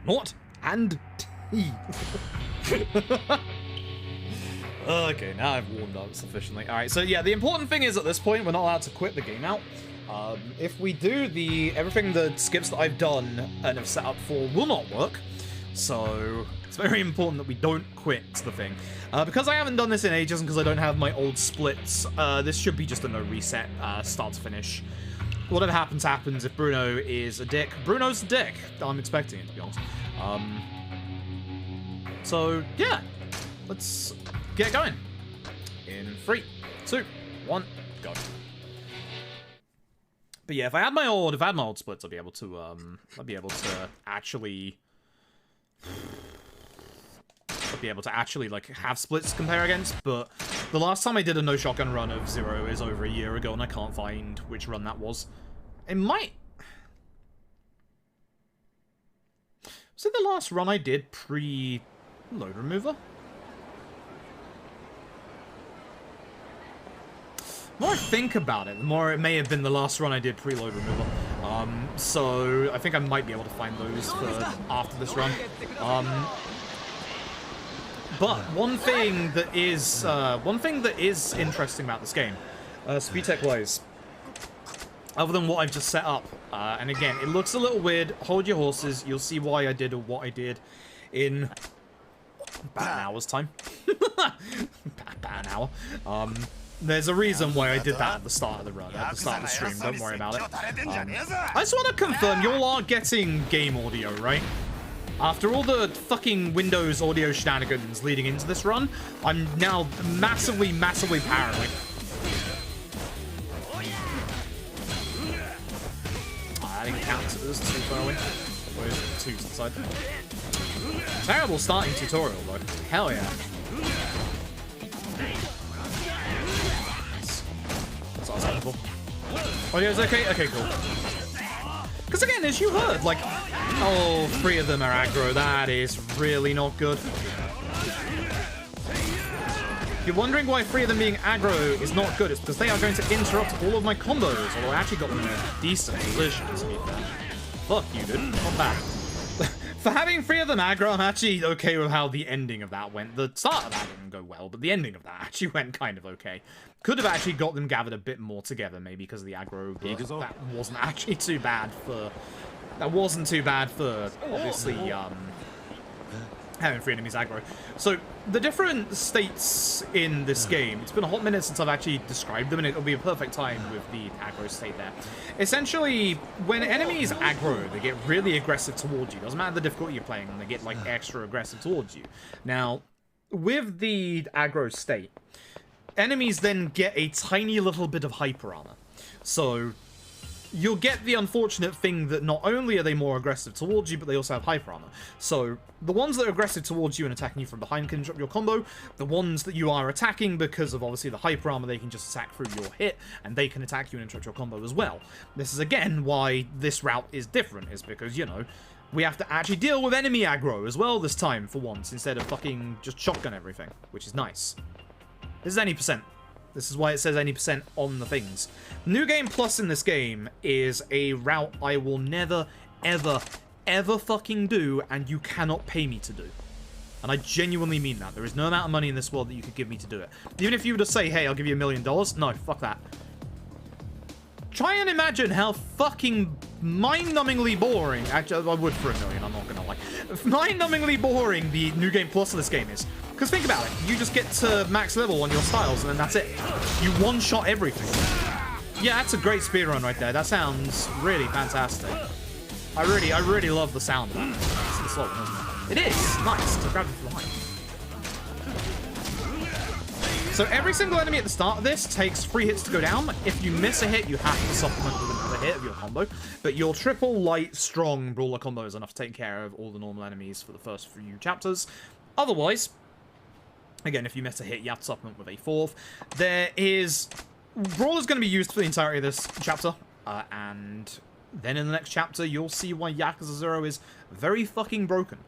Not and T. Okay, now I've warmed up sufficiently. Alright, so yeah, the important thing is at this point, we're not allowed to quit the game out. If we do, everything the skips that I've done and have set up for will not work. So it's very important that we don't quit the thing. Because I haven't done this in ages and because I don't have my old splits, this should be just a no reset, start to finish. Whatever happens, happens. If Bruno is a dick, Bruno's a dick. I'm expecting it, to be honest. So, yeah. Let's get going. In 3, 2, 1, go. But yeah, if I had my old splits, I'd be able to actually like have splits to compare against. But the last time I did a no shotgun run of 0 is over a year ago, and I can't find which run that was. It might. Was it the last run I did pre-load remover? The more I think about it, the more it may have been the last run I did pre-load removal. So I think I might be able to find those for after this run. But one thing that is interesting about this game, speed tech wise, other than what I've just set up, and again, it looks a little weird. Hold your horses. You'll see why I did what I did in about an hour's time. About an hour. There's a reason why I did that at the start of the run, at the start of the stream. Don't worry about it. I just want to confirm, you all are getting game audio, right? After all the fucking Windows audio shenanigans leading into this run, I'm now massively, massively paranoid. I didn't count as too far away. Or is it 2 to the side? Terrible starting tutorial, though. Hell yeah. Audio's okay? Okay, cool. Because again, as you heard, like, oh, 3 of them are aggro. That is really not good. If you're wondering why 3 of them being aggro is not good, it's because they are going to interrupt all of my combos, although I actually got them in a decent position, to be fair. Fuck you, dude. Not bad. For having 3 of them aggro, I'm actually okay with how the ending of that went. The start of that didn't go well, but the ending of that actually went kind of okay. Could have actually got them gathered a bit more together, maybe because of the aggro, but that wasn't actually too bad for... That wasn't too bad for, obviously, having 3 enemies aggro. So, the different states in this game, it's been a hot minute since I've actually described them, and it'll be a perfect time with the aggro state there. Essentially, when enemies aggro, they get really aggressive towards you. Doesn't matter the difficulty you're playing, they get, like, extra aggressive towards you. Now, with the aggro state, enemies then get a tiny little bit of hyper armor. So, you'll get the unfortunate thing that not only are they more aggressive towards you, but they also have hyper armor. So, the ones that are aggressive towards you and attacking you from behind can interrupt your combo. The ones that you are attacking, because of obviously the hyper armor, they can just attack through your hit, and they can attack you and interrupt your combo as well. This is again why this route is different, is because, you know, we have to actually deal with enemy aggro as well this time, for once, instead of fucking just shotgun everything, which is nice. This is any percent. This is why it says any percent on the things. New Game Plus in this game is a route I will never, ever, ever fucking do, and you cannot pay me to do. And I genuinely mean that. There is no amount of money in this world that you could give me to do it. Even if you were to say, hey, I'll give you $1 million. No, fuck that. Try and imagine how fucking mind-numbingly boring... Actually, I would for $1 million, I'm not gonna lie. Mind-numbingly boring the New Game Plus of this game is. Because think about it, you just get to max level on your styles and then that's it. You one-shot everything. Yeah, that's a great speedrun right there. That sounds really fantastic. I really love the sound of that. It's the slow one, isn't it? It is! Nice, to grab it from behind. So every single enemy at the start of this takes 3 hits to go down. If you miss a hit, you have to supplement with another hit of your combo. But your triple, light, strong brawler combo is enough to take care of all the normal enemies for the first few chapters. Otherwise... Again, if you miss a hit, you have to supplement with a 4th. There is... Brawler's going to be used for the entirety of this chapter. And then in the next chapter, you'll see why Yakuza 0 is very fucking broken.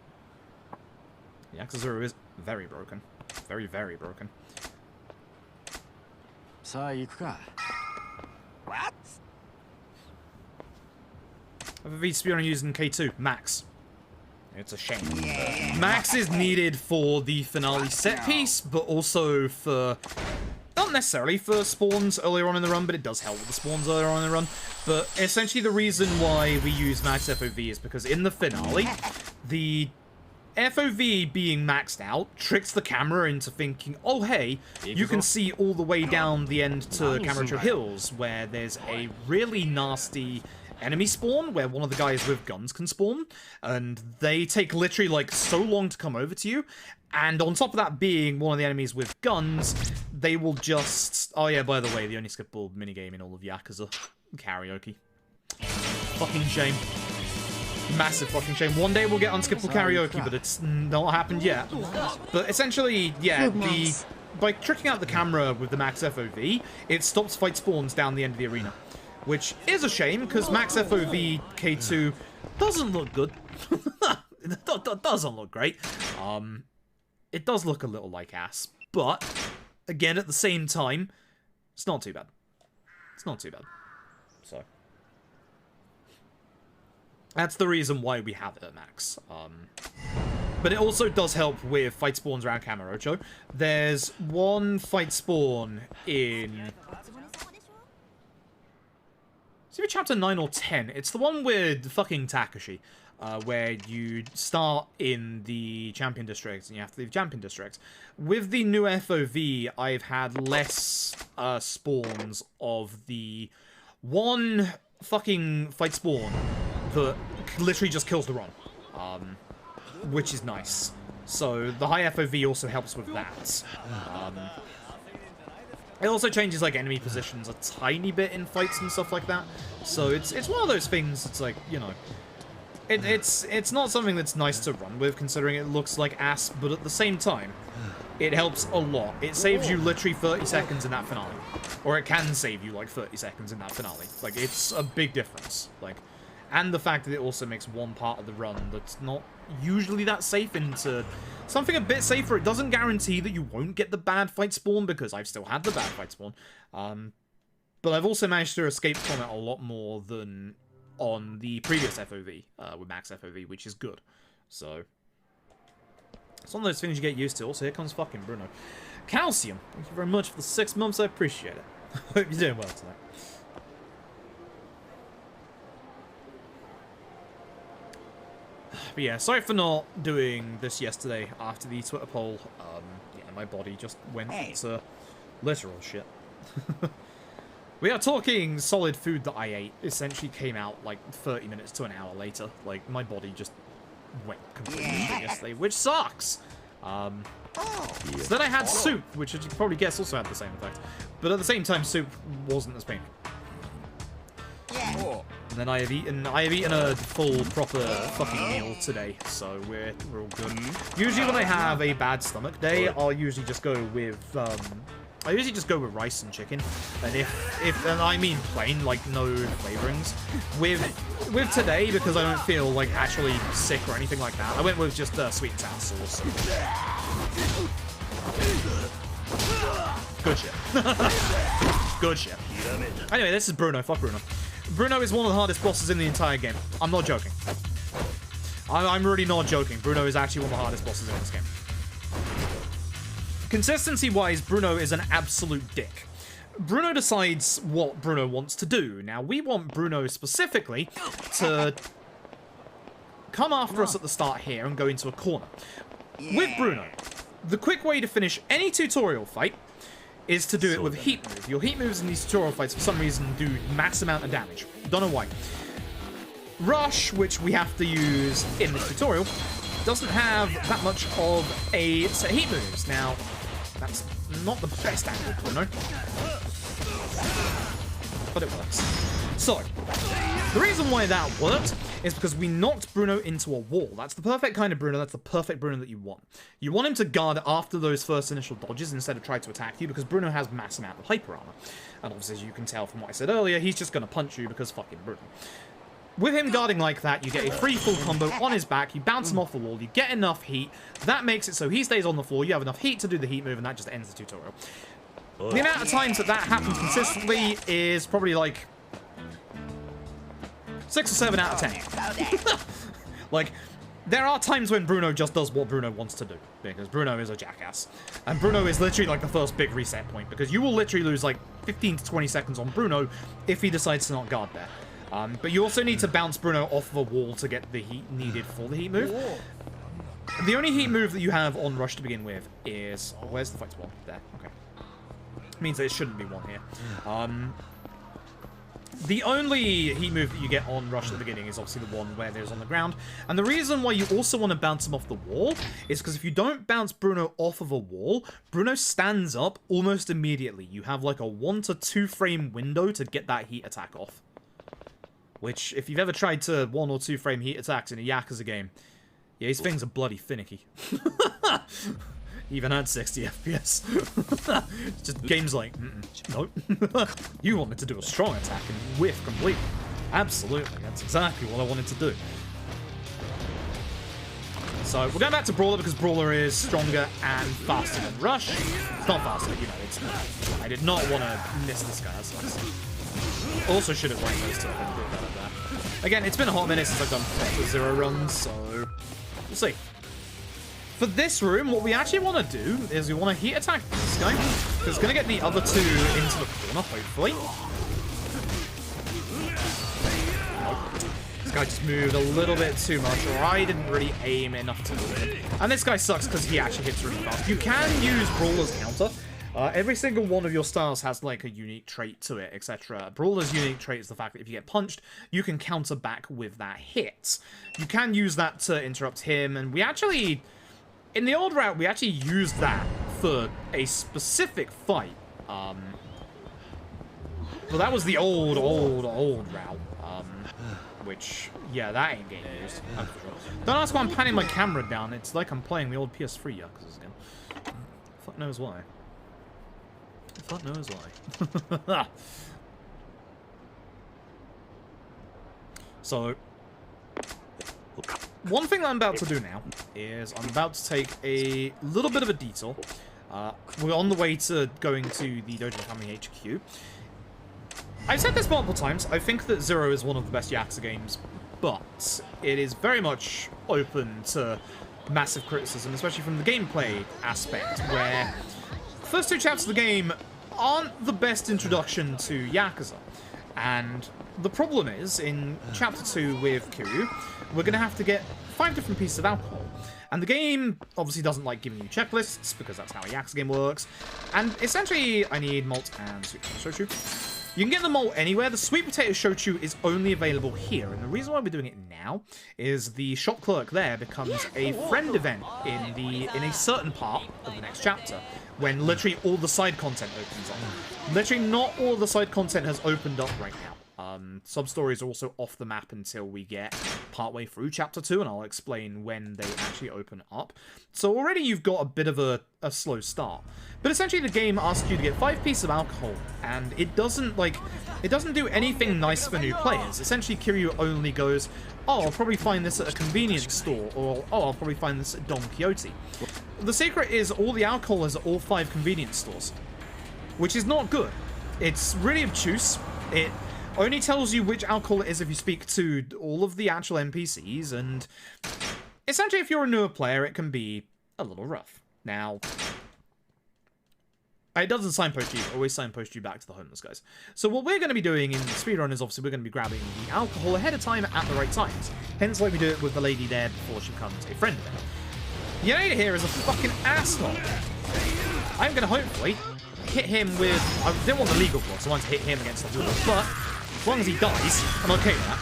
Yakuza 0 is very broken. Very, very broken. What? FOV speedrun using K2, max. It's a shame. Max is needed for the finale set piece, but also for... Not necessarily for spawns earlier on in the run, but it does help with the spawns earlier on in the run. But essentially the reason why we use max FOV is because in the finale, the FOV being maxed out tricks the camera into thinking, oh hey, you can see all the way down the end to Kamurocho Hills, where there's a really nasty enemy spawn where one of the guys with guns can spawn, and they take literally like so long to come over to you, and on top of that being one of the enemies with guns, they will just... Oh yeah, by the way, the only skippable minigame in all of Yakuza. Karaoke. Fucking shame. Massive fucking shame. One day we'll get unskippable karaoke, but it's not happened yet. But essentially, yeah, by tricking out the camera with the max FOV, it stops fight spawns down the end of the arena. Which is a shame, because max FOV K2 doesn't look good. It doesn't look great. It does look a little like ass. But, again, at the same time, it's not too bad. It's not too bad. So, that's the reason why we have it at max. But it also does help with fight spawns around Kamurocho. There's one fight spawn in... It's either chapter 9 or 10. It's the one with fucking Takashi, where you start in the Champion District and you have to leave Champion District. With the new FOV, I've had less spawns of the one fucking fight spawn that literally just kills the run, which is nice. So the high FOV also helps with that. It also changes like enemy positions a tiny bit in fights and stuff like that. So it's one of those things. It's like, you know, it's not something that's nice to run with, considering it looks like ass. But at the same time, it helps a lot. It saves you literally 30 seconds in that finale, or it can save you like 30 seconds in that finale. Like, it's a big difference. Like, and the fact that it also makes one part of the run that's not usually that safe into something a bit safer. It doesn't guarantee that you won't get the bad fight spawn, because I've still had the bad fight spawn. But I've also managed to escape from it a lot more than on the previous FOV, with max FOV, which is good. So, it's one of those things you get used to. Also, here comes fucking Bruno. Calcium, thank you very much for the 6 months, I appreciate it. Hope you're doing well tonight. But yeah, sorry for not doing this yesterday after the Twitter poll. Yeah, my body just went to literal shit. We are talking solid food that I ate essentially came out like 30 minutes to an hour later. Like, my body just went completely shit yesterday, which sucks. So then I had soup, which, as you can probably guess, also had the same effect. But at the same time, soup wasn't as painful. And then I have eaten a full, proper fucking meal today, so we're all good. Usually when I have a bad stomach day, I'll usually just go with rice and chicken. And and I mean plain, like no flavorings. With today, because I don't feel like actually sick or anything like that, I went with just sweet and sour sauce. Good shit. Good shit. Anyway, this is Bruno. Fuck Bruno. Bruno is one of the hardest bosses in the entire game. I'm not joking. I'm really not joking. Bruno is actually one of the hardest bosses in this game. Consistency-wise, Bruno is an absolute dick. Bruno decides what Bruno wants to do. Now, we want Bruno specifically to come after us at the start here and go into a corner. With Bruno, the quick way to finish any tutorial fight is to do it with heat move. Your heat moves in these tutorial fights, for some reason, do mass amount of damage. Don't know why. Rush, which we have to use in this tutorial, doesn't have that much of a set of heat moves. Now, that's not the best angle, Bruno, but it works. So, the reason why that worked is because we knocked Bruno into a wall. That's the perfect kind of Bruno. That's the perfect Bruno that you want. You want him to guard after those first initial dodges instead of try to attack you, because Bruno has mass amount of hyper armor. And obviously, as you can tell from what I said earlier, he's just going to punch you because fucking Bruno. With him guarding like that, you get a free full combo on his back, you bounce him off the wall, you get enough heat, that makes it so he stays on the floor, you have enough heat to do the heat move, and that just ends the tutorial. The amount of times that happens consistently is probably like 6 or 7 out of 10. Like, there are times when Bruno just does what Bruno wants to do, because Bruno is a jackass. And Bruno is literally like the first big reset point, because you will literally lose like 15 to 20 seconds on Bruno if he decides to not guard there. But you also need to bounce Bruno off of a wall to get the heat needed for the heat move. The only heat move that you have on Rush to begin with is... Oh, where's the fight spawn? There, okay. Means that it shouldn't be one here. The only heat move that you get on Rush at the beginning is obviously the one where there's on the ground. And the reason why you also want to bounce him off the wall is because if you don't bounce Bruno off of a wall, Bruno stands up almost immediately. You have like a 1 to 2 frame window to get that heat attack off. Which, if you've ever tried to 1 or 2 frame heat attacks in a Yakuza game, yeah, these things are bloody finicky. Even at 60 FPS. Just games like, nope. You wanted to do a strong attack and whiff completely. Absolutely, that's exactly what I wanted to do. So, we're going back to Brawler because Brawler is stronger and faster than Rush. It's not faster, you know, it's not. I did not want to miss this guy, that sucks. Also should have ranked those two. Again, it's been a hot minute since I've done proper Zero runs, so we'll see. For this room, what we actually want to do is we want to heat attack this guy, because it's going to get the other two into the corner, hopefully. Nope. This guy just moved a little bit too much, or I didn't really aim enough to win. And this guy sucks because he actually hits really fast. You can use Brawler's counter. Every single one of your styles has like a unique trait to it, etc. Brawler's unique trait is the fact that if you get punched, you can counter back with that hit. You can use that to interrupt him, and we actually, in the old route, we actually used that for a specific fight. Well, that was the old route. Which, yeah, that ain't getting used. That's for sure. Don't ask why I'm panning my camera down. It's like I'm playing the old PS3 Yakuza again. Fuck knows why. Fuck knows why. So, one thing that I'm about to do now is I'm about to take a little bit of a detour. We're on the way to going to the Dojo Family HQ. I've said this multiple times. I think that Zero is one of the best Yakuza games, but it is very much open to massive criticism, especially from the gameplay aspect, where the first 2 chapters of the game aren't the best introduction to Yakuza. And the problem is, in Chapter 2 with Kiryu, we're going to have to get 5 different pieces of alcohol. And the game obviously doesn't like giving you checklists, because that's how a Yakuza game works. And essentially, I need malt and sweet potato shochu. You can get the malt anywhere. The sweet potato shochu is only available here. And the reason why we're doing it now is the shop clerk there becomes a friend event in a certain part of the next chapter, when literally all the side content opens up. Literally not all the side content has opened up right now. Sub-stories are also off the map until we get partway through Chapter 2, and I'll explain when they actually open up. So already you've got a bit of a slow start. But essentially the game asks you to get 5 pieces of alcohol, and it doesn't do anything nice for new players. Essentially Kiryu only goes, oh, I'll probably find this at a convenience store, or oh, I'll probably find this at Don Quixote. The secret is all the alcohol is at all 5 convenience stores, which is not good. It's really obtuse. It only tells you which alcohol it is if you speak to all of the actual NPCs, and essentially if you're a newer player, it can be a little rough. Now, it doesn't signpost you, it always signpost you back to the homeless guys. So what we're going to be doing in the speedrun is obviously we're going to be grabbing the alcohol ahead of time at the right times. Hence why we do it with the lady there before she becomes a friend there. Yaneda here is a fucking asshole. I'm going to hopefully hit him with... I didn't want the legal block, so I wanted to hit him against the wall, but as long as he dies, I'm okay with that.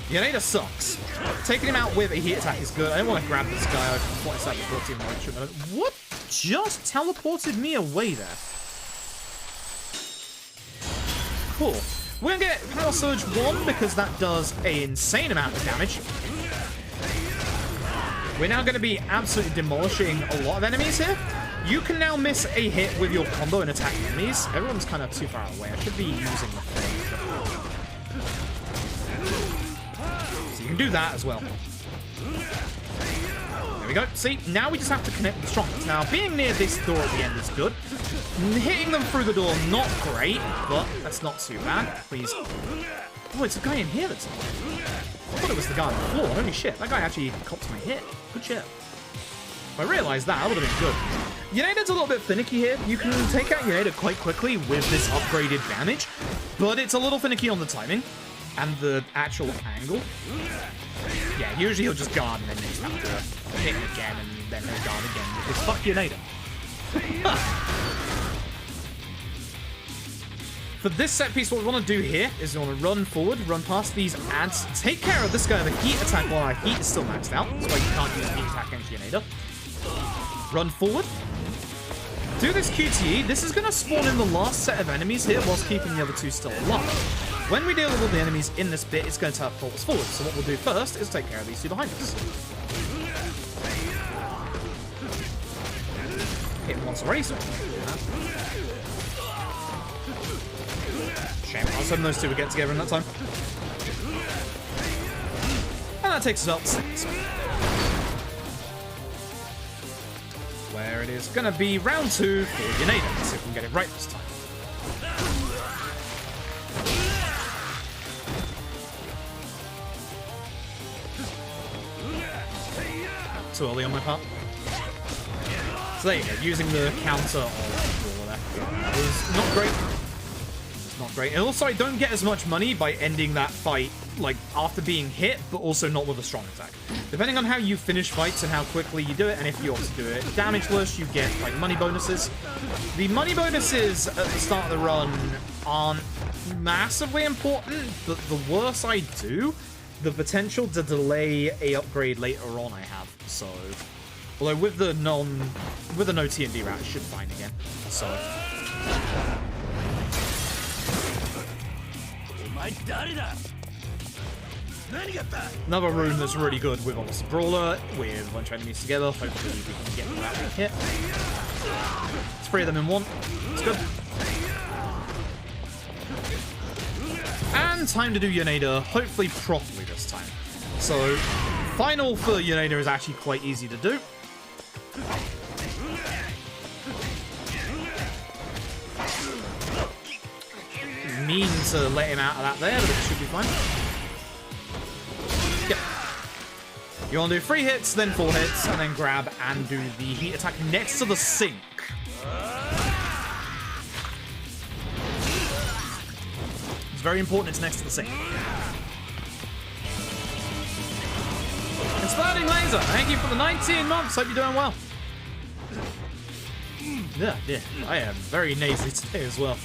Yaneda sucks. Taking him out with a heat attack is good. I don't want to grab this guy. I thought I said before team right. What just teleported me away there? Cool. We're going to get Power Surge 1 because that does an insane amount of damage. We're now going to be absolutely demolishing a lot of enemies here. You can now miss a hit with your combo and attack enemies. Everyone's kind of too far away. I should be using the thing. So you can do that as well. There we go. See, now we just have to connect with the strongest. Now, being near this door at the end is good. Hitting them through the door, not great, but that's not too bad. Please Oh, it's a guy in here that's... I thought it was the guy on the floor. Holy shit, that guy actually copped my hit. Good shit. If I realized that, would have been good. Yoneda's a little bit finicky here. You can take out Yoneda quite quickly with this upgraded damage, but it's a little finicky on the timing and the actual angle. Yeah, usually he'll just guard and then just have to hit him again and then he'll guard again because fuck Yoneda. For this set piece, what we want to do here is we want to run forward, run past these ads, take care of this guy with a heat attack while our heat is still maxed out. That's why you can't use heat attack against Yoneda. Run forward. Do this QTE. This is going to spawn in the last set of enemies here whilst keeping the other two still alive. When we deal with all the enemies in this bit, it's going to pull us forward. So what we'll do first is take care of these two behind us. Hit him once already, so... Shame. I was hoping those two would get together in that time. And that takes us up 6. Where it is going to be round 2 for Yoneda. Let's see if we can get it right this time. Too early on my part. So there you go, using the counter of that was not great. Not great. And also, I don't get as much money by ending that fight, like, after being hit, but also not with a strong attack. Depending on how you finish fights and how quickly you do it, and if you obviously do it damageless, you get, like, money bonuses. The money bonuses at the start of the run aren't massively important, but the worse I do, the potential to delay a upgrade later on I have, so... Although with the no T&D route, it should be fine again, so... Another room that's really good with obviously Brawler, with a bunch of enemies together. Hopefully we can get them out of hit. It's 3 of them in one. It's good. And time to do Yoneda, hopefully properly this time. So, final for Yoneda is actually quite easy to do. Mean to let him out of that there, but it should be fine. Yep. You want to do 3 hits, then 4 hits, and then grab and do the heat attack next to the sink. It's very important it's next to the sink. Exploding Laser, thank you for the 19 months, hope you're doing well. Yeah, I am very nasally today as well.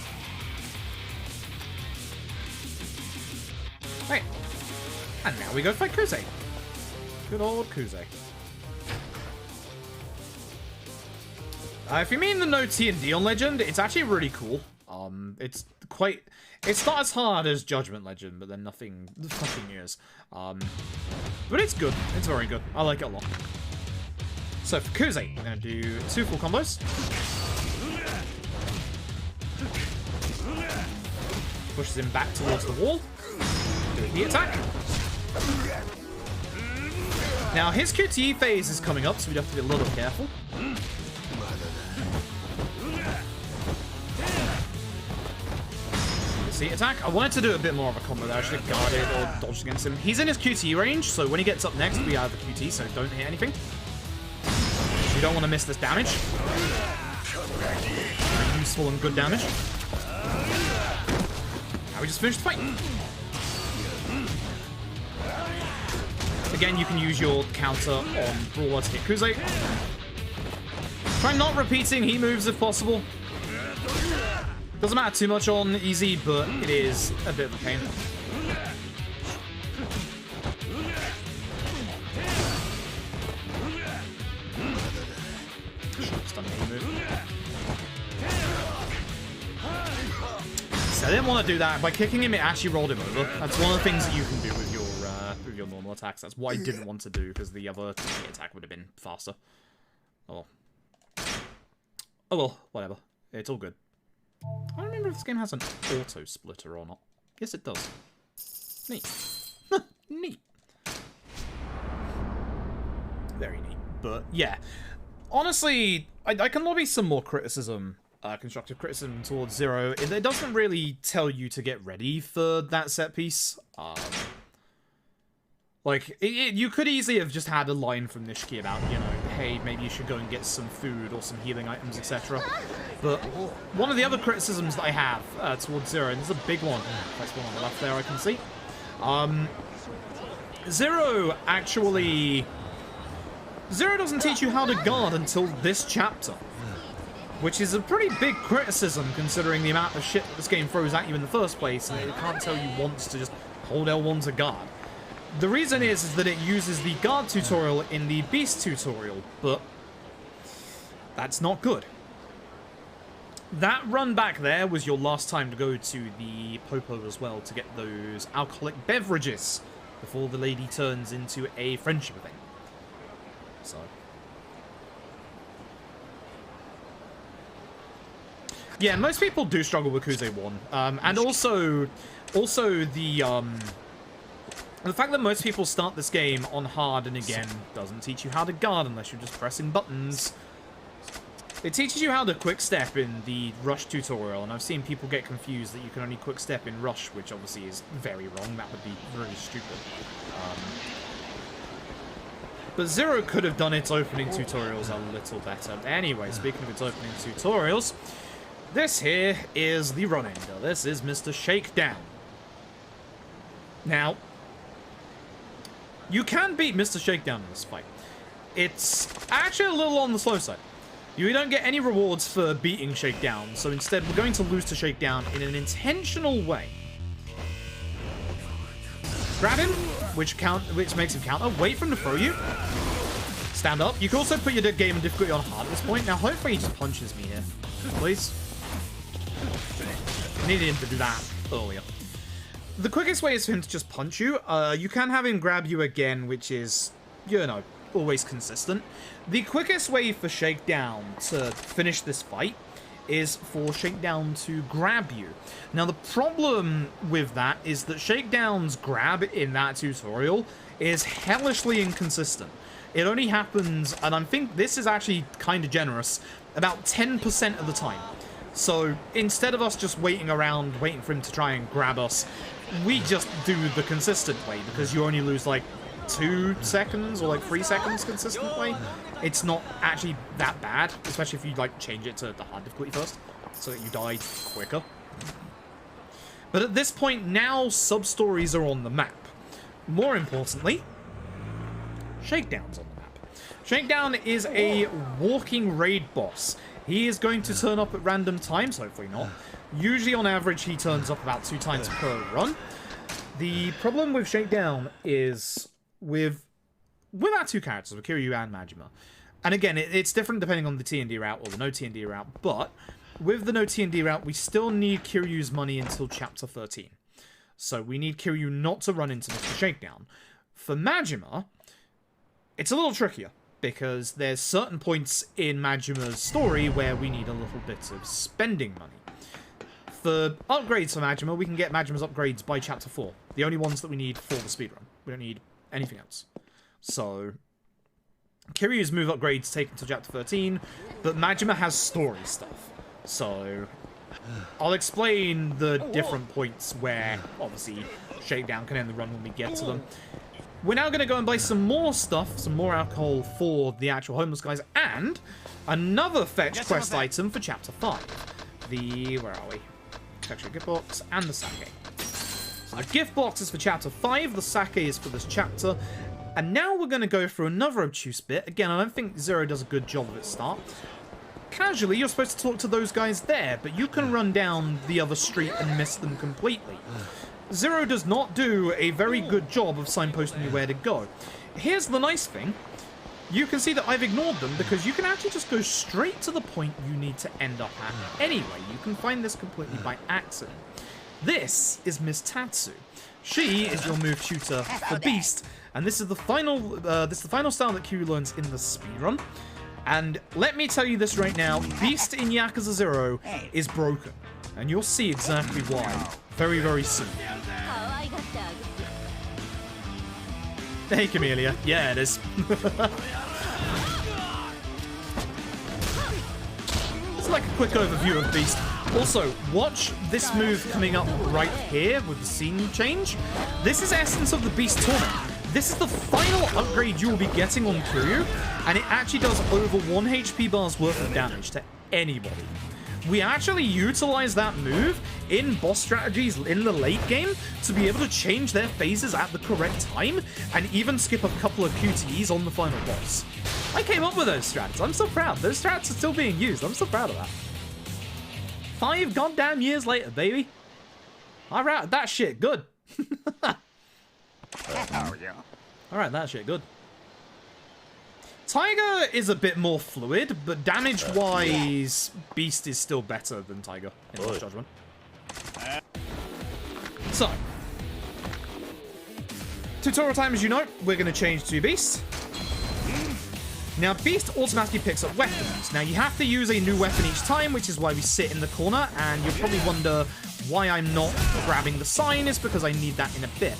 Right. And now we go fight Kuze. Good old Kuze. If you mean the No T&D on Legend, it's actually really cool. It's not as hard as Judgment Legend, but then nothing is. But it's good. It's very good. I like it a lot. So for Kuze, we're gonna do 2 full combos. Pushes him back towards the wall. Do a heat attack. Now his QTE phase is coming up, so we have to be a little careful. This heat attack. I wanted to do a bit more of a combo there. I should have guarded or dodged against him. He's in his QTE range, so when he gets up next, we have the QT, so don't hit anything. You don't want to miss this damage. Very useful and good damage. Now we just finished the fight. Again, you can use your counter on Brawler to hit Kuze. Try not repeating heat moves if possible. Doesn't matter too much on easy, but it is a bit of a pain. So I didn't want to do that. By kicking him, it actually rolled him over. That's one of the things that you can do with your normal attacks. That's what I didn't want to do, because the other attack would have been faster. Oh well, whatever. It's all good. I don't remember if this game has an auto splitter or not. Yes, it does. Neat. Neat. Very neat. But yeah, honestly, I can lobby some more criticism constructive criticism towards Zero. It doesn't really tell you to get ready for that set piece. Like, you could easily have just had a line from Nishiki about, you know, hey, maybe you should go and get some food or some healing items, etc. But one of the other criticisms that I have towards Zero, and this is a big one, that's one on the left there I can see. Zero doesn't teach you how to guard until this chapter, which is a pretty big criticism considering the amount of shit that this game throws at you in the first place, and it can't tell you once to just hold L1 to guard. The reason is that it uses the guard tutorial in the beast tutorial, but that's not good. That run back there was your last time to go to the Popo as well to get those alcoholic beverages before the lady turns into a friendship event. So. Yeah, most people do struggle with Yakuza 1. And also the fact that most people start this game on hard and again doesn't teach you how to guard unless you're just pressing buttons. It teaches you how to quick step in the Rush tutorial, and I've seen people get confused that you can only quick step in Rush, which obviously is very wrong. That would be really stupid. But Zero could have done its opening tutorials a little better. Anyway, speaking of its opening tutorials, this here is the run ender. This is Mr. Shakedown. Now, you can beat Mr. Shakedown in this fight. It's actually a little on the slow side. You don't get any rewards for beating Shakedown, so instead we're going to lose to Shakedown in an intentional way. Grab him, which makes him counter. Wait for him to throw you. Stand up. You can also put your game difficulty on hard at this point. Now, hopefully he just punches me here. Please. I needed him to do that earlier. The quickest way is for him to just punch you. You can have him grab you again, which is, you know, always consistent. The quickest way for Shakedown to finish this fight is for Shakedown to grab you. Now, the problem with that is that Shakedown's grab in that tutorial is hellishly inconsistent. It only happens, and I think this is actually kind of generous, about 10% of the time. So instead of us just waiting around, waiting for him to try and grab us, we just do the consistent way, because you only lose like 2 seconds or like 3 seconds consistently. It's not actually that bad, especially if you like change it to the hard difficulty first, so that you die quicker. But at this point now, sub-stories are on the map. More importantly, Shakedown's on the map. Shakedown is a walking raid boss. He is going to turn up at random times, hopefully not. Usually on average he turns up about 2 times per run. The problem with Shakedown is with our 2 characters, with Kiryu and Majima. And again, it's different depending on the T&D route or the No T&D route, but with the No T&D route, we still need Kiryu's money until Chapter 13. So we need Kiryu not to run into Mr. Shakedown. For Majima, it's a little trickier, because there's certain points in Majima's story where we need a little bit of spending money. For upgrades for Majima, we can get Majima's upgrades by Chapter 4. The only ones that we need for the speedrun. We don't need anything else. So, Kiryu's move upgrades take until Chapter 13, but Majima has story stuff. So, I'll explain the different points where, obviously, Shakedown can end the run when we get to them. We're now going to go and buy some more stuff, some more alcohol for the actual homeless guys, and another fetch quest item for Chapter 5. Where are we? Actually, gift box and the sake. So the gift box is for Chapter 5, the sake is for this chapter, and now we're going to go through another obtuse bit. Again, I don't think Zero does a good job of its start. Casually, you're supposed to talk to those guys there, but you can run down the other street and miss them completely. Zero does not do a very good job of signposting you where to go. Here's the nice thing. You can see that I've ignored them because you can actually just go straight to the point you need to end up at anyway. You can find this completely by accident. This is Miss Tatsu. She is your move tutor for Beast, and this is the final style that Kiryu learns in the speedrun. And let me tell you this right now, Beast in Yakuza 0 is broken, and you'll see exactly why very, very soon. Hey, Camellia. Yeah, it is. that's like a quick overview of Beast. Also, watch this move coming up right here with the scene change. This is essence of the Beast Torment. This is the final upgrade you will be getting on Kiryu, and it actually does over 1 HP bar's worth of damage to anybody. We actually utilize that move in boss strategies in the late game to be able to change their phases at the correct time and even skip a couple of QTEs on the final boss. I came up with those strats. I'm so proud. Those strats are still being used. I'm so proud of that. 5 goddamn years later, baby. Alright, that shit good. Alright, that shit good. Tiger is a bit more fluid, but damage-wise, Beast is still better than Tiger, in my judgment. So, tutorial time, as you know, we're going to change to Beast. Now, Beast automatically picks up weapons. Now, you have to use a new weapon each time, which is why we sit in the corner, and you'll probably wonder why I'm not grabbing the sign. Is because I need that in a bit.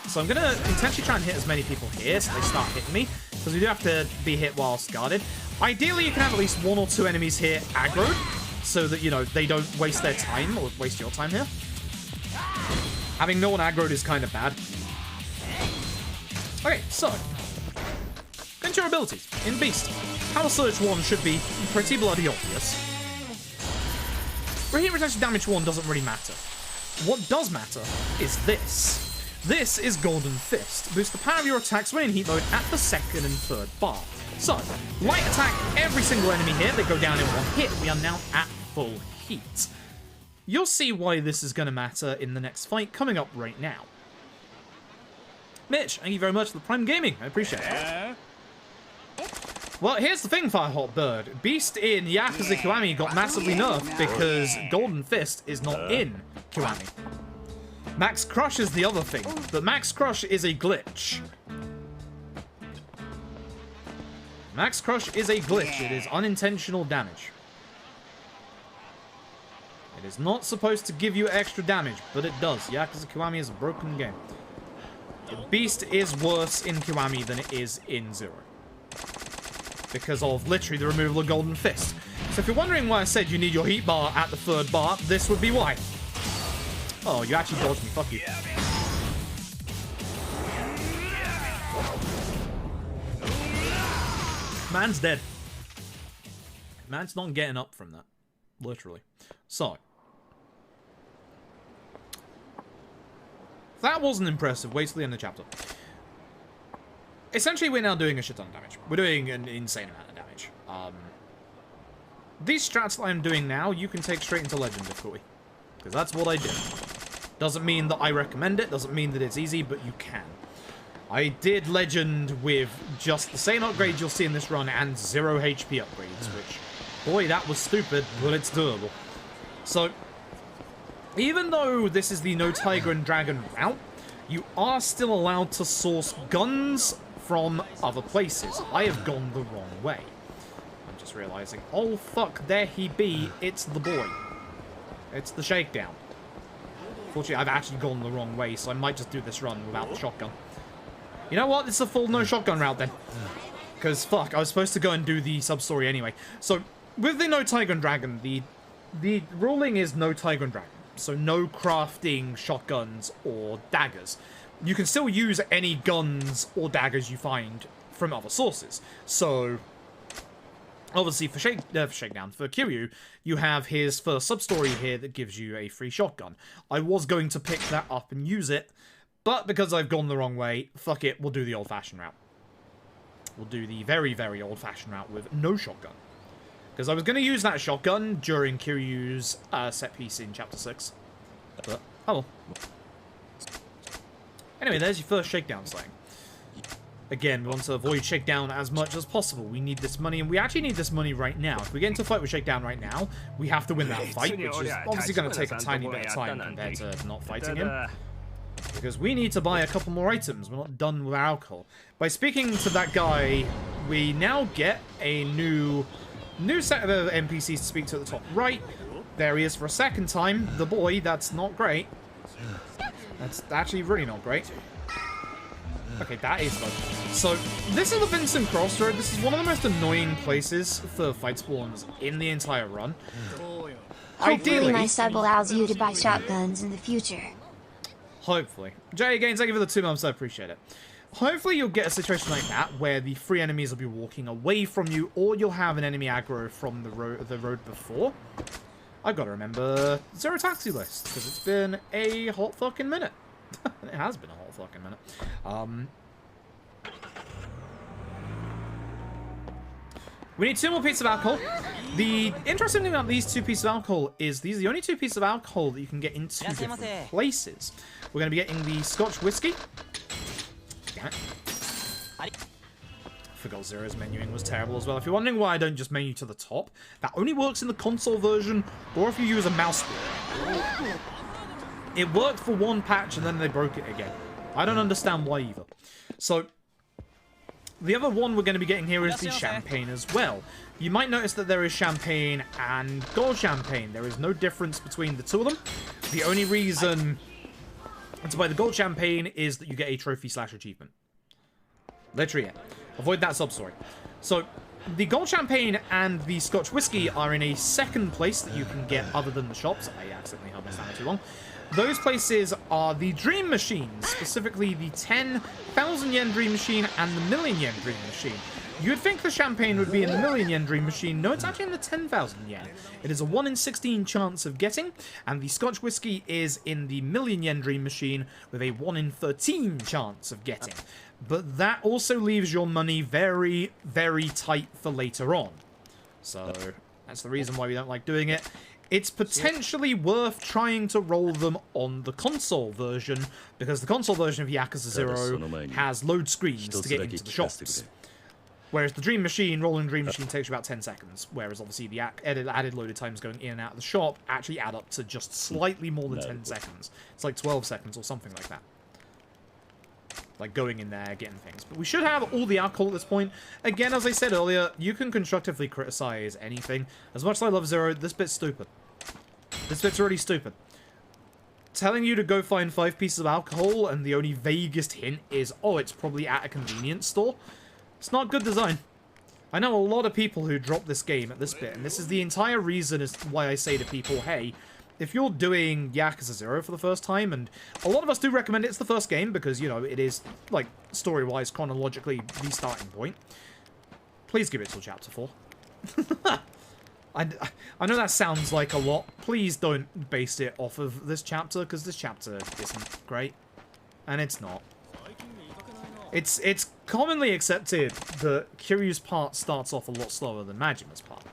So I'm going to intentionally try and hit as many people here so they start hitting me, because we do have to be hit whilst guarded. Ideally, you can have at least 1 or 2 enemies here aggroed, so that, you know, they don't waste their time, or waste your time here. Having no one aggroed is kind of bad. Okay, so, into your abilities. In Beast, Power Surge 1 should be pretty bloody obvious. Heat Retention Damage 1 doesn't really matter. What does matter is this. This is Golden Fist. Boost the power of your attacks when in heat mode at the 2nd and 3rd bar. So, light attack every single enemy here. They go down in 1 hit. We are now at full heat. You'll see why this is going to matter in the next fight coming up right now. Mitch, thank you very much for the Prime Gaming. I appreciate it. Well, here's the thing, Firehawk Bird. Beast in Yakuza Kiwami got massively nerfed because Golden Fist is not in Kiwami. Max Crush is the other thing, but Max Crush is a glitch. Max Crush is a glitch. It is unintentional damage. It is not supposed to give you extra damage, but it does. Yakuza Kiwami is a broken game. Beast is worse in Kiwami than it is in Zero, because of literally the removal of Golden Fist. So if you're wondering why I said you need your heat bar at the 3rd bar, this would be why. Oh, you actually dodged me. Fuck you. Man's dead. Man's not getting up from that. Literally. So. That wasn't impressive. Wait till the end of the chapter. Essentially, we're now doing a shit ton of damage. We're doing an insane amount of damage. These strats that I'm doing now, you can take straight into Legend difficulty. Because that's what I did. Doesn't mean that I recommend it, doesn't mean that it's easy, but you can. I did Legend with just the same upgrades you'll see in this run and 0 HP upgrades, which, boy, that was stupid, but it's doable. So, even though this is the No Tiger and Dragon route, you are still allowed to source guns from other places. I have gone the wrong way. I'm just realizing, oh fuck, there he be, it's the boy. It's the shakedown. Fortunately, I've actually gone the wrong way, so I might just do this run without the shotgun. You know what? It's a full no shotgun route then. Because, fuck, I was supposed to go and do the sub-story anyway. So, with the No Tiger and Dragon, the ruling is No Tiger and Dragon. So, no crafting shotguns or daggers. You can still use any guns or daggers you find from other sources. So, obviously, for Shakedown, for Kiryu, you have his first sub-story here that gives you a free shotgun. I was going to pick that up and use it, but because I've gone the wrong way, fuck it, we'll do the old-fashioned route. We'll do the very, very old-fashioned route with no shotgun. Because I was going to use that shotgun during Kiryu's set piece in Chapter 6. But, oh well. Anyway, there's your first Shakedown slaying. Again, we want to avoid Shakedown as much as possible. We need this money, and we actually need this money right now. If we get into a fight with Shakedown right now, we have to win that fight, which is obviously going to take a tiny bit of time compared to not fighting him. Because we need to buy a couple more items. We're not done with our alcohol. By speaking to that guy, we now get a new set of NPCs to speak to at the top right. There he is for a second time. The boy, that's not great. That's actually really not great. Okay, that is fun. So, this is the Vincent Crossroad. This is one of the most annoying places for fight spawns in the entire run. Hopefully my sub allows you to buy shotguns in the future. Hopefully. Jay, again, thank you for the 2 months. I appreciate it. Hopefully you'll get a situation like that where the 3 enemies will be walking away from you, or you'll have an enemy aggro from the road before. I've got to remember Zero Taxi List, because it's been a hot fucking minute. It has been a hot fucking minute. We need 2 more pieces of alcohol. The interesting thing about these 2 pieces of alcohol is these are the only 2 pieces of alcohol that you can get into different places. We're going to be getting the Scotch whiskey. Damn it. I forgot Zero's menuing was terrible as well. If you're wondering why I don't just menu to the top, that only works in the console version or if you use a mouse wheel. It worked for one patch and then they broke it again. I don't understand why either. So, the other one we're going to be getting here is the champagne as well. You might notice that there is champagne and gold champagne. There is no difference between the 2 of them. The only reason to buy the gold champagne is that you get a trophy/achievement. Literally, yeah. Avoid that sub-story. So, the gold champagne and the Scotch whiskey are in a second place that you can get other than the shops. I accidentally held my stamina too long. Those places are the dream machines, specifically the 10,000 yen dream machine and the million yen dream machine. You'd think the champagne would be in the million yen dream machine. No, it's actually in the 10,000 yen. It is a 1 in 16 chance of getting, and the Scotch whiskey is in the million yen dream machine with a 1 in 13 chance of getting. But that also leaves your money very, very tight for later on. So, that's the reason why we don't like doing it. It's potentially worth trying to roll them on the console version, because the console version of Yakuza 0 has load screens to get into the shops. Whereas the Dream Machine, rolling Dream Machine takes you about 10 seconds, whereas obviously the added loaded times going in and out of the shop actually add up to just slightly more than 10 seconds. It's like 12 seconds or something like that. Like going in there, getting things. But we should have all the alcohol at this point. Again, as I said earlier, you can constructively criticize anything. As much as I love Zero, this bit's stupid. This bit's really stupid. Telling you to go find 5 pieces of alcohol and the only vaguest hint is, oh, it's probably at a convenience store. It's not good design. I know a lot of people who drop this game at this bit, and this is the entire reason as why I say to people, hey, if you're doing Yakuza 0 for the first time, and a lot of us do recommend it's the first game because, you know, it is, like, story-wise, chronologically, the starting point, please give it till Chapter 4. I know that sounds like a lot. Please don't base it off of this chapter, because this chapter isn't great. And it's not. It's commonly accepted that Kiryu's part starts off a lot slower than Majima's part.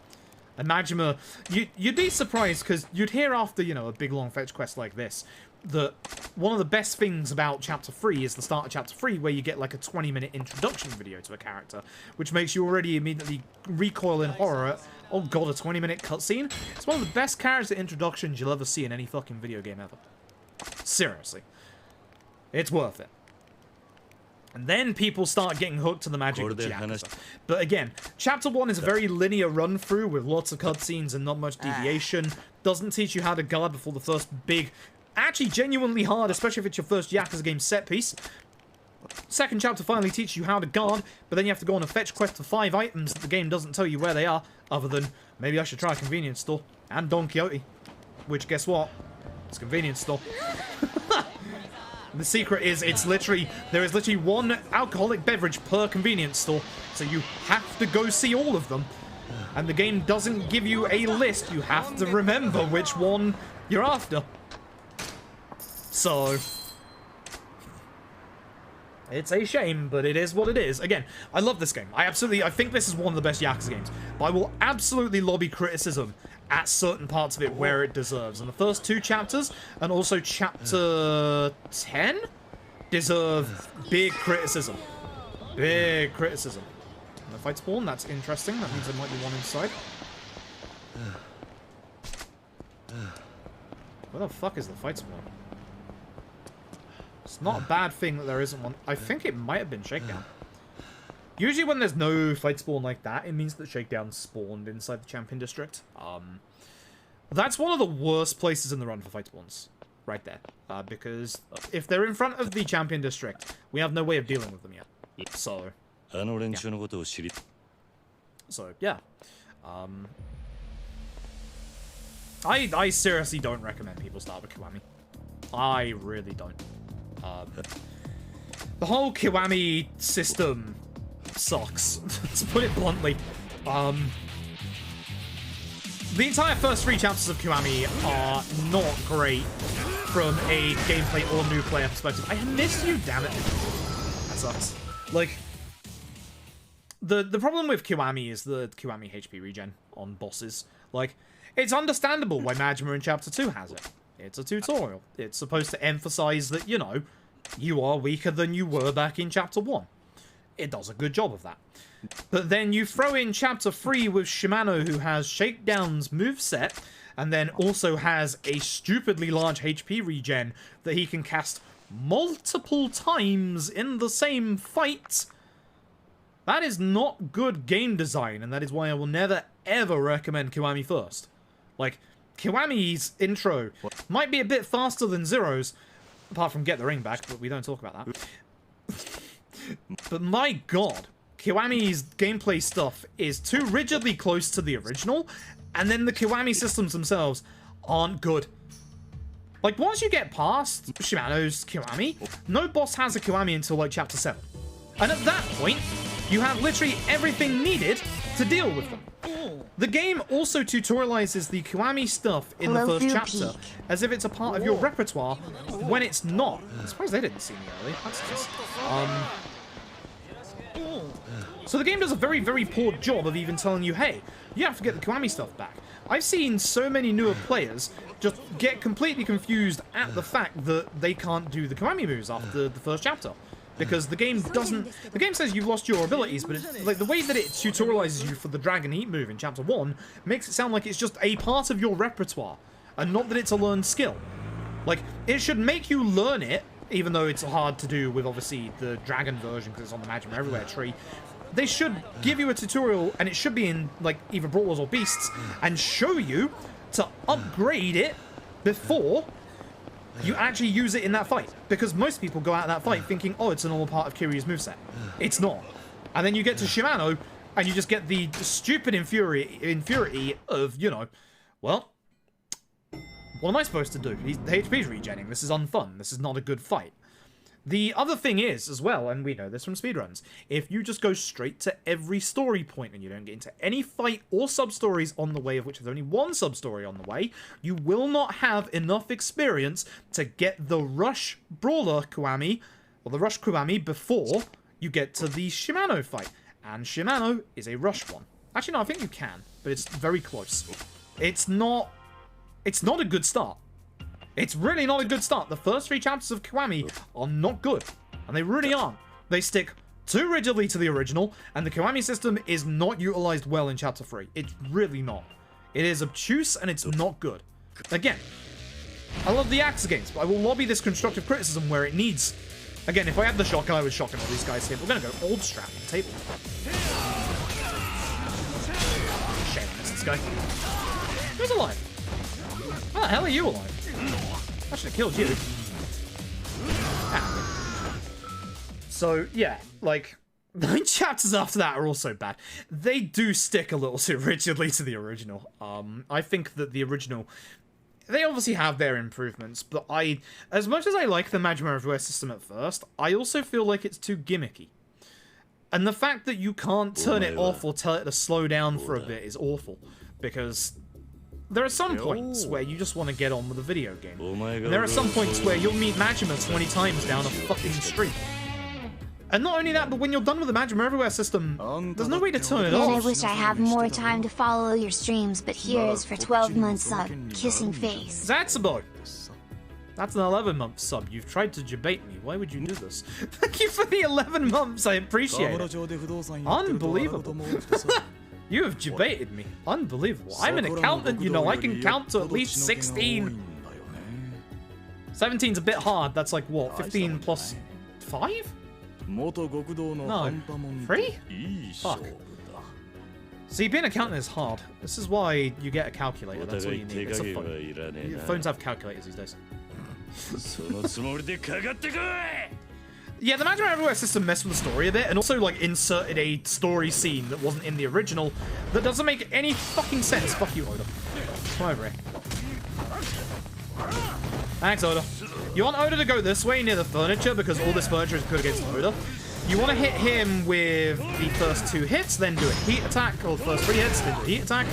And Majima, you'd be surprised, because you'd hear after, you know, a big long fetch quest like this, that one of the best things about Chapter 3 is the start of Chapter 3, where you get like a 20-minute introduction video to a character, which makes you already immediately recoil in horror at, oh god, a 20-minute cutscene? It's one of the best character introductions you'll ever see in any fucking video game ever. Seriously. It's worth it. And then people start getting hooked to the magic of Yakuza. But again, Chapter 1 is a very linear run-through with lots of cutscenes and not much deviation. Doesn't teach you how to guard before the first big, actually genuinely hard, especially if it's your first Yakuza game set piece. Second chapter finally teaches you how to guard, but then you have to go on a fetch quest for 5 items that the game doesn't tell you where they are, other than, maybe I should try a convenience store. And Don Quixote. Which, guess what? It's a convenience store. The secret is, there is literally 1 alcoholic beverage per convenience store, so you have to go see all of them. And the game doesn't give you a list, you have to remember which one you're after. So, it's a shame, but it is what it is. Again, I love this game. I think this is one of the best Yakuza games. But I will absolutely lobby criticism at certain parts of it where it deserves. And the first 2 chapters, and also Chapter 10, deserve big criticism. Big criticism. And the fight spawn, that's interesting. That means there might be one inside. Where the fuck is the fight spawn? It's not a bad thing that there isn't one. I think it might have been Shakedown. Usually when there's no fight spawn like that, it means that Shakedown spawned inside the Champion District. That's one of the worst places in the run for fight spawns. right there. Because if they're in front of the champion district, we have no way of dealing with them yet. So yeah. I seriously don't recommend people start with Kiwami. I really don't. The whole Kiwami system sucks, to put it bluntly. The entire first 3 chapters of Kiwami are not great from a gameplay or new player perspective. I missed you, damn it. That sucks. Like, the problem with Kiwami is the Kiwami HP regen on bosses. Like, it's understandable why Majima in Chapter 2 has it. It's a tutorial. It's supposed to emphasize that, you know, you are weaker than you were back in Chapter 1. It does a good job of that. But then you throw in Chapter 3 with Shimano, who has Shakedown's moveset, and then also has a stupidly large HP regen that he can cast multiple times in the same fight. That is not good game design, and that is why I will never, ever recommend Kiwami first. Like, Kiwami's intro might be a bit faster than Zero's, apart from Get the Ring Back, but we don't talk about that. But my god, Kiwami's gameplay stuff is too rigidly close to the original, and then the Kiwami systems themselves aren't good. Like, once you get past Shimano's Kiwami, no boss has a Kiwami until, like, Chapter 7. And at that point, you have literally everything needed to deal with them. The game also tutorializes the Kiwami stuff in the first chapter as if it's a part of your repertoire when it's not. I'm surprised they didn't see me early. That's nice. So the game does a very, very poor job of even telling you, hey, you have to get the Kiwami stuff back. I've seen so many newer players just get completely confused at the fact that they can't do the Kiwami moves after the first chapter. Because the game doesn't... The game says you've lost your abilities, but it's, like, the way that it tutorializes you for the Dragon Eat move in Chapter 1 makes it sound like it's just a part of your repertoire, and not that it's a learned skill. Like, it should make you learn it, even though it's hard to do with, obviously, the Dragon version, because it's on the Majima Everywhere tree. They should give you a tutorial, and it should be in, like, either Brawlers or Beasts, and show you to upgrade it before you actually use it in that fight. Because most people go out of that fight thinking, oh, it's a normal part of Kiryu's moveset. It's not. And then you get to Shimano, and you just get the stupid infuriity of, you know, well, what am I supposed to do? The HP's regenning. This is unfun. This is not a good fight. The other thing is, as well, and we know this from speedruns, if you just go straight to every story point and you don't get into any fight or sub-stories on the way, of which there's only one sub-story on the way, you will not have enough experience to get the Rush Brawler Kiwami, or the Rush Kiwami, before you get to the Shimano fight. And Shimano is a Rush one. Actually, no, I think you can, but it's very close. It's not a good start. It's really not a good start. The first 3 chapters of Kiwami are not good. And they really aren't. They stick too rigidly to the original, and the Kiwami system is not utilized well in Chapter 3. It's really not. It is obtuse, and it's not good. Again, I love the Yakuza games, but I will lobby this constructive criticism where it needs. Again, if I had the shotgun, I would shotgun all these guys here. We're going to go old strap on the table. Shame I missed this guy. Who's alive? How the hell are you alive? I should have killed you. Ah. So, yeah, like, 9 chapters after that are also bad. They do stick a little too rigidly to the original. I think that the original... They obviously have their improvements, but as much as I like the Majima Everywhere system at first, I also feel like it's too gimmicky. And the fact that you can't turn it off or tell it to slow down for a bit is awful, because... There are some points where you just want to get on with a video game. And there are some points where you'll meet Majima 20 times down a fucking street. And not only that, but when you're done with the Majima Everywhere system, there's no way to turn it off. I wish I had more time to follow your streams, but here is for 12 months sub, kissing face. Zatsubo! That's an 11-month sub. You've tried to debate me. Why would you do this? Thank you for the 11 months. I appreciate it. Unbelievable. You have debated me. Unbelievable. I'm an accountant, you know. I can count to at least 16. 17's a bit hard. That's like, what, 15 plus 5? No. 3? Fuck. See, being an accountant is hard. This is why you get a calculator. That's all you need. It's a phone. Phones have calculators these days. Yeah, the Magic Everywhere system messed with the story a bit, and also, like, inserted a story scene that wasn't in the original that doesn't make any fucking sense. Fuck you, Oda. Come over here. Thanks, Oda. You want Oda to go this way near the furniture because all this furniture is good against Oda. You want to hit him with the first 2 hits, then do a heat attack, or the first 3 hits, then do a heat attack.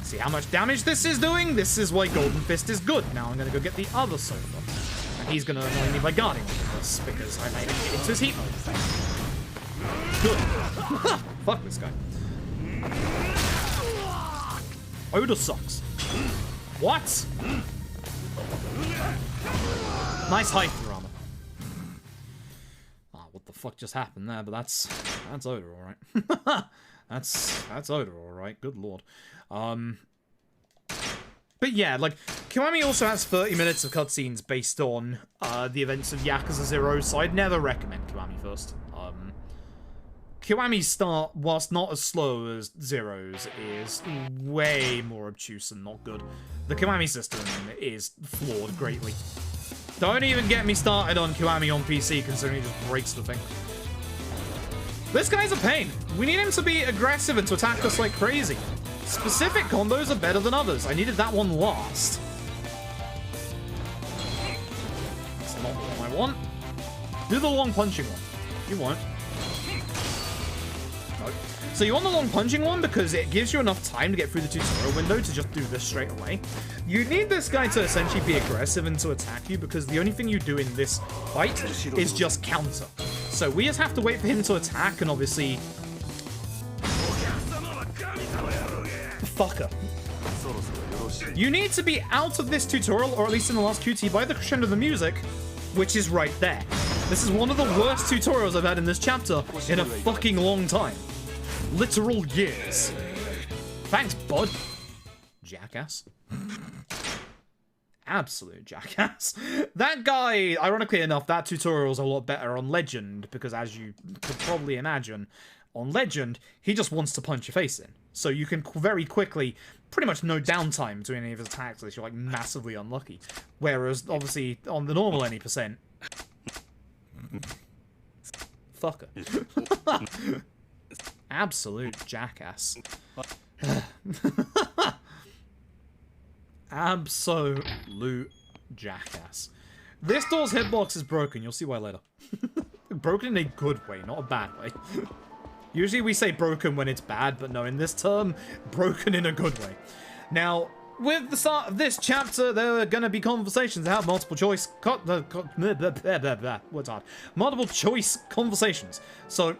See how much damage this is doing? This is why Golden Fist is good. Now I'm going to go get the other Soda. And he's going to annoy me by guarding with this, because I made him get into his heat mode. Good. Fuck this guy. Oda sucks. What? Nice height, Rama. Ah, what the fuck just happened there? But that's Oda, all right. that's Oda, all right. Good lord. But yeah, like, Kiwami also has 30 minutes of cutscenes based on the events of Yakuza 0, so I'd never recommend Kiwami first. Kiwami's start, whilst not as slow as Zero's, is way more obtuse and not good. The Kiwami system is flawed greatly. Don't even get me started on Kiwami on PC, considering he just breaks the thing. This guy's a pain. We need him to be aggressive and to attack us like crazy. Specific combos are better than others. I needed that one last. That's not the one I want. Do the long punching one. You won't. No. So you want the long punching one because it gives you enough time to get through the tutorial window to just do this straight away. You need this guy to essentially be aggressive and to attack you because the only thing you do in this fight is just counter. So we just have to wait for him to attack and obviously... Fucker. You need to be out of this tutorial, or at least in the last QT, by the crescendo of the music, which is right there. This is one of the worst tutorials I've had in this chapter in a fucking long time. Literal years. Thanks, bud. Jackass. Absolute jackass. That guy, ironically enough, that tutorial's a lot better on Legend, because as you could probably imagine, on Legend, he just wants to punch your face in. So you can very quickly, pretty much no downtime to any of his attacks unless you're like massively unlucky. Whereas, obviously, on the normal any percent... Fucker. Absolute jackass. Absolute jackass. This door's hitbox is broken. You'll see why later. Broken in a good way, not a bad way. Usually we say broken when it's bad, but no, in this term, broken in a good way. Now, with the start of this chapter, there are going to be conversations that have multiple choice... What's hard? Multiple choice conversations. So,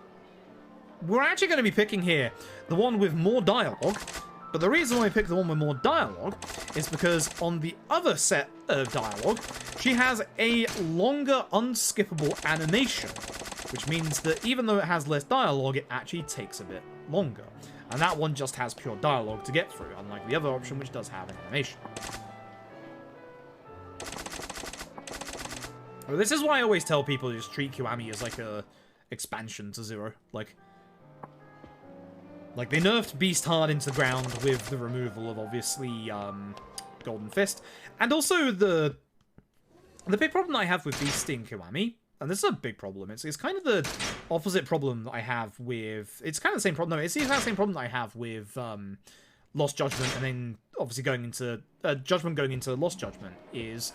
we're actually going to be picking here the one with more dialogue. But the reason why I picked the one with more dialogue is because on the other set of dialogue, she has a longer unskippable animation. Which means that even though it has less dialogue, it actually takes a bit longer. And that one just has pure dialogue to get through, unlike the other option, which does have an animation. Well, this is why I always tell people to just treat Kiwami as like a expansion to Zero. Like they nerfed Beast hard into the ground with the removal of, obviously, Golden Fist. And also the big problem that I have with Beast in Kiwami, and this is a big problem, it's kind of the opposite problem that I have with... It's kind of the same problem, no, it's the exact same problem that I have with Lost Judgment, and then obviously going into... Judgment going into Lost Judgment, is...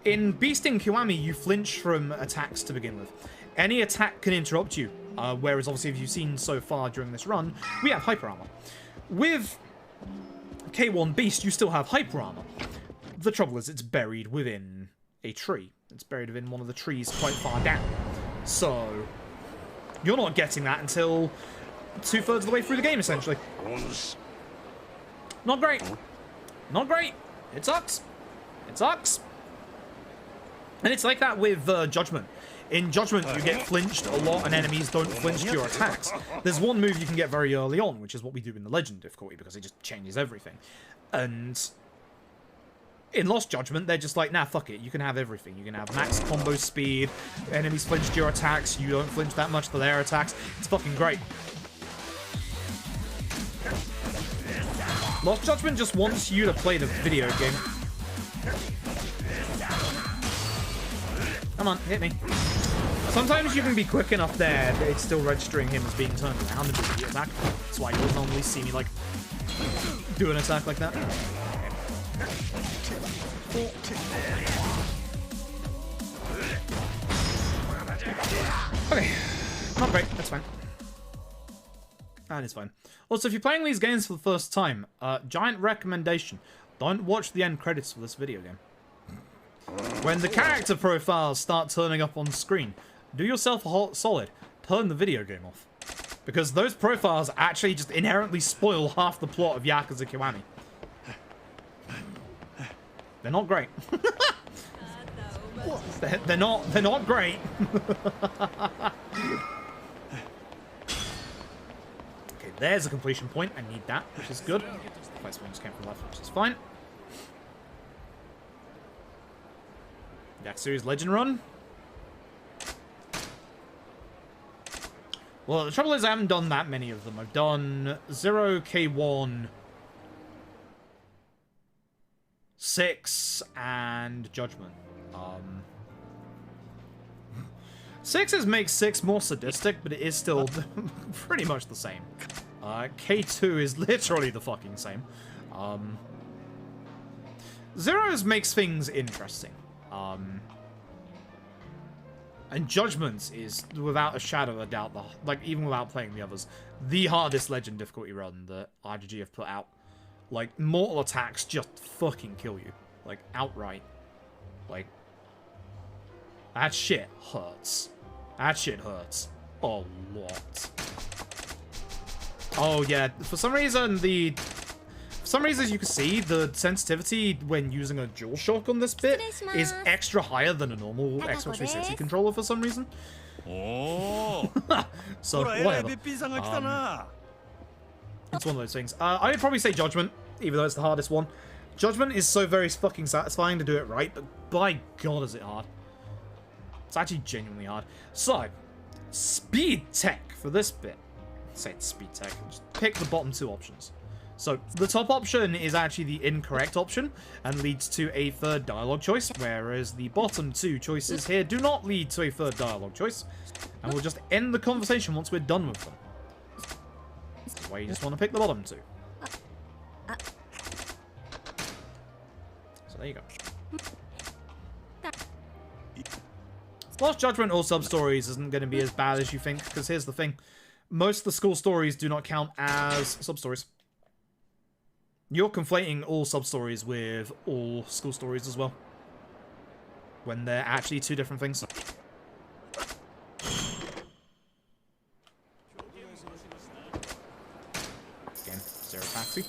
In Beast in Kiwami, you flinch from attacks to begin with. Any attack can interrupt you, whereas obviously if you've seen so far during this run, we have Hyper Armor. With K1 Beast, you still have Hyper Armor. The trouble is it's buried within a tree. It's buried within one of the trees quite far down. So, you're not getting that until 2/3 of the way through the game, essentially. Not great. Not great. It sucks. It sucks. And it's like that with Judgment. In Judgment, you get flinched a lot, and enemies don't flinch to your attacks. There's one move you can get very early on, which is what we do in the Legend difficulty, because it just changes everything. And in Lost Judgment, they're just like, nah, fuck it. You can have everything. You can have max combo speed, enemies flinch to your attacks, you don't flinch that much to their attacks. It's fucking great. Lost Judgment just wants you to play the video game. Come on, hit me. Sometimes you can be quick enough there that it's still registering him as being turned around and doing the attack. That's why you'll normally see me, like, do an attack like that. Okay. Not great. That's fine. That is fine. Also, if you're playing these games for the first time, giant recommendation. Don't watch the end credits for this video game. When the character profiles start turning up on screen, do yourself a solid. Turn the video game off. Because those profiles actually just inherently spoil half the plot of Yakuza Kiwami. They're not great. they're not great. Okay, there's a completion point. I need that, which is good. First one just came from left, which is fine. Yakuza Series Legend Run. Well, the trouble is I haven't done that many of them. I've done 0, K1, 6, and Judgment. 6 makes 6 more sadistic, but it is still pretty much the same. K2 is literally the fucking same. 0's makes things interesting. And Judgments is, without a shadow of a doubt, like, even without playing the others, the hardest Legend difficulty run that RGG have put out. Like, mortal attacks just fucking kill you. Like, outright. Like, that shit hurts. That shit hurts. A lot. Oh, yeah. For some reason, as you can see, the sensitivity when using a DualShock on this bit is extra higher than a normal Xbox 360 controller for some reason. Oh. So, whatever. It's one of those things. I'd probably say Judgment, even though it's the hardest one. Judgment is so very fucking satisfying to do it right, but by God is it hard. It's actually genuinely hard. So, speed tech for this bit. Say it's speed tech. Just pick the bottom two options. So, the top option is actually the incorrect option and leads to a third dialogue choice, whereas the bottom two choices here do not lead to a third dialogue choice. And we'll just end the conversation once we're done with them. That's why you just want to pick the bottom two. So there you go. Lost Judgment or sub-stories isn't going to be as bad as you think, because here's the thing. Most of the school stories do not count as sub-stories. You're conflating all sub-stories with all school stories as well. When they're actually two different things. Again, Zero Taxi.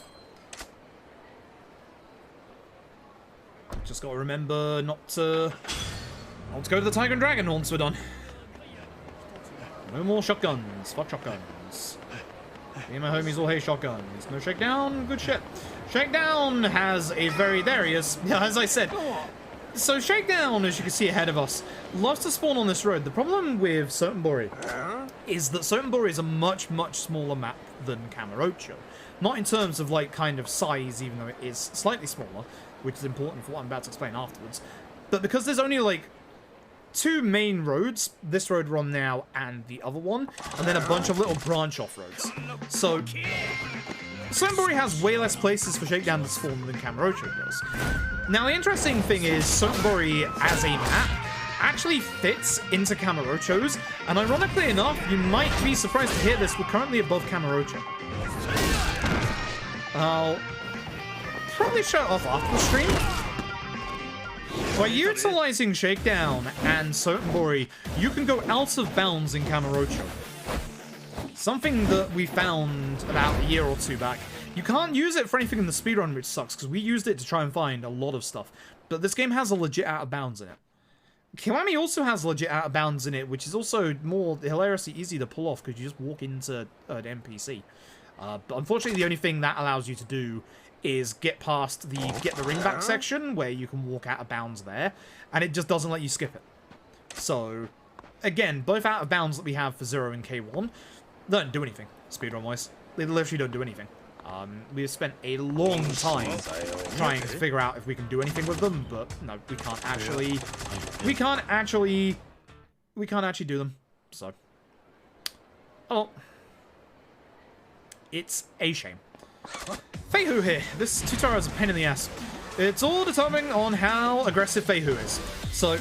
Just gotta remember not to go to the Tiger and Dragon once we're done. No more shotguns. Fuck shotguns. Me and my homies all hate shotguns. No Shakedown. Good shit. Shakedown has a very... There he is. Yeah, as I said. So Shakedown, as you can see ahead of us, loves to spawn on this road. The problem with Sotenbori is that Sotenbori is a much, much smaller map than Kamurocho. Not in terms of, like, kind of size, even though it is slightly smaller, which is important for what I'm about to explain afterwards. But because there's only, like, two main roads, this road we're on now and the other one, and then a bunch of little branch-off roads. So, Sotenbori has way less places for Shakedown to spawn than Kamurocho does. Now, the interesting thing is, Sotenbori as a map actually fits into Kamurocho's, and ironically enough, you might be surprised to hear this, we're currently above Kamurocho. I'll probably show it off after the stream. By utilizing Shakedown and Sotenbori, you can go out of bounds in Kamurocho. Something that we found about a year or two back. You can't use it for anything in the speedrun, which sucks, because we used it to try and find a lot of stuff. But this game has a legit out of bounds in it. Kiwami also has legit out of bounds in it, which is also more hilariously easy to pull off, because you just walk into an NPC. But unfortunately, the only thing that allows you to do is get past the get the ring back section, where you can walk out of bounds there, and it just doesn't let you skip it. So, again, both out of bounds that we have for 0 and K1 don't do anything, speedrun-wise. They literally don't do anything. We've spent a long time trying to figure out if we can do anything with them, but no, we can't actually do them. So, oh, it's a shame. Feihu here. This tutorial is a pain in the ass. It's all determining on how aggressive Feihu is. So,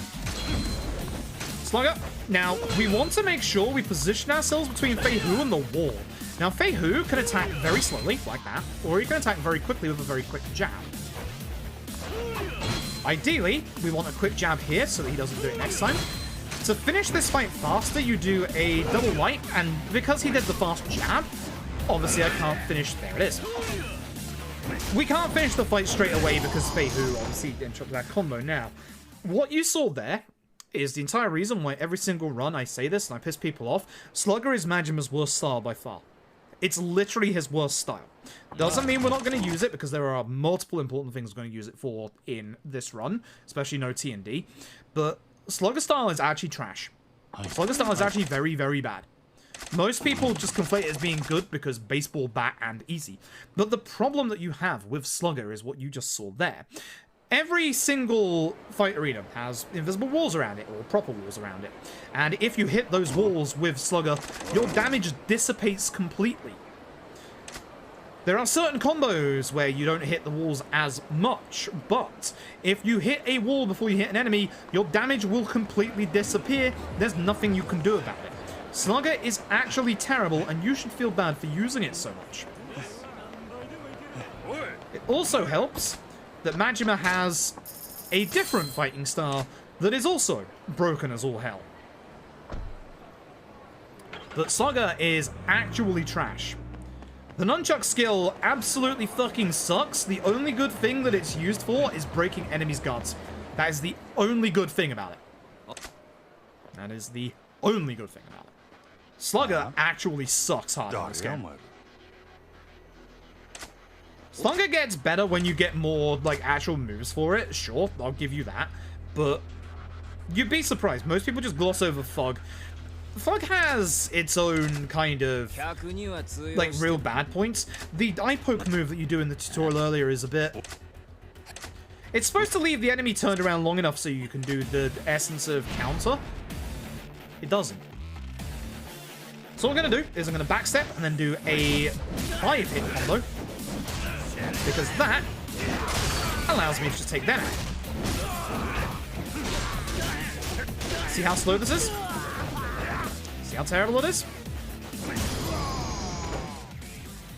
Slugger. Now, we want to make sure we position ourselves between Feihu and the wall. Now, Feihu can attack very slowly, like that, or he can attack very quickly with a very quick jab. Ideally, we want a quick jab here so that he doesn't do it next time. To finish this fight faster, you do a double wipe, and because he did the fast jab, obviously I can't finish... There it is. We can't finish the fight straight away because Feihu obviously interrupted that combo. Now, what you saw there is the entire reason why every single run I say this and I piss people off. Slugger is Majima's worst style by far. It's literally his worst style. Doesn't mean we're not going to use it, because there are multiple important things we're going to use it for in this run, especially No T&D. But Slugger style is actually trash. Slugger style is actually very, very bad. Most people just conflate it as being good because baseball bat and easy. But the problem that you have with Slugger is what you just saw there. Every single fight arena has invisible walls around it, or proper walls around it. And if you hit those walls with Slugger, your damage dissipates completely. There are certain combos where you don't hit the walls as much, but if you hit a wall before you hit an enemy, your damage will completely disappear. There's nothing you can do about it. Slugger is actually terrible, and you should feel bad for using it so much. It also helps that Majima has a different fighting style that is also broken as all hell. But Slugger is actually trash. The nunchuck skill absolutely fucking sucks. The only good thing that it's used for is breaking enemies' guards. That is the only good thing about it. That is the only good thing about it. Slugger actually sucks hard in this game. Slugger gets better when you get more, like, actual moves for it. Sure, I'll give you that. But you'd be surprised. Most people just gloss over Fog. Fog has its own kind of, like, real bad points. The eye poke move that you do in the tutorial earlier is a bit... It's supposed to leave the enemy turned around long enough so you can do the essence of counter. It doesn't. So what I'm going to do is I'm going to backstep and then do a 5-hit combo. Because that allows me to just take them out. See how slow this is? See how terrible it is?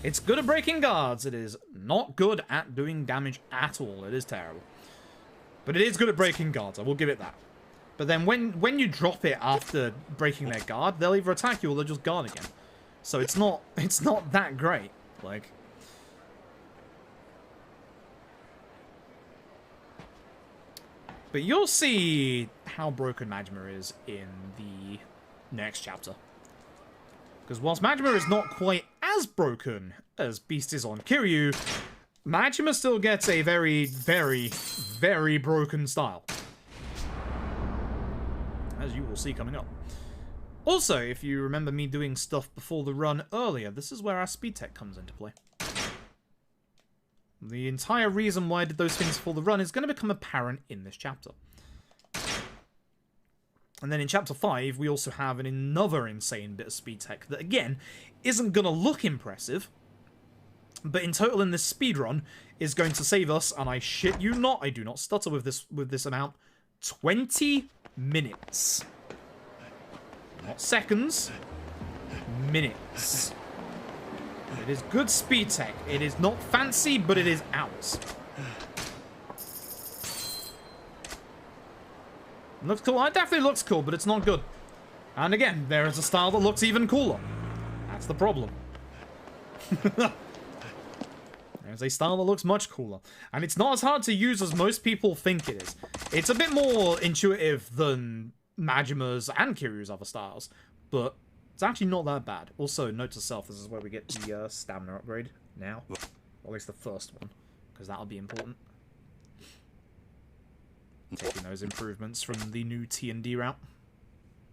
It's good at breaking guards. It is not good at doing damage at all. It is terrible. But it is good at breaking guards. I will give it that. But then when you drop it after breaking their guard, they'll either attack you or they'll just guard again. So it's not that great. Like... But you'll see how broken Majima is in the next chapter. Because whilst Majima is not quite as broken as Beast is on Kiryu, Majima still gets a very, very, very broken style. As you will see coming up. Also, if you remember me doing stuff before the run earlier, this is where our speed tech comes into play. The entire reason why I did those things for the run is going to become apparent in this chapter. And then in chapter 5, we also have another insane bit of speed tech that, again, isn't going to look impressive, but in total in this speedrun is going to save us, and I shit you not, I do not stutter with this amount, 20 minutes. Not seconds, minutes. It is good speed tech. It is not fancy, but it is ours. It looks cool. It definitely looks cool, but it's not good. And again, there is a style that looks even cooler. That's the problem. There's a style that looks much cooler. And it's not as hard to use as most people think it is. It's a bit more intuitive than Majima's and Kiryu's other styles, but it's actually not that bad. Also, note to self, this is where we get the stamina upgrade now. Or at least the first one, because that'll be important. Taking those improvements from the new T&D route.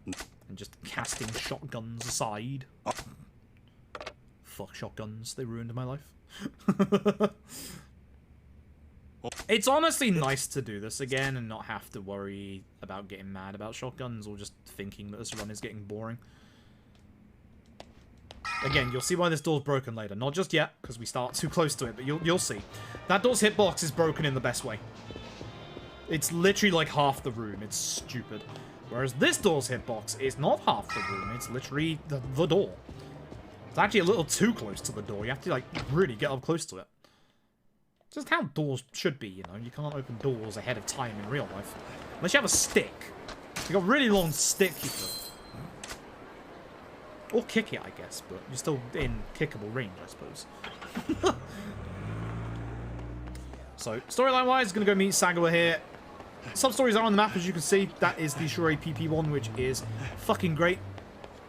And just casting shotguns aside. Fuck shotguns. They ruined my life. It's honestly nice to do this again and not have to worry about getting mad about shotguns or just thinking that this run is getting boring. Again, you'll see why this door's broken later. Not just yet, because we start too close to it, but you'll see. That door's hitbox is broken in the best way. It's literally like half the room. It's stupid. Whereas this door's hitbox is not half the room. It's literally the door. It's actually a little too close to the door. You have to, like, really get up close to it. Just how doors should be, you know. You can't open doors ahead of time in real life. Unless you have a stick. You got a really long stick you could. Or kick it, I guess, but you're still in kickable range, I suppose. So, storyline-wise, gonna go meet Sagawa here. Sub-stories are on the map, as you can see. That is the Shurei PP one, which is fucking great.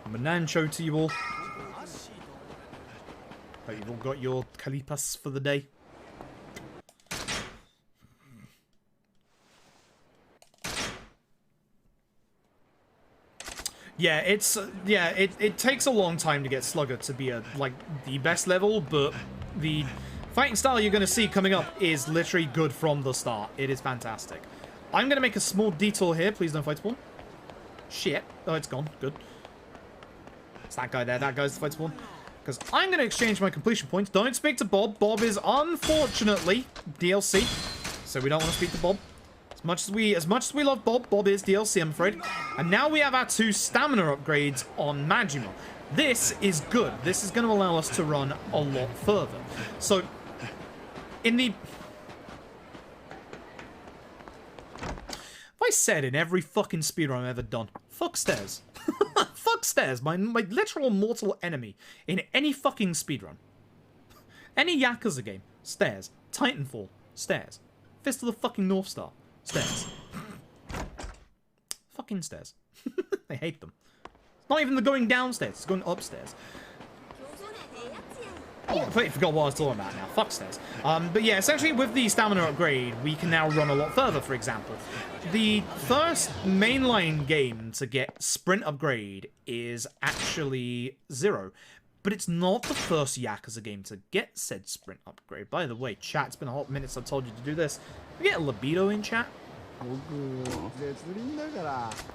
I'm a Nancho to you all. Hope you've all got your Kalipas for the day. Yeah, it takes a long time to get Slugger to be the best level, but the fighting style you're going to see coming up is literally good from the start. It is fantastic. I'm going to make a small detour here. Please don't fight spawn. Shit. Oh, it's gone. Good. It's that guy there. That guy's the fight spawn. Because I'm going to exchange my completion points. Don't speak to Bob. Bob is unfortunately DLC, so we don't want to speak to Bob. As much as we love Bob, Bob is DLC, I'm afraid. And now we have our 2 stamina upgrades on Majima. This is good. This is going to allow us to run a lot further. So, in the... I said in every fucking speedrun I've ever done, fuck stairs. Fuck stairs, my literal mortal enemy in any fucking speedrun. Any Yakuza game, stairs. Titanfall, stairs. Fist of the fucking North Star, stairs. Fucking stairs. I hate them. It's not even the going downstairs, it's going upstairs. Oh, I completely forgot what I was talking about now. Fuck stairs. But yeah, essentially with the stamina upgrade, we can now run a lot further, for example. The first mainline game to get sprint upgrade is actually 0. But it's not the first Yakuza game to get said sprint upgrade. By the way, chat, it's been a hot minute since I've told you to do this. We get a libido in chat.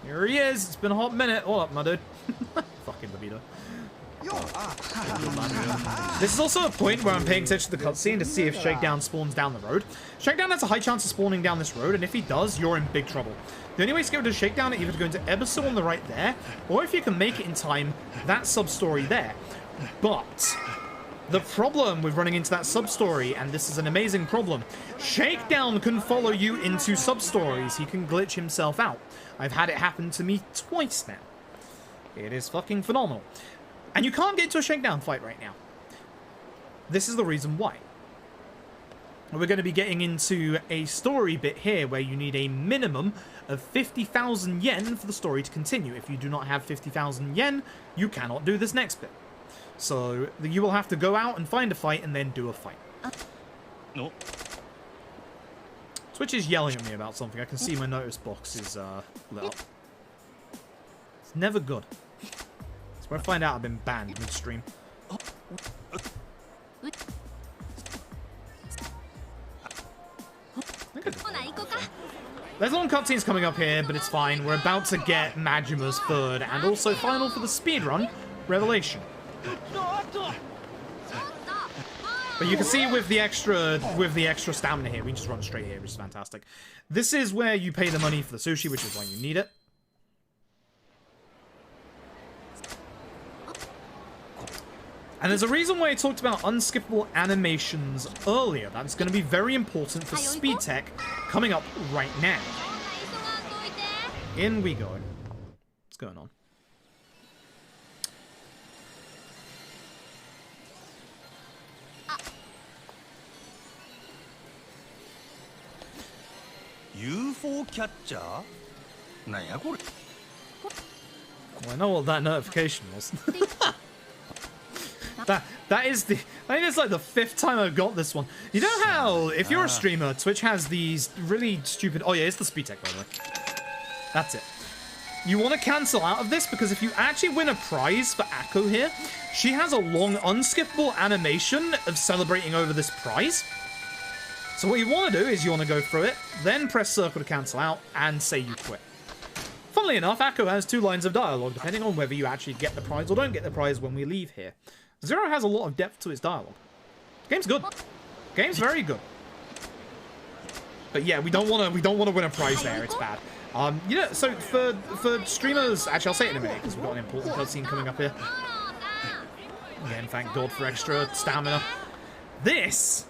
Here he is. It's been a hot minute. Hold up, my dude. Fucking libido. This is also a point where I'm paying attention to the cutscene to see if Shakedown spawns down the road. Shakedown has a high chance of spawning down this road, and if he does, you're in big trouble. The only way to get rid of Shakedown is either to go into Ebisu on the right there, or if you can make it in time, that sub-story there. But the problem with running into that sub-story, and this is an amazing problem, Shakedown can follow you into sub-stories. He can glitch himself out. I've had it happen to me twice now. It is fucking phenomenal. And you can't get into a Shakedown fight right now. This is the reason why. We're going to be getting into a story bit here where you need a minimum of 50,000 yen for the story to continue. If you do not have 50,000 yen, you cannot do this next bit. So you will have to go out and find a fight and then do a fight. No. Twitch is yelling at me about something. I can see my notice box is lit up. It's never good. It's where I find out I've been banned midstream. There's long cutscenes coming up here, but it's fine. We're about to get Majima's third and also final for the speedrun, Revelation. But you can see with the extra stamina here, we just run straight here, which is fantastic. This is where you pay the money for the sushi, which is why you need it. And there's a reason why I talked about unskippable animations earlier. That's going to be very important for speed tech coming up right now. In we go. What's going on? UFO catcher? Well, I know what that notification was. That is I think it's like the 5th time I've got this one. You know how, if you're a streamer, Twitch has these really stupid... Oh yeah, it's the speed tech, by the way. That's it. You want to cancel out of this because if you actually win a prize for Akko here, she has a long, unskippable animation of celebrating over this prize. So what you want to do is you want to go through it, then press circle to cancel out, and say you quit. Funnily enough, Akko has 2 lines of dialogue, depending on whether you actually get the prize or don't get the prize when we leave here. Zero has a lot of depth to its dialogue. Game's good. Game's very good. But yeah, we don't want to win a prize there. It's bad. You know, so for streamers, actually I'll say it in a minute because we've got an important cutscene coming up here. Again, thank God for extra stamina. This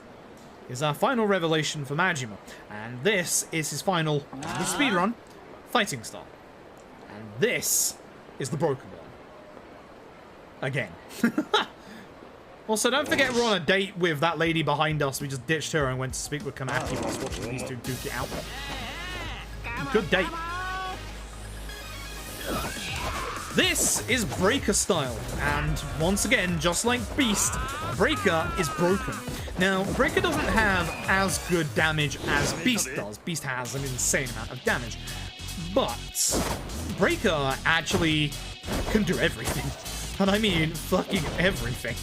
is our final revelation for Majima, and this is his final the speedrun fighting style. And this is the broken one. Again. Also, don't forget we're on a date with that lady behind us. We just ditched her and went to speak with Kanaki whilst watching these two duke it out. Good date. This is Breaker style, and once again, just like Beast, Breaker is broken. Now, Breaker doesn't have as good damage as Beast does. Beast has an insane amount of damage. But Breaker actually can do everything. And I mean fucking everything.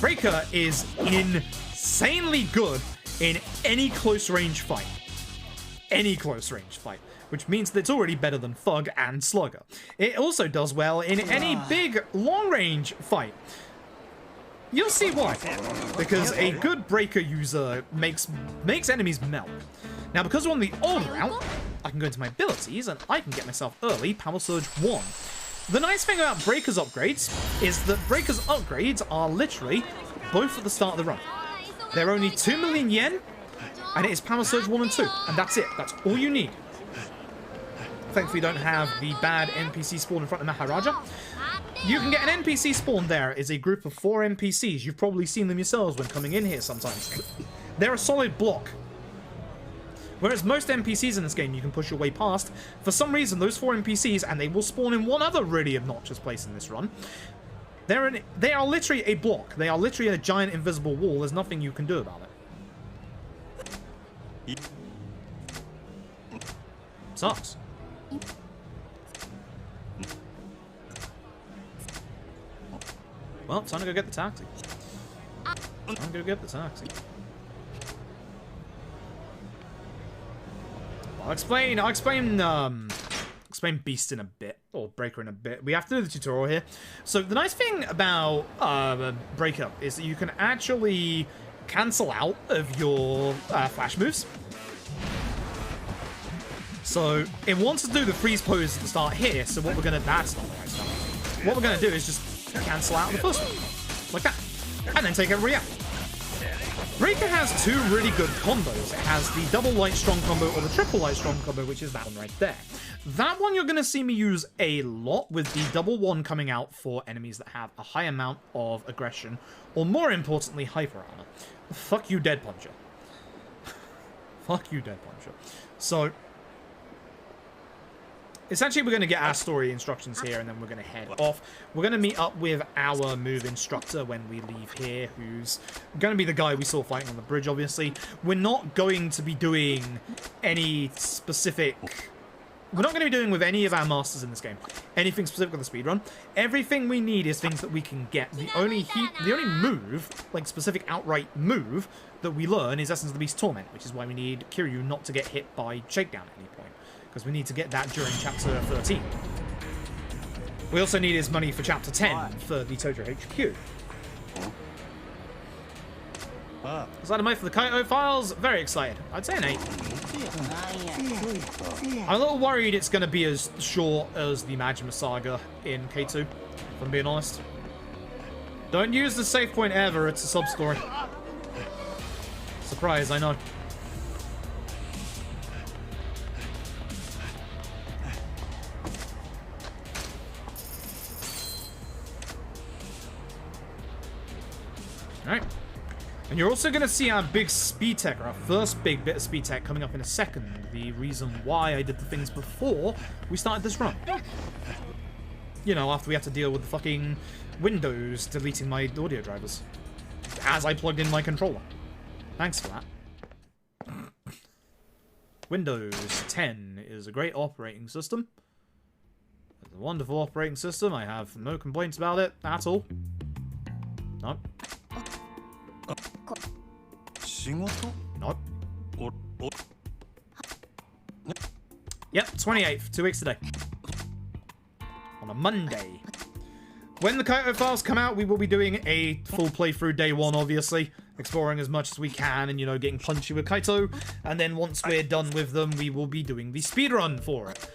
Breaker is insanely good in any close range fight. Any close range fight. Which means that it's already better than Thug and Slugger. It also does well in any big long range fight. You'll see why. Because a good Breaker user makes enemies melt. Now, because we're on the old route, I can go into my abilities and I can get myself early Power Surge 1. The nice thing about Breaker's upgrades is that Breaker's upgrades are literally both at the start of the run. They're only 2 million yen, and it is Power Surge 1 and 2, and that's it. That's all you need. Thankfully, you don't have the bad NPC spawn in front of Maharaja. You can get an NPC spawn there. It's a group of 4 NPCs. You've probably seen them yourselves when coming in here sometimes. They're a solid block. Whereas most NPCs in this game you can push your way past, for some reason those 4 NPCs, and they will spawn in one other really obnoxious place in this run, they are literally a block. They are literally a giant invisible wall. There's nothing you can do about it. Sucks. Well, time to go get the taxi. Time to go get the taxi. I'll explain Beast in a bit, or Breaker in a bit. We have to do the tutorial here. So the nice thing about Breaker is that you can actually cancel out of your flash moves. So it wants to do the freeze pose at the start here. So what we're gonna that's not the right stuff. What we're gonna do is just cancel out the first one, like that, and then take everybody out. Breaker has 2 really good combos. It has the double light strong combo or the triple light strong combo, which is that one right there. That one you're going to see me use a lot, with the double one coming out for enemies that have a high amount of aggression, or more importantly, hyper armor. Fuck you, Dead Puncher. Fuck you, Dead Puncher. So, essentially, we're going to get our story instructions here, and then we're going to head off. We're going to meet up with our move instructor when we leave here, who's going to be the guy we saw fighting on the bridge, obviously. We're not going to be doing any specific... We're not going to be doing with any of our masters in this game anything specific on the speedrun. Everything we need is things that we can get. The only move, like specific outright move, that we learn is Essence of the Beast Torment, which is why we need Kiryu not to get hit by Shakedown at any point. Because we need to get that during Chapter 13. We also need his money for Chapter 10 for the Tojo HQ. Excited mode for the Kaito files? Very excited. I'd say an 8. I'm a little worried it's going to be as short as the Majima Saga in K2, if I'm being honest. Don't use the save point ever, it's a sub-story. Surprise, I know. Alright. And you're also going to see our big speed tech, or our first big bit of speed tech, coming up in a second. The reason why I did the things before we started this run. You know, after we had to deal with the fucking Windows deleting my audio drivers. As I plugged in my controller. Thanks for that. Windows 10 is a great operating system. wonderful operating system. I have no complaints about it at all. No. Nope. Yep, 28th, 2 weeks today. On a Monday. When the Kaito files come out, we will be doing a full playthrough day one, obviously. Exploring as much as we can and, you know, getting punchy with Kaito. And then once we're done with them, we will be doing the speedrun for it.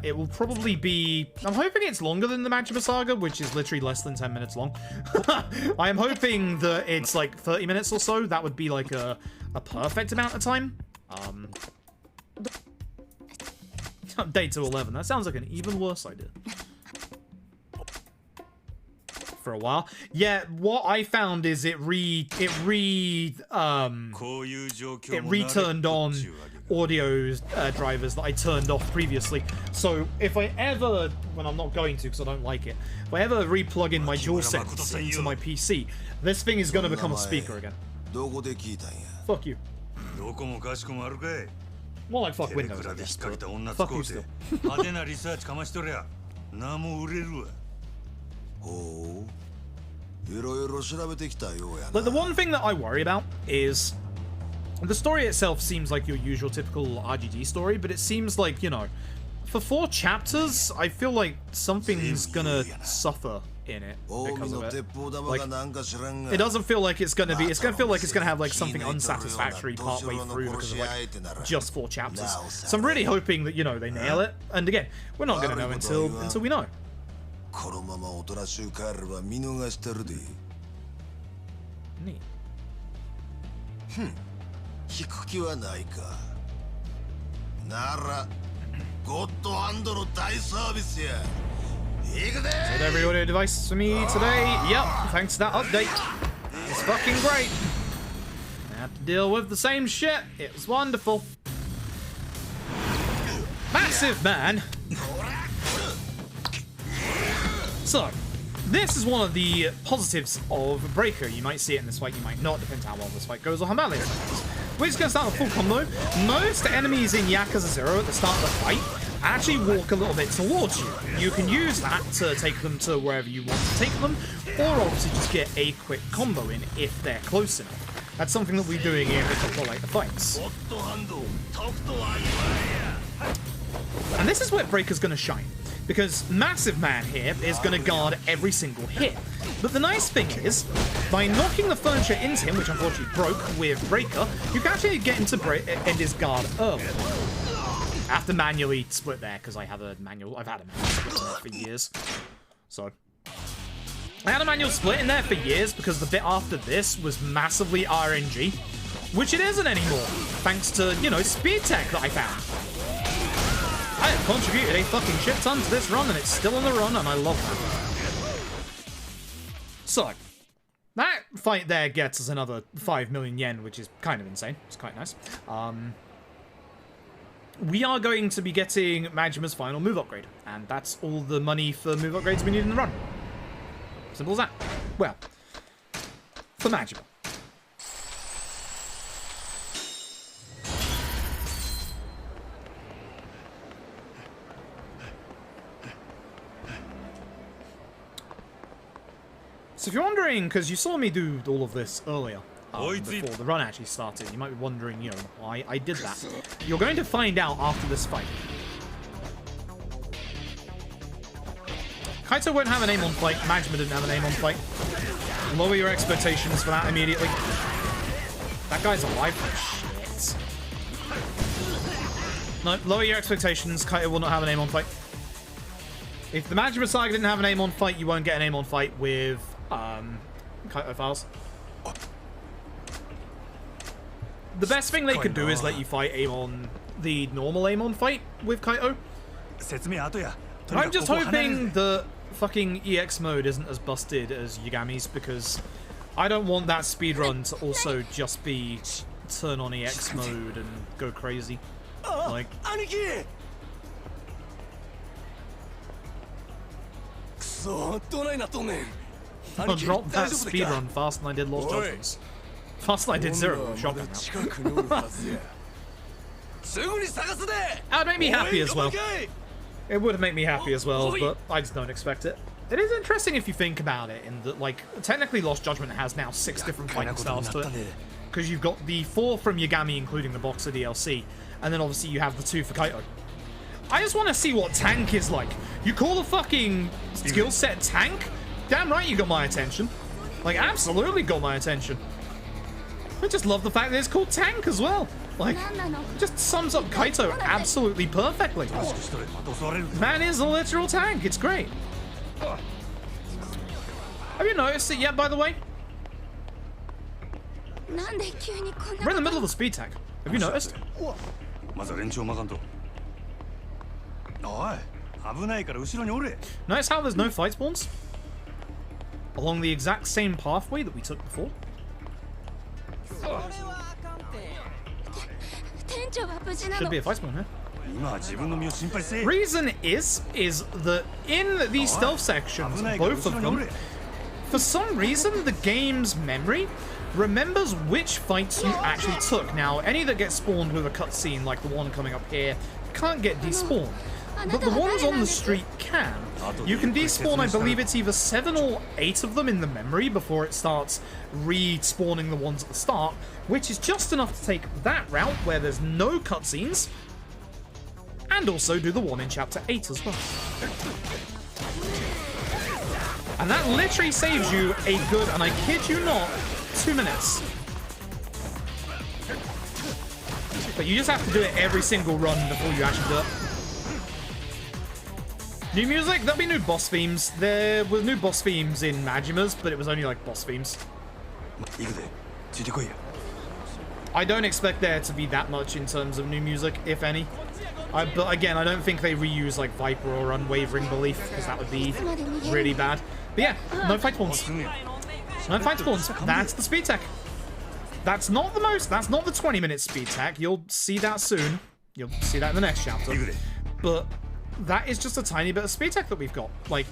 It will probably be... I'm hoping it's longer than the Majima Saga, which is literally less than 10 minutes long. I am hoping that it's like 30 minutes or so. That would be like a perfect amount of time. Update to 11. That sounds like an even worse idea. For a while. over what I found is it returned on audio drivers that I turned off previously. So if I ever, when I'm not going to because I don't like it, if I ever re-plug in my DualSense into my PC, this thing is going to become a speaker again. Fuck you. More like fuck Windows, I guess, but fuck you still. But the one thing that I worry about is the story itself seems like your usual typical RGG story, but it seems like, you know, for 4 chapters, I feel like something's gonna suffer in it because of it. Like, it doesn't feel like it's gonna be, it's gonna feel like it's gonna have like something unsatisfactory partway through because of like just 4 chapters. So I'm really hoping that, you know, they nail it. And again, we're not gonna know until we know. Neat. Did every audio device for me today? Yep, thanks to that update. It's fucking great. I have to deal with the same shit. It was wonderful. Massive Man. So, this is one of the positives of Breaker. You might see it in this fight, you might not, depends how well this fight goes or how badly it goes. We're just going to start with full combo. Most enemies in Yakuza 0 at the start of the fight actually walk a little bit towards you. You can use that to take them to wherever you want to take them, or obviously just get a quick combo in if they're close enough. That's something that we're doing in a couple of later fights. And this is where Breaker's going to shine. Because Massive Man here is going to guard every single hit. But the nice thing is, by knocking the furniture into him, which unfortunately broke with Breaker, you can actually get him to end his guard early. I have to manually split there, because I've had a manual split in there for years. So, I had a manual split in there for years, because the bit after this was massively RNG, which it isn't anymore, thanks to, you know, speed tech that I found. I have contributed a fucking shit ton to this run, and it's still on the run, and I love that. So, that fight there gets us another 5 million yen, which is kind of insane. It's quite nice. We are going to be getting Majima's final move upgrade, and that's all the money for move upgrades we need in the run. Simple as that. Well, for Majima. So if you're wondering, because you saw me do all of this earlier, before the run actually started, you might be wondering, you know, why I did that. You're going to find out after this fight. Kaito won't have an aim on fight. Majima didn't have an aim on fight. Lower your expectations for that immediately. That guy's alive. Shit. No, lower your expectations. Kaito will not have an aim on fight. If the Majima Saga didn't have an aim on fight, you won't get an aim on fight with Kaito files. The best thing they could do is let you fight aim on the normal aim on fight with Kaito. I'm just hoping the fucking EX mode isn't as busted as Yagami's, because I don't want that speedrun to also just be turn on EX mode and go crazy. Like, I'll drop that speedrun faster than I did Lost Judgments. Faster than I did Zero. Shocking. That would make me happy as well. It would make me happy as well, but I just don't expect it. It is interesting if you think about it, in that, like, technically Lost Judgment has now 6 different fighting styles to it. Because you've got the 4 from Yagami, including the Boxer DLC, and then obviously you have the 2 for Kaito. I just want to see what tank is like. You call a fucking skill set tank? Damn right you got my attention. Like, absolutely got my attention. I just love the fact that it's called tank as well. Like, just sums up Kaito absolutely perfectly. Man is a literal tank. It's great. Have you noticed it yet, by the way? We're in the middle of a speed tank. Have you noticed? Notice how there's no fight spawns? Along the exact same pathway that we took before? Should be a fight spawn here. Reason is that in these stealth sections, both of them, for some reason the game's memory remembers which fights you actually took. Now, any that get spawned with a cutscene, like the one coming up here, can't get despawned. But the ones on the street can. You can despawn, I believe it's either 7 or 8 of them in the memory before it starts respawning the ones at the start, which is just enough to take that route where there's no cutscenes, and also do the one in Chapter 8 as well. And that literally saves you a good, and I kid you not, 2 minutes. But you just have to do it every single run before you actually do it. New music? There'll be new boss themes. There were new boss themes in Majima's, but it was only like boss themes. I don't expect there to be that much in terms of new music, if any. But again, I don't think they reuse like Viper or Unwavering Belief, because that would be really bad. But yeah, no fight spawns. No fight spawns. That's the speed tech. That's not the most, that's not the 20-minute speed tech. You'll see that soon. You'll see that in the next chapter. But that is just a tiny bit of speed tech that we've got. Like,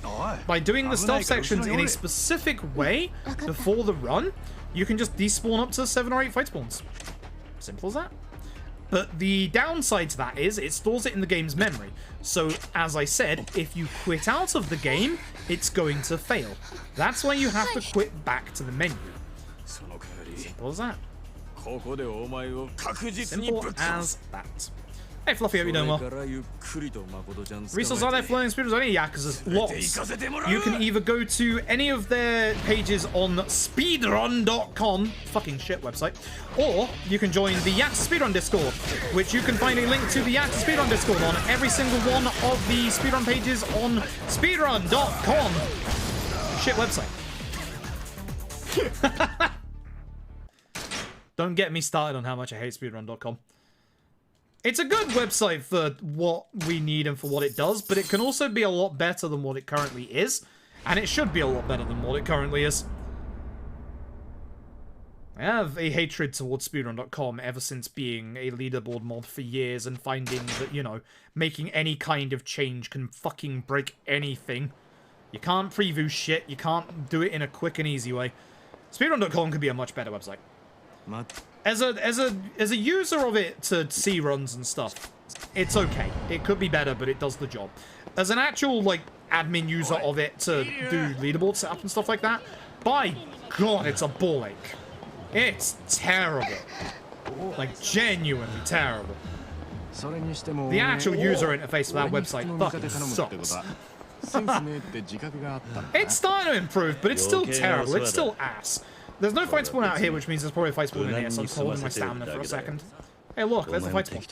by doing the stealth sections in a specific way before the run, you can just despawn up to 7 or 8 fight spawns. Simple as that. But the downside to that is it stores it in the game's memory. So, as I said, if you quit out of the game, it's going to fail. That's why you have to quit back to the menu. Simple as that. Simple as that. Hey Fluffy, hope you're doing well. Resources are there for learning speedruns? Only Yakuza's lots. You can either go to any of their pages on speedrun.com, fucking shit website, or you can join the Yakuza Speedrun Discord, which you can find a link to the Yakuza Speedrun Discord on every single one of the speedrun pages on speedrun.com. Shit website. Don't get me started on how much I hate speedrun.com. It's a good website for what we need and for what it does, but it can also be a lot better than what it currently is, and it should be a lot better than what it currently is. I have a hatred towards speedrun.com ever since being a leaderboard mod for years and finding that, you know, making any kind of change can fucking break anything. You can't preview shit, you can't do it in a quick and easy way. Speedrun.com could be a much better website. As a user of it to see runs and stuff, it's okay. It could be better, but it does the job. As an actual, like, admin user of it to do leaderboard setup and stuff like that, by God, it's a ball ache. It's terrible. Like, genuinely terrible. The actual user interface for that website fucking sucks. It's starting to improve, but it's still terrible. It's still ass. There's no fight spawn out here, which means there's probably a fight spawn in here, so I'm holding my stamina for a second. Hey look, there's the fight spawn.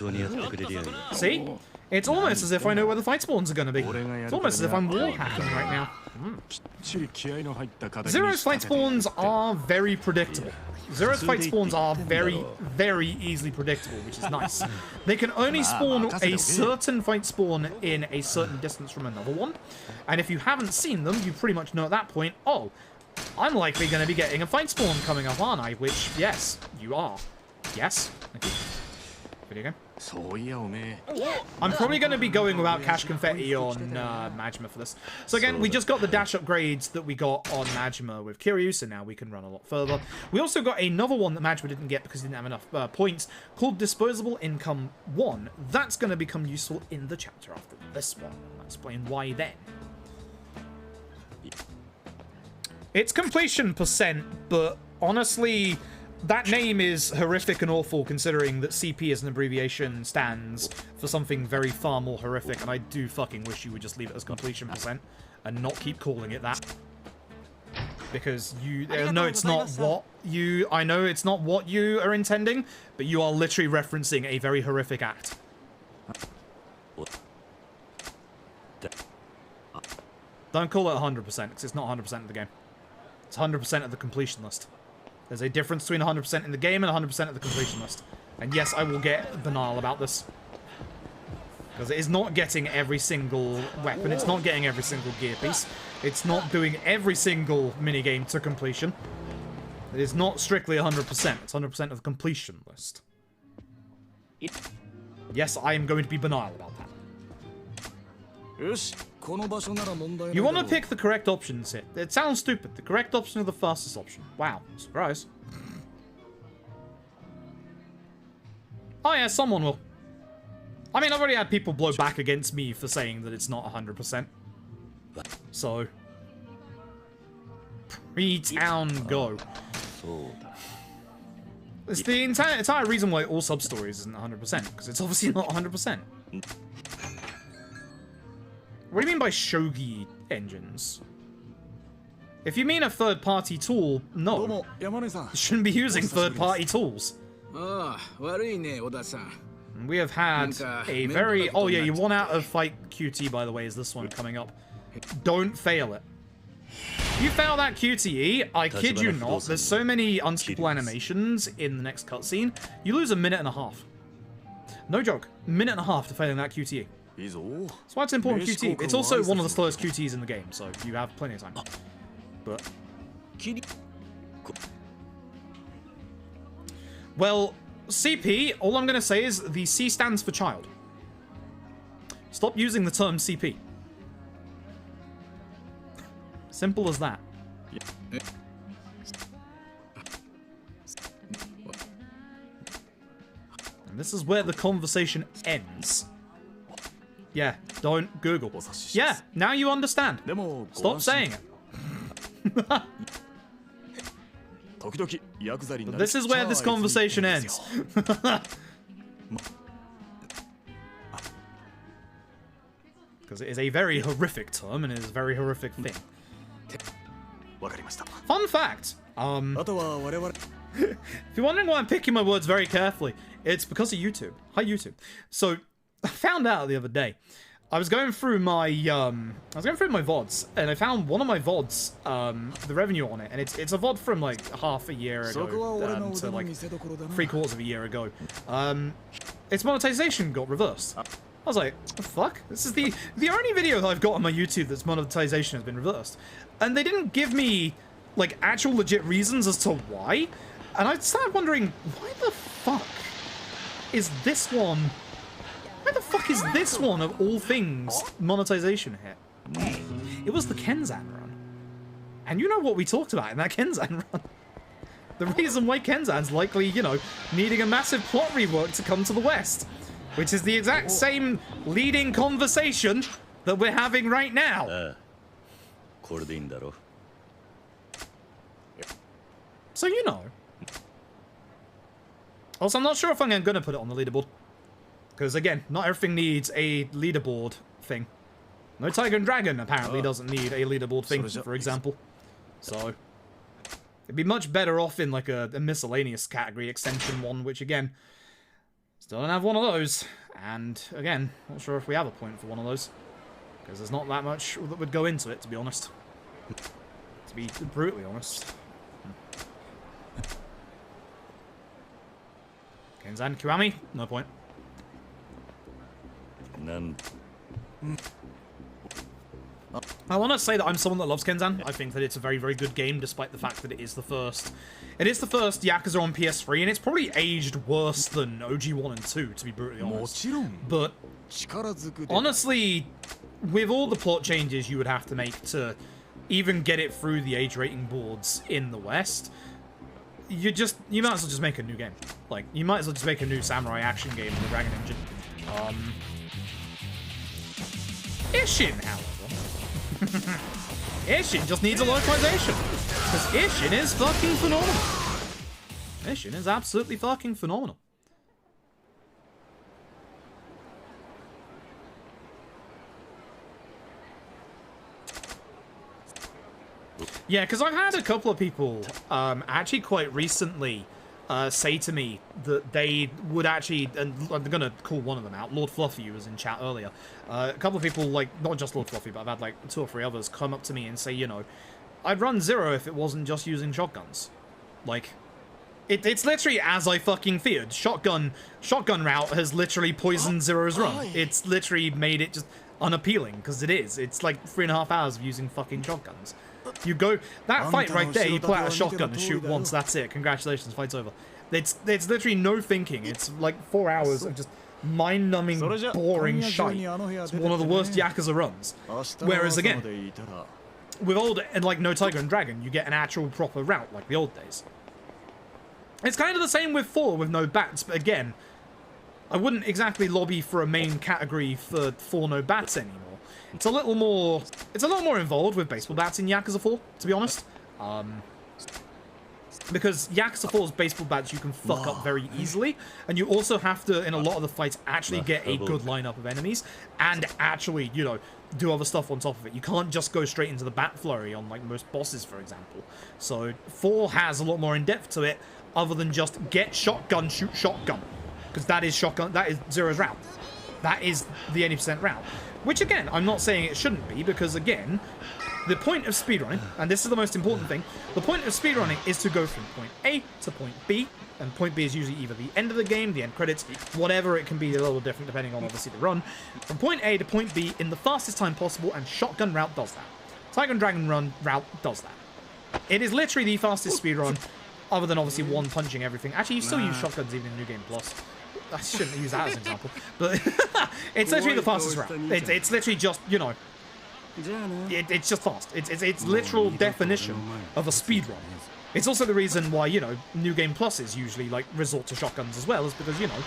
See? It's almost as if I know where the fight spawns are going to be. It's almost as if I'm wall hacking right now. Zero's fight spawns are very predictable. Zero's fight spawns are very, very easily predictable, which is nice. They can only spawn a certain fight spawn in a certain distance from another one, and if you haven't seen them, you pretty much know at that point, oh, I'm likely going to be getting a fight spawn coming up, aren't I? Which, yes, you are. Yes. Thank you. Video game. I'm probably going to be going without cash confetti on Majima for this. So again, we just got the dash upgrades that we got on Majima with Kiryu, so now we can run a lot further. We also got another one that Majima didn't get because he didn't have enough points, called Disposable Income 1. That's going to become useful in the chapter after this one. explain why then. It's completion percent, but honestly, that name is horrific and awful considering that CP as an abbreviation stands for something very far more horrific, and I do fucking wish you would just leave it as completion percent and not keep calling it that. Because I know it's not what you are intending, but you are literally referencing a very horrific act. Don't call it 100%, because it's not 100% of the game. It's 100% of the completion list. There's a difference between 100% in the game and 100% of the completion list. And yes, I will get banal about this. Because it is not getting every single weapon, it's not getting every single gear piece, it's not doing every single minigame to completion. It is not strictly 100%, it's 100% of the completion list. Yes, I am going to be banal about that. You want to pick the correct options here. It sounds stupid. The correct option is the fastest option. Wow, surprise. Oh yeah, someone will. I mean, I've already had people blow back against me for saying that it's not 100%. So. Pre-town go. It's the entire reason why all sub-stories isn't 100%, because it's obviously not 100%. What do you mean by shogi engines? If you mean a third-party tool, no. You shouldn't be using third-party tools. We have had a very... Oh yeah, you won out of Fight QT, by the way, is this one coming up. Don't fail it. You fail that QTE, I kid you not, there's so many unskippable animations in the next cutscene, you lose 1.5 minutes. No joke, 1.5 minutes to failing that QTE. That's why it's important QT. It's also one of the slowest QTs in the game, so you have plenty of time. But... Well, CP, all I'm going to say is the C stands for child. Stop using the term CP. Simple as that. And this is where the conversation ends. Yeah, don't Google. Yeah, now you understand. Stop saying it. But this is where this conversation ends. Because it is a very horrific term and it is a very horrific thing. Fun fact. If you're wondering why I'm picking my words very carefully, it's because of YouTube. Hi, YouTube. So, I found out the other day. I was going through my VODs, and I found one of my VODs, the revenue on it, and it's a VOD from like half a year ago to like 3/4 of a year ago. Its monetization got reversed. I was like, what the fuck? This is the only video that I've got on my YouTube that's monetization has been reversed. And they didn't give me like actual legit reasons as to why. And I started wondering, why the fuck is this one? Why the fuck is this one of all things monetization hit? It was the Kenzan run. And you know what we talked about in that Kenzan run. The reason why Kenzan's likely, you know, needing a massive plot rework to come to the West. Which is the exact same leading conversation that we're having right now. So you know. Also, I'm not sure if I'm going to put it on the leaderboard. Because again, not everything needs a leaderboard thing. No Tiger and Dragon apparently doesn't need a leaderboard thing, for example. So, it'd be much better off in like a miscellaneous category extension one, which again, still don't have one of those. And again, not sure if we have a point for one of those. Because there's not that much that would go into it, to be honest. To be brutally honest. Kenzan, Kiwami, no point. I want to say that I'm someone that loves Kenzan. I think that it's a very, very good game, despite the fact that it is the first Yakuza on PS3, and it's probably aged worse than OG 1 and 2, to be brutally honest. But honestly, with all the plot changes you would have to make to even get it through the age rating boards in the West, you might as well just make a new game. Like, you might as well just make a new samurai action game in the Dragon Engine. Ishin, however, Ishin just needs a localization. Because Ishin is fucking phenomenal. Ishin is absolutely fucking phenomenal. Yeah, because I've had a couple of people actually quite recently say to me that they would actually, and I'm going to call one of them out, Lord Fluffy, who was in chat earlier. A couple of people, like, not just Lord Fluffy, but I've had like 2 or 3 others come up to me and say, you know, I'd run Zero if it wasn't just using shotguns. Like, it's literally as I fucking feared. Shotgun route has literally poisoned Zero's run. It's literally made it just unappealing, because it is. It's like 3.5 hours of using fucking shotguns. You go, that fight right there, you pull out a shotgun and shoot once, that's it. Congratulations, fight's over. It's literally no thinking. It's like 4 hours of just mind-numbing, boring shite. It's one of the worst Yakuza runs. Whereas again, with old, and like No Tiger and Dragon, you get an actual proper route, like the old days. It's kind of the same with 4, with no bats, but again, I wouldn't exactly lobby for a main category for 4 no bats anymore. It's a little more involved with baseball bats in Yakuza 4, to be honest. Because Yakuza 4's baseball bats you can fuck up very easily, and you also have to, in a lot of the fights, actually get a good lineup of enemies, and actually, you know, do other stuff on top of it. You can't just go straight into the bat flurry on, like, most bosses, for example. So, 4 has a lot more in-depth to it, other than just get shotgun, shoot shotgun. Because that is shotgun, that is Zero's route. That is the 80% route. Which, again, I'm not saying it shouldn't be, because, again, the point of speedrunning, and this is the most important thing, the point of speedrunning is to go from point A to point B, and point B is usually either the end of the game, the end credits, whatever. It can be a little different depending on, obviously, the run. From point A to point B in the fastest time possible, and Shotgun Route does that. Tiger and Dragon Run route does that. It is literally the fastest speedrun, other than, obviously, one punching everything. Actually, you still use shotguns even in New Game Plus. I shouldn't use that as an example, but it's literally the fastest route. It's literally just, you know, it's just fast. It's literal definition of a speedrun. It's also the reason why, you know, New Game Pluses usually, like, resort to shotguns as well, is because, you know,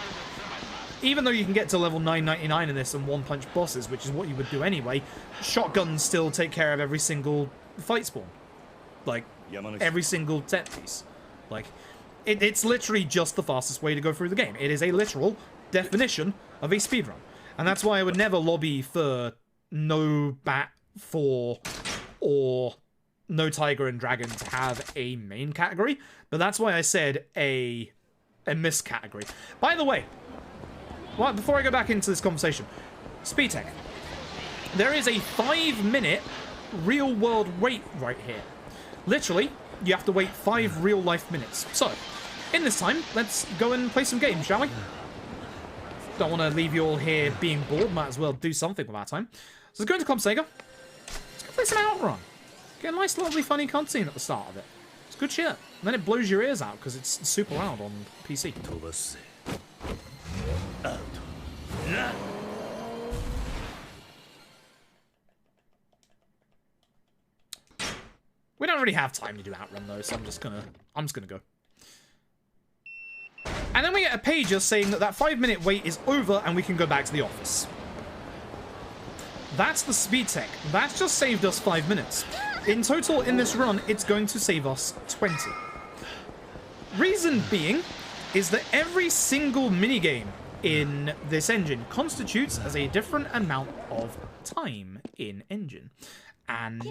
even though you can get to level 999 in this and one-punch bosses, which is what you would do anyway, shotguns still take care of every single fight spawn. Like, every single set piece. Like, it's literally just the fastest way to go through the game. It is a literal definition of a speedrun. And that's why I would never lobby for no Bat 4 or no Tiger and Dragon to have a main category. But that's why I said a miss category. By the way, well, before I go back into this conversation, Speed Tech. There is a 5-minute real-world wait right here. Literally, you have to wait 5 real-life minutes. So, in this time, let's go and play some games, shall we? Don't want to leave you all here being bored. Might as well do something with our time. So let's go into Club Sega. Let's go play some Outrun. Get a nice, lovely, funny cutscene at the start of it. It's good shit. And then it blows your ears out because it's super loud on PC. We don't really have time to do Outrun though, so I'm just gonna go. And then we get a pager saying that 5-minute wait is over and we can go back to the office. That's the Speed Tech. That's just saved us 5 minutes. In total, in this run, it's going to save us 20. Reason being is that every single minigame in this engine constitutes as a different amount of time in engine. And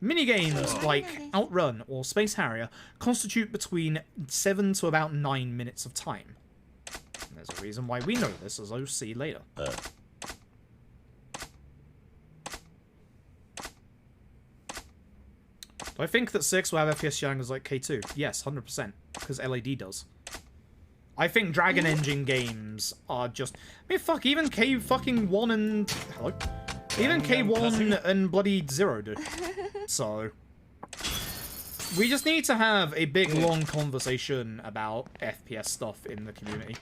minigames like Outrun or Space Harrier constitute between 7 to about 9 minutes of time. And there's a reason why we know this, as I'll see later. Do I think that 6 will have FPS sharing as like K2? Yes, 100%, because LAD does. I think Dragon Engine games are just... I mean, fuck, even K1 and... Hello? Even K1 and bloody 0 do. So... we just need to have a big, long conversation about FPS stuff in the community.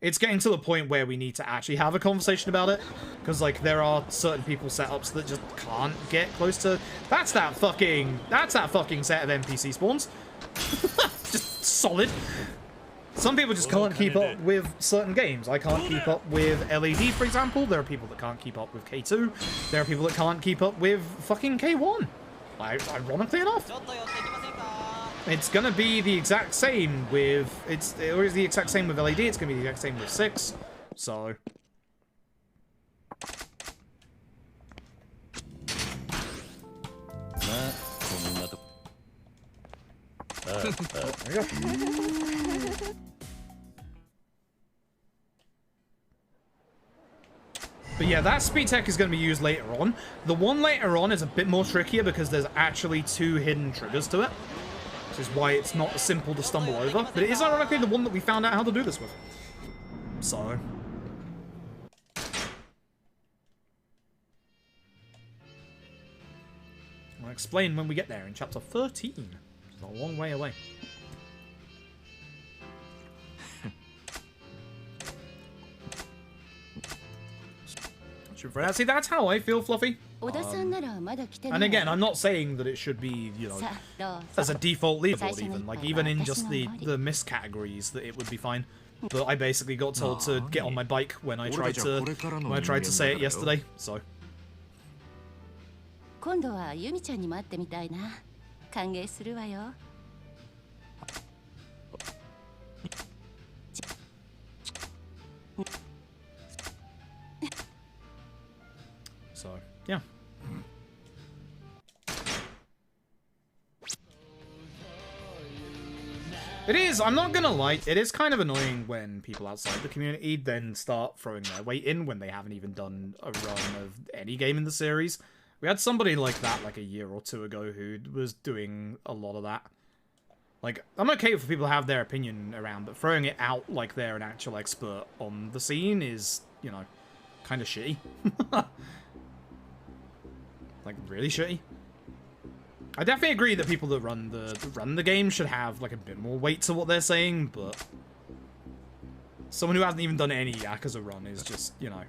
It's getting to the point where we need to actually have a conversation about it. Because, like, there are certain people setups that just can't get close to... That's that fucking set of NPC spawns. Just solid. Some people just can't keep up with certain games. I can't keep up with LED, for example. There are people that can't keep up with K2. There are people that can't keep up with fucking K1. Ironically enough. It's gonna be the exact same with... It's the exact same with LED. It's gonna be the exact same with 6. So... There we go. But yeah, that speed tech is going to be used later on. The one later on is a bit more trickier because there's actually 2 hidden triggers to it. Which is why it's not simple to stumble over. But it is ironically the one that we found out how to do this with. So... I'll explain when we get there in chapter 13. It's a long way away. See, that's how I feel, Fluffy. And again, I'm not saying that it should be, you know, as a default leaderboard even. Like, even in just the miss categories, that it would be fine. But I basically got told to get on my bike when I tried to say it yesterday, so... 今度はユミちゃんにも会ってみたいな。歓迎するわよ。 So, yeah. It is, I'm not gonna lie, it is kind of annoying when people outside the community then start throwing their weight in when they haven't even done a run of any game in the series. We had somebody like that like a year or 2 ago who was doing a lot of that. Like, I'm okay for people to have their opinion around, but throwing it out like they're an actual expert on the scene is, you know, kind of shitty. Like, really shitty. I definitely agree that people that run the game should have, like, a bit more weight to what they're saying, but... someone who hasn't even done any Yakuza run is just, you know...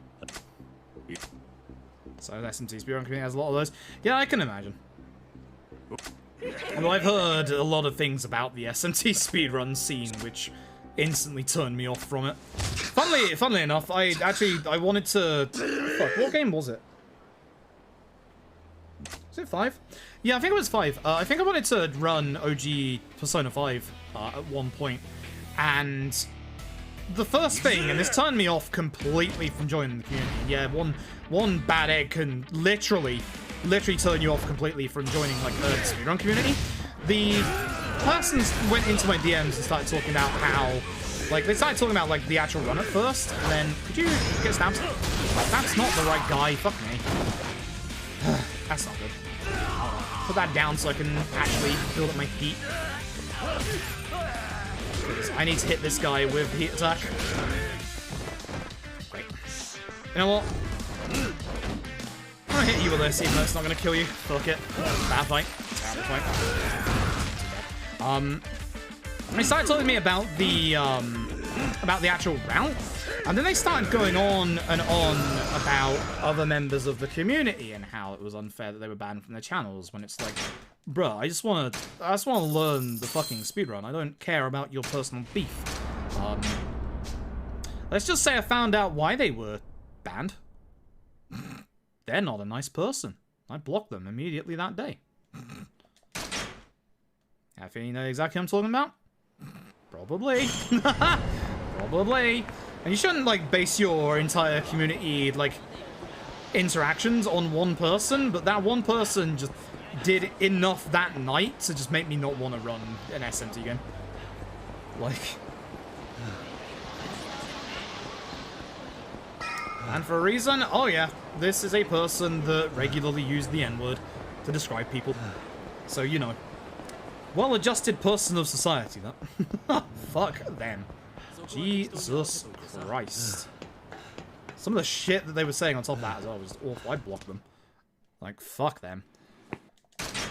So, SMT Speedrun community has a lot of those. Yeah, I can imagine. Well, I've heard a lot of things about the SMT speedrun scene, which instantly turned me off from it. Funnily enough, I wanted to... Fuck, what game was it? Was it 5? Yeah, I think it was 5. I think I wanted to run OG Persona 5 at one point, and the first thing, and this turned me off completely from joining the community. Yeah, one bad egg can literally turn you off completely from joining, like, the speedrun community. The persons went into my DMs and started talking about how, like, they started talking about, like, the actual run at first, and then, could you get stabbed? Like, that's not the right guy, fuck me. That's not good. Put that down so I can actually build up my heat. I need to hit this guy with heat attack. Great. You know what? I'm gonna hit you with this, even though it's not gonna kill you. Fuck it. Bad fight. Terrible fight. They started telling me about the actual route, and then they started going on and on about other members of the community and how it was unfair that they were banned from their channels, when it's like, bruh, I just wanna learn the fucking speedrun. I don't care about your personal beef. Let's just say I found out why they were banned. They're not a nice person. I blocked them immediately that day. I think you know exactly what I'm talking about? Probably. Probably. And you shouldn't, like, base your entire community, like, interactions on one person, but that one person just did enough that night to just make me not want to run an SMT game. Like... And for a reason, oh yeah, this is a person that regularly used the N-word to describe people. So, you know. Well-adjusted person of society, that. Fuck them. Jesus Christ. Some of the shit that they were saying on top of that as well was awful. I blocked them. Like, fuck them.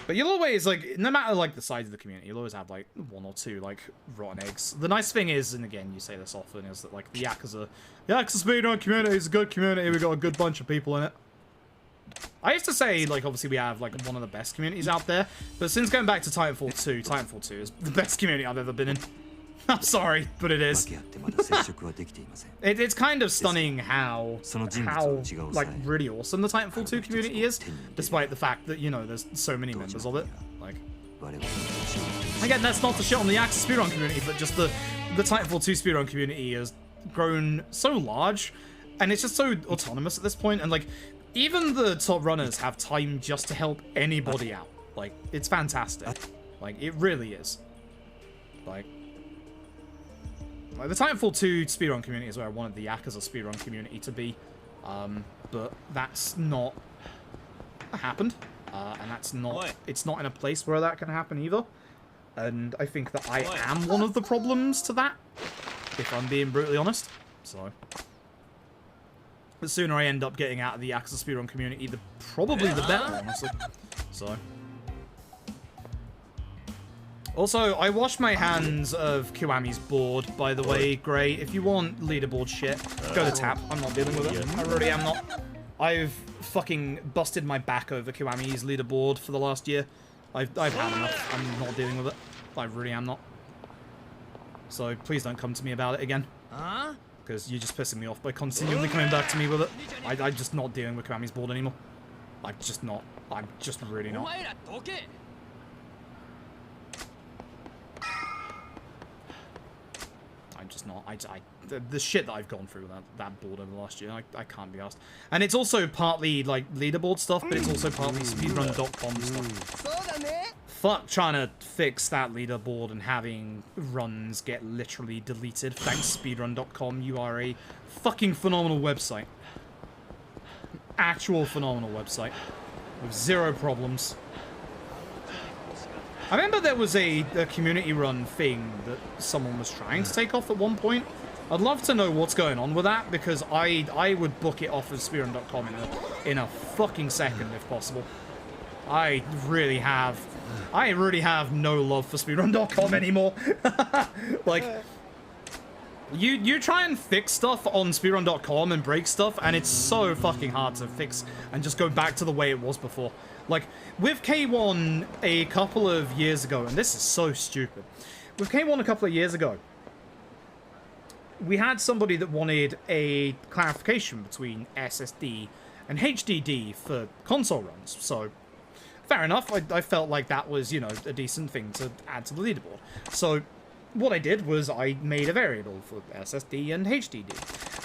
But you'll always, like, no matter, like, the size of the community, you'll always have, like, 1 or 2, like, rotten eggs. The nice thing is, and again, you say this often, is that, like, the Yakuza speedrun community is a good community. We've got a good bunch of people in it. I used to say, like, obviously we have, like, one of the best communities out there, but since going back to Titanfall 2 is the best community I've ever been in. I'm sorry, but it is. 訳あってまだ接触はできていません。 It's kind of stunning how like really awesome the Titanfall 2 community is, despite the fact that, you know, there's so many members of it. Like, again, that's not to shit on the Yakuza speedrun community, but just the Titanfall 2 speedrun community has grown so large, and it's just so autonomous at this point, and like, even the top runners have time just to help anybody out. Like, it's fantastic. Like, it really is. Like the Titanfall 2 speedrun community is where I wanted the Yakuza speedrun community to be, but that's not happened, and that's not, it's not in a place where that can happen either, and I think that I am one of the problems to that, if I'm being brutally honest. So the sooner I end up getting out of the Yakuza speedrun community, probably the better, honestly. So also, I washed my hands of Kiwami's board, by the way. Great. If you want leaderboard shit, go to tap. I'm not dealing with it. I really am not. I've fucking busted my back over Kiwami's leaderboard for the last year. I've had enough. I'm not dealing with it. I really am not. So please don't come to me about it again. Because you're just pissing me off by continually coming back to me with it. I'm just not dealing with Kiwami's board anymore. I'm just not. I'm just really not. I'm just not. The shit that I've gone through with that board over the last year, I can't be asked. And it's also partly like leaderboard stuff, but it's also partly speedrun.com stuff. Fuck trying to fix that leaderboard and having runs get literally deleted. Thanks speedrun.com. You are a fucking phenomenal website. Actual phenomenal website with zero problems. I remember there was a community run thing that someone was trying to take off at one point. I'd love to know what's going on with that, because I would book it off of speedrun.com in a fucking second if possible. I really have no love for speedrun.com anymore. Like, you try and fix stuff on speedrun.com and break stuff, and it's so fucking hard to fix and just go back to the way it was before. Like, with K1 a couple of years ago, and this is so stupid. With K1 a couple of years ago, we had somebody that wanted a clarification between SSD and HDD for console runs. So, fair enough. I felt like that was, you know, a decent thing to add to the leaderboard. So, what I did was I made a variable for SSD and HDD.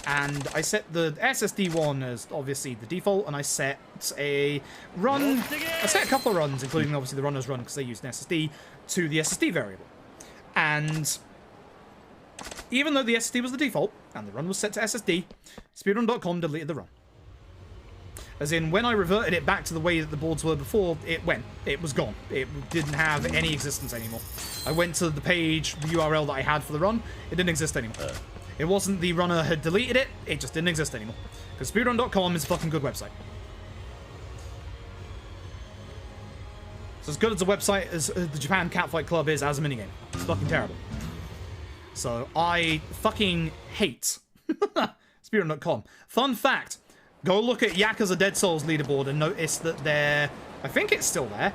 And I set the SSD one as obviously the default, and I set a run. I set a couple of runs, including obviously the runner's run because they used an SSD, to the SSD variable. And even though the SSD was the default and the run was set to SSD, speedrun.com deleted the run. As in, when I reverted it back to the way that the boards were before, it went. It was gone. It didn't have any existence anymore. I went to the page, the URL that I had for the run, it didn't exist anymore. It wasn't the runner had deleted it, it just didn't exist anymore. Because speedrun.com is a fucking good website. It's as good as a website as the Japan Catfight Club is as a minigame. It's fucking terrible. So, I fucking hate speedrun.com. Fun fact, go look at Yakuza Dead Souls leaderboard and notice that there, I think it's still there,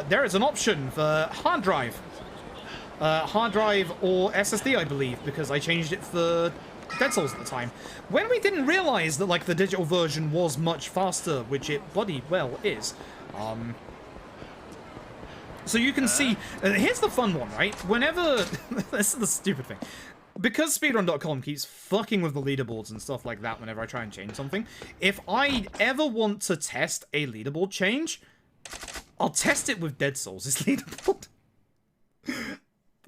there is an option for hard drive. Hard drive or SSD, I believe, because I changed it for Dead Souls at the time. When we didn't realize that, like, the digital version was much faster, which it bloody well is. So you can see, here's the fun one, right? Whenever, this is the stupid thing. Because speedrun.com keeps fucking with the leaderboards and stuff like that whenever I try and change something, if I ever want to test a leaderboard change, I'll test it with Dead Souls' leaderboard.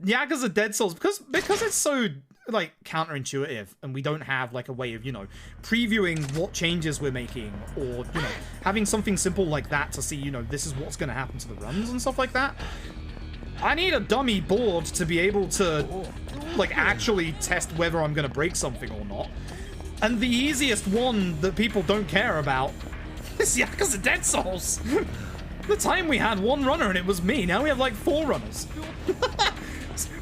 Yakuza Dead Souls, because it's so, like, counterintuitive, and we don't have, like, a way of, you know, previewing what changes we're making, or, you know, having something simple like that to see, you know, this is what's going to happen to the runs and stuff like that. I need a dummy board to be able to, like, actually test whether I'm going to break something or not. And the easiest one that people don't care about is Yakuza Dead Souls. The time we had one runner and it was me, now we have, like, 4 runners.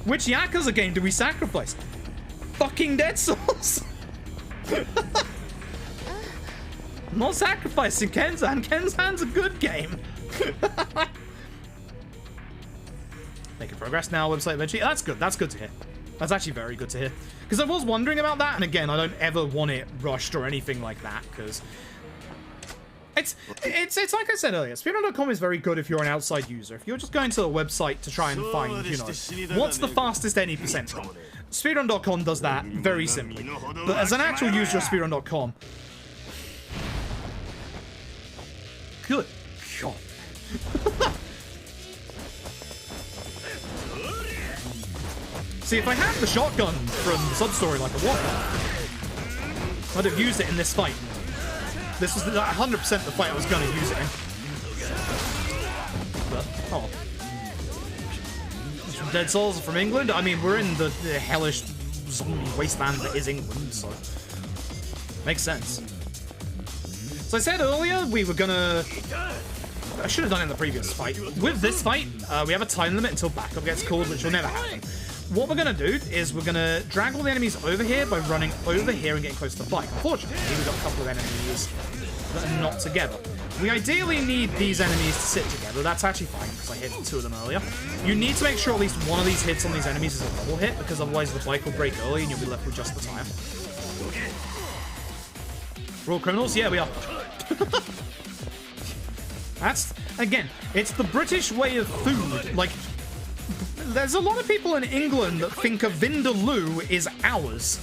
Which Yakuza game do we sacrifice? Fucking Dead Souls! I'm not sacrificing Kenzan. Kenzan's a good game. Making progress now, website eventually. That's good. That's good to hear. That's actually very good to hear. Because I was wondering about that, and again, I don't ever want it rushed or anything like that, because it's like I said earlier, speedrun.com is very good if you're an outside user. If you're just going to a website to try and find, you know, what's the fastest any percent run, speedrun.com does that very simply. But as an actual user of speedrun.com, good God. See, if I had the shotgun from the sub-story like a walker, I'd have used it in this fight. This was 100% the fight I was going to use it in. But, oh. From Dead Souls from England? I mean, we're in the hellish zombie wasteland that is England, so makes sense. So I said earlier we were gonna... I should have done it in the previous fight. With this fight, we have a time limit until backup gets called, which will never happen. What we're going to do is we're going to drag all the enemies over here by running over here and getting close to the bike. Unfortunately, we've got a couple of enemies that are not together. We ideally need these enemies to sit together. That's actually fine, because I hit 2 of them earlier. You need to make sure at least one of these hits on these enemies is a double hit, because otherwise the bike will break early and you'll be left with just the tire. We're all criminals? Yeah, we are. That's, again, it's the British way of food. Like, there's a lot of people in England that think a Vindaloo is ours.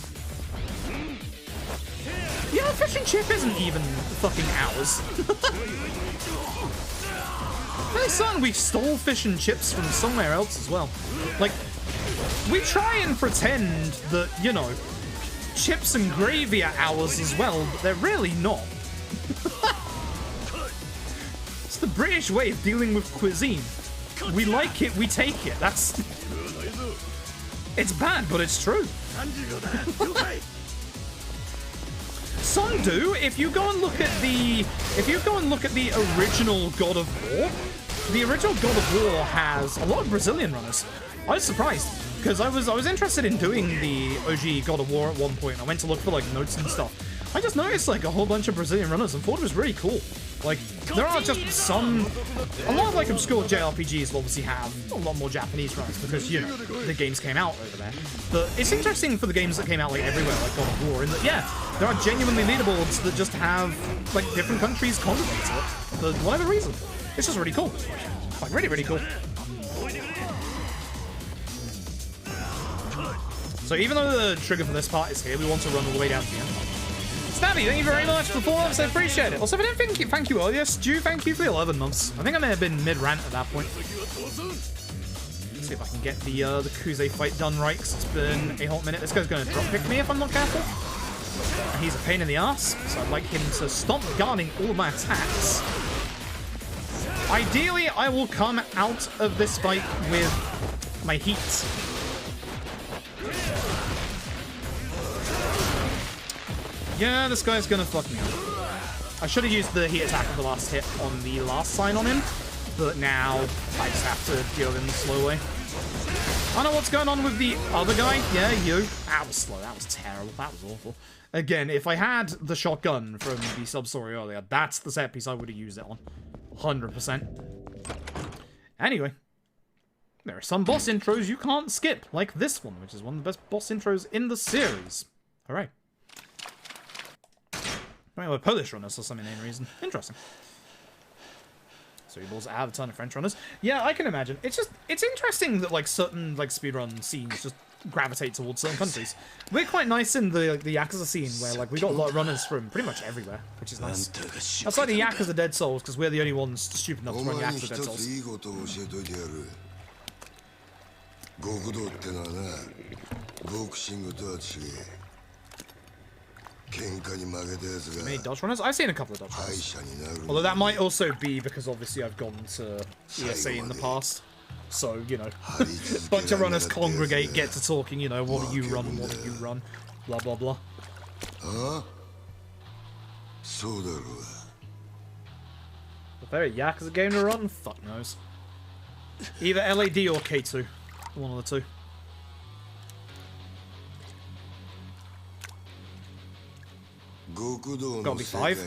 You know, fish and chip isn't even fucking ours. Really certain we stole fish and chips from somewhere else as well. Like, we try and pretend that, you know, chips and gravy are ours as well, but they're really not. It's the British way of dealing with cuisine. We like it, we take it. That's... It's bad, but it's true. Some do. If you go and look at the original God of War, the original God of War has a lot of Brazilian runners. I was surprised because I was interested in doing the OG God of War at one point. I went to look for like notes and stuff. I just noticed like a whole bunch of Brazilian runners and thought it was really cool. Like, there are just a lot of like obscure JRPGs will obviously have a lot more Japanese runners because, you know, the games came out over there. But it's interesting for the games that came out like everywhere, like God of War, in that, yeah, there are genuinely leaderboards that just have like different countries congregate to it for whatever reason. It's just really cool. Like, really, really cool. So even though the trigger for this part is here, we want to run all the way down to the end. Stabby, thank you very much for 4 months, I appreciate it. Also, if I didn't thank you earlier, Stu, thank you for the 11 months. I think I may have been mid-rant at that point. Let's see if I can get the Yakuza fight done right, because it's been a hot minute. This guy's going to drop kick me if I'm not careful. And he's a pain in the ass, so I'd like him to stop guarding all of my attacks. Ideally, I will come out of this fight with my heat. Yeah, this guy's gonna fuck me up. I should have used the heat attack of the last hit on the last sign on him, but now I just have to deal with him the slow way. I don't know what's going on with the other guy. Yeah, you. That was slow. That was terrible. That was awful. Again, if I had the shotgun from the sub-story earlier, that's the set piece I would have used it on. 100%. Anyway, there are some boss intros you can't skip, like this one, which is one of the best boss intros in the series. Hooray. Maybe we're Polish runners for some inane reason. Interesting. So he balls out a ton of French runners. Yeah, I can imagine. It's interesting that like certain like speedrun scenes just gravitate towards certain countries. We're quite nice in the Yakuza scene where like we got a lot of runners from pretty much everywhere, which is nice. Outside the Yakuza Dead Souls, because we're the only ones stupid enough to run Yakuza Dead Souls. Many dodge runners? I've seen a couple of dodge runners. Although that might also be because obviously I've gone to ESA in the past. So, you know, a bunch of runners congregate, get to talking, you know, what do you run, what do you run, blah, blah, blah. A favorite Yakuza game to run? Fuck knows. Either LAD or K2. One of the two. Gotta be 5.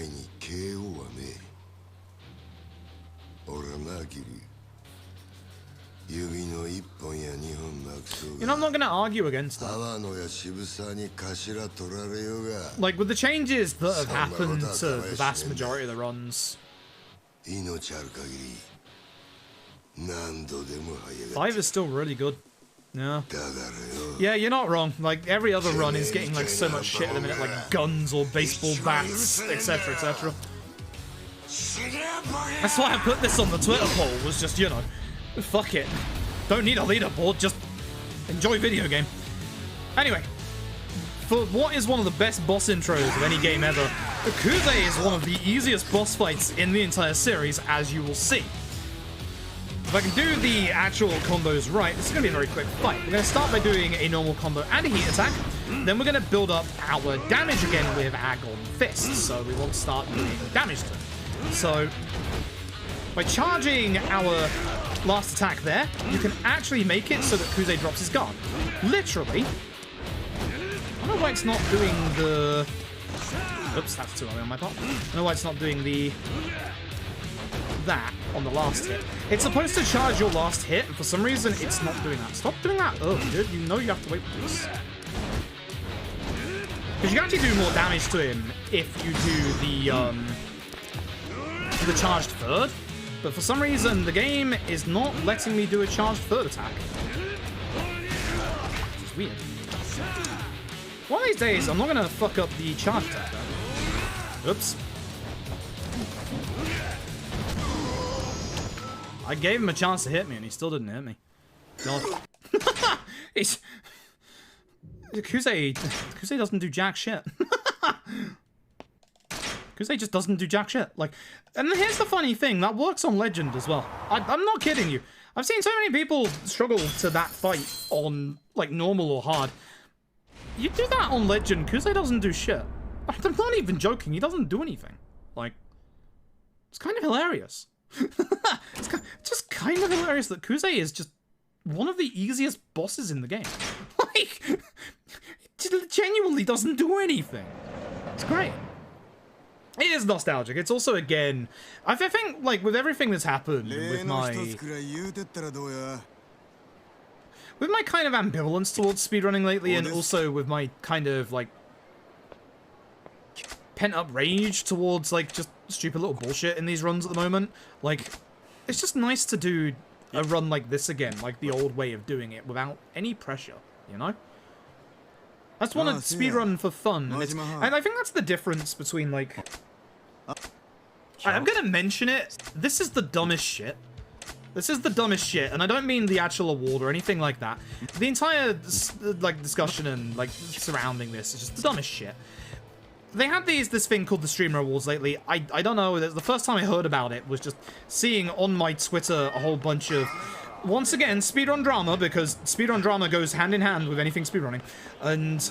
You know, I'm not gonna argue against that. Like, with the changes that have happened to the vast majority of the runs, 5 is still really good. Yeah. Yeah, you're not wrong. Like, every other run is getting, like, so much shit at the minute, like guns or baseball bats, etc., etc. That's why I put this on the Twitter poll, was just, you know, fuck it. Don't need a leaderboard, just enjoy video game. Anyway, for what is one of the best boss intros of any game ever, Yakuza is one of the easiest boss fights in the entire series, as you will see. If I can do the actual combos right, this is going to be a very quick fight. We're going to start by doing a normal combo and a heat attack. Then we're going to build up our damage again with Agon Fist. So we want to start doing damage to him. So by charging our last attack there, you can actually make it so that Kuze drops his guard. Literally. I don't know why it's not doing the... Oops, that's too early on my part. I don't know why it's not doing the... that on the last hit. It's supposed to charge your last hit, and for some reason it's not doing that. Stop doing that. Oh, dude, you know you have to wait for this. Because you can actually do more damage to him if you do the charged third. But for some reason the game is not letting me do a charged third attack. Which is weird. One of these days I'm not gonna fuck up the charged attack though. Oops. I gave him a chance to hit me, and he still didn't hit me. God. It's... Kuze doesn't do jack shit. Kuze just doesn't do jack shit. Like, and here's the funny thing, that works on Legend as well. I'm not kidding you. I've seen so many people struggle to that fight on, like, normal or hard. You do that on Legend, Kuze doesn't do shit. I'm not even joking, he doesn't do anything. Like, it's kind of hilarious. It's just kind of hilarious that Kuze is just one of the easiest bosses in the game. Like, it genuinely doesn't do anything. It's great. It is nostalgic. It's also, again, I think, like, with everything that's happened with my kind of ambivalence towards speedrunning lately, and also with my kind of, like, pent-up rage towards, like, just stupid little bullshit in these runs at the moment. Like, it's just nice to do a run like this again, like the old way of doing it, without any pressure, you know? I just want to speedrun for fun, and I think that's the difference between, like... I'm gonna mention it, this is the dumbest shit. This is the dumbest shit, and I don't mean the actual award or anything like that. The entire, like, discussion and, like, surrounding this is just the dumbest shit. They had this thing called the Streamer Awards lately. I don't know, the first time I heard about it was just seeing on my Twitter a whole bunch of, once again, speedrun drama, because speedrun drama goes hand in hand with anything speedrunning. And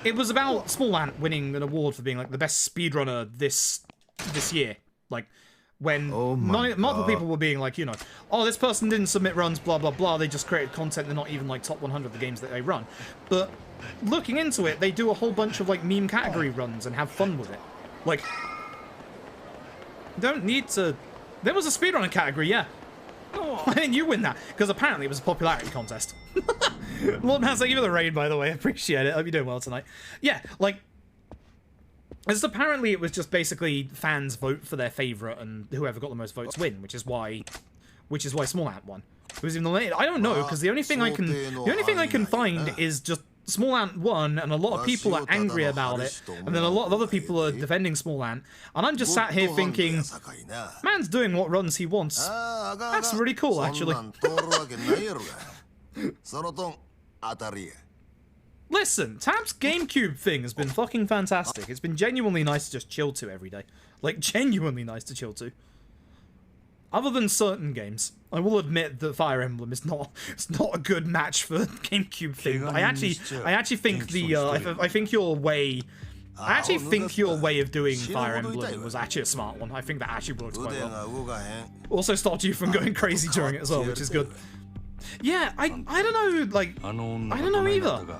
it was about Small Ant winning an award for being, like, the best speedrunner this year. Like, when multiple people were being like, you know, oh, this person didn't submit runs, blah, blah, blah, they just created content, they're not even, like, top 100 of the games that they run. But looking into it, they do a whole bunch of, like, meme category runs and have fun with it. Like, don't need to... There was a speedrunner category, yeah. Why didn't you win that? Because apparently it was a popularity contest. Lord Mouse, thank you for the raid, by the way. I appreciate it. I hope you're doing well tonight. Yeah, like... Apparently it was just basically fans vote for their favorite, and whoever got the most votes win, which is why Small Ant won. It was even nominated. I don't know, because the only thing I can find is just Small Ant won, and a lot of people are angry about it, and then a lot of other people are defending Small Ant, and I'm just sat here thinking, man's doing what runs he wants. That's really cool, actually. Listen, Tab's GameCube thing has been fucking fantastic. It's been genuinely nice to just chill to every day. Like, genuinely nice to chill to. Other than certain games. I will admit that Fire Emblem is not a good match for GameCube thing. But I actually think I think your way of doing Fire Emblem was actually a smart one. I think that actually worked quite well. Also stopped you from going crazy during it as well, which is good. Yeah, I don't know, like, I don't know either.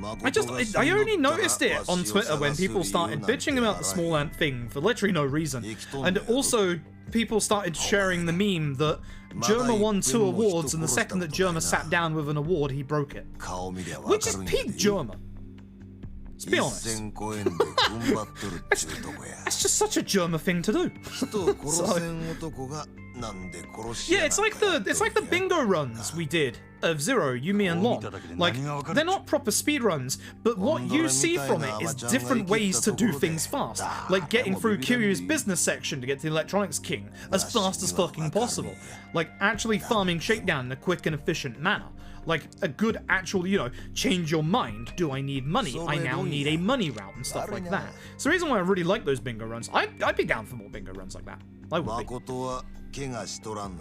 I only noticed it on Twitter when people started bitching about the small ant thing for literally no reason. And also, people started sharing the meme that Germa won 2 awards, and the second that Germa sat down with an award, he broke it. Which is peak Germa. Let's be honest. That's just such a Germa thing to do. Yeah, it's like the bingo runs we did of Zero, Yumi and Long. Like, they're not proper speed runs, but what you see from it is different ways to do things fast. Like getting through Kiryu's business section to get to the Electronics King as fast as fucking possible. Like actually farming Shakedown in a quick and efficient manner. Like a good actual, you know, change your mind. Do I need money? I now need a money route and stuff like that. So the reason why I really like those bingo runs, I'd be down for more bingo runs like that. I would be.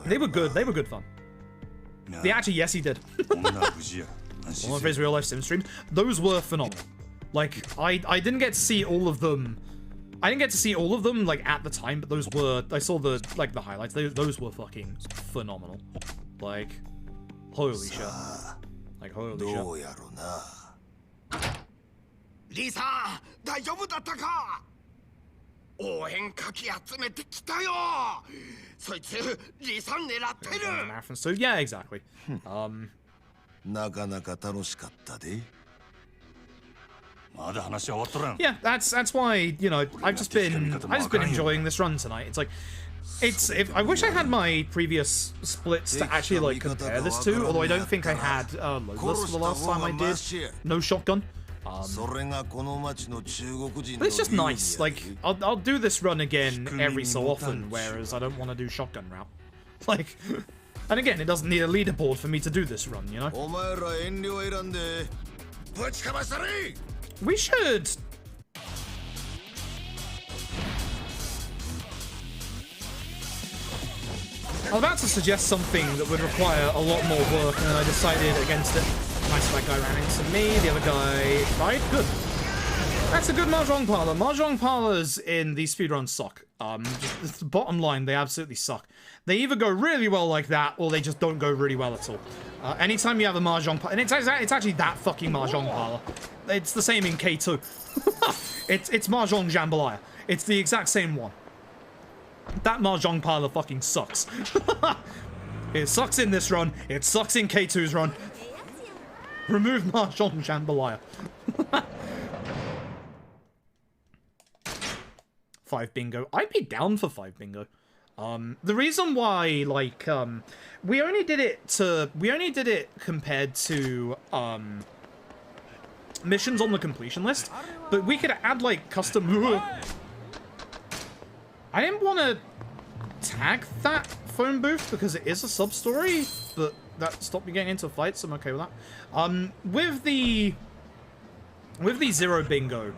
They were good. They were good fun. Actually, yes, he did. One of his real life sim streams. Those were phenomenal. Like, I didn't get to see all of them. I didn't get to see all of them like at the time, but those were. I saw the highlights. Those were fucking phenomenal. Like, holy shit. Like holy shit. Lisa, 大丈夫だったか? 応援かき集めてきたよ。そいつリサ狙ってる。 So yeah, exactly. なかなか楽しかったで。 Yeah, that's why, you know, I've just been enjoying this run tonight. It's like, I wish I had my previous splits to actually like compare this to, although I don't think I had loadless for the last time I did. No shotgun. But it's just nice. Like, I'll do this run again every so often, whereas I don't want to do shotgun route. Like, and again, it doesn't need a leaderboard for me to do this run, you know? We should. I was about to suggest something that would require a lot more work, and then I decided against it. Nice, that guy ran into me, the other guy died. Good. That's a good Mahjong parlor. Mahjong parlors in these speedruns suck. Just the bottom line, they absolutely suck. They either go really well like that, or they just don't go really well at all. Anytime you have a Mahjong parlor, and it's actually that fucking Mahjong parlor. It's the same in K2. it's Mahjong Jambalaya. It's the exact same one. That Mahjong parlor fucking sucks. It sucks in this run. It sucks in K2's run. Remove Mahjong Jambalaya. 5 bingo. I'd be down for 5 bingo. The reason why, like, we only did it compared to, missions on the completion list, but we could add, like, custom... I didn't want to tag that phone booth because it is a sub-story, but that stopped me getting into fights, so I'm okay with that. With the Zero bingo,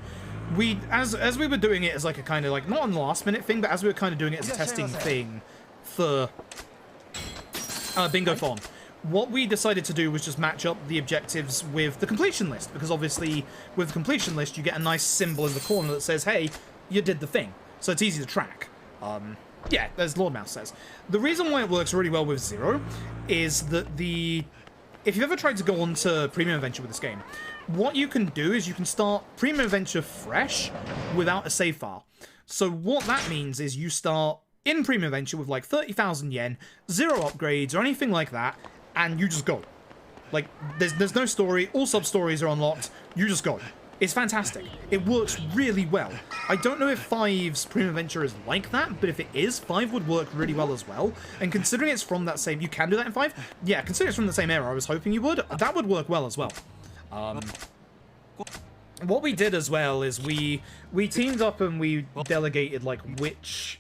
as we were doing it as like a kind of like, not a last minute thing, but as we were kind of doing it as a testing thing for Bingo Fon, what we decided to do was just match up the objectives with the completion list, because obviously with the completion list you get a nice symbol in the corner that says, hey, you did the thing, so it's easy to track. Yeah, as Lord Mouse says. The reason why it works really well with Zero is that if you've ever tried to go on to Premium Adventure with this game, what you can do is you can start Premium Adventure fresh without a save file. So what that means is you start in Premium Adventure with like 30,000 yen, 0 upgrades or anything like that, and you just go. Like, there's no story, all sub-stories are unlocked, you just go. It's fantastic. It works really well. I don't know if 5's Premium Adventure is like that, but if it is, 5 would work really well as well. And considering it's from that same... You can do that in 5? Yeah, considering it's from the same era, I was hoping you would. That would work well as well. What we did as well is we teamed up and we delegated, like, which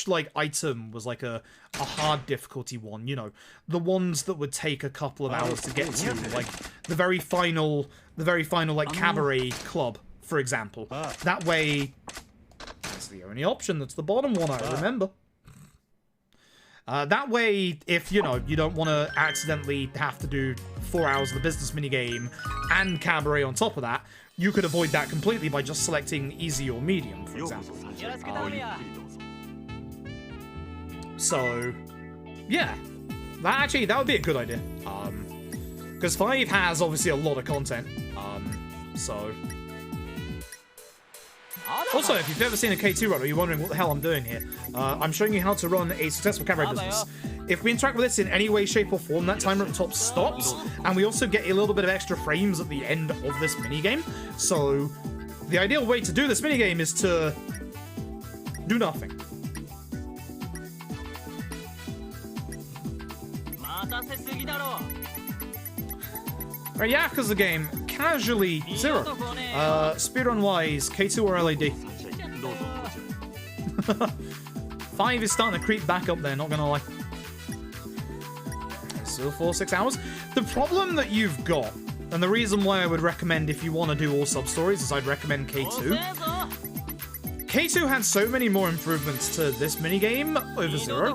like item was like a hard difficulty one, you know, the ones that would take a couple of hours to get to, like the very final like cabaret club, for example. That way, that's the only option. That's the bottom one, I remember. That way, if you know you don't want to accidentally have to do 4 hours of the business minigame and cabaret on top of that, you could avoid that completely by just selecting easy or medium, for example. So, yeah, that would be a good idea. Because 5 has obviously a lot of content. So... Also, if you've ever seen a K2 run, or you're wondering what the hell I'm doing here, I'm showing you how to run a successful cabaret business. If we interact with this in any way, shape, or form, that timer at the top stops, and we also get a little bit of extra frames at the end of this minigame. So, the ideal way to do this minigame is to do nothing. A Yakuza game, casually 0. Speedrun-wise, K2 or LAD? 5 is starting to creep back up there, not gonna lie. So 4-6 hours. The problem that you've got, and the reason why I would recommend if you want to do all sub-stories is I'd recommend K2. K2 had so many more improvements to this minigame over 0.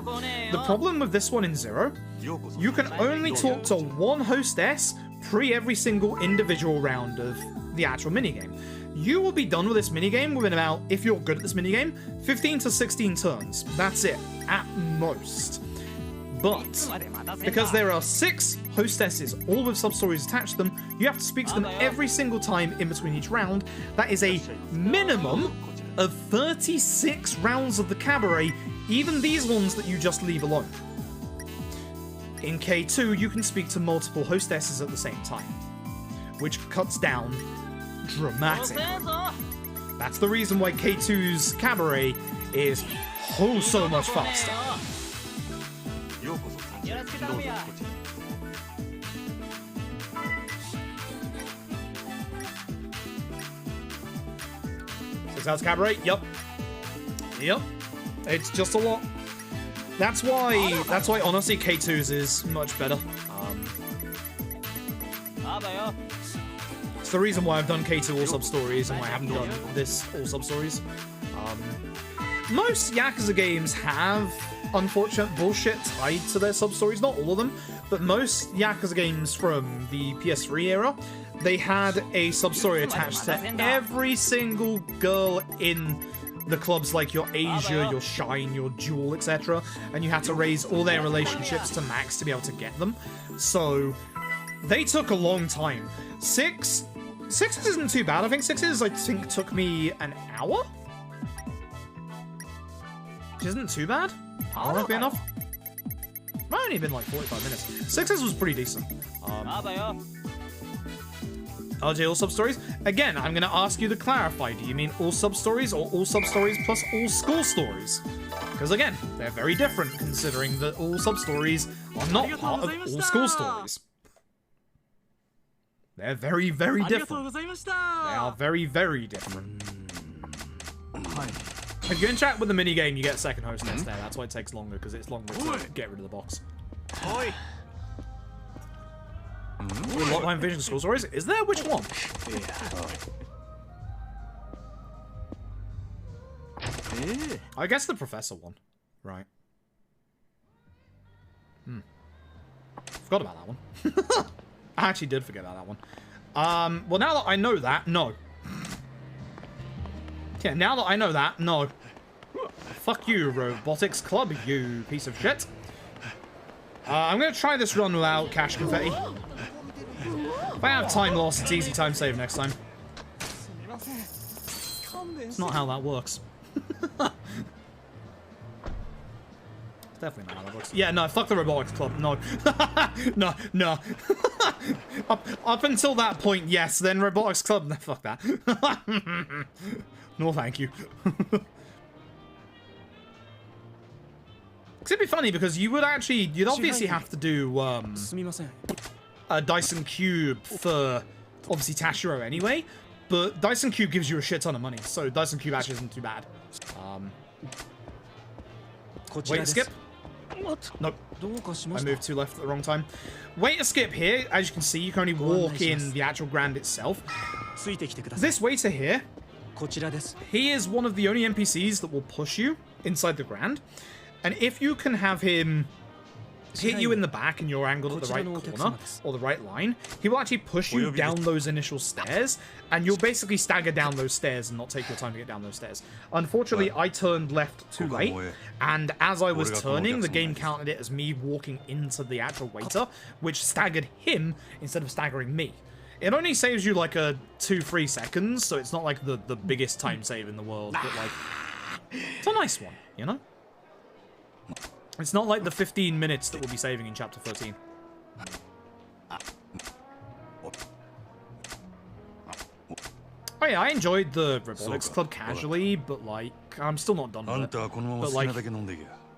The problem with this one in 0, you can only talk to one hostess pre every single individual round of the actual minigame. You will be done with this minigame within about, if you're good at this minigame, 15 to 16 turns. That's it, at most. But, because there are 6 hostesses, all with sub-stories attached to them, you have to speak to them every single time in between each round. That is a minimum of 36 rounds of the cabaret, even these ones that you just leave alone. In K2, you can speak to multiple hostesses at the same time, which cuts down dramatically. That's the reason why K2's cabaret is oh so much faster. Six hours cabaret? Yup. Yep. It's just a lot. That's why honestly K2's is much better. It's the reason why I've done K2 all sub-stories and why I haven't done this all sub-stories. Most Yakuza games have unfortunate bullshit tied to their sub-stories, not all of them, but most Yakuza games from the PS3 era, they had a sub-story attached to every single girl in the clubs, like your Asia, your Shine, your Jewel, etc. And you had to raise all their relationships to max to be able to get them. So, they took a long time. 6 isn't too bad. I think 6 took me an hour? Which isn't too bad. Hour might be enough. Might only been like 45 minutes. 6 was pretty decent. RJ, all sub-stories? Again, I'm going to ask you to clarify. Do you mean all sub-stories or all sub-stories plus all school stories? Because again, they're very different considering that all sub-stories are not part of all school stories. They're very, very different. They are very, very different. If you interact with the minigame, you get a second hostess there. That's why it takes longer, because it's longer to get rid of the box. Lotline Vision School Stories? Is there? Which one? I guess the Professor one. Right. Forgot about that one. I actually did forget about that one. Well, now that I know that, no. Yeah, now that I know that, no. Fuck you, Robotics Club, you piece of shit. I'm going to try this run without cash confetti. If I have time loss, it's easy time save next time. It's not how that works. It's definitely not how that works. Yeah, no, fuck the Robotics Club. No. No. Up until that point, yes. Then Robotics Club, no, fuck that. No, thank you. It'd be funny because you'd obviously have to do a Dyson Cube for obviously Tashiro anyway, but Dyson Cube gives you a shit ton of money, so Dyson Cube actually isn't too bad. Wait, skip? Nope. I moved 2 left at the wrong time. Wait to skip here. As you can see, you can only walk in the actual Grand itself. This waiter here, he is one of the only NPCs that will push you inside the Grand. And if you can have him hit you in the back and you're angled at the right corner or the right line, he will actually push you down those initial stairs, and you'll basically stagger down those stairs and not take your time to get down those stairs. Unfortunately, I turned left too late, and as I was turning, the game counted it as me walking into the actual waiter, which staggered him instead of staggering me. It only saves you like a 2-3 seconds, so it's not like the biggest time save in the world, but like, it's a nice one, you know? It's not like the 15 minutes that we'll be saving in Chapter 13. Oh yeah, I enjoyed the Robotics Club casually, but like, I'm still not done with it. But like,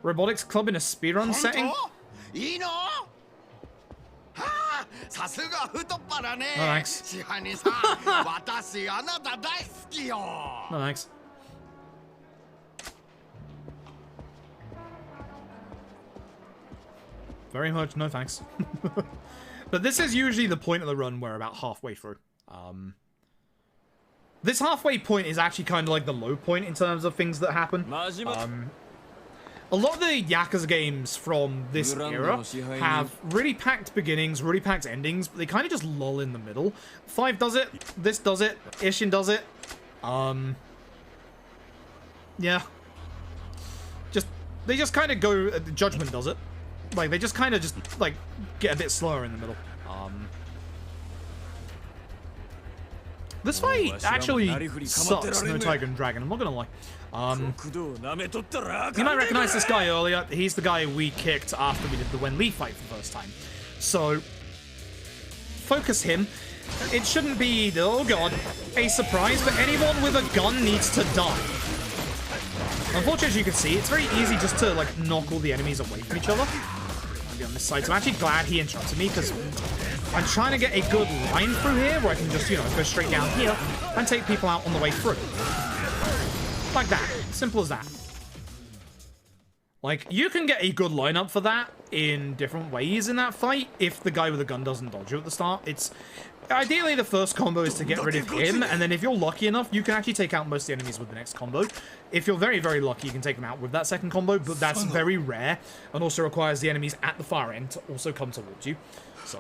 Robotics Club in a speedrun setting? いいの？はあ、さすが太っ腹ね。No thanks. 支配人さん、私あなた大好きよ。No thanks. Very much no thanks. But this is usually the point of the run where about halfway through. This halfway point is actually kind of like the low point in terms of things that happen. A lot of the Yakuza games from this era have really packed beginnings, really packed endings, but they kind of just lull in the middle. 5 does it, this does it, Ishin does it. Yeah. They just kind of go, Judgment does it. Like, they just kind of like, get a bit slower in the middle. This fight actually sucks, No Tiger and Dragon, I'm not gonna lie. You might recognize this guy earlier. He's the guy we kicked after we did the Wen Li fight for the first time. So, focus him. It shouldn't be, oh god, a surprise, but anyone with a gun needs to die. Unfortunately, as you can see, it's very easy just to, like, knock all the enemies away from each other. I'll be on this side, so I'm actually glad he interrupted me, because I'm trying to get a good line through here, where I can just, you know, go straight down here and take people out on the way through. Like that. Simple as that. Like, you can get a good lineup for that in different ways in that fight if the guy with the gun doesn't dodge you at the start. It's... Ideally, the first combo is to get rid of him, and then if you're lucky enough, you can actually take out most of the enemies with the next combo. If you're very, very lucky, you can take them out with that second combo, but that's very rare, and also requires the enemies at the far end to also come towards you. So...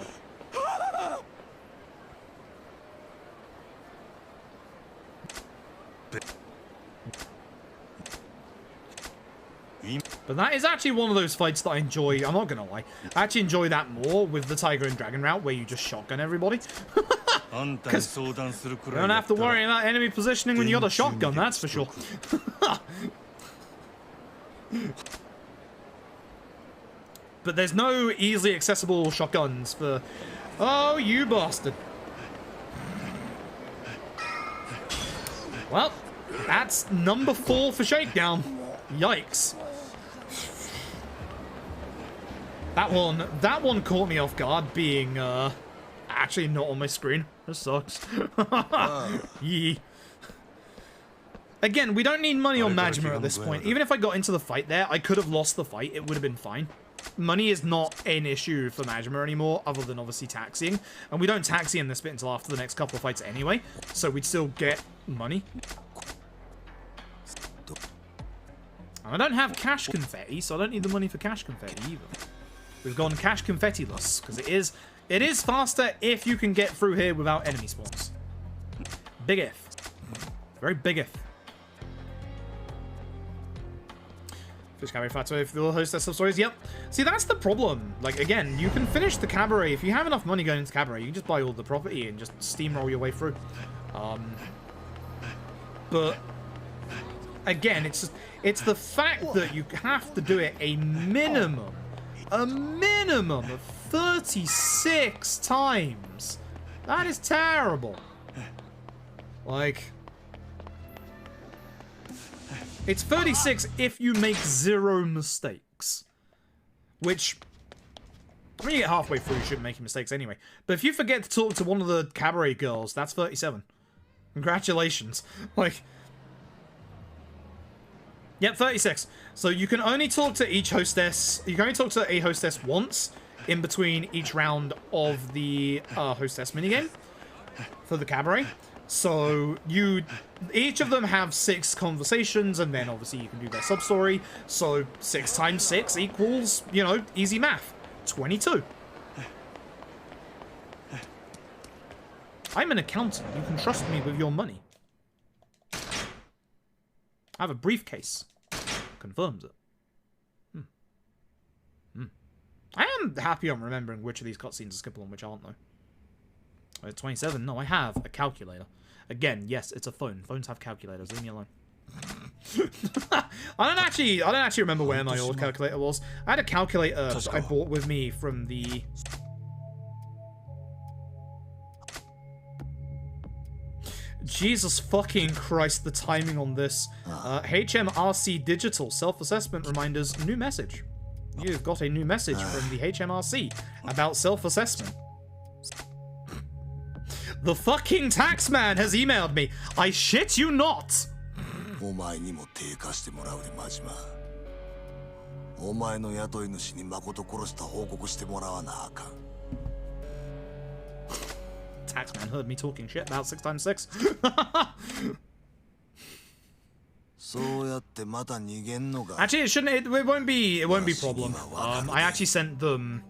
But that is actually one of those fights that I enjoy. I'm not gonna lie. I actually enjoy that more with the Tiger and Dragon route, where you just shotgun everybody. Because you don't have to worry about enemy positioning when you got a shotgun, that's for sure. But there's no easily accessible shotguns for... Oh, you bastard. Well, that's number 4 for Shakedown. Yikes. That one caught me off guard, being actually not on my screen. This sucks. Yee. Again, we don't need money on Majima at this point. Even if I got into the fight there, I could have lost the fight. It would have been fine. Money is not an issue for Majima anymore, other than obviously taxiing. And we don't taxi in this bit until after the next couple of fights anyway, so we'd still get money. And I don't have cash confetti, so I don't need the money for cash confetti either. We've gone cash confetti-less, because it is faster if you can get through here without enemy spawns. Big if. Very big if. Fish cabaret factory if they'll host their sub-stories. Yep. See, that's the problem. Like, again, you can finish the cabaret. If you have enough money going into cabaret, you can just buy all the property and just steamroll your way through. But again, it's the fact that you have to do it a minimum of 36 times. That is terrible. Like, it's 36 if you make 0 mistakes. Which, when you get halfway through, you shouldn't make any mistakes anyway. But if you forget to talk to one of the cabaret girls, that's 37. Congratulations. Like, yep, 36. So you can only talk to each hostess. You can only talk to a hostess once in between each round of the hostess minigame for the cabaret. So each of them have 6 conversations, and then obviously you can do their sub-story. So 6 times 6 equals, you know, easy math, 22. I'm an accountant. You can trust me with your money. I have a briefcase. Confirms it. I am happy I'm remembering which of these cutscenes are skippable and which aren't, though. 27. No, I have a calculator. Again, yes, it's a phone. Phones have calculators. Leave me alone. I don't actually remember where my old calculator was. I had a calculator I bought with me from the... Jesus fucking Christ, the timing on this. HMRC Digital Self-Assessment Reminders, new message. You've got a new message from the HMRC about self-assessment. The fucking taxman has emailed me. I shit you not. お前にも手貸してもらうで真島。お前の雇い主に誠殺した報告してもらわなあかん。Taxman heard me talking shit about 6x6. そうやってまた逃げんのか。 Actually, it won't be problem. I actually sent them.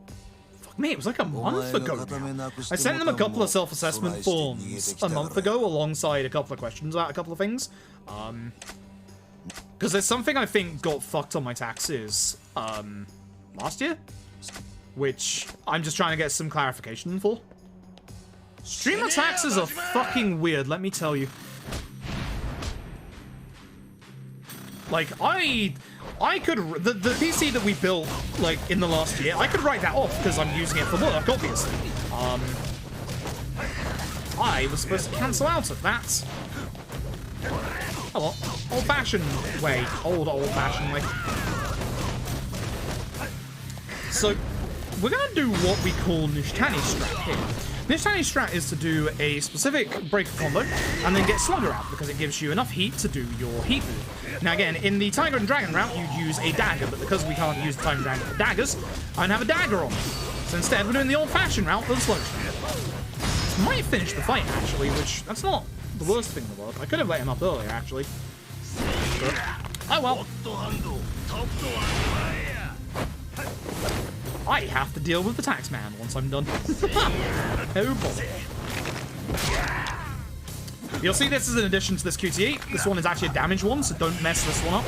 Fuck me, it was like a month ago now. I sent them a couple of self-assessment forms a month ago, alongside a couple of questions about a couple of things. Because there's something I think got fucked on my taxes last year, which I'm just trying to get some clarification for. Streamer taxes are fucking weird, let me tell you. Like, I could... The PC that we built, like, in the last year, I could write that off because I'm using it for work, obviously. I was supposed to cancel out of that. Oh, well, old-fashioned way. Old-fashioned way. So, we're going to do what we call Nishtani Strat here. Nishtani Strat is to do a specific breaker combo and then get Slugger out because it gives you enough heat to do your heat move. Now again, in the Tiger and Dragon route, you'd use a dagger, but because we can't use the Tiger and Dragon for daggers, I don't have a dagger on me. So instead, we're doing the old-fashioned route for the slow strat. Might finish the fight, actually, which, that's not the worst thing in the world. I could have let him up earlier, actually. But, oh well. I have to deal with the taxman once I'm done. No problem. You'll see this is an addition to this QTE. This one is actually a damage one, so don't mess this one up.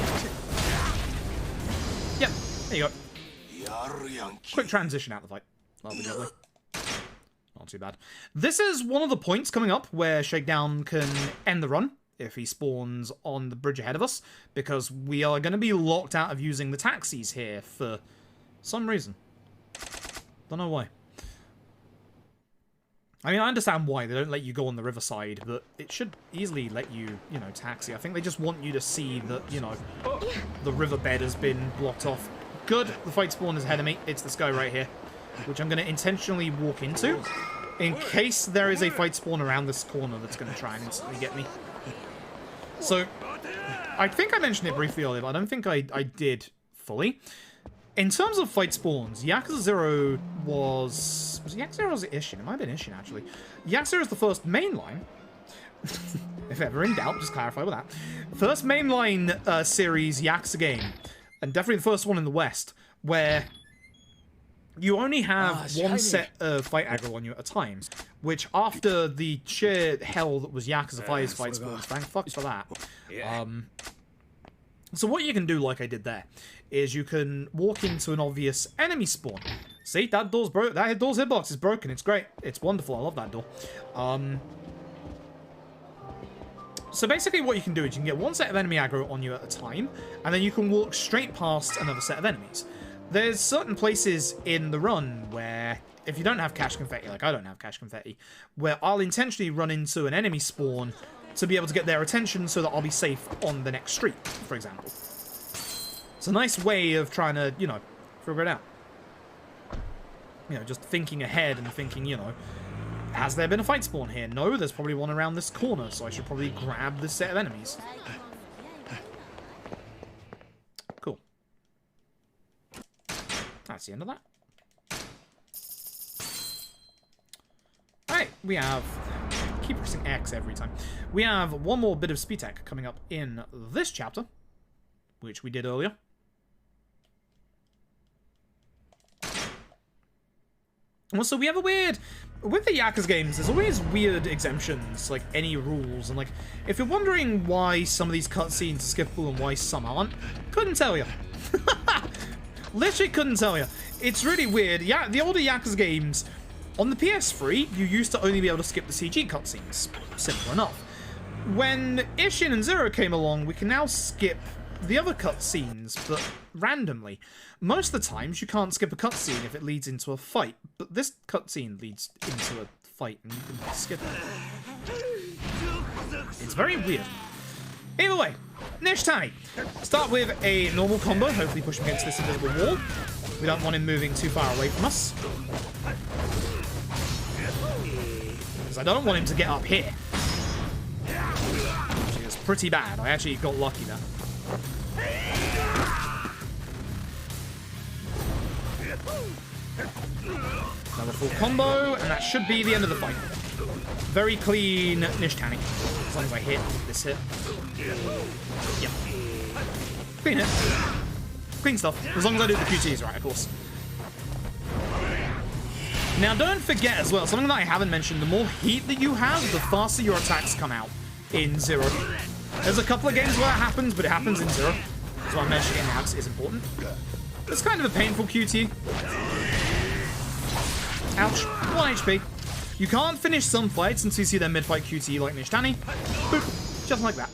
Yep, there you go. Quick transition out of the fight. Lovely, lovely. Not too bad. This is one of the points coming up where Shakedown can end the run if he spawns on the bridge ahead of us, because we are going to be locked out of using the taxis here for some reason. Don't know why. I mean, I understand why. They don't let you go on the riverside, but it should easily let you, you know, taxi. I think they just want you to see that, you know, the riverbed has been blocked off. Good. The fight spawn is ahead of me. It's this guy right here, which I'm going to intentionally walk into in case there is a fight spawn around this corner that's going to try and instantly get me. So, I think I mentioned it briefly earlier, but I don't think I did fully. In terms of fight spawns, Yakuza 0 was it Yakuza 0 or was it Ishin? It might have been Ishin, actually. Yakuza 0 is the first mainline. If ever in doubt, just clarify with that. First mainline series Yakuza game, and definitely the first one in the West, where you only have one set of fight aggro on you at a time, which after the sheer hell that was Yakuza 5's fight spawns, thank fuck for that. So what you can do, like I did there, is you can walk into an obvious enemy spawn. See, that door's broke. That door's hitbox is broken. It's great. It's wonderful. I love that door. So basically what you can do is you can get one set of enemy aggro on you at a time, and then you can walk straight past another set of enemies. There's certain places in the run where, if you don't have cash confetti, like I don't have cash confetti, where I'll intentionally run into an enemy spawn to be able to get their attention so that I'll be safe on the next street, for example. It's a nice way of trying to, you know, figure it out. You know, just thinking ahead and thinking, you know, has there been a fight spawn here? No, there's probably one around this corner, so I should probably grab this set of enemies. Cool. That's the end of that. Alright, we have... I keep pressing X every time. We have one more bit of speed tech coming up in this chapter, which we did earlier. Also, we have a weird... With the Yakuza games, there's always weird exemptions, like any rules, and like, if you're wondering why some of these cutscenes are skippable and why some aren't, couldn't tell you. Literally couldn't tell you. It's really weird. Yeah, the older Yakuza games, On the PS3, you used to only be able to skip the CG cutscenes. Simple enough. When Ishin and Zero came along, we can now skip the other cutscenes, but randomly. Most of the times, you can't skip a cutscene if it leads into a fight, but this cutscene leads into a fight, and you can skip it. It's very weird. Either way, Nishtani. Start with a normal combo, hopefully push him against this invisible wall. We don't want him moving too far away from us. Because I don't want him to get up here. Which is pretty bad. I actually got lucky there. Another full combo, and that should be the end of the fight. Very clean Nishtani. As long as I hit this hit. Yep. Clean hit. Clean stuff. As long as I do the QTs right, of course. Now, don't forget as well, something that I haven't mentioned, the more heat that you have, the faster your attacks come out in Zero. There's a couple of games where that happens, but it happens in Zero. So I'm mentioning it now is important. It's kind of a painful QT. Ouch. 1 HP. You can't finish some fights until you see their mid-fight QT like Nishtani. Boop. Just like that.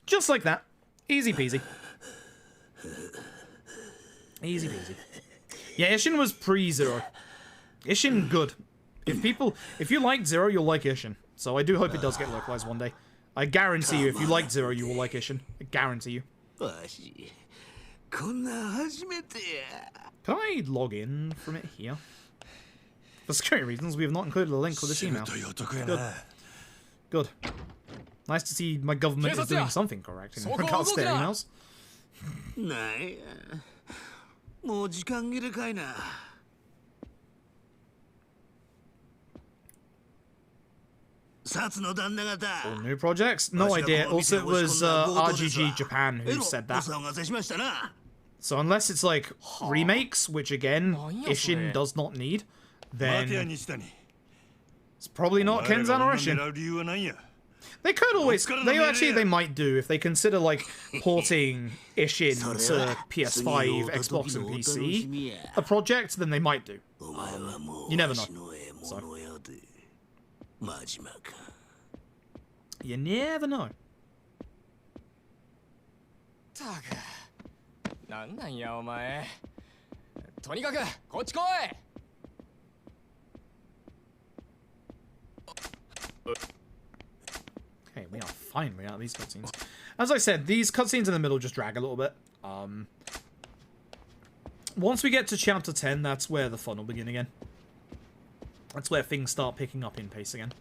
Just like that. Easy peasy. Easy peasy. Yeah, Ishin was pre-Zero. Ishin, good. If you like Zero, you'll like Ishin. So I do hope it does get localized one day. I guarantee you, if you like Zero, you will like Ishin. I guarantee you. Can I log in from it here? For security reasons, we have not included a link with this email. Good. Good. Nice to see my government is doing something correct in regards to their emails. All new projects? No idea. Also, it was RGG Japan who said that. So unless it's like remakes, which again, Ishin does not need, then it's probably not Kenzan or Ishin. They could always, they might do if they consider like porting Ishin to PS5, Xbox, and PC a project, then they might do. You never know. So. You never know. Okay, we are finally out of these cutscenes. As I said, these cutscenes in the middle just drag a little bit. Once we get to chapter 10, that's where the fun will begin again. That's where things start picking up in pace again.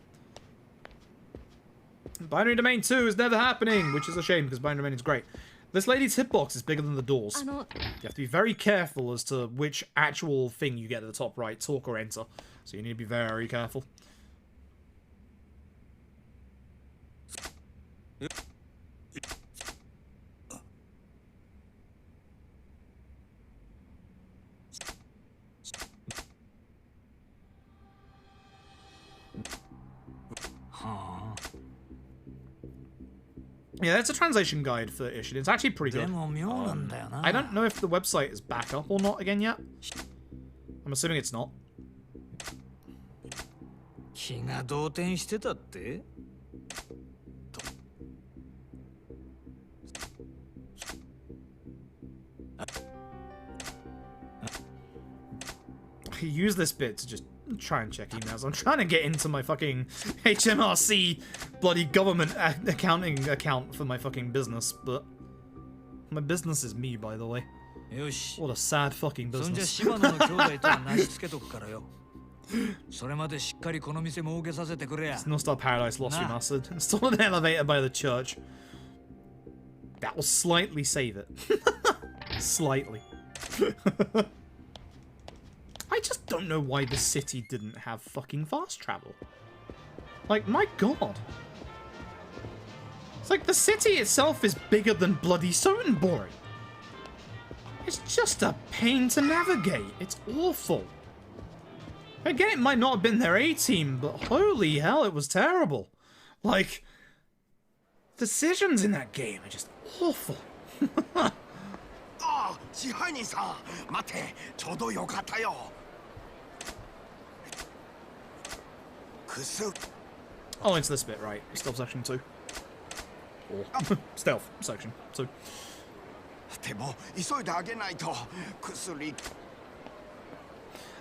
Binary Domain 2 is never happening, which is a shame because Binary Domain is great. This lady's hitbox is bigger than the doors. You have to be very careful as to which actual thing you get at the top right, talk or enter. So you need to be very careful. Yeah, that's a translation guide for Ishin. It's actually pretty good. I don't know if the website is back up or not again yet. I'm assuming it's not. I use this bit to just try and check emails. I'm trying to get into my fucking HMRC bloody government accounting account for my fucking business, but my business is me, by the way. What a sad fucking business. It's No Star Paradise Lost Remastered. Installed an elevator by the church. That will slightly save it. Slightly. I just don't know why the city didn't have fucking fast travel. Like, my god. It's like the city itself is bigger than bloody Sotenborg. It's just a pain to navigate. It's awful. Again, it might not have been their A-team, but holy hell, it was terrible. Like, decisions in that game are just awful. Oh, 支配人さん、待って、ちょうどよかったよ。Oh, into this bit, right. Stealth section 2. Or stealth section 2. でも急いであげないと薬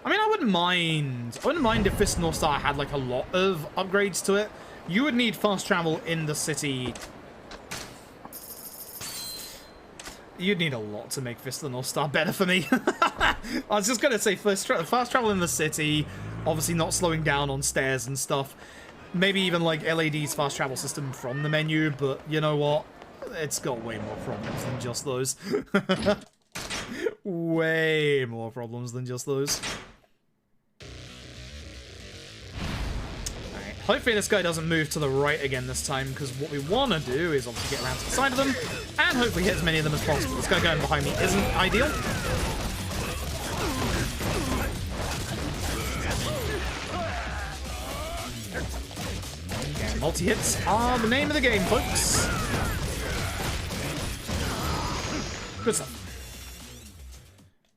I mean, I wouldn't mind if this North Star had like a lot of upgrades to it. You would need fast travel in the city. You'd need a lot to make this the North Star better for me. I was just gonna say fast travel in the city, obviously not slowing down on stairs and stuff. Maybe even like LAD's fast travel system from the menu, but you know what? It's got way more problems than just those. Way more problems than just those. Alright, hopefully this guy doesn't move to the right again this time, because what we want to do is obviously get around to the side of them, and hopefully hit as many of them as possible. This guy going behind me isn't ideal. Okay, multi-hits are the name of the game, folks. Good stuff.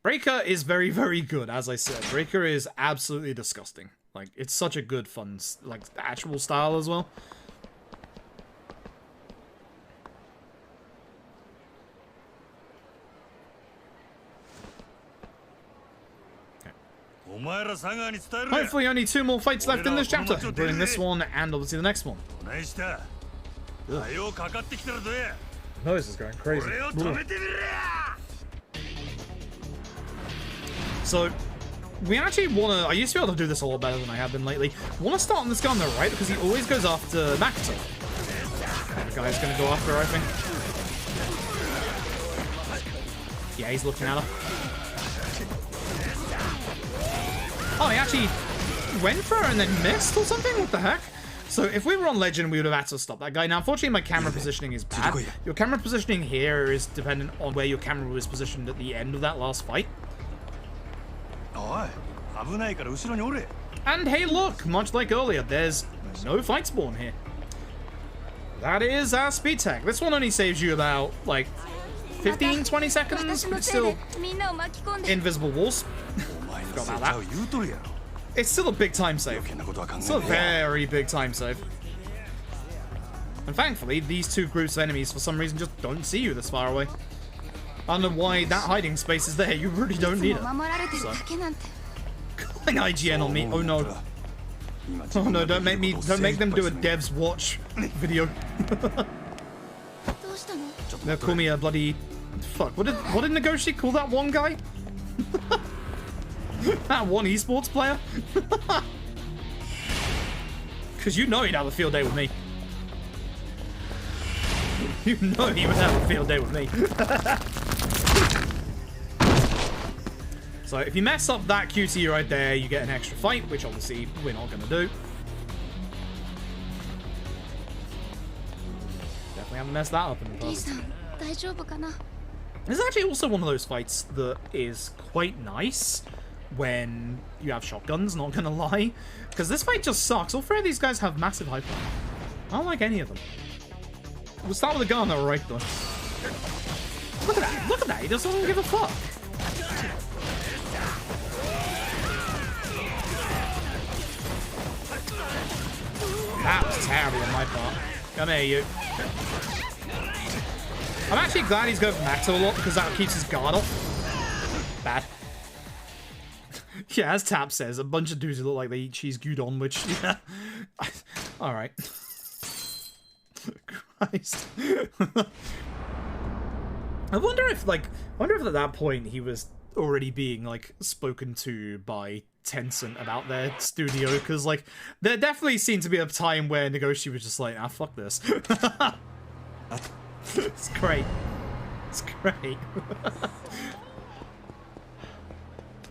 Breaker is very, very good, as I said. Breaker is absolutely disgusting. Like, it's such a good, fun, like, actual style as well. Okay. Hopefully only 2 more fights left in this chapter, including this one and obviously the next one. Nose is going crazy. So, we actually want to... I used to be able to do this a lot better than I have been lately. I want to start on this guy on the right because he always goes after Makoto. The guy's going to go after her, I think. Yeah, he's looking at her. Oh, he actually went for her and then missed or something? What the heck? So if we were on Legend, we would have had to stop that guy. Now, unfortunately, my camera positioning is bad. Your camera positioning here is dependent on where your camera was positioned at the end of that last fight. And hey, look, much like earlier, there's no fight spawn here. That is our speed tech. This one only saves you about, like, 15-20 seconds, but it's still invisible walls. Forgot about that. It's still a big time save. It's still a very big time save. And thankfully, these 2 groups of enemies for some reason just don't see you this far away. I don't know why that hiding space is there. You really don't need it. So. Calling IGN on me. Oh no. Oh no, don't make them do a devs watch video. They'll call me a bloody... Fuck, what did Nagoshi call that one guy? That one esports player? Because you know he'd have a field day with me. You know he would have a field day with me. So if you mess up that QT right there, you get an extra fight, which obviously we're not going to do. Definitely haven't messed that up in the past. This is actually also one of those fights that is quite nice when you have shotguns, not gonna lie. Because this fight just sucks. All 3 of these guys have massive hyper. I don't like any of them. We'll start with the guy on the right, though. Look at that. Look at that. He just doesn't give a fuck. That was terrible on my part. Come here, you. I'm actually glad he's going for Makoto a lot because that keeps his guard off. Bad. Yeah, as Tap says, a bunch of dudes who look like they eat cheese gyudon, which, yeah. Alright. Christ. I wonder if at that point he was already being, like, spoken to by Tencent about their studio, because, like, there definitely seemed to be a time where Nagoshi was just like, ah, fuck this. It's great. It's great.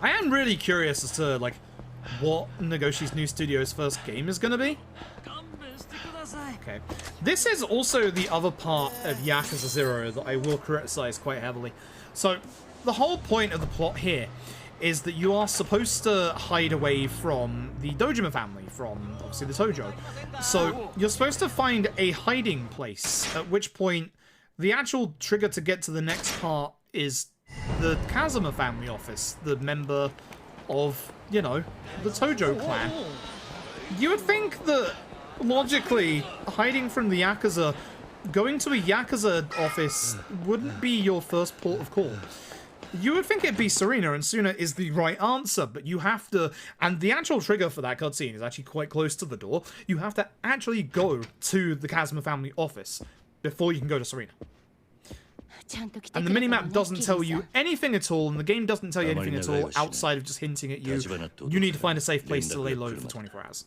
I am really curious as to, like, what Nagoshi's new studio's first game is going to be. Okay. This is also the other part of Yakuza 0 that I will criticize quite heavily. So, the whole point of the plot here is that you are supposed to hide away from the Dojima family, from, obviously, the Tojo. So, you're supposed to find a hiding place, at which point the actual trigger to get to the next part is the Kazuma family office, the member of, you know, the Tojo clan. You would think that, logically, hiding from the Yakuza, going to a Yakuza office wouldn't be your first port of call. You would think it'd be Serena, and Suna is the right answer, but you have to... And the actual trigger for that cutscene is actually quite close to the door. You have to actually go to the Kazuma family office before you can go to Serena. And the minimap doesn't tell you anything at all, and the game doesn't tell you anything at all outside of just hinting at you. You need to find a safe place to lay low for 24 hours.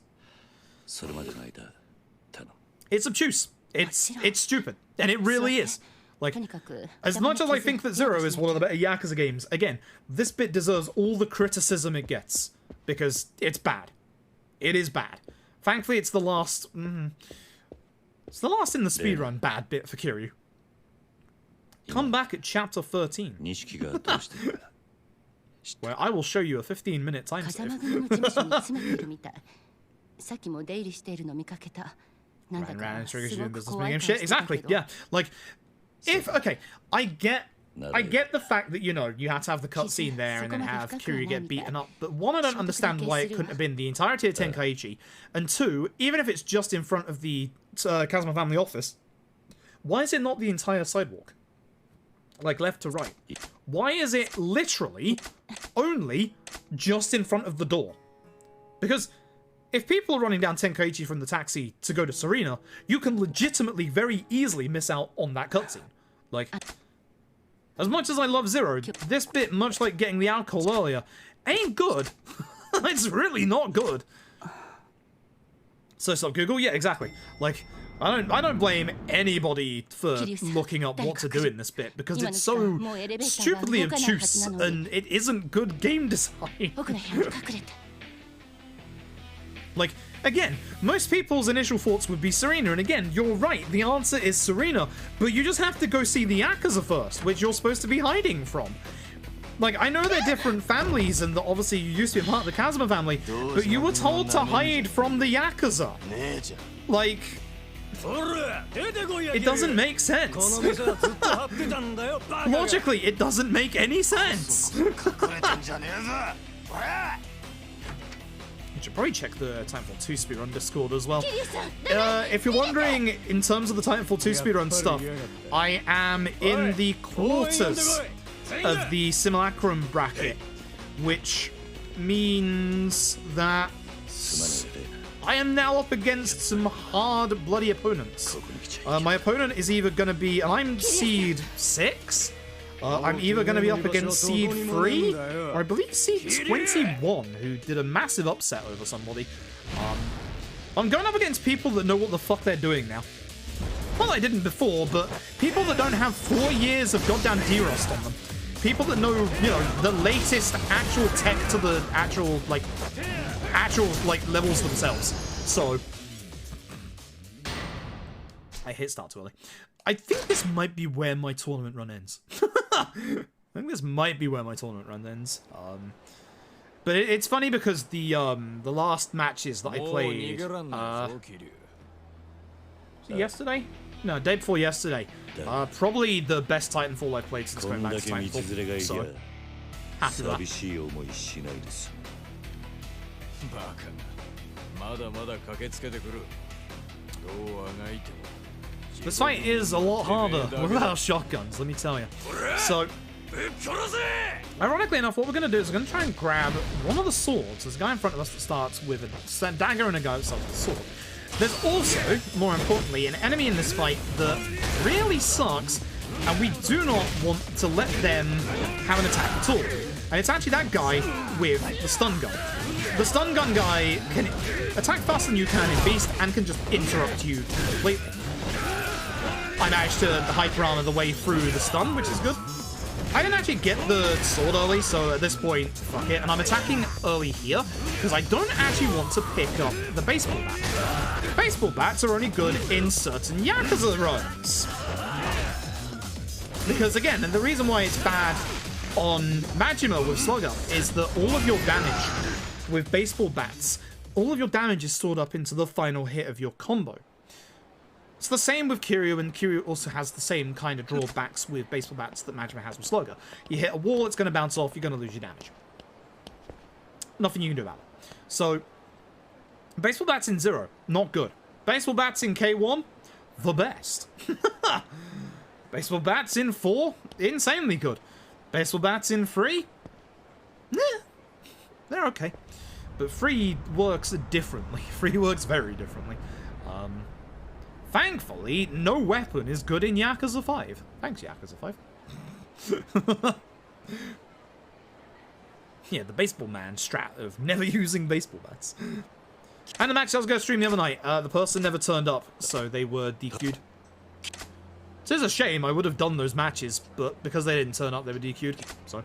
It's obtuse. It's stupid. And it really is. Like, as much as I think that Zero is one of the better Yakuza games, again, this bit deserves all the criticism it gets. Because it's bad. It is bad. Thankfully, it's the last... it's the last in the speedrun bad bit for Kiryu. Come back at chapter 13. Where I will show you a 15-minute time save. Ran around and triggers you in business minigame shit. Exactly, yeah. Like, okay, I get the fact that, you know, you had to have the cutscene there and then have Kiryu get beaten up, but one, I don't understand why it couldn't have been the entirety of Tenkaichi, and two, even if it's just in front of the Kazuma family office, why is it not the entire sidewalk? Like, left to right. Why is it literally only just in front of the door? Because if people are running down Tenkaichi from the taxi to go to Serena, you can legitimately very easily miss out on that cutscene. Like, as much as I love Zero, this bit, much like getting the alcohol earlier, ain't good. It's really not good. So stop Google? Yeah, exactly. Like, I don't blame anybody for looking up what to do in this bit, because it's so stupidly obtuse and it isn't good game design. Like, again, most people's initial thoughts would be Serena, and again, you're right, the answer is Serena, but you just have to go see the Yakuza first, which you're supposed to be hiding from. Like, I know they're different families, and that obviously you used to be a part of the Kazuma family, but you were told to hide from the Yakuza. Like, it doesn't make sense. Logically, it doesn't make any sense. You should probably check the Titanfall 2 speedrun Discord as well. If you're wondering, in terms of the Titanfall 2 speedrun stuff, I am in the quarters of the Simulacrum bracket, which means that I am now up against some hard, bloody opponents. My opponent is either going to be, and I'm seed 6. I'm either going to be up against seed 3, or I believe seed 21, who did a massive upset over somebody. I'm going up against people that know what the fuck they're doing now. Not that I didn't before, but people that don't have 4 years of goddamn D-Rust on them. People that know, you know, the latest actual tech to the actual levels themselves. So I hit start too early. I think this might be where my tournament run ends. I think this might be where my tournament run ends. But it's funny because the last matches that I played yesterday? No, day before yesterday. Probably the best Titanfall I've played since going back to Titanfall. So happy with that. This fight is a lot harder without shotguns, let me tell you. So, ironically enough, what we're going to do is we're going to try and grab one of the swords. There's a guy in front of us that starts with a dagger and a guy that starts with a sword. There's also, more importantly, an enemy in this fight that really sucks, and we do not want to let them have an attack at all. And it's actually that guy with the stun gun. The stun gun guy can attack faster than you can in Beast and can just interrupt you completely. I managed to hyper-armor the way through the stun, which is good. I didn't actually get the sword early, so at this point, fuck it. And I'm attacking early here, because I don't actually want to pick up the baseball bat. Baseball bats are only good in certain Yakuza runs. Because again, and the reason why it's bad on Majima with Slugger is that all of your damage with baseball bats, all of your damage is stored up into the final hit of your combo. It's the same with Kiryu, and Kiryu also has the same kind of drawbacks with baseball bats that Majima has with Slugger. You hit a wall, it's going to bounce off, you're going to lose your damage. Nothing you can do about it. So, Baseball bats in 0, not good. Baseball bats in K1, the best. Baseball bats in 4, insanely good. Baseball bats in 3, they're okay. But 3 works differently. 3 works very differently. Thankfully, no weapon is good in Yakuza 5. Thanks, Yakuza 5. Yeah, the baseball man strat of never using baseball bats. And the match I was going to stream the other night, the person never turned up, so they were DQ'd. So it's a shame, I would have done those matches, but because they didn't turn up, they were DQ'd. So.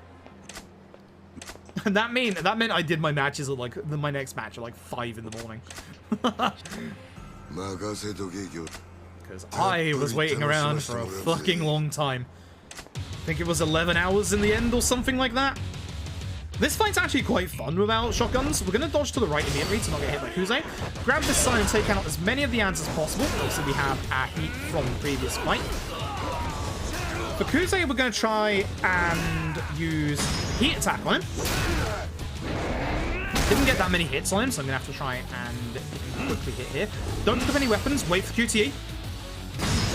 And that meant I did my matches at like, my next match at like 5 in the morning. Because I was waiting around for a fucking long time. I think it was 11 hours in the end or something like that. This fight's actually quite fun without shotguns. We're going to dodge to the right immediately to not get hit by Kuze. Grab this sign and take out as many of the ads as possible. Also, we have our heat from the previous fight. For Kuze, we're going to try and use heat attack on him. Didn't get that many hits on him, so I'm going to have to try and quickly hit here. Don't pick up any weapons. Wait for QTE.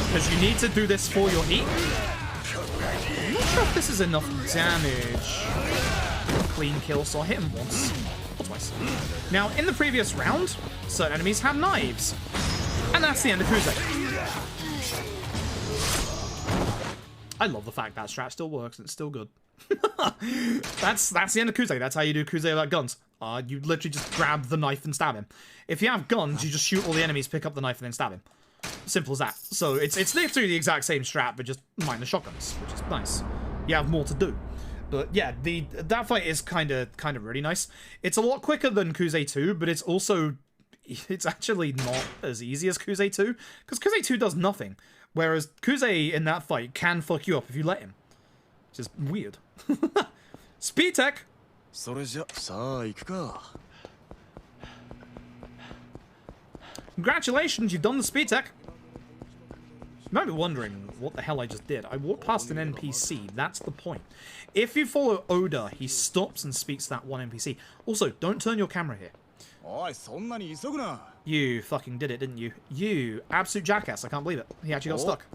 Because you need to do this for your heat. I'm not sure if this is enough damage. Clean kill, so I'll hit him once or twice. Now, in the previous round, certain enemies have knives. And that's the end of Kuze. I love the fact that strat still works and it's still good. That's the end of Kuze. That's how you do Kuze without guns. You literally just grab the knife and stab him. If you have guns, you just shoot all the enemies, pick up the knife, and then stab him. Simple as that. So it's literally the exact same strat, but just minus shotguns, which is nice. You have more to do. But yeah, that fight is kind of really nice. It's a lot quicker than Kuze 2, but it's actually not as easy as Kuze 2, because Kuze 2 does nothing, whereas Kuze in that fight can fuck you up if you let him, which is weird. Speed tech. Congratulations, you've done the speed tech. You might be wondering what the hell I just did. I walked past an NPC, that's the point. If you follow Oda, he stops and speaks to that one NPC. Also, don't turn your camera here. You fucking did it, didn't you? You absolute jackass, I can't believe it. He actually got stuck.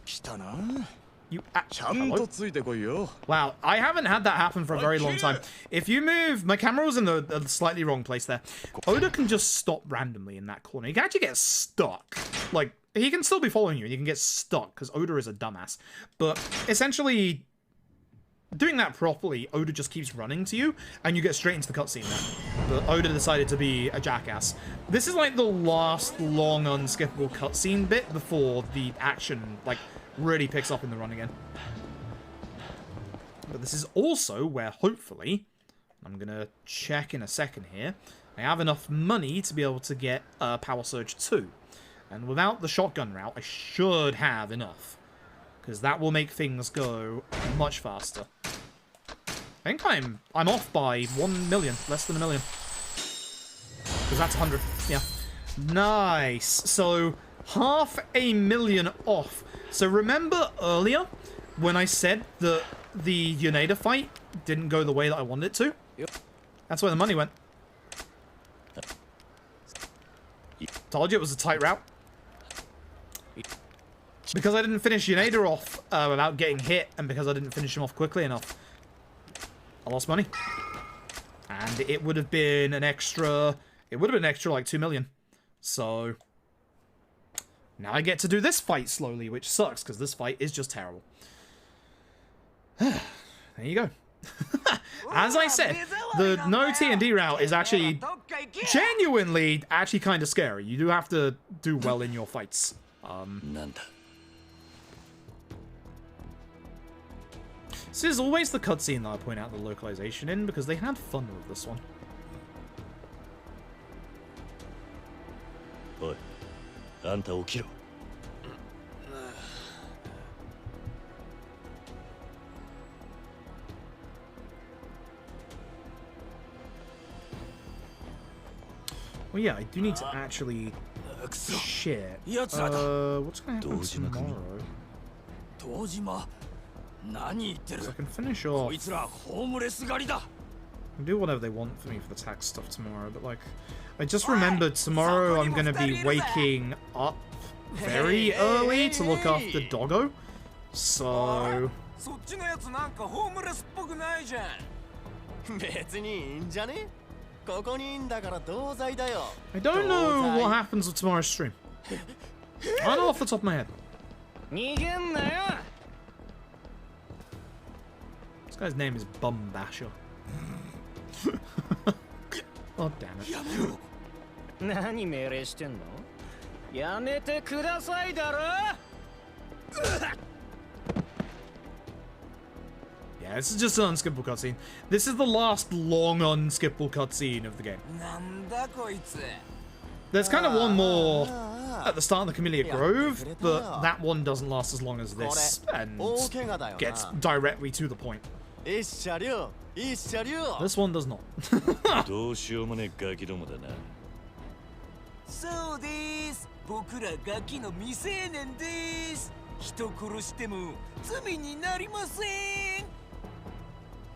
You hello? Wow, I haven't had that happen for a very long time. If you move, my camera was in the slightly wrong place there. Oda can just stop randomly in that corner. He can actually get stuck. Like, he can still be following you and you can get stuck because Oda is a dumbass. But essentially, doing that properly, Oda just keeps running to you and you get straight into the cutscene there. But Oda decided to be a jackass. This is like the last long unskippable cutscene bit before the action, like, really picks up in the run again. But this is also where, hopefully, I'm going to check in a second here, I have enough money to be able to get Power Surge 2. And without the shotgun route, I should have enough. Because that will make things go much faster. I think I'm off by 1 million, less than 1 million. Because that's 100, yeah. Nice. So, 500,000 off. So remember earlier when I said that the Yoneda fight didn't go the way that I wanted it to? Yep. That's where the money went. Told you it was a tight route. Because I didn't finish Yoneda off without getting hit, and because I didn't finish him off quickly enough, I lost money. And it would have been an extra... It would have been an extra, like, 2 million. So... Now I get to do this fight slowly, which sucks, because this fight is just terrible. There you go. As I said, the No T&D route is actually genuinely actually kind of scary. You do have to do well in your fights. This is always the cutscene that I point out the localization in, because they had fun with this one. Oi. あんた起きろ。Well, yeah, I do need to actually shit. What's gonna happen tomorrow? So I can finish off can do whatever they want for me for the tax stuff tomorrow, but like, I just remembered tomorrow I'm gonna be waking up very early to look after Doggo, so... そっちのやつなんかホームレスっぽくないじゃん。別にいいんじゃね？ここにいんだから同罪だよ。 I don't know what happens with tomorrow's stream. I don't know off the top of my head. 逃げんなよ。 This guy's name is Bum Basher. Oh damn it. 何命令してんの？やめてくださいだろ。 Yeah, this is just an unskippable cutscene. This is the last long unskippable cutscene of the game. なんだこいつ。 There's kind of one more at the start of the Camellia Grove, but that one doesn't last as long as this and gets directly to the point. This one does not. どうしようもねえガキどもだな。そうです。僕らガキの未成年です。人殺しても罪になりません。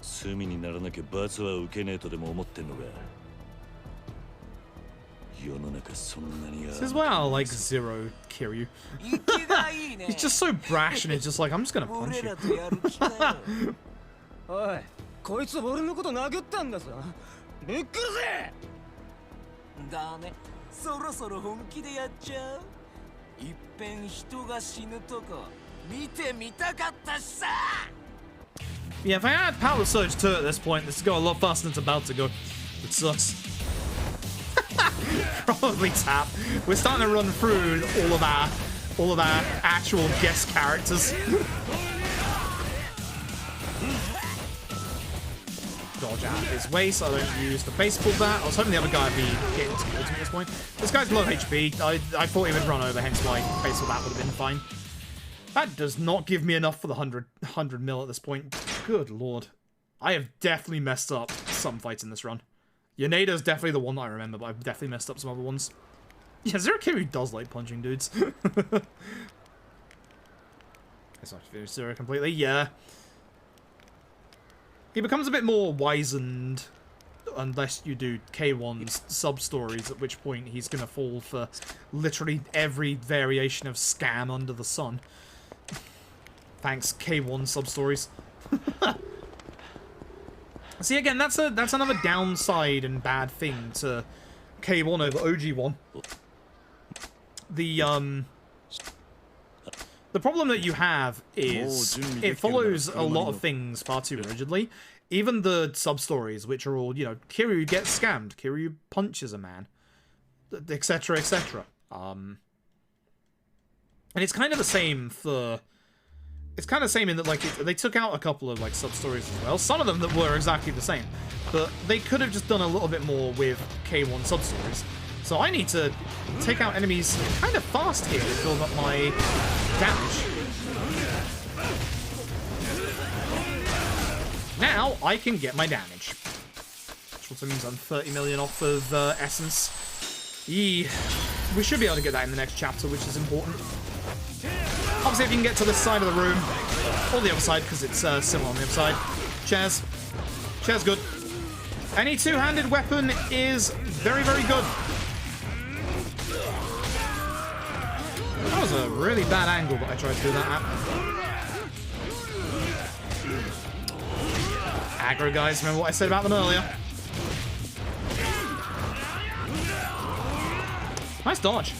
罪にならなきゃ罰は受けねえとでも思ってんのか。世の中そんなに。 This is why I like Zero Kiryu. He's just so brash and it's just like, I'm just gonna punch you. おい、こいつ俺のこと殴ったんだぞ。ぶっ殺せ。ダメ。そろそろ本気でやっちゃう。いっぺん人が死ぬとこ見てみたかったしさ。 Yeah, if I had Power Surge 2 at this point, this would go a lot faster than it's about to go. It sucks. Probably tap. We're starting to run through all of our actual guest characters. Dodge out of his way so I don't use the baseball bat. I was hoping the other guy would be getting to ultimate at this point. This guy's low HP. I thought he would run over, hence why baseball bat would have been fine. That does not give me enough for the 100 mil at this point. Good lord. I have definitely messed up some fights in this run. Yoneda's definitely the one that I remember, but I've definitely messed up some other ones. Yeah, Zero Kiryu does like punching dudes. It's not finish Zero completely, yeah. He becomes a bit more wizened unless you do K1's sub-stories, at which point he's gonna fall for literally every variation of scam under the sun. Thanks, K1 sub-stories. See, again, that's another downside and bad thing to K1 over OG1. The problem that you have is it follows a lot of things far too rigidly. Even the sub-stories, which are all, you know, Kiryu gets scammed, Kiryu punches a man, etc., etc. And it's kind of the same for... It's kind of the same in that, like, they took out a couple of, like, sub-stories as well. Some of them that were exactly the same. But they could have just done a little bit more with K1 sub-stories. So I need to take out enemies kind of fast here to build up my damage. Now I can get my damage. Which also means I'm 30 million off of essence. We should be able to get that in the next chapter, which is important. Obviously, if you can get to this side of the room, or the other side, because it's similar on the other side. Chairs. Chairs good. Any two-handed weapon is very, very good. That was a really bad angle that I tried to do that at. Aggro guys, remember what I said about them earlier. Nice dodge.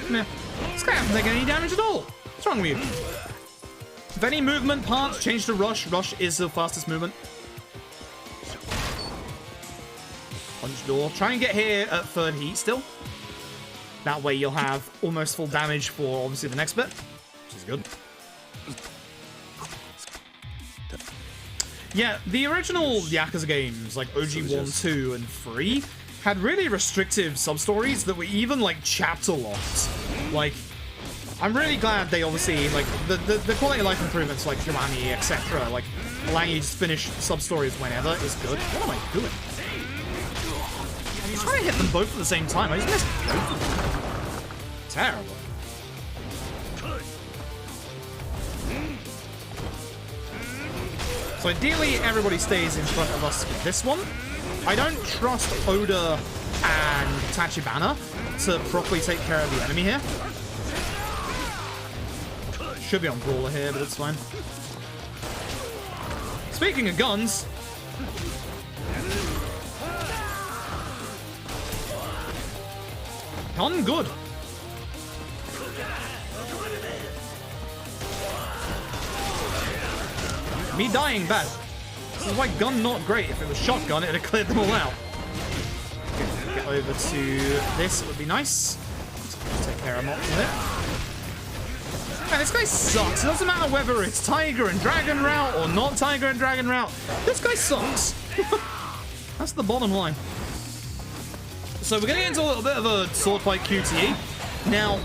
Meh. This guy hasn't taken any damage at all. What's wrong with you? If any movement parts change to rush, rush is the fastest movement. Punch door. Try and get here at third heat still. That way you'll have almost full damage for obviously the next bit, which is good. Yeah, the original Yakuza games, like OG 1, 2, and 3, had really restrictive sub-stories that were even, like, chapter-locked. Like, I'm really glad they obviously, like, the quality of life improvements, like Kiwami, etc., like, allowing you to finish sub-stories whenever is good. What am I doing? I'm trying to hit them both at the same time. I just missed both of them. Terrible. So ideally, everybody stays in front of us with this one. I don't trust Oda and Tachibana to properly take care of the enemy here. Should be on Brawler here, but it's fine. Speaking of guns... Gun good. Me dying bad. This is why gun not great. If it was shotgun, it'd have cleared them all out. Okay, get over to this. It would be nice. Let's take care of Mox with it. Man, this guy sucks. It doesn't matter whether it's Tiger and Dragon route or not Tiger and Dragon route. This guy sucks. That's the bottom line. So we're going to get into a little bit of a sword fight QTE. Now,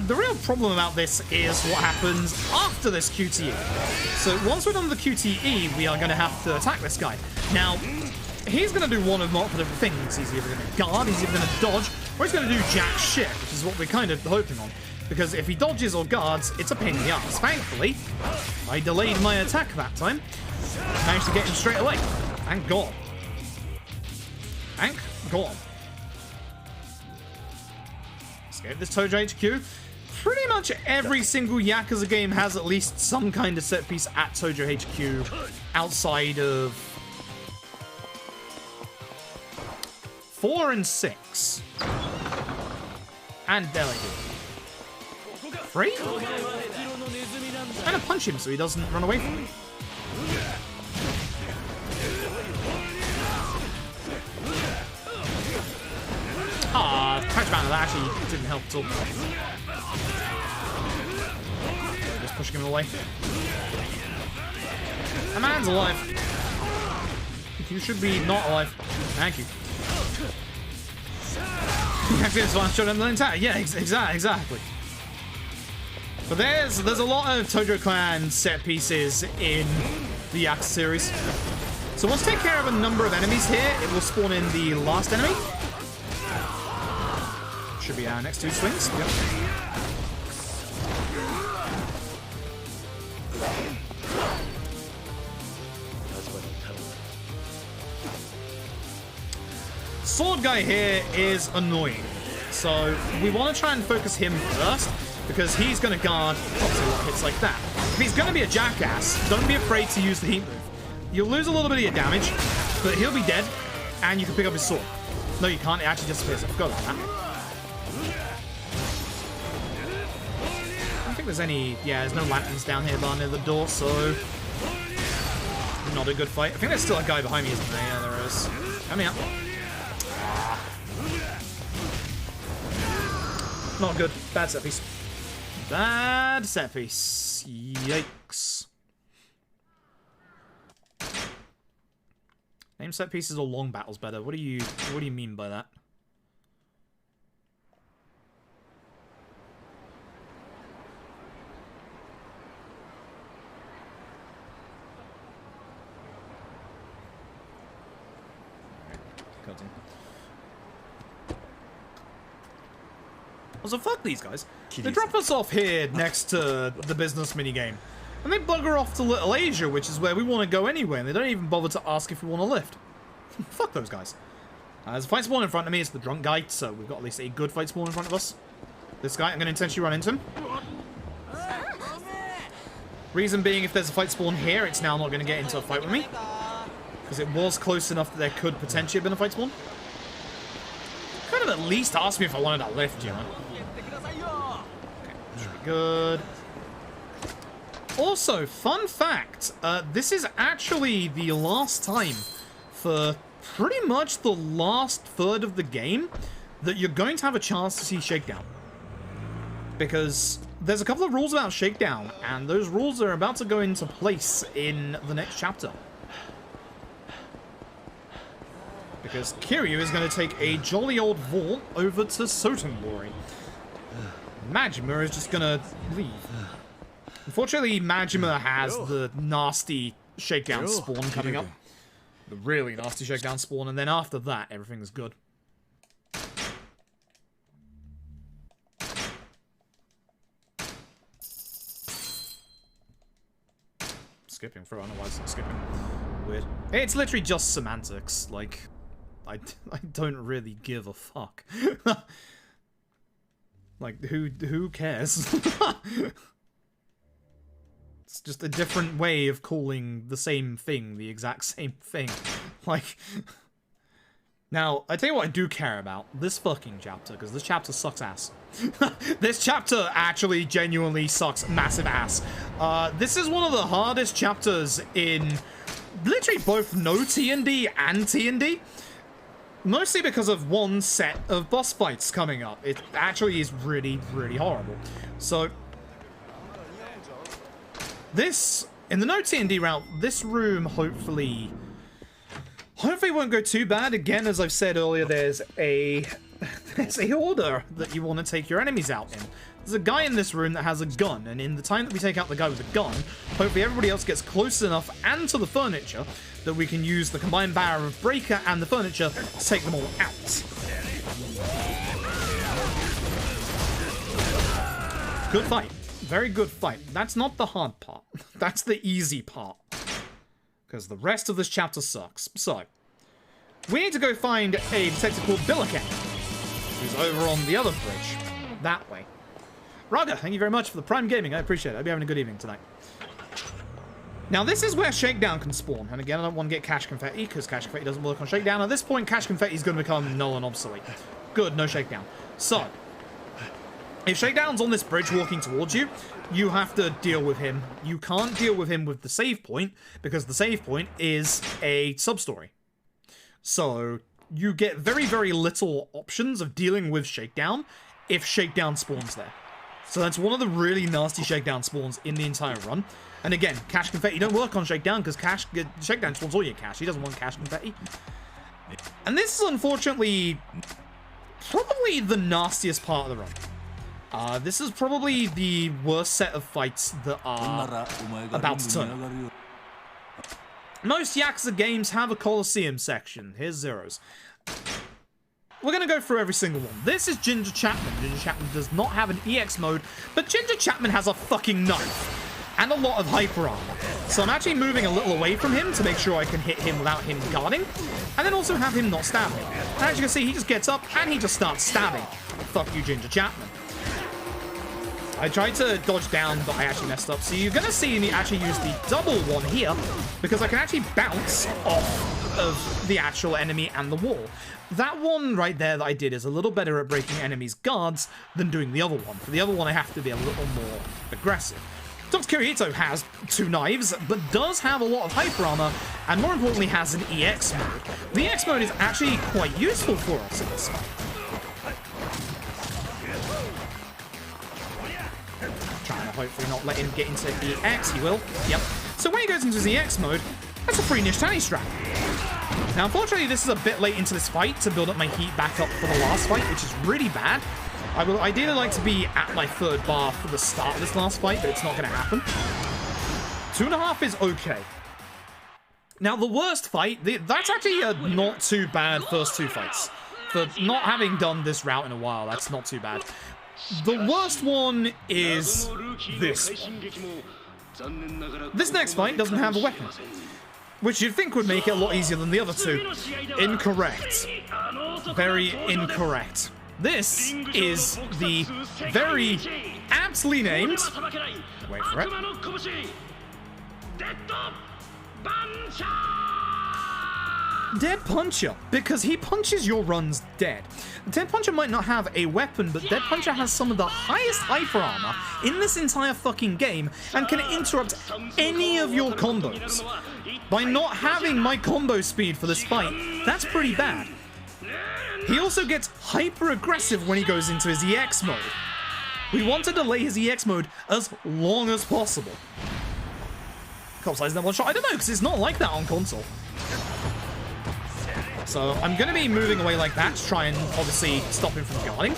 the real problem about this is what happens after this QTE. So once we're done with the QTE, we are going to have to attack this guy. Now, he's going to do one of multiple different things. He's either going to guard, he's either going to dodge, or he's going to do jack shit, which is what we're kind of hoping on. Because if he dodges or guards, it's a pain in the ass. Thankfully, I delayed my attack that time. Managed to get him straight away. Thank God. Thank God. Escape this Tojo HQ. Pretty much every single Yakuza game has at least some kind of set piece at Tojo HQ outside of 4 and 6. And Delegate. 3? I'm gonna punch him so he doesn't run away from me. Ah, Tachibana, that actually didn't help at all. Just pushing him away. A man's alive. You should be not alive. Thank you. Actually, it's one shot in the entire. Yeah, exactly. But there's a lot of Tojo Clan set pieces in the Yakuza series. So once we take care of a number of enemies here, it will spawn in the last enemy. Should be our next two swings. Yep. Sword guy here is annoying. So we want to try and focus him first, because he's going to guard obviously a lot of hits like that. If he's going to be a jackass, don't be afraid to use the heat move. You'll lose a little bit of your damage, but he'll be dead, and you can pick up his sword. No, you can't. It actually disappears. I forgot about that. I don't think there's any... Yeah, there's no lanterns down here bar near the door, so... Not a good fight. I think there's still a guy behind me, isn't there? Yeah, there is. Coming up. Not good. Bad set piece. Bad set piece. Yikes. Name set pieces or long battles better? What do you mean by that? So fuck these guys. They drop us off here next to the business minigame. And they bugger off to Little Asia, which is where we want to go anyway, and they don't even bother to ask if we want to lift. Fuck those guys. There's a fight spawn in front of me. It's the drunk guy, so we've got at least a good fight spawn in front of us. This guy, I'm going to intentionally run into him. Reason being, if there's a fight spawn here, it's now not going to get into a fight with me. Because it was close enough that there could potentially have been a fight spawn. Kind of at least ask me if I wanted a lift, you know. Okay, should be good. Also, fun fact, this is actually the last time for pretty much the last third of the game that you're going to have a chance to see Shakedown. Because there's a couple of rules about Shakedown, and those rules are about to go into place in the next chapter. Because Kiryu is going to take a jolly old vault over to Sotenbori. Majima is just going to leave. Unfortunately, Majima has the nasty Shakedown spawn coming up. The really nasty Shakedown spawn, and then after that, everything's good. skipping through. I don't know why it's not skipping. Weird. It's literally just semantics. Like, I don't really give a fuck. Like, who cares? It's just a different way of calling the same thing the exact same thing. Like, now, I tell you what I do care about. This fucking chapter, because this chapter sucks ass. This chapter actually genuinely sucks massive ass. This is one of the hardest chapters in literally both No T&D and T&D. Mostly because of one set of boss fights coming up. It actually is really, really horrible. So, this, in the No T&D route, this room hopefully won't go too bad. Again, as I've said earlier, there's a order that you want to take your enemies out in. There's a guy in this room that has a gun, and in the time that we take out the guy with the gun, hopefully everybody else gets close enough and to the furniture that we can use the combined power of Breaker and the furniture to take them all out. Good fight. Very good fight. That's not the hard part. That's the easy part. Because the rest of this chapter sucks. So, we need to go find a detective called Billiken, who's over on the other bridge. That way. Raga, thank you very much for the Prime Gaming. I appreciate it. I hope you're having a good evening tonight. Now, this is where Shakedown can spawn. And again, I don't want to get Cash Confetti, because Cash Confetti doesn't work on Shakedown. At this point, Cash Confetti is going to become null and obsolete. Good, no Shakedown. So, if Shakedown's on this bridge walking towards you, you have to deal with him. You can't deal with him with the save point, because the save point is a sub-story. So, you get very, very little options of dealing with Shakedown if Shakedown spawns there. So that's one of the really nasty Shakedown spawns in the entire run. And again, Cash Confetti don't work on Shakedown, because Shakedown spawns all your cash. He doesn't want Cash Confetti. And this is unfortunately probably the nastiest part of the run. This is probably the worst set of fights that are about to turn. Most Yakuza games have a Coliseum section. Here's Zero's. We're going to go through every single one. This is Ginger Chapman. Ginger Chapman does not have an EX mode, but Ginger Chapman has a fucking knife and a lot of hyper armor. So I'm actually moving a little away from him to make sure I can hit him without him guarding, and then also have him not stab me. And as you can see, he just gets up and he just starts stabbing. Fuck you, Ginger Chapman. I tried to dodge down, but I actually messed up. So you're going to see me actually use the double one here, because I can actually bounce off of the actual enemy and the wall. That one right there that I did is a little better at breaking enemies' guards than doing the other one. For the other one, I have to be a little more aggressive. Dr. Kirito has 2 knives, but does have a lot of hyper armor, and more importantly has an EX mode. The EX mode is actually quite useful for us in this fight. Trying to hopefully not let him get into EX, he will. Yep. So when he goes into his EX mode, that's a free Nishtani strap. Now, unfortunately, this is a bit late into this fight to build up my heat back up for the last fight, which is really bad. I would ideally like to be at my 3rd bar for the start of this last fight, but it's not going to happen. 2.5 is okay. Now, the worst fight, that's actually a not too bad first 2 fights. For not having done this route in a while, that's not too bad. The worst one is this one. This next fight doesn't have a weapon, which you'd think would make it a lot easier than the other 2. Incorrect. Very incorrect. This is the very aptly named... Wait for it. Dead Puncher, because he punches your runs dead. Dead Puncher might not have a weapon, but Dead Puncher has some of the highest hyper armor in this entire fucking game and can interrupt any of your combos. By not having my combo speed for this fight, that's pretty bad. He also gets hyper aggressive when he goes into his EX mode. We want to delay his EX mode as long as possible. Cop size that one shot? I don't know, because it's not like that on console. So I'm going to be moving away like that to try and obviously stop him from guarding.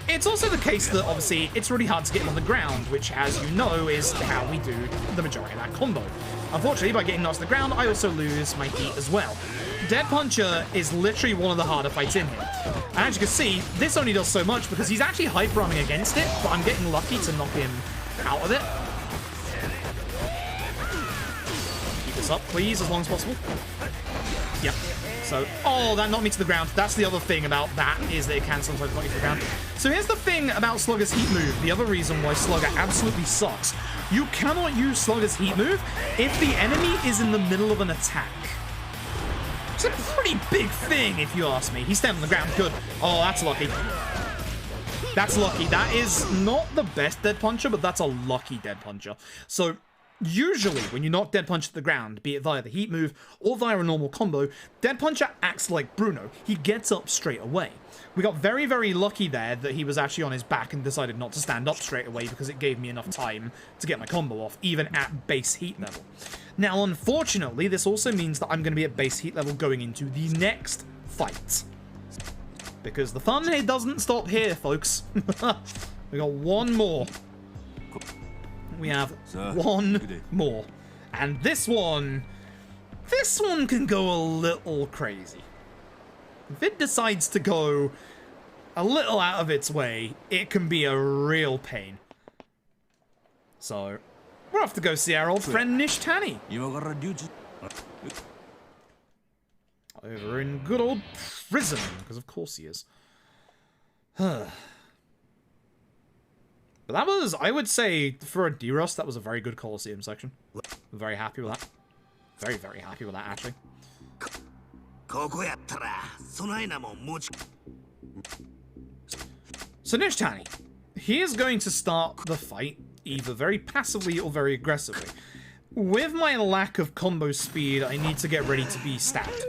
It's also the case that obviously it's really hard to get him on the ground, which, as you know, is how we do the majority of that combo. Unfortunately, by getting knocked to the ground, I also lose my heat as well. Dead Puncher is literally one of the harder fights in here. And as you can see, this only does so much because he's actually hyper-arming against it, but I'm getting lucky to knock him out of it. this up, please, as long as possible. Yep. So, oh, that knocked me to the ground. That's the other thing about that, is that it can sometimes knock you to the ground. So here's the thing about Slugger's heat move. The other reason why Slugger absolutely sucks. You cannot use Slugger's heat move if the enemy is in the middle of an attack. It's a pretty big thing, if you ask me. He's staying on the ground. Good. Oh, that's lucky. That's lucky. That is not the best dead puncher, but that's a lucky dead puncher. So usually when you knock dead punch to the ground, be it via the heat move or via a normal combo, dead puncher acts like Bruno. He gets up straight away. We got very, very lucky there that he was actually on his back and decided not to stand up straight away because it gave me enough time to get my combo off, even at base heat level. Now, unfortunately, this also means that I'm going to be at base heat level going into the next fight. Because the fun here doesn't stop here, folks. We got one more. We have one more. And this one can go a little crazy. If it decides to go a little out of its way, it can be a real pain. So, we're off to go see our old friend Nishtani. Over in good old prison, because of course he is. But that was, I would say, for a D-Rust, that was a very good Colosseum section. I'm very happy with that. Very, very happy with that, actually. So Nishtani, he is going to start the fight either very passively or very aggressively. With my lack of combo speed, I need to get ready to be stabbed.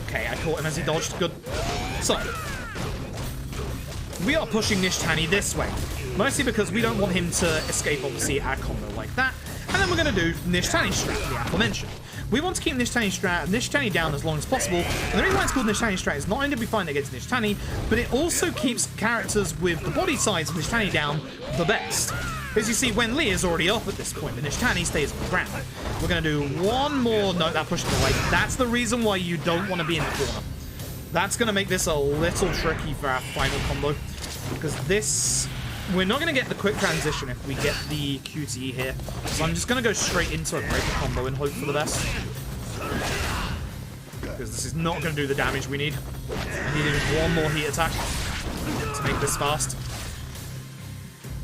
Okay, I caught him as he dodged. Good. So, we are pushing Nishtani this way. Mostly because we don't want him to escape, obviously, our combo like that. And then we're going to do Nishtani strat, the aforementioned. We want to keep Nishtani down as long as possible. And the reason why it's called Nishtani strat is not only do we find it against Nishtani, but it also keeps characters with the body size of Nishtani down the best. As you see, Wen Li is already up at this point, but Nishtani stays on the ground. We're going to do one more. No, that pushed him away. That's the reason why you don't want to be in the corner. That's going to make this a little tricky for our final combo. Because this... We're not going to get the quick transition if we get the QTE here. So I'm just going to go straight into a breaker combo and hope for the best. Because this is not going to do the damage we need. I needed one more heat attack to make this fast.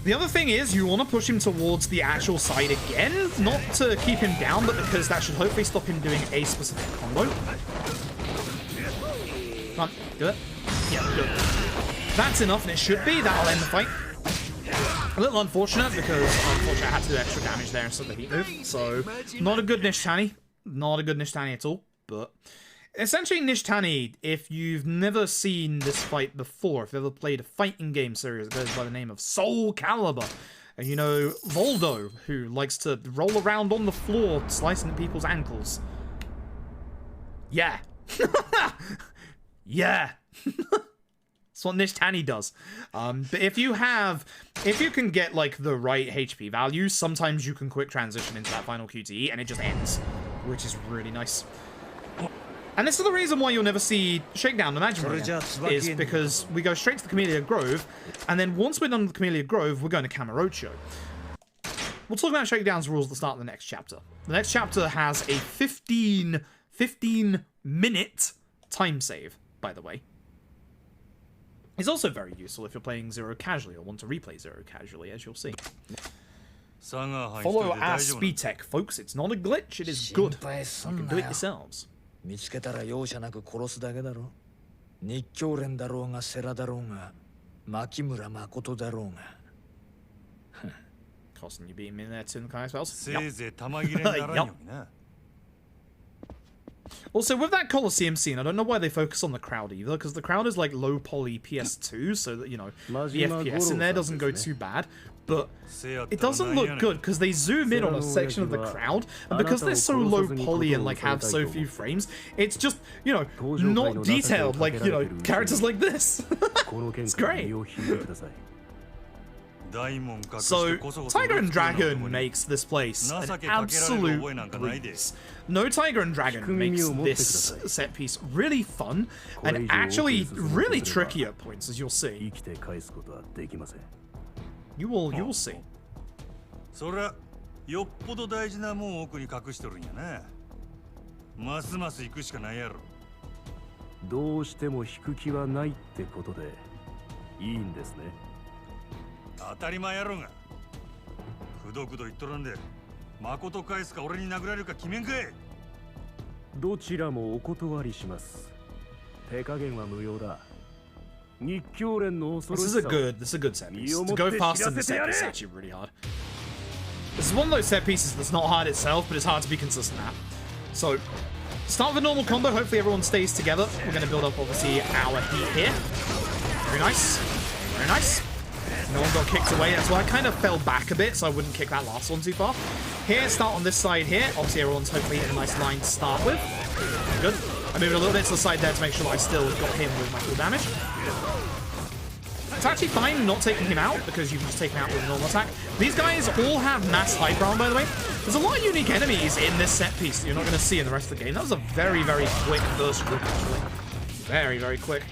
The other thing is, you want to push him towards the actual side again. Not to keep him down, but because that should hopefully stop him doing a specific combo. Come on, do it. Yeah, good. That's enough, and it should be. That'll end the fight. A little unfortunate, because unfortunately I had to do extra damage there instead of the heat move. So, not a good Nishtani. Not a good Nishtani at all. But, essentially Nishtani, if you've never seen this fight before, if you've ever played a fighting game series that goes by the name of Soul Calibur, and you know Voldo, who likes to roll around on the floor slicing at people's ankles. Yeah. Yeah. That's what Nishtani does. But if you can get like the right HP values, sometimes you can quick transition into that final QTE and it just ends, which is really nice. And this is the reason why you'll never see Shakedown Imaginary is because we go straight to the Camellia Grove, and then once we're done with the Camellia Grove, we're going to Kamurocho. We'll talk about Shakedown's rules at the start of the next chapter. The next chapter has a 15-minute time save, by the way. It's also very useful if you're playing Zero casually or want to replay Zero casually, as you'll see. Follow our speed tech, folks. It's not a glitch, it is good. You can do it yourselves. Costing you beating me in there too, kind of spells. Yup. Also, with that Colosseum scene, I don't know why they focus on the crowd either, because the crowd is like low poly PS2, so that, you know, the FPS in there doesn't go too bad, but it doesn't look good because they zoom in on a section of the crowd, and because they're so low poly and like have so few frames, it's just, you know, not detailed like, you know, characters like this. It's great. So, Tiger and Dragon makes this place an absolute breeze. No Tiger and Dragon makes this set piece really fun and actually really tricky at points, as you'll see. You will see. そりゃよっぽど大事なもん奥に隠しとるんやな。ますます行くしかないやろ。どうしても引く気はないってことでいいんですね。当たり前やろが。くどくど言っとらんで誠返すか俺に殴られるか決めんかい。どちらもお断りします。手加減は無用だ。日教連の恐ろしさ。This is a good set piece. To go past in the set piece is actually really hard. This is one of those set pieces that's not hard itself, but it's hard to be consistent at. So, start with a normal combo. Hopefully everyone stays together. We're going to build up, obviously, our heat here. Very nice. Very nice. No one got kicked away. That's why I kind of fell back a bit, so I wouldn't kick that last one too far. Here, start on this side here. Obviously, everyone's hopefully in a nice line to start with. Good. I moved a little bit to the side there to make sure that I still got him with my full damage. It's actually fine not taking him out, because you can just take him out with a normal attack. These guys all have mass high ground, by the way. There's a lot of unique enemies in this set piece that you're not going to see in the rest of the game. That was a very, very quick first group, actually. Very, very quick.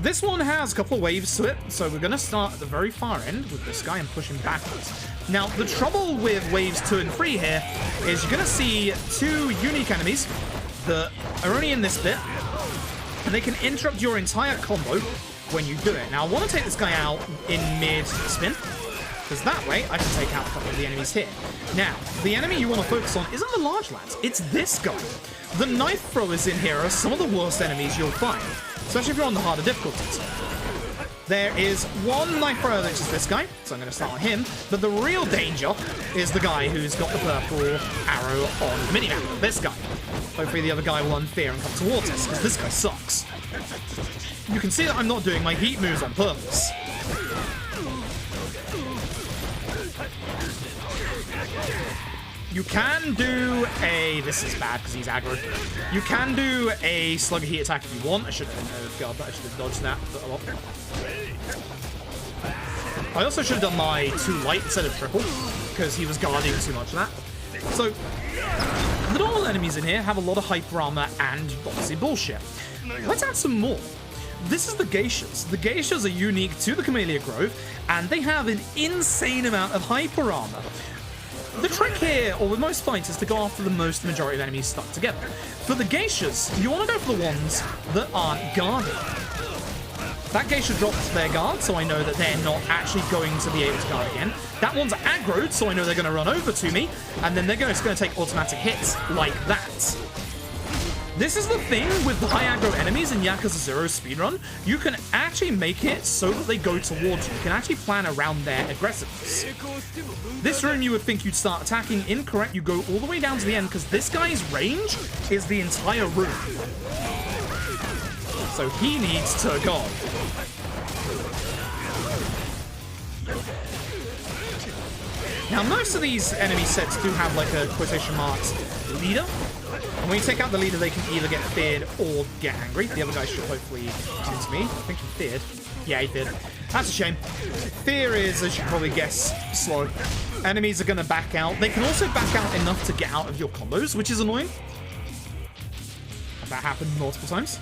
This one has a couple of waves to it, so we're going to start at the very far end with this guy and push him backwards. Now, the trouble with waves 2 and 3 here is you're going to see 2 unique enemies that are only in this bit, and they can interrupt your entire combo when you do it. Now, I want to take this guy out in mid-spin, because that way I can take out a couple of the enemies here. Now, the enemy you want to focus on isn't the large lads, it's this guy. The knife throwers in here are some of the worst enemies you'll find, especially if you're on the harder difficulties. There is one knife thrower, which is this guy, so I'm going to start on him, but the real danger is the guy who's got the purple arrow on the minimap, this guy. Hopefully the other guy will unfear and come towards us, because this guy sucks. You can see that I'm not doing my heat moves on purpose. You can do a... This is bad because he's aggro. You can do a slugger heat attack if you want. I should have God, I should have dodged that a lot. I also should have done my 2 light instead of triple because he was guarding too much of that. So, the normal enemies in here have a lot of hyper armor and obviously bullshit. Let's add some more. This is the geishas. The geishas are unique to the Camellia Grove, and they have an insane amount of hyper armor. The trick here, or with most fights, is to go after the majority of enemies stuck together. For the geishas, you want to go for the ones that aren't guarded. That geisha drops their guard, so I know that they're not actually going to be able to guard again. That one's aggroed, so I know they're going to run over to me, and then they're just going to take automatic hits like that. This is the thing with the high aggro enemies in Yakuza 0 speedrun. You can actually make it so that they go towards you. You can actually plan around their aggressiveness. This room you would think you'd start attacking. Incorrect. You go all the way down to the end because this guy's range is the entire room. So he needs to go. Now, most of these enemy sets do have like a quotation marks leader. And when you take out the leader, they can either get feared or get angry. The other guy should hopefully come to me. I think he feared. Yeah, he feared. That's a shame. Fear is, as you can probably guess, slow. Enemies are going to back out. They can also back out enough to get out of your combos, which is annoying. That happened multiple times.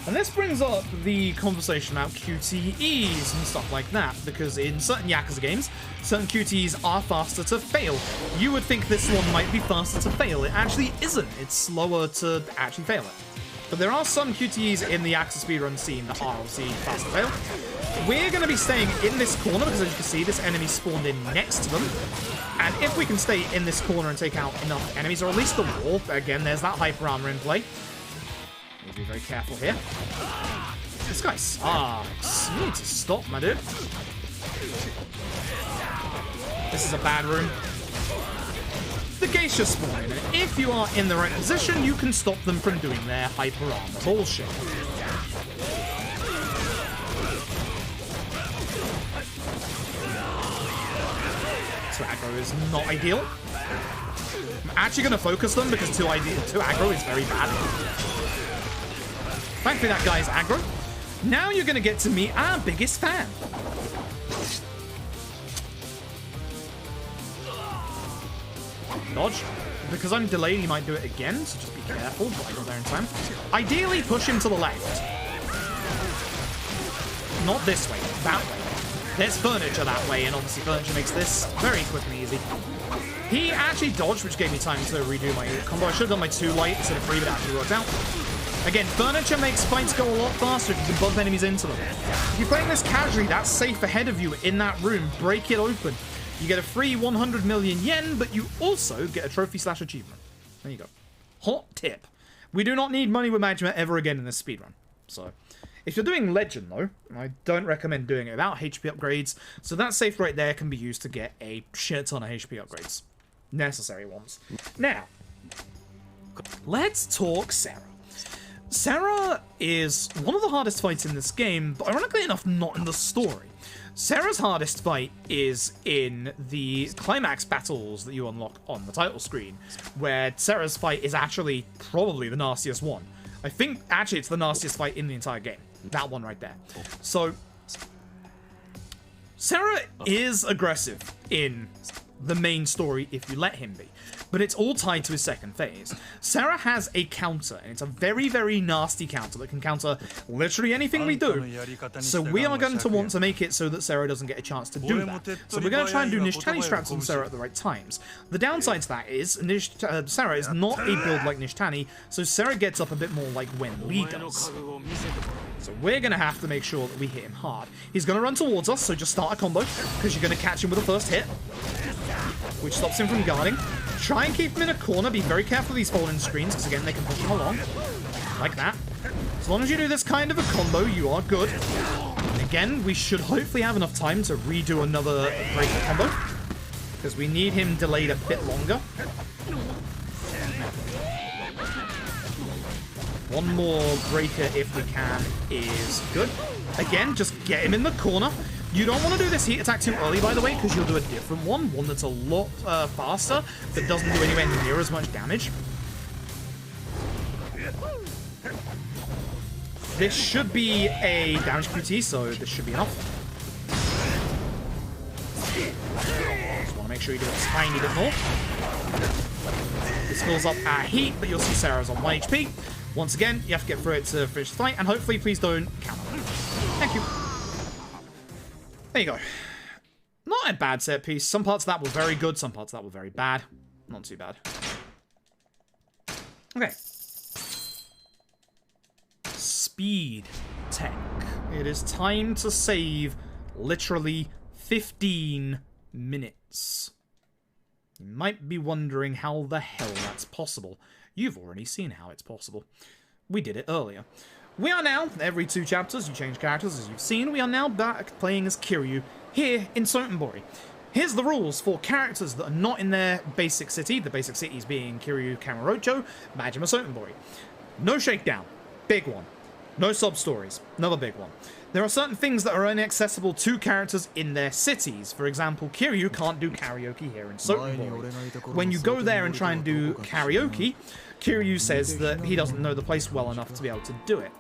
And this brings up the conversation about QTEs and stuff like that, because in certain Yakuza games, certain QTEs are faster to fail. You would think this one might be faster to fail. It actually isn't. It's slower to actually fail it. But there are some QTEs in the Yakuza speedrun scene that are obviously faster to fail. We're going to be staying in this corner, because as you can see, this enemy spawned in next to them. And if we can stay in this corner and take out enough enemies, or at least the wall, again, there's that hyper armor in play. Need to be very careful here. This guy sucks. You need to stop, my dude. This is a bad room. The geisha spawn in, and if you are in the right position, you can stop them from doing their hyper armor bullshit. So aggro is not ideal. I'm actually going to focus them because 2 aggro is very bad. Thankfully that guy's aggro. Now you're going to get to meet our biggest fan. Dodge. Because I'm delayed, he might do it again, so just be careful, but I got there in time. Ideally, push him to the left. Not this way, that way. There's furniture that way, and obviously furniture makes this very quick and easy. He actually dodged, which gave me time to redo my combo. I should have done my 2 light instead of 3, but it actually worked out. Again, furniture makes fights go a lot faster if you can bump enemies into them. If you're playing this casually, that's safe ahead of you in that room. Break it open. You get a free 100 million yen, but you also get a trophy/achievement. There you go. Hot tip. We do not need money with Majima ever again in this speedrun. So, if you're doing Legend, though, I don't recommend doing it without HP upgrades, so that safe right there can be used to get a shit ton of HP upgrades. Necessary ones. Now, let's talk Sarah. Sarah is one of the hardest fights in this game, but ironically enough, not in the story. Sarah's hardest fight is in the climax battles that you unlock on the title screen, where Sarah's fight is actually probably the nastiest one. I think, actually, it's the nastiest fight in the entire game. That one right there. So, Sarah is aggressive in the main story if you let him be, but it's all tied to his second phase. Sarah has a counter, and it's a very, very nasty counter that can counter literally anything we do. So we are going to want to make it so that Sarah doesn't get a chance to do that. So we're going to try and do Nishtani strats on Sarah at the right times. The downside to that is Sarah is not a build like Nishtani, so Sarah gets up a bit more like when Lee does. So we're going to have to make sure that we hit him hard. He's going to run towards us, so just start a combo, because you're going to catch him with the first hit, which stops him from guarding. Try and keep him in a corner. Be very careful of these falling screens, because again, they can push him along. Like that. As long as you do this kind of a combo, you are good. And again, we should hopefully have enough time to redo another breaker combo, because we need him delayed a bit longer. One more breaker, if we can, is good. Again, just get him in the corner. You don't want to do this heat attack too early, by the way, because you'll do a different one that's a lot faster, that doesn't do anywhere near as much damage. This should be a damage QT, so this should be enough. Just want to make sure you do a tiny bit more. This fills up our heat, but you'll see Sarah's on 1 HP. Once again, you have to get through it to finish the fight, and hopefully, please don't counter. Thank you. There you go. Not a bad set piece. Some parts of that were very good, some parts of that were very bad. Not too bad. Okay. Speed tech. It is time to save literally 15 minutes. You might be wondering how the hell that's possible. You've already seen how it's possible. We did it earlier. We are now, every 2 chapters, you change characters as you've seen, we are now back playing as Kiryu here in Sotenbori. Here's the rules for characters that are not in their basic city, the basic cities being Kiryu, Kamurocho, Majima, Sotenbori. No shakedown, big one. No sub-stories, another big one. There are certain things that are only accessible to characters in their cities. For example, Kiryu can't do karaoke here in Sotenbori. When you go there and try and do karaoke, Kiryu says that he doesn't know the place well enough to be able to do it.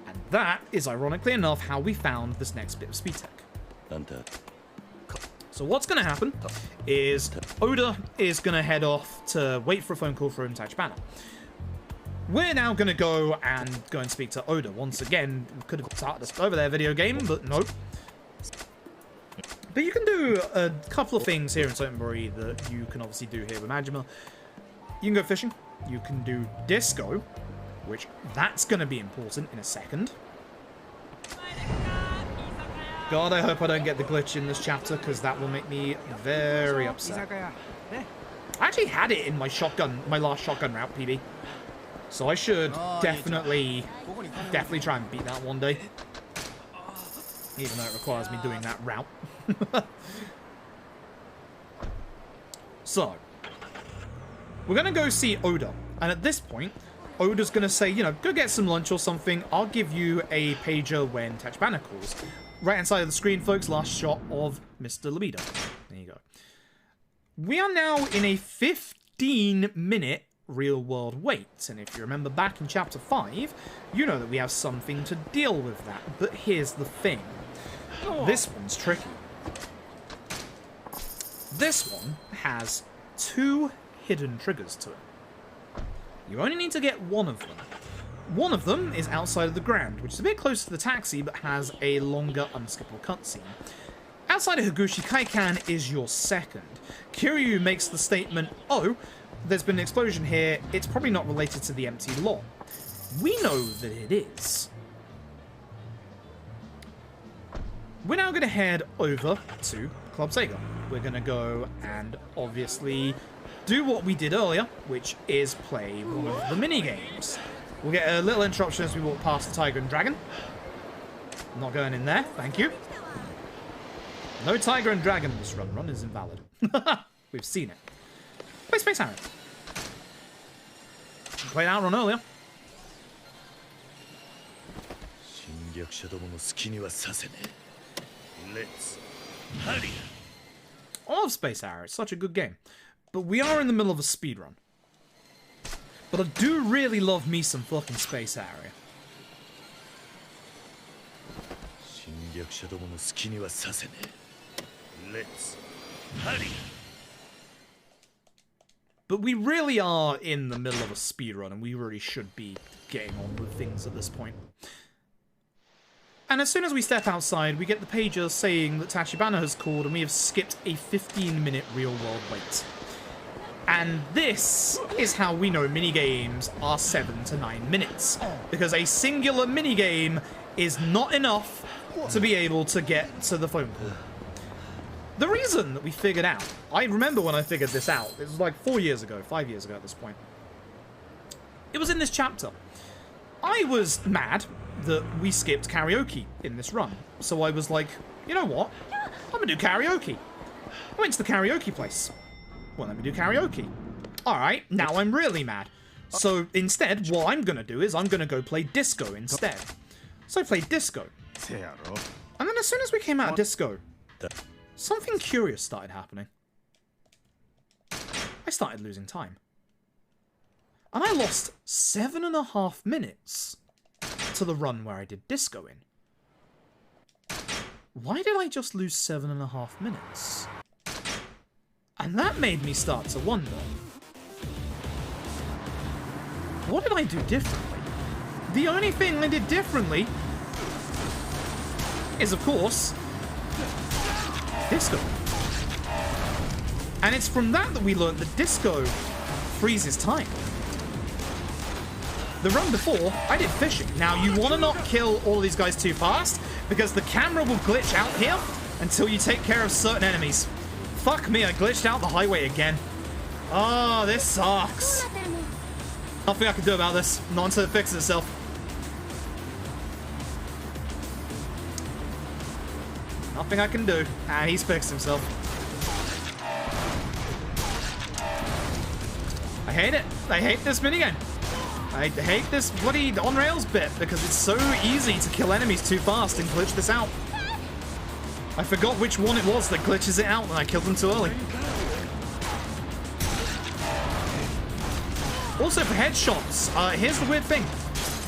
And that is, ironically enough, how we found this next bit of speed tech. So what's going to happen is Oda is going to head off to wait for a phone call from Tachibana. We're now going to go and speak to Oda. Once again, we could have started us over their video game, but nope. But you can do a couple of things here in Sotenbori that you can obviously do here with Majima. You can go fishing. You can do disco, which that's going to be important in a second. God, I hope I don't get the glitch in this chapter, because that will make me very upset. I actually had it in my last shotgun route, PB. So I should definitely try and beat that one day. Even though it requires me doing that route. So, we're going to go see Oda. And at this point, Oda's going to say, you know, go get some lunch or something. I'll give you a pager when Tachibana calls. Right hand side of the screen, folks, last shot of Mr. Libido. There you go. We are now in a 15-minute real-world wait, and if you remember back in Chapter 5, you know that we have something to deal with that. But here's the thing. This one's tricky. This one has 2 hidden triggers to it. You only need to get one of them. One of them is outside of the ground, which is a bit closer to the taxi, but has a longer unskippable cutscene. outside of Higuchi, Kaikan is your second. Kiryu makes the statement, oh, there's been an explosion here, it's probably not related to the empty lot. We know that it is. We're now going to head over to Club Sega. We're going to go and obviously do what we did earlier, which is play one of the mini-games. We'll get a little interruption as we walk past the Tiger and Dragon. I'm not going in there, thank you. No Tiger and Dragon in this run. Run is invalid. We've seen it. Play Space Harrier. Played Outrun earlier. I love Space Harrier. It's such a good game. But we are in the middle of a speedrun. But I do really love me some fucking Space Harrier. But we really are in the middle of a speedrun, and we really should be getting on with things at this point. And as soon as we step outside, we get the pager saying that Tachibana has called and we have skipped a 15-minute real-world wait. And this is how we know minigames are 7 to 9 minutes. Because a singular minigame is not enough to be able to get to the phone call. The reason that we figured out, I remember when I figured this out, it was like 4 years ago, 5 years ago at this point. It was in this chapter. I was mad that we skipped karaoke in this run. So I was like, you know what? I'm gonna do karaoke. I went to the karaoke place. Well, let me do karaoke. Alright, now I'm really mad. So instead, what I'm gonna do is I'm gonna go play disco instead. So I played disco. And then as soon as we came out of disco, something curious started happening. I started losing time. And I lost 7.5 minutes to the run where I did disco in. Why did I just lose 7.5 minutes? And that made me start to wonder. What did I do differently? The only thing I did differently is, of course, disco. And it's from that we learned that disco freezes time. The run before, I did fishing. Now, you want to not kill all these guys too fast, because the camera will glitch out here until you take care of certain enemies. Fuck me, I glitched out the highway again. Oh, this sucks. Nothing I can do about this. Not until it fixes itself. Nothing I can do. And he's fixed himself. I hate it. I hate this minigame. I hate this bloody on-rails bit because it's so easy to kill enemies too fast and glitch this out. I forgot which one it was that glitches it out when I killed them too early. Also for headshots, here's the weird thing.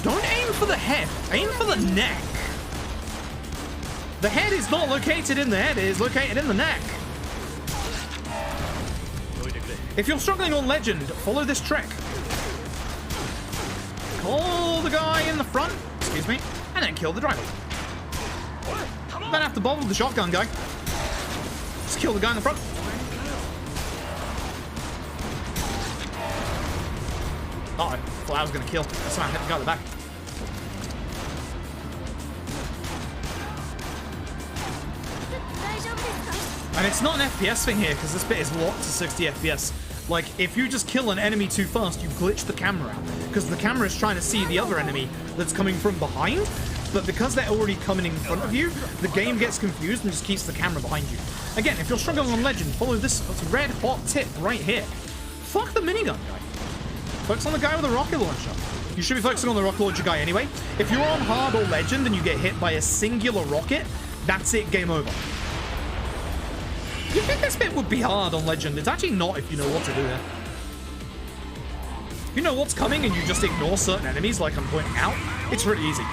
Don't aim for the head, aim for the neck. The head is not located in the head, it is located in the neck. If you're struggling on Legend, follow this trick. Call the guy in the front, excuse me, and then kill the driver. Don't have to bother with the shotgun guy. Just kill the guy in the front. Uh-oh, thought I was going to kill. Somehow hit the guy in the back. And it's not an FPS thing here, because this bit is locked to 60 FPS. Like, if you just kill an enemy too fast, you glitch the camera out. Because the camera is trying to see the other enemy that's coming from behind. But because they're already coming in front of you, the game gets confused and just keeps the camera behind you. Again, if you're struggling on Legend, follow this red hot tip right here. Fuck the minigun guy. Focus on the guy with the rocket launcher. You should be focusing on the rocket launcher guy anyway. If you're on hard or Legend and you get hit by a singular rocket, that's it, game over. You think this bit would be hard on Legend? It's actually not if you know what to do here. If you know what's coming and you just ignore certain enemies like I'm pointing out, it's really easy.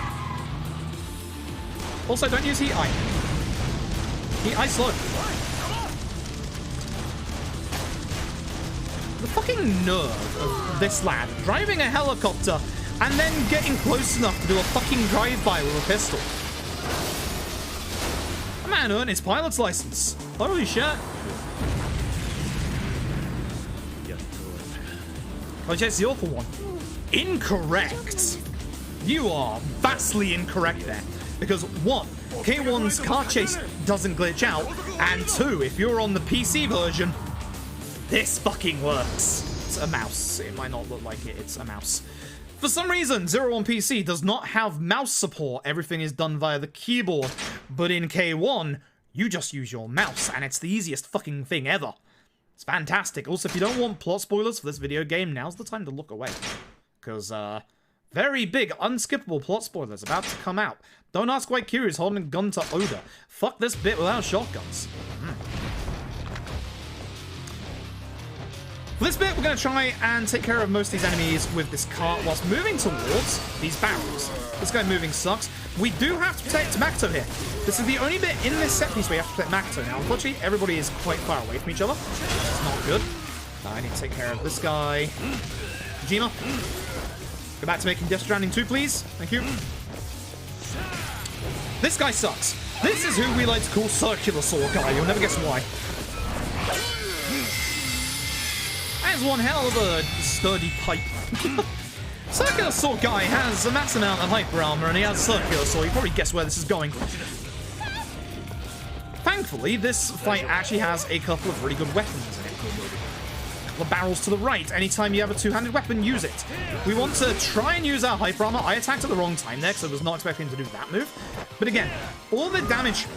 Also, don't use Heat Eye. Heat Eye slow. The fucking nerve of this lad driving a helicopter and then getting close enough to do a fucking drive-by with a pistol. I man earned his pilot's license. Holy shit. Oh, yes, the awful one. Incorrect. You are vastly incorrect there. Because 1, K1's car chase doesn't glitch out, and 2, if you're on the PC version, this fucking works. It's a mouse. It might not look like it. It's a mouse. For some reason, Zero on PC does not have mouse support. Everything is done via the keyboard. But in K1, you just use your mouse, and it's the easiest fucking thing ever. It's fantastic. Also, if you don't want plot spoilers for this video game, now's the time to look away. Because, very big, unskippable plot spoilers about to come out. Don't ask why Kiryu's holding a gun to Oda. Fuck this bit without shotguns. For this bit, we're going to try and take care of most of these enemies with this cart whilst moving towards these barrels. This guy moving sucks. We do have to protect Makoto here. This is the only bit in this set piece where you have to protect Makoto. Now, unfortunately, everybody is quite far away from each other. It's not good. Now, I need to take care of this guy. Kojima, go back to making Death Stranding 2, please. Thank you. This guy sucks. This is who we like to call Circular Saw Guy. You'll never guess why. That is one hell of a sturdy pipe. Circular Saw Guy has a mass amount of hyper armor, and he has Circular Saw. You probably guess where this is going. Thankfully, this fight actually has a couple of really good weapons in it. A couple of barrels to the right. Anytime you have a two-handed weapon, use it. We want to try and use our hyper armor. I attacked at the wrong time there, because I was not expecting him to do that move. But again, all the damage...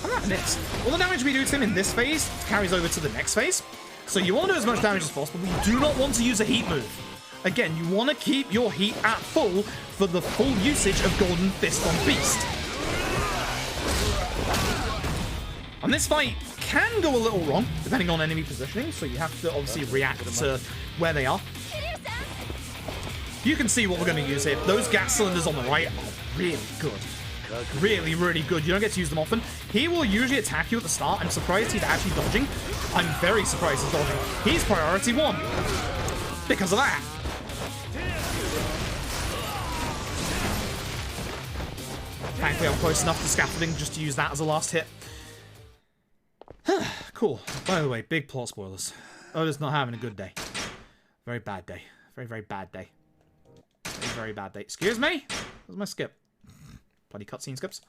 I'm not missed. All the damage we do to him in this phase carries over to the next phase. So you want to do as much damage as possible, but you do not want to use a heat move. Again, you want to keep your heat at full for the full usage of Golden Fist on Beast. And this fight can go a little wrong, depending on enemy positioning, so you have to obviously react to where they are. You can see what we're going to use here. Those gas cylinders on the right are really good. Really, really good. You don't get to use them often. He will usually attack you at the start. I'm surprised he's actually dodging. I'm very surprised he's dodging. He's priority 1. Because of that. Thankfully, I'm close enough to scaffolding just to use that as a last hit. Cool. By the way, big plot spoilers. Oda's not having a good day. Very bad day. Very, very bad day. Very, very bad day. Excuse me? Where's my skip? Bloody cutscene skips.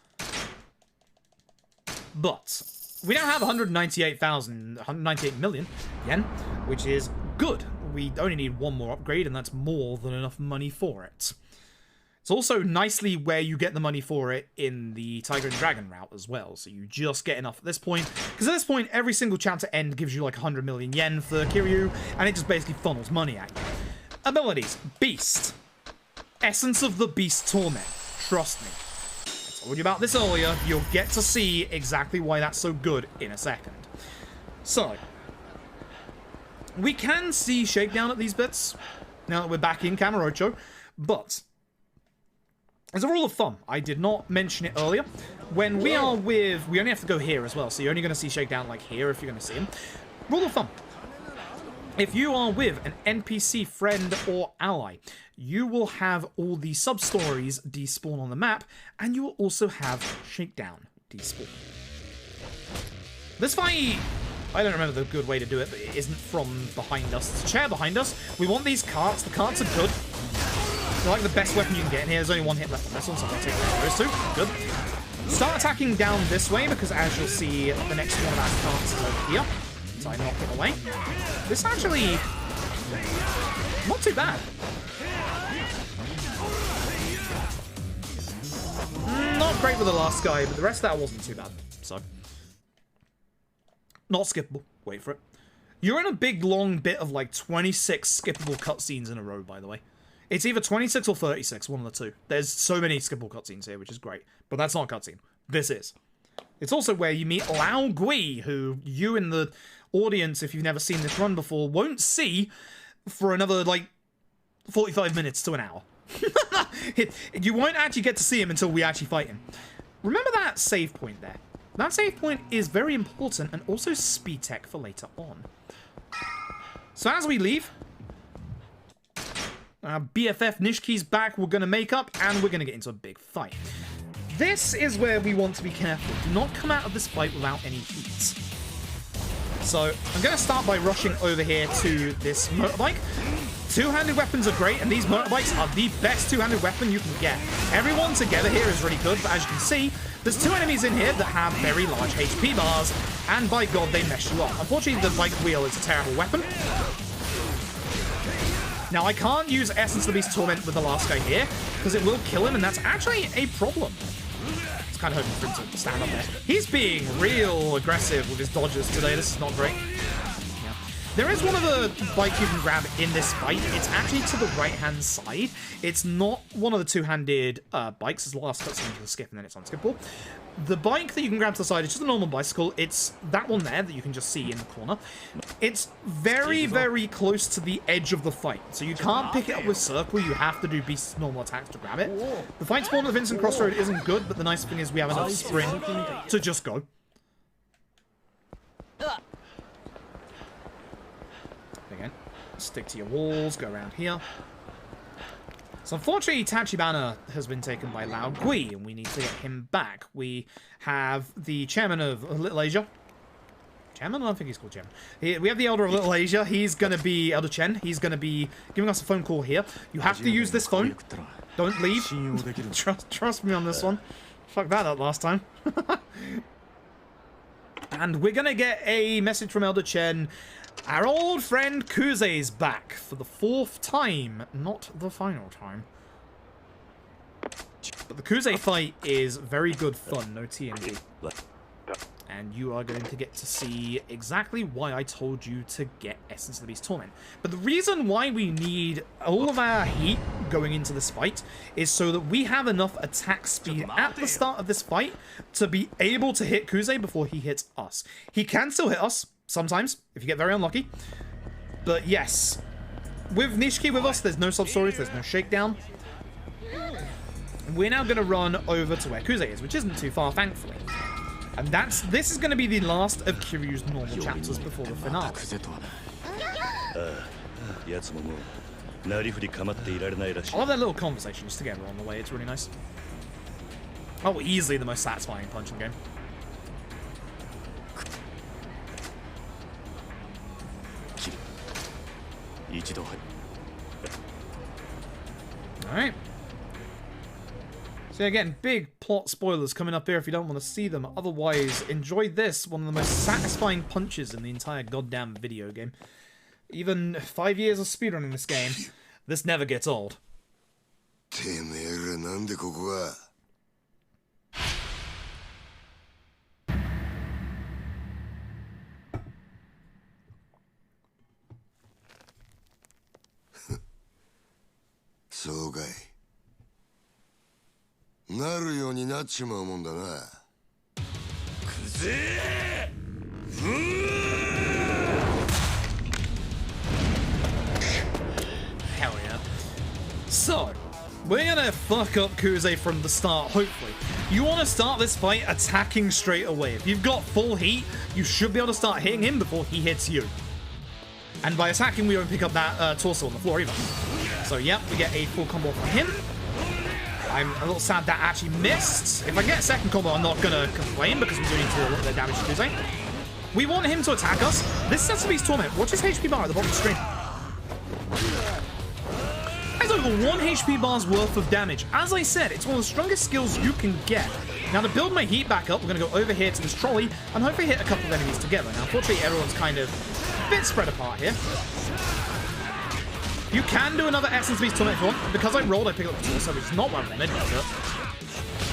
But we now have 198 million yen, which is good. We only need one more upgrade, and that's more than enough money for it. It's also nicely where you get the money for it in the Tiger and Dragon route as well, so you just get enough at this point. Because at this point, every single chapter end gives you like 100 million yen for Kiryu, and it just basically funnels money at you. Abilities. Beast. Essence of the Beast Torment. Trust me. I told you about this earlier. You'll get to see exactly why that's so good in a second. So, we can see Shakedown at these bits, now that we're back in Kamurocho, but as a rule of thumb, I did not mention it earlier, when we are with... We only have to go here as well, so you're only going to see Shakedown like here if you're going to see him. Rule of thumb. If you are with an NPC friend or ally, you will have all the sub-stories despawn on the map, and you will also have Shakedown despawn. This fight, I don't remember the good way to do it, but it isn't from behind us. It's a chair behind us. We want these carts. The carts are good. They're like the best weapon you can get in here. There's only one hit left on this one, so I'm going to take those two. Good. Start attacking down this way, because as you'll see, the next one of our carts is over here. So I knock it away. This actually... not too bad. Not great with the last guy, but the rest of that wasn't too bad. So... not skippable. Wait for it. You're in a big, long bit of like 26 skippable cutscenes in a row, by the way. It's either 26 or 36, one of the two. There's so many skippable cutscenes here, which is great. But that's not a cutscene. This is. It's also where you meet Lao Gui, who you in the audience, if you've never seen this run before, won't see for another, like, 45 minutes to an hour. You won't actually get to see him until we actually fight him. Remember that save point there. That save point is very important and also speed tech for later on. So as we leave, BFF Nishiki's back, we're going to make up, and we're going to get into a big fight. this is where we want to be careful. Do not come out of this fight without any heat. So I'm going to start by rushing over here to this motorbike. Two-handed weapons are great, and these motorbikes are the best two-handed weapon you can get. Everyone together here is really good, but as you can see, there's two enemies in here that have very large HP bars, and by God, they mess you up. Unfortunately, the bike wheel is a terrible weapon. Now, I can't use Essence of the Beast Torment with the last guy here, because it will kill him, and that's actually a problem. I was kind of hoping for him to stand up there. He's being real aggressive with his dodges today. This is not great. There is one other bike you can grab in this fight. It's actually to the right-hand side. It's not one of the two-handed bikes. It's the last cutscene you can skip, and then it's unskippable. The bike that you can grab to the side is just a normal bicycle. It's that one there that you can just see in the corner. It's very, very close to the edge of the fight, so you can't pick it up with circle. You have to do Beast's normal attacks to grab it. The fight spawn of Vincent Crossroad isn't good, but the nice thing is we have enough sprint to just go. Again, stick to your walls, go around here. So unfortunately, Tachibana has been taken by Lao Gui, and we need to get him back. We have the chairman of Little Asia. Chairman? I don't think he's called chairman. We have the elder of Little Asia. He's going to be Elder Chen. He's going to be giving us a phone call here. You have to use this phone. Don't leave. Trust me on this one. Fuck that up last time. And we're going to get a message from Elder Chen. Our old friend Kuze's back for the 4th time, not the final time. But the Kuze fight is very good fun, no T&D. And you are going to get to see exactly why I told you to get Essence of the Beast Torment. But the reason why we need all of our heat going into this fight is so that we have enough attack speed at the start of this fight to be able to hit Kuze before he hits us. He can still hit us. Sometimes, if you get very unlucky. But yes, with Nishiki with us, there's no sub-stories, there's no shakedown. We're now going to run over to where Kuze is, which isn't too far, thankfully. And this is going to be the last of Kiryu's normal chapters before the finale. I love their little conversations together on the way, it's really nice. Oh, easily the most satisfying punch in the game. Alright. So again, big plot spoilers coming up here if you don't want to see them. Otherwise, enjoy this, one of the most satisfying punches in the entire goddamn video game. Even 5 years of speedrunning this game, this never gets old. Soかい。なるようになっちまうもんだな。くぜえ！Hell yeah. So, we're gonna fuck up Kuze from the start, hopefully. You want to start this fight attacking straight away. If you've got full heat, you should be able to start hitting him before he hits you. And by attacking, we won't pick up that torso on the floor either. So, yep, we get a full combo from him. I'm a little sad that actually missed. If I get a second combo, I'm not going to complain because we do need to do a little bit of damage to Kuze. We want him to attack us. This Essence of the Beast Torment. Watch his HP bar at the bottom of the screen. That's over 1 HP bar's worth of damage. As I said, it's one of the strongest skills you can get. Now, to build my heat back up, we're going to go over here to this trolley and hopefully hit a couple of enemies together. Now, unfortunately, everyone's kind of a bit spread apart here. You can do another Essence Beast Torment if you want. Because I rolled, I picked up the torso, which is not what I wanted.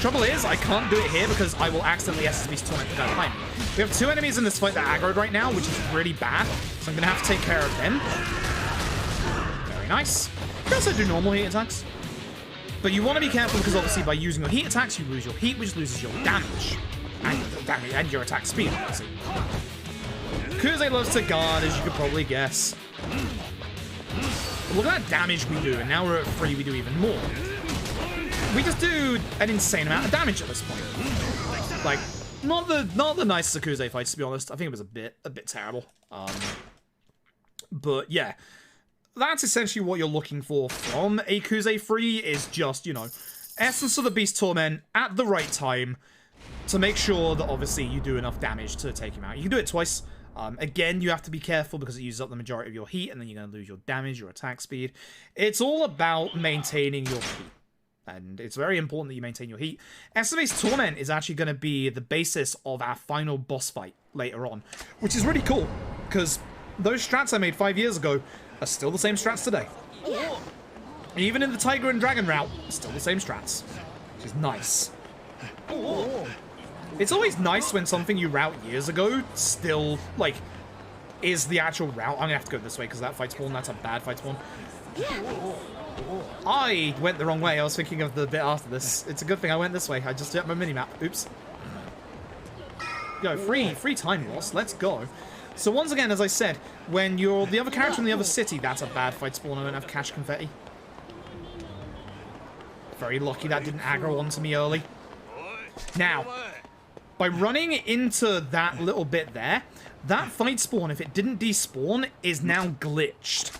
Trouble is, I can't do it here because I will accidentally Essence Beast Torment the guy behind me. We have 2 enemies in this fight that are aggroed right now, which is really bad. So I'm going to have to take care of them. Very nice. You can also do normal heat attacks. But you want to be careful because obviously by using your heat attacks, you lose your heat, which loses your damage. And your attack speed, obviously. Kuze loves to guard, as you could probably guess. But look at that damage we do, and now we're at 3, we do even more. We just do an insane amount of damage at this point. Like, not the nicest of Kuze fights, to be honest. I think it was a bit terrible. But yeah, that's essentially what you're looking for from a Kuze free, is just, you know, Essence of the Beast Torment at the right time to make sure that obviously you do enough damage to take him out. You can do it twice. Again, you have to be careful because it uses up the majority of your heat, and then you're going to lose your damage, your attack speed. It's all about maintaining your heat. And it's very important that you maintain your heat. Essence of the Beast Torment is actually going to be the basis of our final boss fight later on, which is really cool because those strats I made 5 years ago are still the same strats today. Even in the Tiger and Dragon route, still the same strats, which is nice. It's always nice when something you route years ago still, like, is the actual route. I'm gonna have to go this way because that fight spawn, that's a bad fight spawn. I went the wrong way. I was thinking of the bit after this. It's a good thing I went this way. I just did my minimap. Oops. Go, free time loss. Let's go. So once again, as I said, when you're the other character in the other city, that's a bad fight spawn. I don't have cash confetti. Very lucky that didn't aggro onto me early. Now, by running into that little bit there, that fight spawn, if it didn't despawn, is now glitched.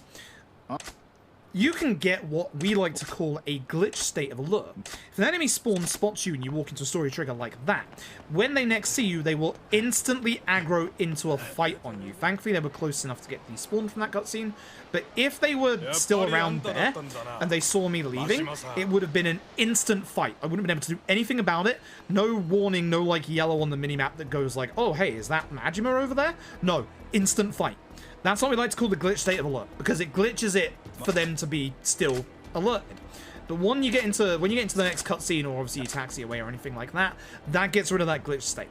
You can get what we like to call a glitch state of alert. If an enemy spawn spots you and you walk into a story trigger like that, when they next see you, they will instantly aggro into a fight on you. Thankfully, they were close enough to get despawned from that cutscene, but if they were still around there and they saw me leaving, it would have been an instant fight. I wouldn't have been able to do anything about it. No warning, no like yellow on the minimap that goes like, oh hey, is that Majima over there? No, instant fight. That's what we like to call the glitch state of alert, because it glitches it for them to be still alerted. But when you get into the next cutscene, or obviously you taxi away or anything like that, that gets rid of that glitch state.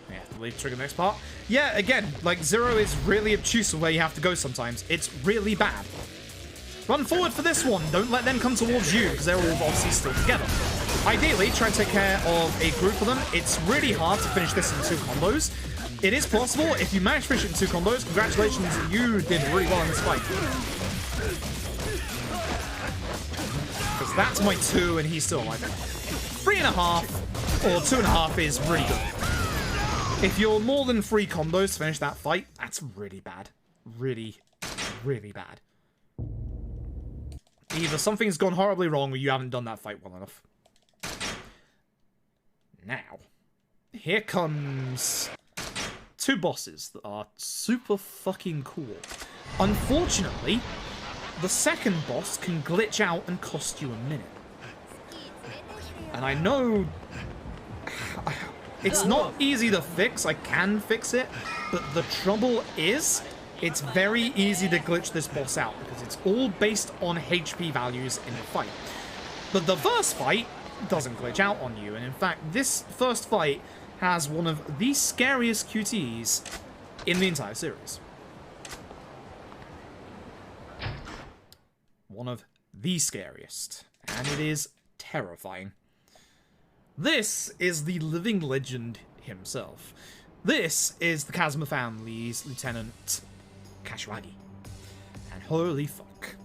Yeah, delete trigger next part. Yeah, again, like Zero is really obtuse with where you have to go sometimes. It's really bad. Run forward for this one. Don't let them come towards you, because they're all obviously still together. Ideally, try and take care of a group of them. It's really hard to finish this in 2 combos. It is possible. If you manage to finish it in 2 combos, congratulations, you did really well in this fight. Because that's my 2, and he's still alive. 3.5 or 2.5 is really good. If you're more than 3 combos to finish that fight, that's really bad. Really, really bad. Either something's gone horribly wrong or you haven't done that fight well enough. Now, here comes 2 bosses that are super fucking cool. Unfortunately, the second boss can glitch out and cost you a minute. And I know it's not easy to fix. I can fix it, but the trouble is, it's very easy to glitch this boss out because it's all based on HP values in the fight. But the first fight doesn't glitch out on you, and in fact, this first fight has one of the scariest QTEs in the entire series. One of the scariest, and it is terrifying. This is the living legend himself. This is the Kazuma family's Lieutenant Kashiwagi. And holy fuck.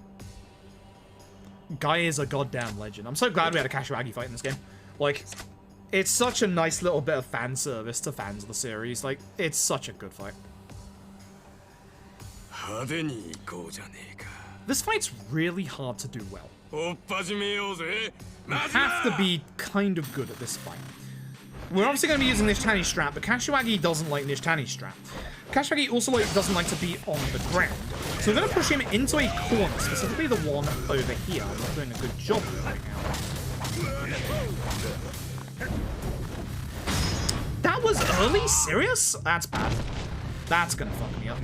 Guy is a goddamn legend. I'm so glad we had a Kashiwagi fight in this game. Like, it's such a nice little bit of fan service to fans of the series. Like, it's such a good fight. This fight's really hard to do well. You have to be kind of good at this fight. We're obviously going to be using Nishtani's strap, but Kashiwagi doesn't like Nishtani's strap. Kashiwagi also doesn't like to be on the ground. So we're going to push him into a corner, specifically the one over here. I'm not doing a good job right now. That was early? Serious? That's bad. That's going to fuck me up.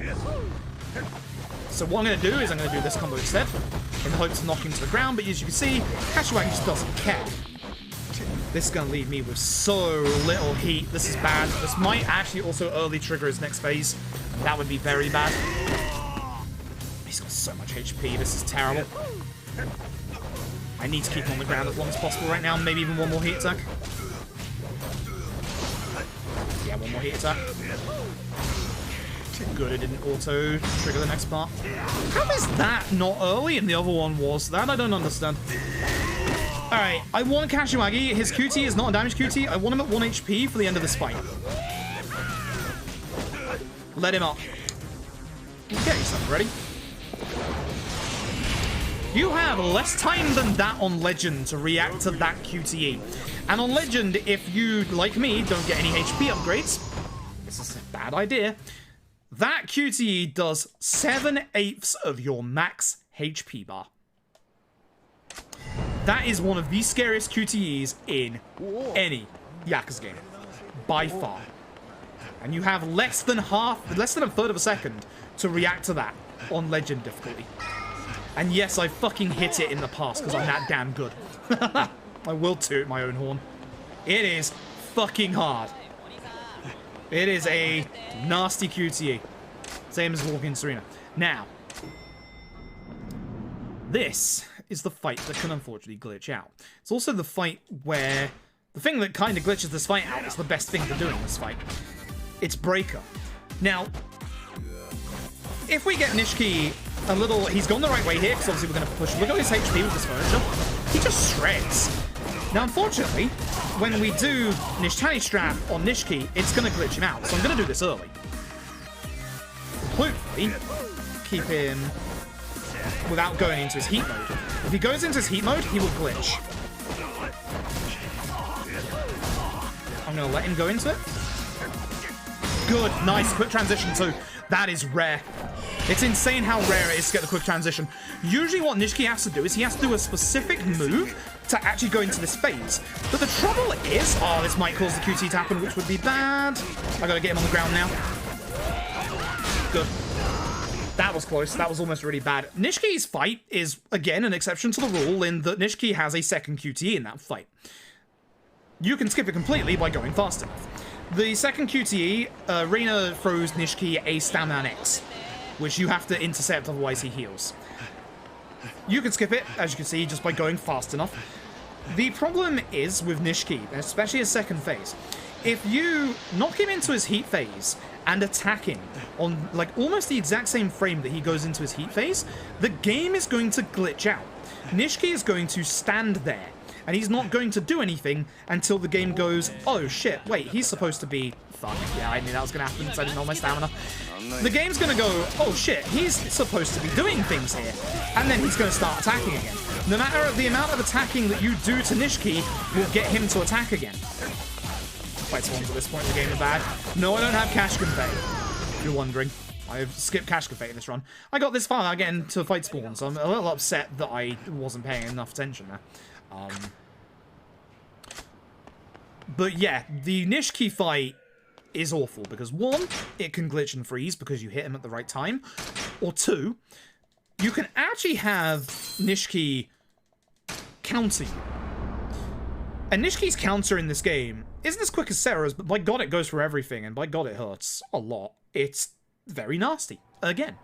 So what I'm going to do is I'm going to do this combo instead, in the hopes of knocking him to the ground, but as you can see, Kashiwagi just doesn't care. This is going to leave me with so little heat. This is bad. This might actually also early trigger his next phase. That would be very bad. He's got so much HP. This is terrible. I need to keep him on the ground as long as possible right now. Maybe even one more heat attack. Yeah, one more heat attack. Good, it didn't auto trigger the next part. How is that not early and the other one was? That I don't understand. Alright, I want Kashiwagi. His QT is not a damage QT. I want him at 1 HP for the end of this fight. Let him up. Get yourself ready. You have less time than that on Legend to react to that QTE. And on Legend, if you, like me, don't get any HP upgrades, this is a bad idea, that QTE does 7/8 of your max HP bar. That is one of the scariest QTEs in any Yakuza game, by far. And you have less than a third of a second to react to that on Legend difficulty. And yes, I fucking hit it in the past because I'm that damn good. I will toot my own horn. It is fucking hard. It is a nasty QTE. Same as walking Serena. Now, this is the fight that can unfortunately glitch out. It's also the fight where the thing that kind of glitches this fight out is the best thing to do in this fight. It's Breaker. Now, if we get Nishiki a little... He's gone the right way here, because obviously we're going to push... Look at his HP with this furniture. He just shreds. Now, unfortunately, when we do Nishtani Strap on Nishiki, it's going to glitch him out. So I'm going to do this early. Hopefully, keep him without going into his heat mode. If he goes into his heat mode, he will glitch. I'm going to let him go into it. Good, nice, quick transition too. That is rare. It's insane how rare it is to get the quick transition. Usually what Nishiki has to do is he has to do a specific move to actually go into this phase. But the trouble is... Oh, this might cause the QT to happen, which would be bad. I gotta get him on the ground now. Good. That was close. That was almost really bad. Nishiki's fight is, again, an exception to the rule in that Nishiki has a second QTE in that fight. You can skip it completely by going fast enough. The second QTE, Reina throws Nishiki a Stamina X, which you have to intercept, otherwise he heals. You can skip it, as you can see, just by going fast enough. The problem is with Nishiki, especially his second phase, if you knock him into his heat phase and attack him on like almost the exact same frame that he goes into his heat phase, the game is going to glitch out. Nishiki is going to stand there, and he's not going to do anything until the game goes, oh shit, wait, he's supposed to be... Fuck, yeah, I knew that was going to happen, so I didn't know my stamina. The game's going to go, oh shit, he's supposed to be doing things here. And then he's going to start attacking again. No matter the amount of attacking that you do to Nishiki will get him to attack again. Fight spawns at this point in the game are bad. No, I don't have Cash Convey, if you're wondering. I've skipped Cash Convey in this run. I got this far again to fight spawns, so I'm a little upset that I wasn't paying enough attention there. But yeah, the Nishiki fight is awful because one, it can glitch and freeze because you hit him at the right time, or two, you can actually have Nishiki counter you. And Nishiki's counter in this game isn't as quick as Sera's, but by God it goes for everything, and by God it hurts a lot. It's very nasty. Again.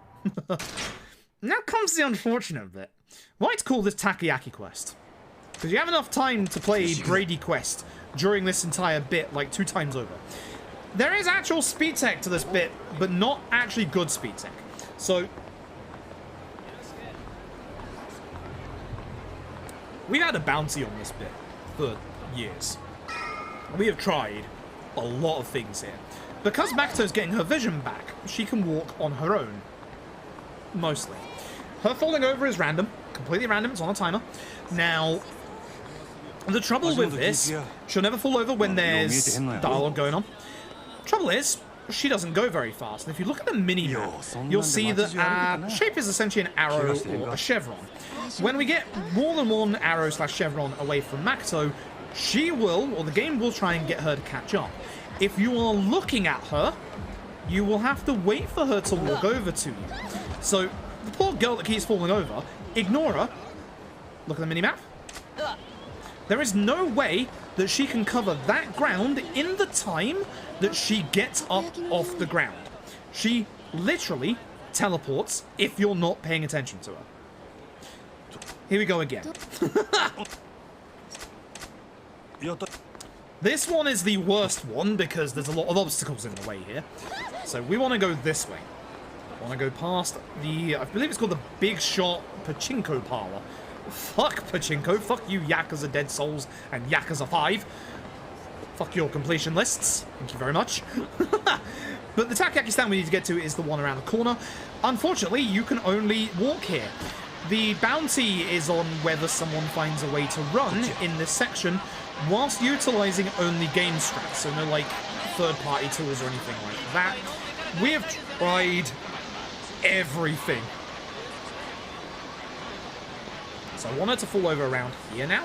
Now comes the unfortunate bit. Why it's called this Takoyaki quest? Because you have enough time to play Brady quest during this entire bit like 2 times over. There is actual speed tech to this bit, but not actually good speed tech. So, we've had a bounty on this bit for years. We have tried a lot of things here. Because Makoto's getting her vision back, she can walk on her own. Mostly. Her falling over is random. Completely random. It's on a timer. Now, the trouble with this, she'll never fall over when there's dialogue going on. Trouble is, she doesn't go very fast. And if you look at the mini-map, you'll see that shape is essentially an arrow or a chevron. When we get more than one arrow/chevron away from Makoto, she will, or the game will try and get her to catch up. If you are looking at her, you will have to wait for her to walk over to you. So, the poor girl that keeps falling over, ignore her. Look at the mini-map. There is no way that she can cover that ground in the time that she gets up off the ground. She literally teleports if you're not paying attention to her. Here we go again. This one is the worst one because there's a lot of obstacles in the way here. So we want to go this way. I want to go past the, I believe it's called the Big Shot Pachinko Parlor. Fuck Pachinko, fuck you Yakuza Dead Souls and Yakuza 5. Fuck your completion lists. Thank you very much. But the takoyaki stand we need to get to is the one around the corner. Unfortunately, you can only walk here. The bounty is on whether someone finds a way to run in this section whilst utilizing only game strats, so no like third-party tools or anything like that. We have tried everything. So I want her to fall over around here now.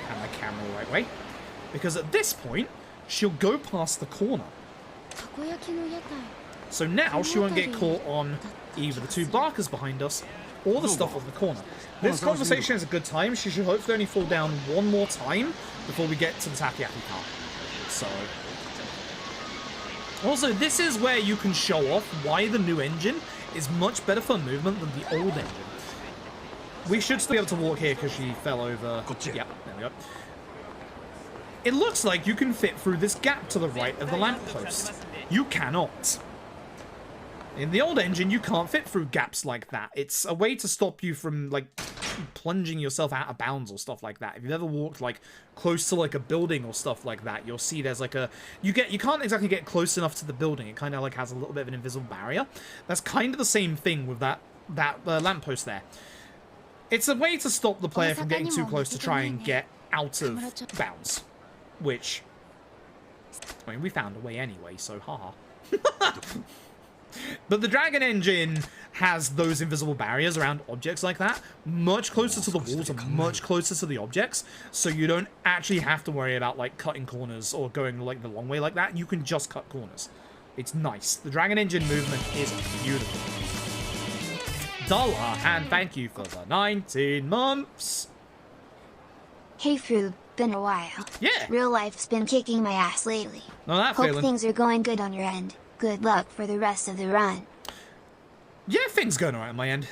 And my camera the right way. Because at this point, she'll go past the corner. So now she won't get caught on either the two barkers behind us or the stuff on the corner. This conversation is a good time. She should hopefully only fall down one more time before we get to the takoyaki car. So... Also, this is where you can show off why the new engine is much better for movement than the old engine. We should still be able to walk here because she fell over. Yep, there we go. It looks like you can fit through this gap to the right of the lamppost. You cannot. In the old engine, you can't fit through gaps like that. It's a way to stop you from, like, plunging yourself out of bounds or stuff like that. If you've ever walked, like, close to, like, a building or stuff like that, you'll see there's, like, a... You can't exactly get close enough to the building. It kind of, like, has a little bit of an invisible barrier. That's kind of the same thing with that lamppost there. It's a way to stop the player from getting too close to try and get out of bounds. Which... I mean, we found a way anyway, so haha. But the Dragon engine has those invisible barriers around objects like that, much closer to the walls and much closer to the objects, so you don't actually have to worry about, like, cutting corners or going, like, the long way like that. You can just cut corners. It's nice. The Dragon engine movement is beautiful. Dollar, and thank you for the 19 months. Hey, Fruit. Been a while. Yeah. Real life's been kicking my ass lately. No, that Hope feeling. things are going good on your end. Good luck for the rest of the run. Yeah, things going alright on my end.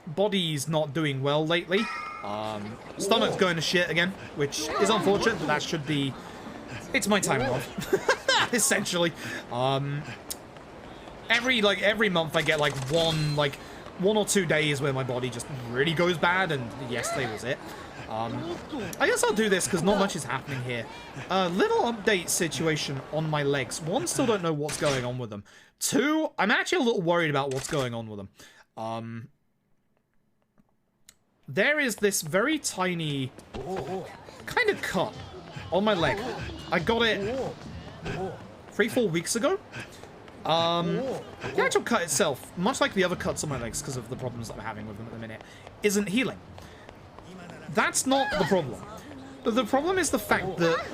Body's not doing well lately. Stomach's going to shit again, which is unfortunate, but that should be... It's my time off. Essentially. Every month I get, like, one or 2 days where my body just really goes bad, and yesterday was it. I guess I'll do this because not much is happening here. Little update situation on my legs. One, still don't know what's going on with them. Two, I'm actually a little worried about what's going on with them. There is this very tiny kind of cut on my leg. I got it 3-4 weeks ago. The actual cut itself, much like the other cuts on my legs because of the problems that I'm having with them at the minute, isn't healing. That's not the problem. The problem is the fact that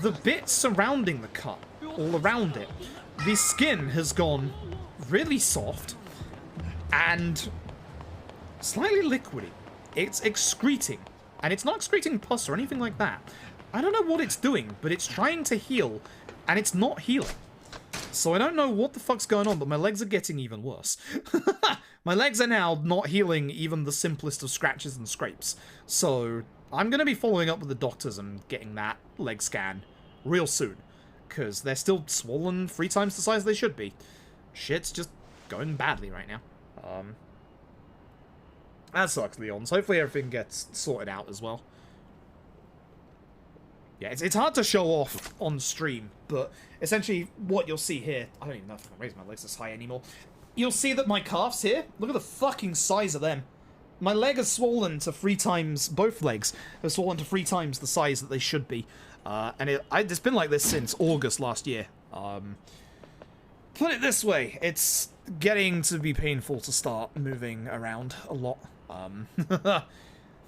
the bit surrounding the cut, all around it, the skin has gone really soft and slightly liquidy. It's excreting. And it's not excreting pus or anything like that. I don't know what it's doing, but it's trying to heal, and it's not healing. So I don't know what the fuck's going on, but my legs are getting even worse. My legs are now not healing even the simplest of scratches and scrapes. So I'm going to be following up with the doctors and getting that leg scan real soon. Because they're still swollen 3 times the size they should be. Shit's just going badly right now. That sucks, Leon. So hopefully everything gets sorted out as well. Yeah, it's hard to show off on stream, but essentially what you'll see here... I don't even know if I can raise my legs this high anymore. You'll see that my calves here, look at the fucking size of them. My leg has swollen to 3 times, both legs have swollen to 3 times the size that they should be. And it's been like this since August last year. Put it this way, it's getting to be painful to start moving around a lot.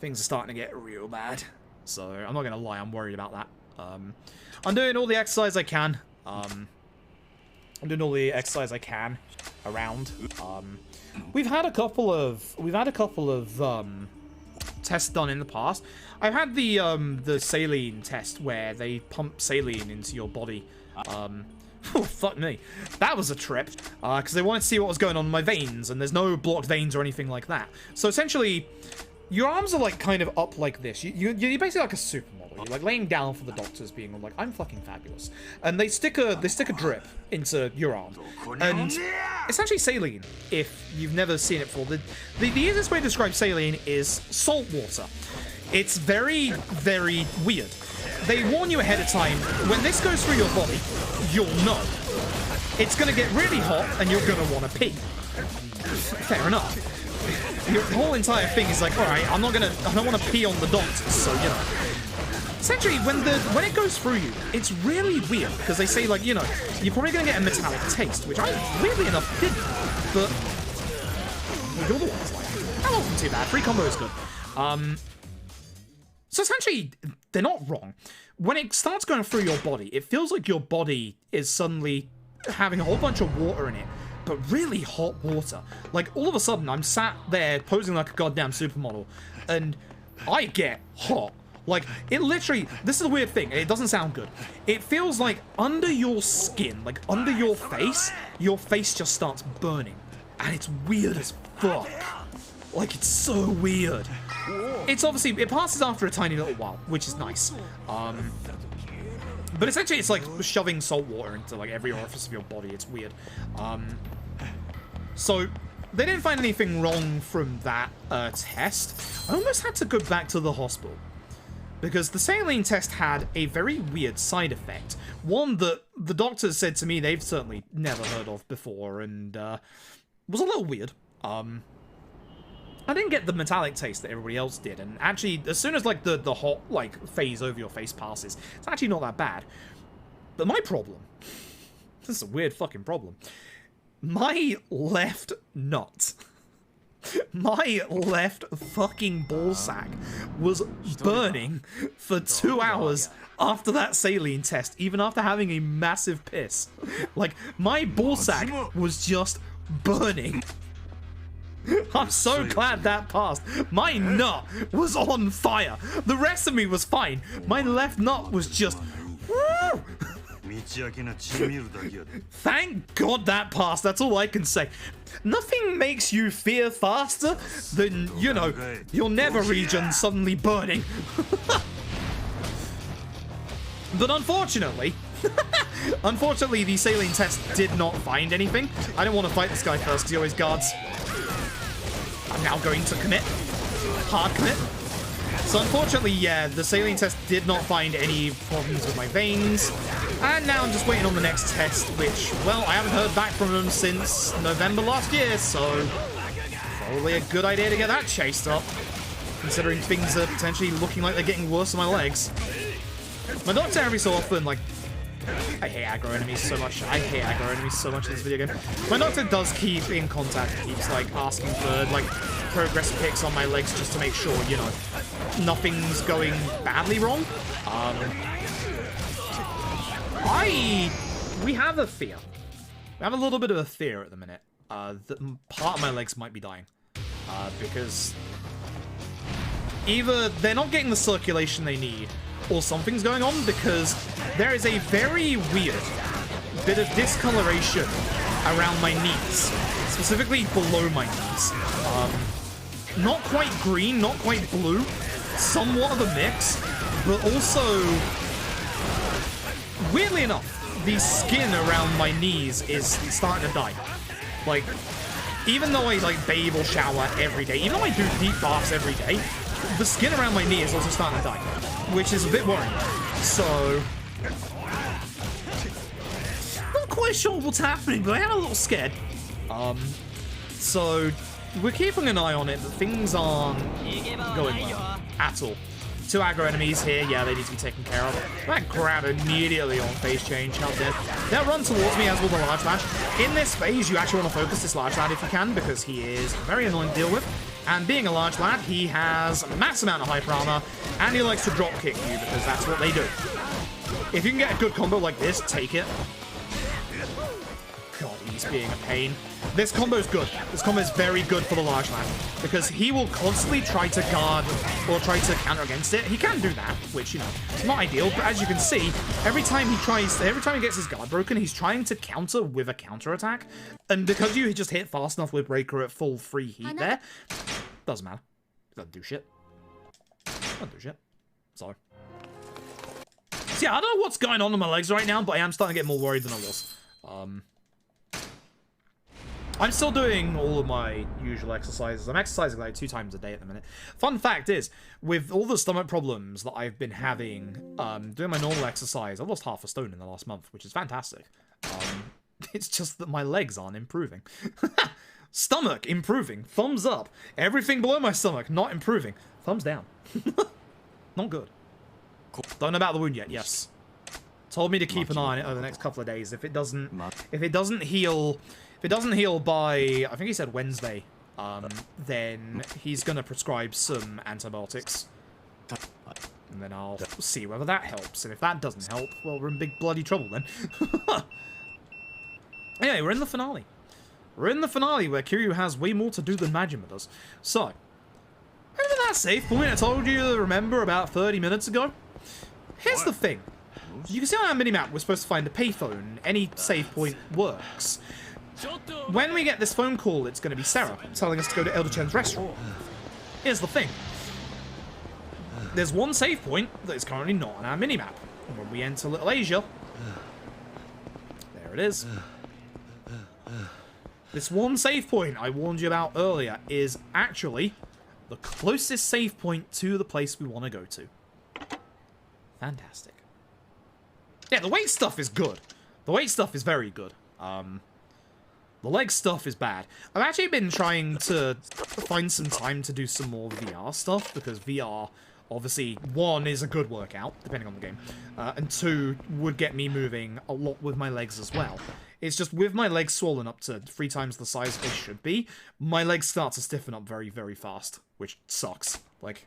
Things are starting to get real bad. So, I'm not going to lie, I'm worried about that. I'm doing all the exercise I can. I'm doing all the exercise I can around. We've had a couple of tests done in the past. I've had the saline test where they pump saline into your body. Oh, fuck me. That was a trip. Because they wanted to see what was going on in my veins, and there's no blocked veins or anything like that. So essentially, your arms are like kind of up like this. You're basically like a supermodel. You're like laying down for the doctors, being like, I'm fucking fabulous. And they stick a drip into your arm. And it's actually saline, if you've never seen it before. The easiest way to describe saline is salt water. It's very, very weird. they warn you ahead of time, when this goes through your body, you'll know. It's gonna get really hot and you're gonna wanna pee. Fair enough. Your whole entire thing is like, alright, I don't wanna pee on the doctors, so, you know. Essentially, when it goes through you, it's really weird, because they say, like, you know, you're probably gonna get a metallic taste, which I, weirdly enough, didn't, but you're the ones like, that wasn't too bad. Free combo is good. So essentially, they're not wrong. When it starts going through your body, it feels like your body is suddenly having a whole bunch of water in it, but really hot water. Like, all of a sudden, I'm sat there posing like a goddamn supermodel, and I get hot. Like, it literally, this is a weird thing, it doesn't sound good. It feels like under your skin, like under your face just starts burning. And it's weird as fuck. Like, it's so weird. It's obviously, it passes after a tiny little while, which is nice. But essentially it's like shoving salt water into like every orifice of your body. It's weird. So they didn't find anything wrong from that test. I almost had to go back to the hospital, because the saline test had a very weird side effect. One that the doctors said to me they've certainly never heard of before, and was a little weird. I didn't get the metallic taste that everybody else did, and actually, as soon as like the hot like phase over your face passes, it's actually not that bad. But my problem, this is a weird fucking problem, my left nut, my left fucking ballsack was burning for 2 hours after that saline test, even after having a massive piss. Like, my ballsack was just burning. I'm so glad that passed. My nut was on fire. The rest of me was fine. My left nut was just... Woo! Thank God that passed. That's all I can say. Nothing makes you fear faster than, you know, your nether region suddenly burning. But unfortunately... unfortunately, the saline test did not find anything. I didn't want to fight this guy first because he always guards. I'm now going to commit. Hard commit. So unfortunately, yeah, the saline test did not find any problems with my veins. And now I'm just waiting on the next test, which, well, I haven't heard back from them since November last year, so probably a good idea to get that chased up, considering things are potentially looking like they're getting worse on my legs. My doctor every so often, like, I hate aggro enemies so much. I hate aggro enemies so much in this video game. My doctor does keep in contact, keeps like asking for like progress pics on my legs just to make sure, you know, nothing's going badly wrong. We have a fear. We have a little bit of a fear at the minute. That part of my legs might be dying. Because either they're not getting the circulation they need, or something's going on, because there is a very weird bit of discoloration around my knees, specifically below my knees. Not quite green, not quite blue, somewhat of a mix, but also, weirdly enough, the skin around my knees is starting to die. Like, even though I like bathe or shower every day, even though I do deep baths every day, the skin around my knee is also starting to die, which is a bit worrying. So, not quite sure what's happening, but I am a little scared. So we're keeping an eye on it, but things aren't going well at all. 2 aggro enemies here, yeah, they need to be taken care of. That grab immediately on phase change, how dead. They'll run towards me, as will the large lad. In this phase, you actually want to focus this large lad if you can, because he is very annoying to deal with. And being a large lad, he has a mass amount of hyper armor, and he likes to drop kick you, because that's what they do. If you can get a good combo like this, take it. God, he's being a pain. This combo's good. This combo is very good for the large lad, because he will constantly try to guard or try to counter against it. He can do that, which, you know, it's not ideal, but as you can see, every time he gets his guard broken, he's trying to counter with a counter attack. And because you just hit fast enough with Breaker at full free heat there, doesn't matter. Doesn't do shit. Doesn't do shit. So yeah, I don't know what's going on in my legs right now, but I am starting to get more worried than I was. I'm still doing all of my usual exercises. I'm exercising like 2 times a day at the minute. Fun fact is, with all the stomach problems that I've been having, doing my normal exercise, I've lost half a stone in the last month, which is fantastic. It's just that my legs aren't improving. Stomach improving. Thumbs up. Everything below my stomach not improving. Thumbs down. Not good. Don't know about the wound yet. Yes. Told me to keep an eye on it over the next couple of days. If it doesn't heal by, I think he said Wednesday, then he's gonna prescribe some antibiotics. And then I'll see whether that helps. And if that doesn't help, well, we're in big bloody trouble then. Anyway, we're in the finale. We're in the finale where Kiryu has way more to do than Majima does. So, remember that save point I told you to remember about 30 minutes ago? Here's the thing. You can see on our minimap we're supposed to find a payphone. Any save point works. When we get this phone call, it's going to be Sarah telling us to go to Elder Chen's restaurant. Here's the thing. There's one save point that is currently not on our minimap. And when we enter Little Asia, there it is. This one save point I warned you about earlier is actually the closest save point to the place we want to go to. Fantastic. Yeah, the weight stuff is good. The weight stuff is very good. The leg stuff is bad. I've actually been trying to find some time to do some more VR stuff, because VR, obviously, 1, is a good workout, depending on the game, and 2, would get me moving a lot with my legs as well. It's just with my legs swollen up to 3 times the size they should be, my legs start to stiffen up very, very fast, which sucks. Like,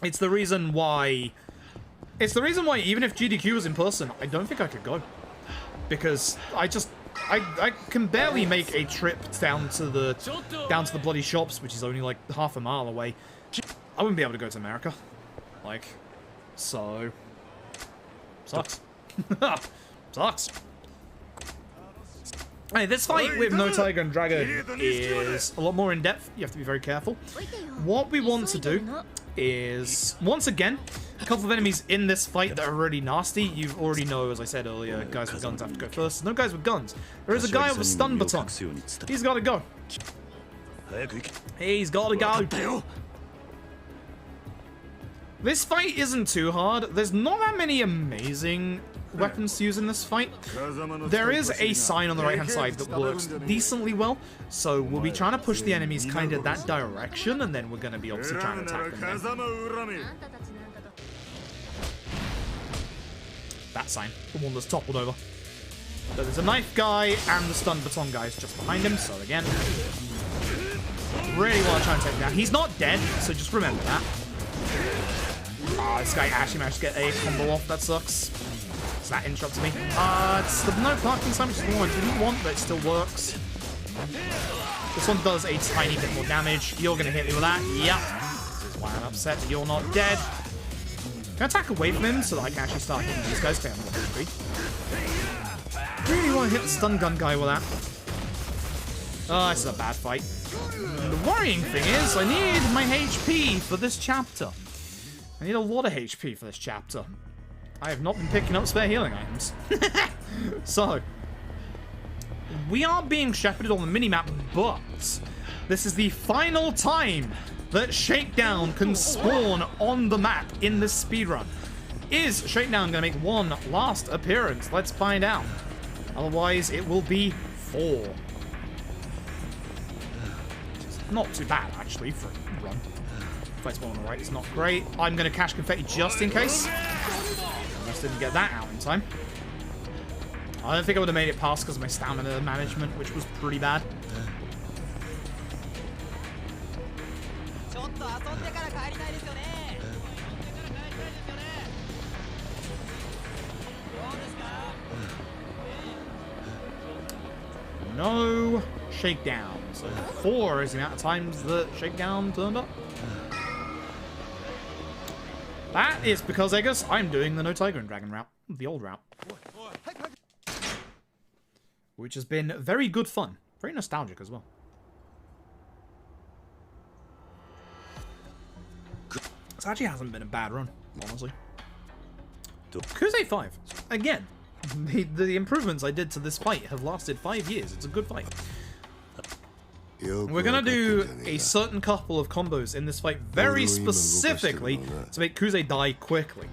it's the reason why even if GDQ was in person, I don't think I could go. Because I can barely make a trip down to the bloody shops, which is only like half a mile away. I wouldn't be able to go to America. Like, so sucks. Sucks. Hey, this fight with No Tiger and Dragon is a lot more in depth. You have to be very careful. What we want to do is, once again, a couple of enemies in this fight that are really nasty. You already know, as I said earlier, guys with guns have to go first. No guys with guns. There is a guy with a stun baton. He's got to go. He's got to go. This fight isn't too hard. There's not that many amazing weapons to use in this fight. There is a sign on the right hand side that works decently well, so we'll be trying to push the enemies kind of that direction, and then we're going to be obviously trying to attack them then. That sign, the one that's toppled over. So there's a knife guy and the stun baton guy is just behind him, so again, really want to try and take him down. He's not dead, so just remember that. Oh, this guy actually managed to get a combo off, that sucks. So that interrupted me. It's the no parking sign, which is the one I didn't want, but it still works. This one does a tiny bit more damage. You're going to hit me with that. Yep. This is why I'm upset that you're not dead. Can I attack away from him so that I can actually start hitting these guys? Okay, I'm not going to be. Really want to hit the stun gun guy with that. Oh, this is a bad fight. The worrying thing is, I need my HP for this chapter. I need a lot of HP for this chapter. I have not been picking up spare healing items. So, we are being shepherded on the minimap, but this is the final time that Shakedown can spawn on the map in this speedrun. Is Shakedown going to make one last appearance? Let's find out. Otherwise, it will be 4. Not too bad, actually, for a run. Fight's one on the right, it's not great. I'm going to cash confetti just in case. Almost didn't get that out in time. I don't think I would have made it past because of my stamina management, which was pretty bad. No Shakedown. So 4 is the amount of times that Shakedown turned up. That is because, I guess, I'm doing the No Tiger and Dragon route. The old route. Which has been very good fun. Very nostalgic as well. This actually hasn't been a bad run, honestly. Yakuza 5. Again, The improvements I did to this fight have lasted 5 years. It's a good fight. We're gonna do a certain couple of combos in this fight very specifically to make Kuze die quickly.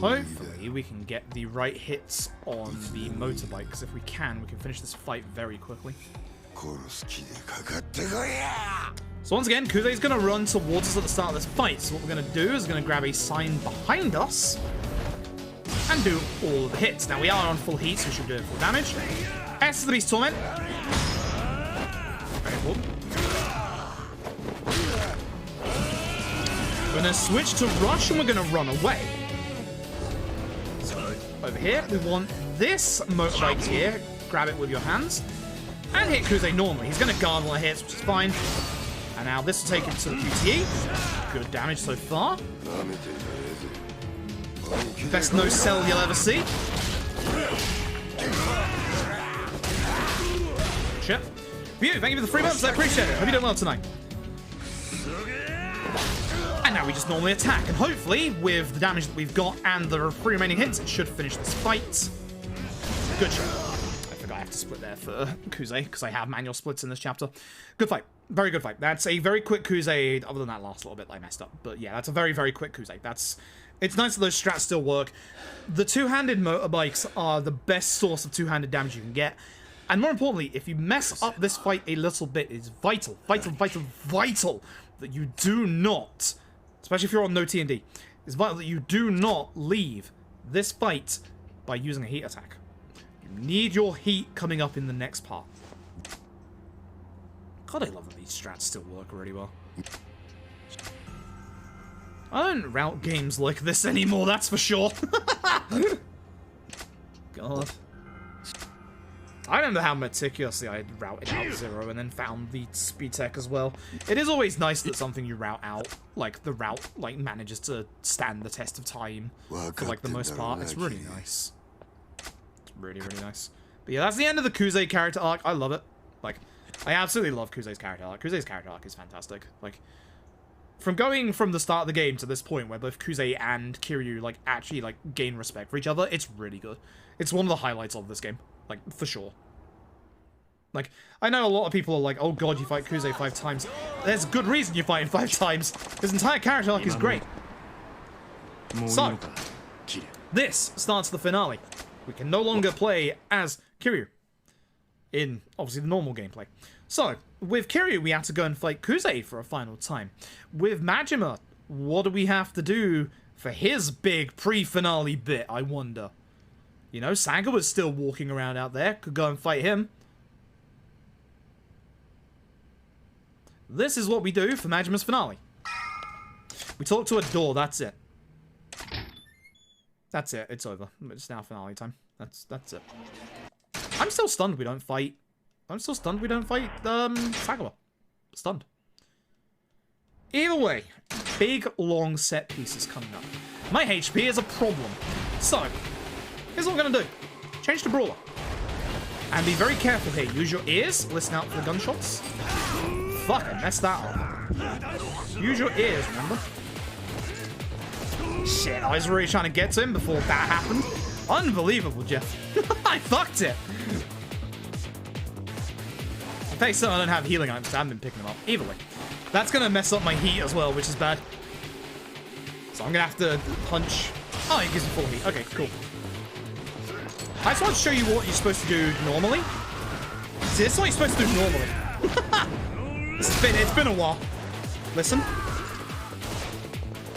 Hopefully we can get the right hits on the motorbike, because if we can finish this fight very quickly. So once again, Kuze is going to run towards us at the start of this fight. So what we're going to do is going to grab a sign behind us and do all of the hits. Now we are on full heat, so we should do full damage. S is the Beast Torment. Very important. We're going to switch to Rush and we're going to run away. So over here, we want this motorbike here. Grab it with your hands. And hit Kuze normally. He's going to guard all the hits, which is fine. And now this will take him to the QTE. Good damage so far. Best no-sell you'll ever see. Shit. View, thank you for the 3 months. I appreciate it. Hope you're doing well tonight. And now we just normally attack. And hopefully, with the damage that we've got and the 3 remaining hits, it should finish this fight. Good shot. I have to split there for Kuze, because I have manual splits in this chapter. Good fight. Very good fight. That's a very quick Kuze, other than that last little bit that I messed up. But yeah, that's a very, very quick Kuze. It's nice that those strats still work. The two-handed motorbikes are the best source of two-handed damage you can get. And more importantly, if you mess up this fight a little bit, it's vital that you do not, especially if you're on No T&D, it's vital that you do not leave this fight by using a heat attack. Need your heat coming up in the next part. God, I love that these strats still work really well. I don't route games like this anymore, that's for sure. God. I remember how meticulously I routed out Zero and then found the speed tech as well. It is always nice that something you route out, like the route, like manages to stand the test of time for like the most part. It's really nice. Really, really nice. But yeah, that's the end of the Kuze character arc. I love it. Like, I absolutely love Kuze's character arc. Kuze's character arc is fantastic. Like, from going from the start of the game to this point where both Kuze and Kiryu, like, actually, like, gain respect for each other, it's really good. It's one of the highlights of this game. Like, for sure. Like, I know a lot of people are like, oh god, you fight Kuze 5 times. There's a good reason you fight him 5 times. His entire character arc is great. So, this starts the finale. We can no longer play as Kiryu in, obviously, the normal gameplay. So, with Kiryu, we have to go and fight Kuze for a final time. With Majima, what do we have to do for his big pre-finale bit, I wonder? You know, Sagawa's still walking around out there. Could go and fight him. This is what we do for Majima's finale. We talk to a door, that's it. That's it. It's over. It's now finale time. That's it. I'm still stunned we don't fight. Sagawa. Stunned. Either way, big long set pieces coming up. My HP is a problem. So, here's what we're gonna do. Change to Brawler. And be very careful here. Use your ears. Listen out for the gunshots. Fuck, I messed that up. Use your ears, remember? Shit, I was really trying to get to him before that happened. Unbelievable, Jeff. I fucked it. Thanks, so I don't have healing items, so I haven't been picking them up. Either way. That's going to mess up my heat as well, which is bad. So I'm going to have to punch. Oh, he gives me full heat. Okay, cool. I just want to show you what you're supposed to do normally. See, this is what you're supposed to do normally. It's been a while. Listen.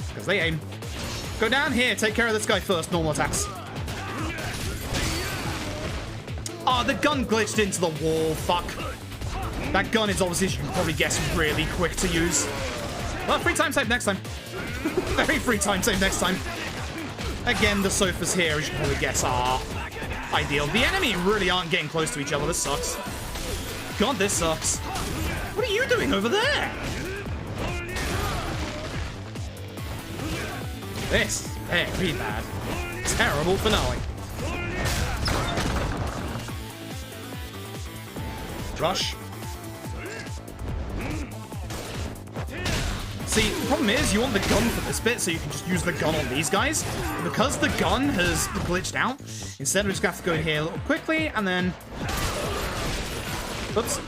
Because they aim. Go down here, take care of this guy first, normal attacks. Oh, the gun glitched into the wall, fuck. That gun is obviously, as you can probably guess, really quick to use. Well, free time save next time. Very free time save next time. Again, the sofas here, as you can probably guess, are ideal. The enemy really aren't getting close to each other, this sucks. God, this sucks. What are you doing over there? This is very bad. Terrible finale. Rush. See, the problem is you want the gun for this bit, so you can just use the gun on these guys. Because the gun has glitched out, instead we're just going to have to go in here a little quickly, and then... Oops.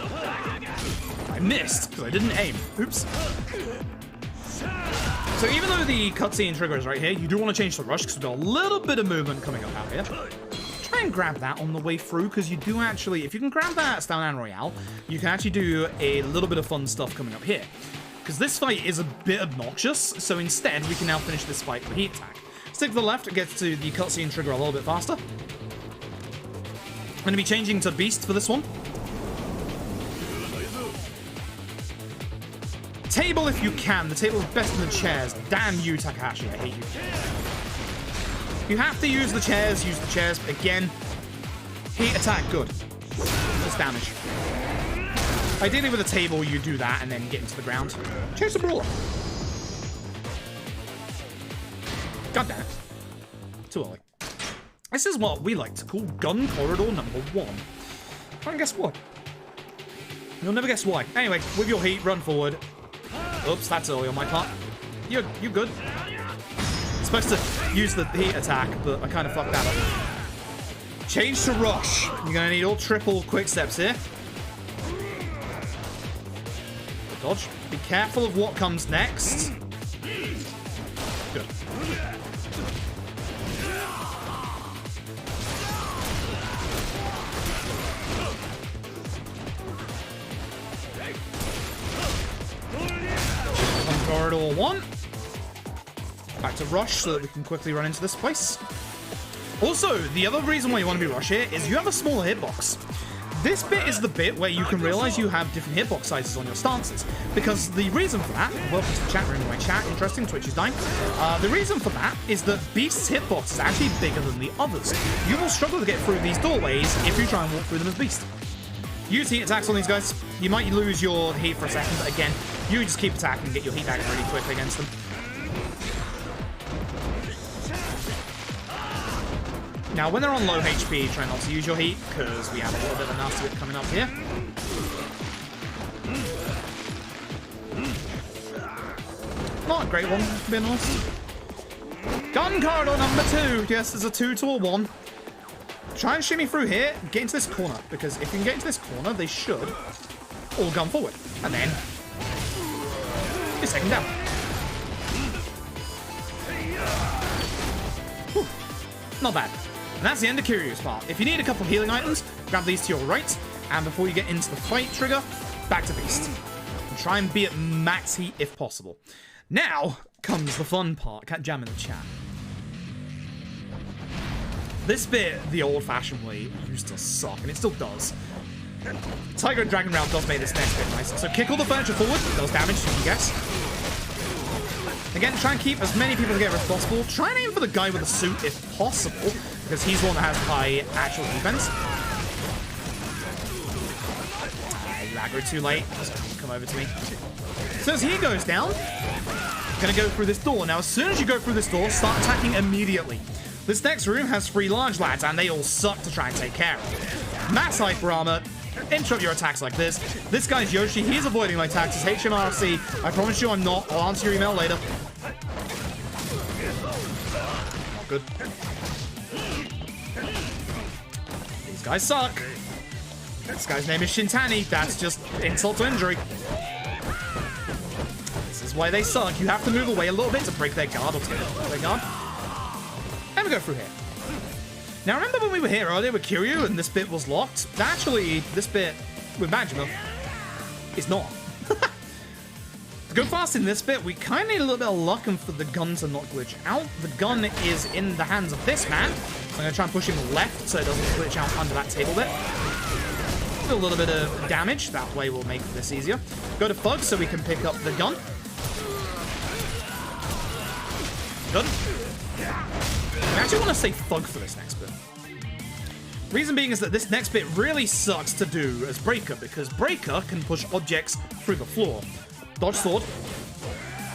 I missed, because I didn't aim. Oops. So even though the cutscene trigger is right here, you do want to change to rush, because we've got a little bit of movement coming up out here. Try and grab that on the way through, because you do actually... If you can grab that Style and Royale, you can actually do a little bit of fun stuff coming up here. Because this fight is a bit obnoxious, so instead we can now finish this fight with a heat attack. Stick to the left, it gets to the cutscene trigger a little bit faster. I'm going to be changing to Beast for this one. Table if you can. The table is best in the chairs. Damn you, Takahashi, I hate you. You have to use the chairs, but again, heat attack, good. Just damage. Ideally with a table, you do that and then get into the ground. Chase the brawler. God damn it. Too early. This is what we like to call gun corridor number 1. Try and guess what? You'll never guess why. Anyway, with your heat, run forward. Oops, that's early on my part. You good. Supposed to use the heat attack, but I kind of fucked that up. Change to rush. You're gonna need all triple quick steps here. Dodge. Be careful of what comes next. Good. Corridor 1. Back to rush so that we can quickly run into this place. Also, the other reason why you want to be rush here is you have a smaller hitbox. This bit is the bit where you can realize you have different hitbox sizes on your stances. Because the reason for that, welcome to the chat room, my chat, interesting, Twitch is dying. The reason for that is that Beast's hitbox is actually bigger than the others. You will struggle to get through these doorways if you try and walk through them as Beast. Use heat attacks on these guys. You might lose your heat for a second, but again, you just keep attacking and get your heat back really quick against them. Now, when they're on low HP, try not to use your heat, because we have a little bit of a nasty bit coming up here. Not a great one, to be honest. Gun corridor number 2. Yes, there's a 2 to a 1. Try and shimmy through here, get into this corner, because if you can get into this corner, they should all gun forward. And then you're second down. Whew. Not bad. And that's the end of Kiryu's part. If you need a couple of healing items, grab these to your right, and before you get into the fight trigger, back to Beast. And try and be at max heat if possible. Now comes the fun part. Can't jam in the chat. This bit, the old-fashioned way, used to suck, and it still does. Tiger and Dragon Round does make this next bit nice. So kick all the furniture forward, does damage, you can guess. Again, try and keep as many people together as possible. Try and aim for the guy with the suit if possible, because he's the one that has high actual defense. You aggro too late, so come over to me. So as he goes down, I'm gonna go through this door. Now, as soon as you go through this door, start attacking immediately. This next room has 3 large lads, and they all suck to try and take care of. Max hyper armor, interrupt your attacks like this. This guy's Yoshi, he's avoiding my attacks. It's HMRC. I promise you I'm not. I'll answer your email later. Not good. These guys suck. This guy's name is Shintani. That's just insult to injury. This is why they suck. You have to move away a little bit to break their guard or to get their guard. And we go through here. Now, remember when we were here earlier with Kiryu and this bit was locked? Actually, this bit with Majima is not. To go fast in this bit, we kind of need a little bit of luck and for the gun to not glitch out. The gun is in the hands of this man. I'm going to try and push him left so it doesn't glitch out under that table bit. Do a little bit of damage. That way will make this easier. Go to Fug so we can pick up the gun. Good. I actually want to say Thug for this next bit. Reason being is that this next bit really sucks to do as Breaker, because Breaker can push objects through the floor. Dodge sword,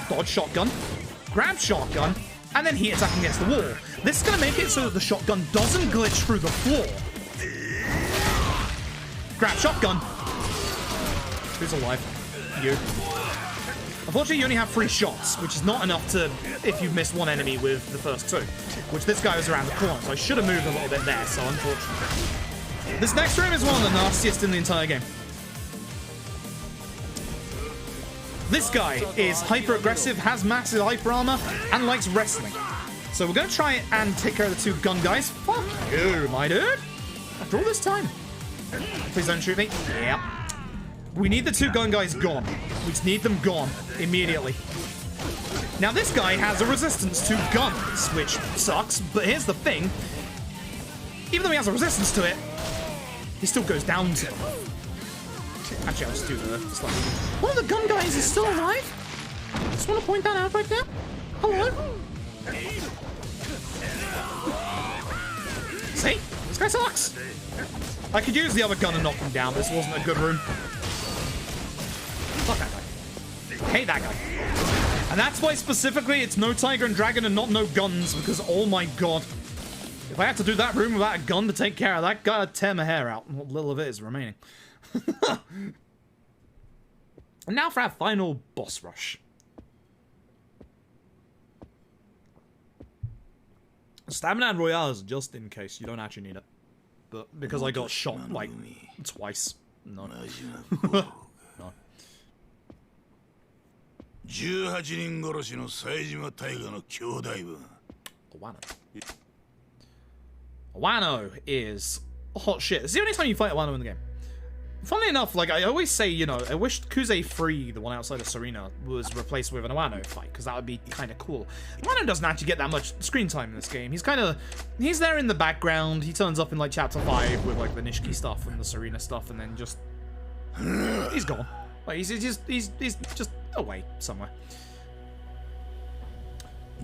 dodge shotgun, grab shotgun, and then heat attack against the wall. This is going to make it so that the shotgun doesn't glitch through the floor. Grab shotgun, Who's alive? You. Unfortunately, you only have 3 shots, which is not enough to, if you miss one enemy with the first 2. Which this guy was around the corner, so I should have moved a little bit there, so unfortunately. This next room is one of the nastiest in the entire game. This guy is hyper-aggressive, has massive hyper armor, and likes wrestling. So we're going to try and take care of the 2 gun guys. Fuck you, my dude. After all this time. Please don't shoot me. Yeah. We need the 2 gun guys gone. We just need them gone immediately. Now this guy has a resistance to guns, which sucks, but here's the thing. Even though he has a resistance to it, he still goes down to it. Actually, I'll just do the slightly. One of the gun guys is still alive. Just want to point that out right now. Hello. See? This guy sucks. I could use the other gun and knock him down. This wasn't a good room. Fuck that guy. Hate that guy. And that's why specifically it's no Tiger and Dragon and not no guns, because oh my god. If I had to do that room without a gun to take care of that guy, I'd tear my hair out. What little of it is remaining. And now for our final boss rush. Stamina Royale is just in case you don't actually need it. But because I got shot like twice. No. No. 18人殺しの冴島大河の兄弟分 Wano is hot shit. It's the only time you fight Wano in the game. Funnily enough, like I always say, you know, I wish Kuze 3, the one outside of Serena, was replaced with an Wano fight, because that would be kind of cool. Wano doesn't actually get that much screen time in this game. He's there in the background. He turns up in like chapter 5 with like the Nishiki stuff and the Serena stuff, and then just he's gone. Like he's just away somewhere.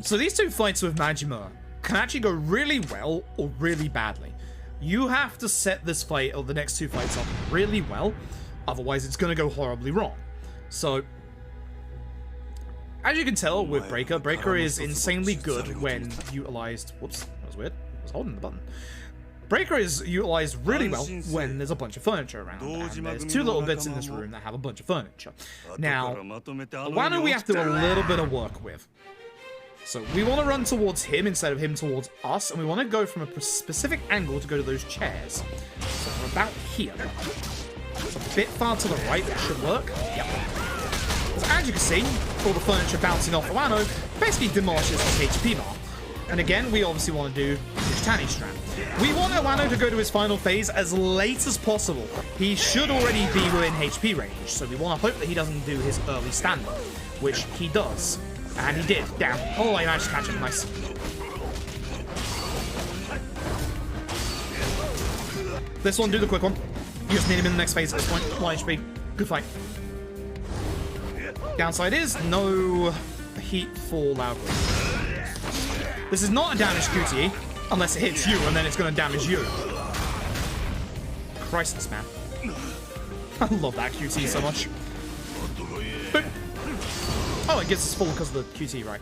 So these 2 fights with Majima can actually go really well or really badly. You have to set this fight or the next 2 fights up really well, otherwise it's going to go horribly wrong. So, as you can tell with Breaker, Breaker is insanely good when utilized. Whoops, that was weird. I was holding the button. Breaker is utilized really well when there's a bunch of furniture around, and there's 2 little bits in this room that have a bunch of furniture. Now, why do we have to do a little bit of work with? So we want to run towards him instead of him towards us, and we want to go from a specific angle to go to those chairs. So we're about here. It's a bit far to the right, that should work. Yep. So as you can see, all the furniture bouncing off Wano basically demolishes his HP bar. And again, we obviously want to do Nishtani Strand. We want Wano to go to his final phase as late as possible. He should already be within HP range, so we want to hope that he doesn't do his early stand-up, which he does. And he did. Damn. Oh, I managed to catch him. Nice. This one, do the quick one. You just need him in the next phase at this point. 1 HP. Good fight. Downside is no heat for Loudly. This is not a damaged QTE, unless it hits you, and then it's going to damage you. Christmas, man. I love that QTE so much. Boop. Oh, it gets us full because of the QT, right?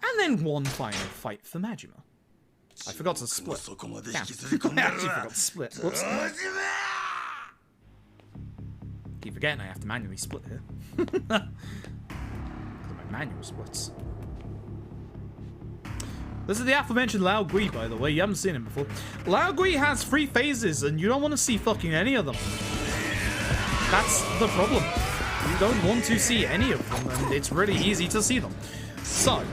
And then one final fight for Majima. I forgot to split. Damn. I actually forgot to split. Whoops. Keep forgetting I have to manually split here. Because of my manual splits. This is the aforementioned Lao Gui, by the way. You haven't seen him before. Lao Gui has 3 phases, and you don't want to see fucking any of them. That's the problem. You don't want to see any of them, and it's really easy to see them. So,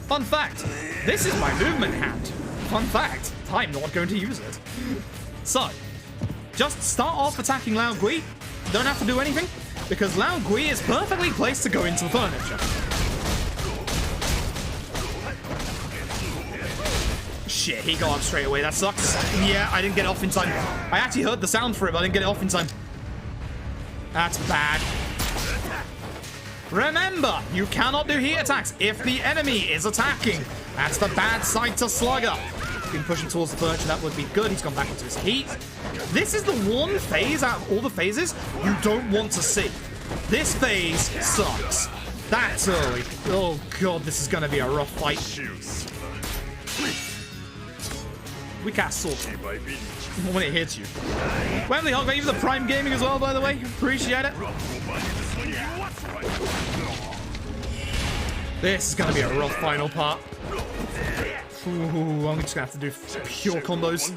fun fact, this is my movement hand. Fun fact, I'm not going to use it. So, just start off attacking Lao Gui. Don't have to do anything, because Lao Gui is perfectly placed to go into the furniture. Shit, he got up straight away, that sucks. Yeah, I didn't get it off in time. I actually heard the sound for it, but I didn't get it off in time. That's bad. Remember, you cannot do heat attacks if the enemy is attacking. That's the bad side to Slugger. Been pushing towards the furniture, that would be good. He's gone back into his heat. This is the one phase out of all the phases you don't want to see. This phase sucks. That's early. Oh god, this is going to be a rough fight. We cast Sword when it hits you. Wembley Hog, thank you for the Prime Gaming as well, by the way. Appreciate it. This is going to be a rough final part. Ooh, I'm just going to have to do pure combos.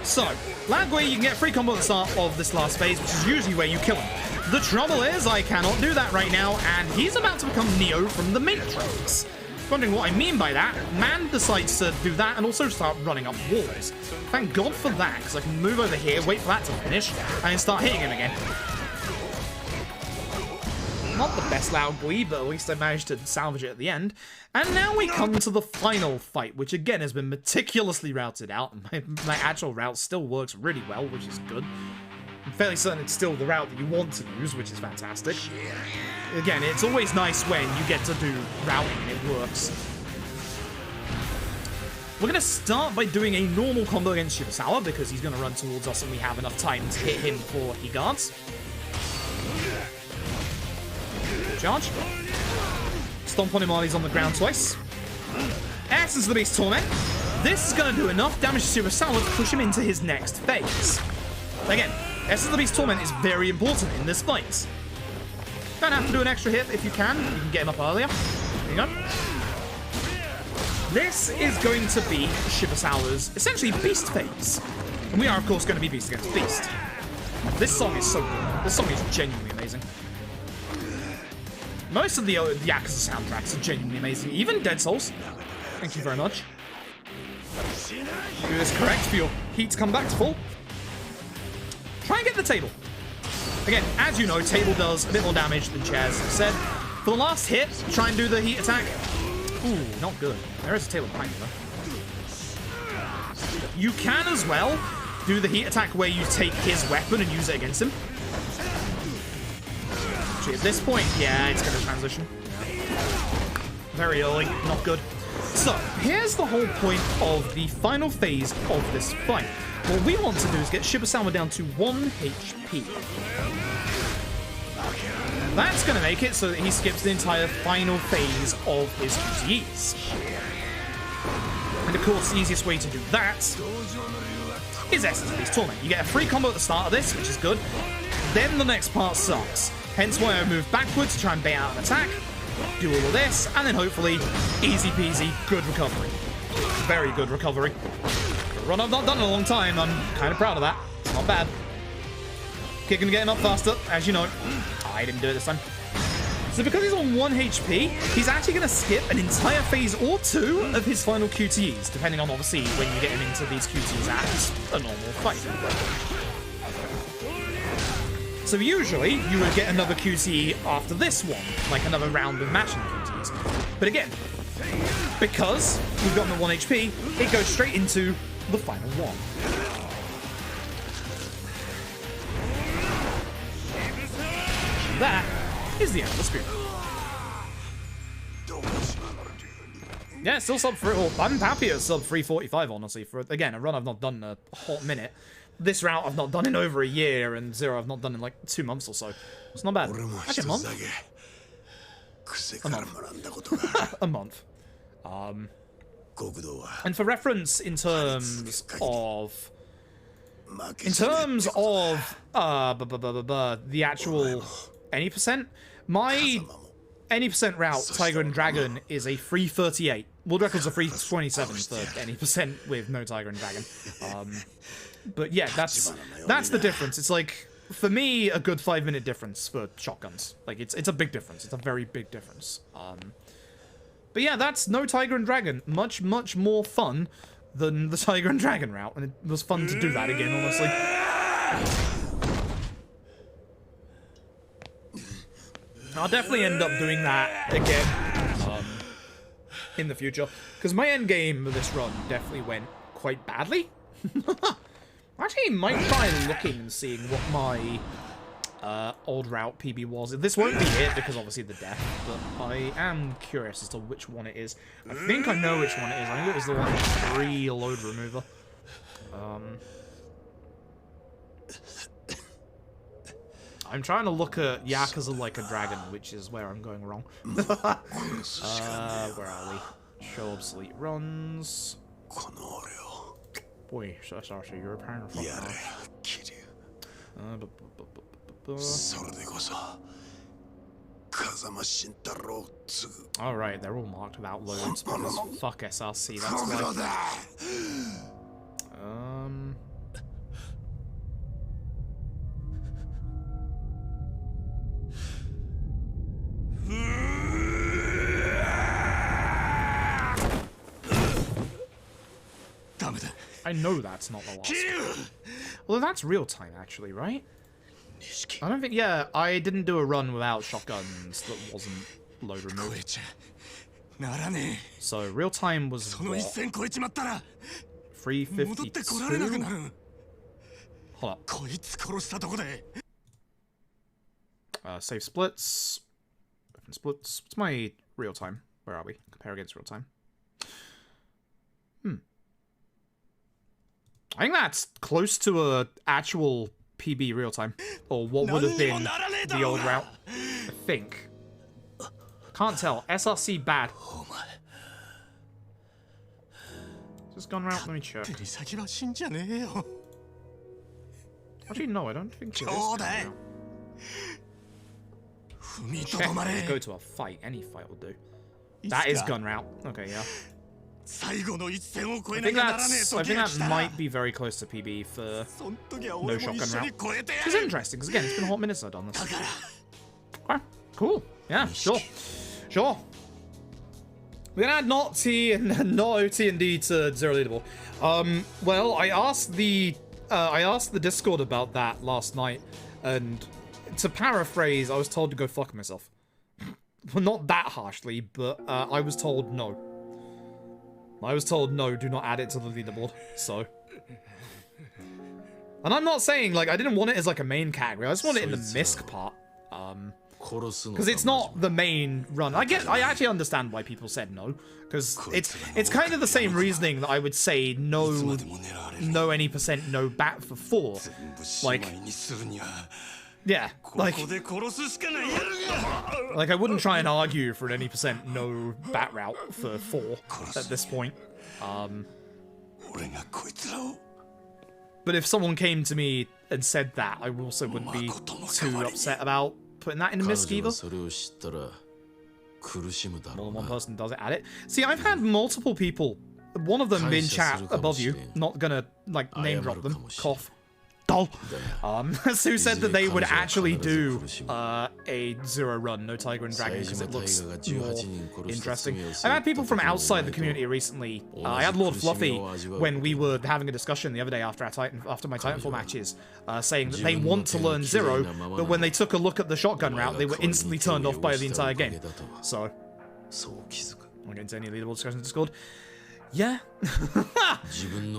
So, Landway, you can get free combo at the start of this last phase, which is usually where you kill him. The trouble is, I cannot do that right now, and he's about to become Neo from the Matrix. Wondering what I mean by that, Man decides to do that and also start running up walls. Thank God for that, because I can move over here, wait for that to finish, and then start hitting him again. Not the best loud boy, but at least I managed to salvage it at the end. And now we come to the final fight, which again has been meticulously routed out. My actual route still works really well, which is good. I'm fairly certain it's still the route that you want to use, which is fantastic. Again, it's always nice when you get to do routing and it works. We're going to start by doing a normal combo against Shibusawa, because he's going to run towards us and we have enough time to hit him before he guards. Charge. Stomp on him while he's on the ground twice. Essence of the Beast Torment. This is going to do enough damage to Shibusawa to push him into his next phase. Again, Essence of the Beast Torment is very important in this fight. Don't have to do an extra hit if you can. You can get him up earlier. There you go. This is going to be Shibusawa's essentially Beast phase. And we are, of course, going to be Beast against Beast. This song is so good. This song is genuinely amazing. Most of the Yakuza soundtracks are genuinely amazing. Even Dead Souls. Thank you very much. Do this correct for your heat to come back to full. Try and get the table. Again, as you know, table does a bit more damage than chairs. Said, for the last hit, try and do the heat attack. Ooh, not good. There is a table behind you, though. You can as well do the heat attack where you take his weapon and use it against him. Actually, at this point, yeah, it's going to transition. Very early, not good. So, here's the whole point of the final phase of this fight. What we want to do is get Shibusawa down to 1 HP. That's going to make it so that he skips the entire final phase of his QTEs. And of course, the easiest way to do that is Essence of Beast Torment. You get a free combo at the start of this, which is good. Then the next part sucks. Hence why I move backwards to try and bait out an attack, do all of this, and then hopefully, easy peasy, good recovery. Very good recovery. A run I've not done in a long time, I'm kind of proud of that. It's not bad. Kicking and getting up faster, as you know. Oh, I didn't do it this time. So because he's on 1 HP, he's actually going to skip an entire phase or 2 of his final QTEs, depending on, obviously, when you get him into these QTEs as a normal fight. So usually, you would get another QTE after this one, like another round of matching QTEs. But again, because we've got him at 1 HP, it goes straight into the final one. That is the end of the spirit. Yeah, still sub 3. Well, I'm happy at sub 345, honestly. For, again, a run I've not done in a hot minute. This route I've not done in over a year, and Zero I've not done in like 2 months or so. It's not bad. Actually, a month? A month. And for reference, in terms of the actual any percent, my any percent route, Tiger and Dragon, is a 338. World record's a 327 for any percent with no Tiger and Dragon. But yeah, that's the difference. It's like, for me, a good 5-minute difference for shotguns. Like, it's a big difference. It's a very big difference. But yeah, that's no Tiger and Dragon. Much, much more fun than the Tiger and Dragon route. And it was fun to do that again, honestly. I'll definitely end up doing that again in the future. Because my end game of this run definitely went quite badly. Actually, might try looking and seeing what my old route PB was. This won't be it because obviously the death, but I am curious as to which one it is. I think I know which one it is. I think it was the one with 3 load remover. I'm trying to look at Yakuza Like a Dragon, which is where I'm going wrong. Where are we? Show obsolete runs. Wait, so you're a parent of Alright, they're all marked without loads because fuck SRC, that's why. I know that's not the last. Well, that's real time, actually, right? I don't think. Yeah, I didn't do a run without shotguns that wasn't load removed. So real time was what? 352. Hold up. Save splits. Open splits. What's my real time? Where are we? Compare against real time. I think that's close to a actual PB real time, or what would have been the old route. I think. Can't tell. SRC bad. Is this gun route? Let me check. Actually, no, I don't think it is gun route. Check. Let's go to a fight. Any fight will do. That is gun route. Okay, yeah. I think that might be very close to PB for no shotgun route. Which is interesting, because again, it's been a hot minute since I've done this. Okay, cool. Yeah, sure. Sure. We're gonna add not T and not OT&D to Zero Leaderboard. Well, I asked the Discord about that last night, and to paraphrase, I was told to go fuck myself. Well, not that harshly, but I was told no. I was told, no, do not add it to the leaderboard, so. And I'm not saying, like, I didn't want it as, like, a main category. I just want it in the misc part. Because it's not the main run. I actually understand why people said no. Because it's kind of the same reasoning that I would say no any percent, no bat for 4. Like, yeah, like I wouldn't try and argue for an any percent no bat route for 4 at this point. But if someone came to me and said that, I also wouldn't be too upset about putting that in the misc either. More than one person does it at it. See, I've had multiple people, one of them in chat above you, not gonna like name drop them, cough. Who said that they would actually do a 0 run, no Tiger and Dragon, because it looks more interesting. I've had people from outside the community recently. I had Lord Fluffy when we were having a discussion the other day after my Titanfall matches, saying that they want to learn 0, but when they took a look at the shotgun route, they were instantly turned off by the entire game. So, I'm not getting into any leaderboard discussion in Discord. Yeah.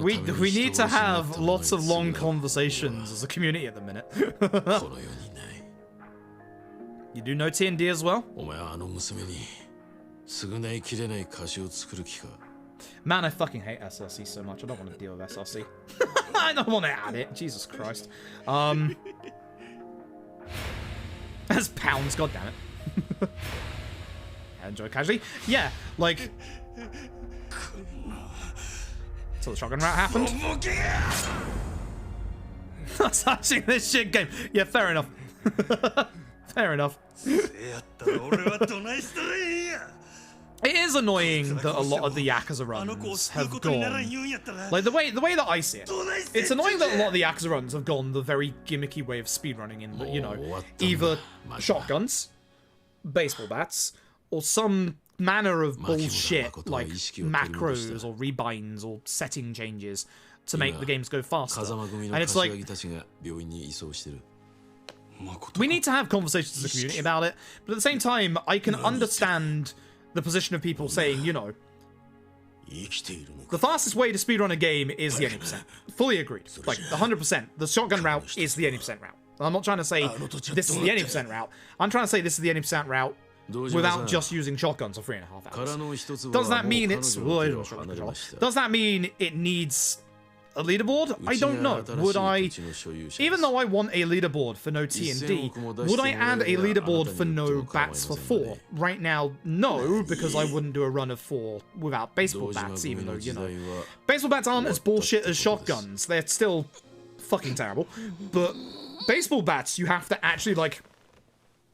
we need to have lots of long conversations as a community at the minute. You do No T&D as well? Man, I fucking hate SRC so much. I don't want to deal with SRC. I don't want to add it. Jesus Christ. As pounds, goddammit. Enjoy casually. Yeah, like... So the shotgun route happened. Touching this shit game. Yeah, fair enough. Fair enough. It is annoying that a lot of the Yakuza runs have gone, like the way that I see it. It's annoying that a lot of the Yakuza runs have gone the very gimmicky way of speedrunning in that, you know, either shotguns, baseball bats, or some manner of bullshit like macros or rebinds or setting changes to make the games go faster. And it's like, we need to have conversations as a community about it, but at the same time, I can understand the position of people saying, you know, the fastest way to speedrun a game is the 80%. Fully agreed. Like, 100%. The shotgun route is the 80% route. I'm not trying to say this is the 80% route. I'm trying to say this is the 80% route without just using shotguns for 3.5 hours. Does that mean it's... Does that mean it needs a leaderboard? I don't know. Would I, even though I want a leaderboard for no T&D, would I add a leaderboard for no bats for 4? Right now, no, because I wouldn't do a run of 4 without baseball bats, even though, you know, baseball bats aren't as bullshit as shotguns. They're still fucking terrible. But baseball bats, you have to actually, like,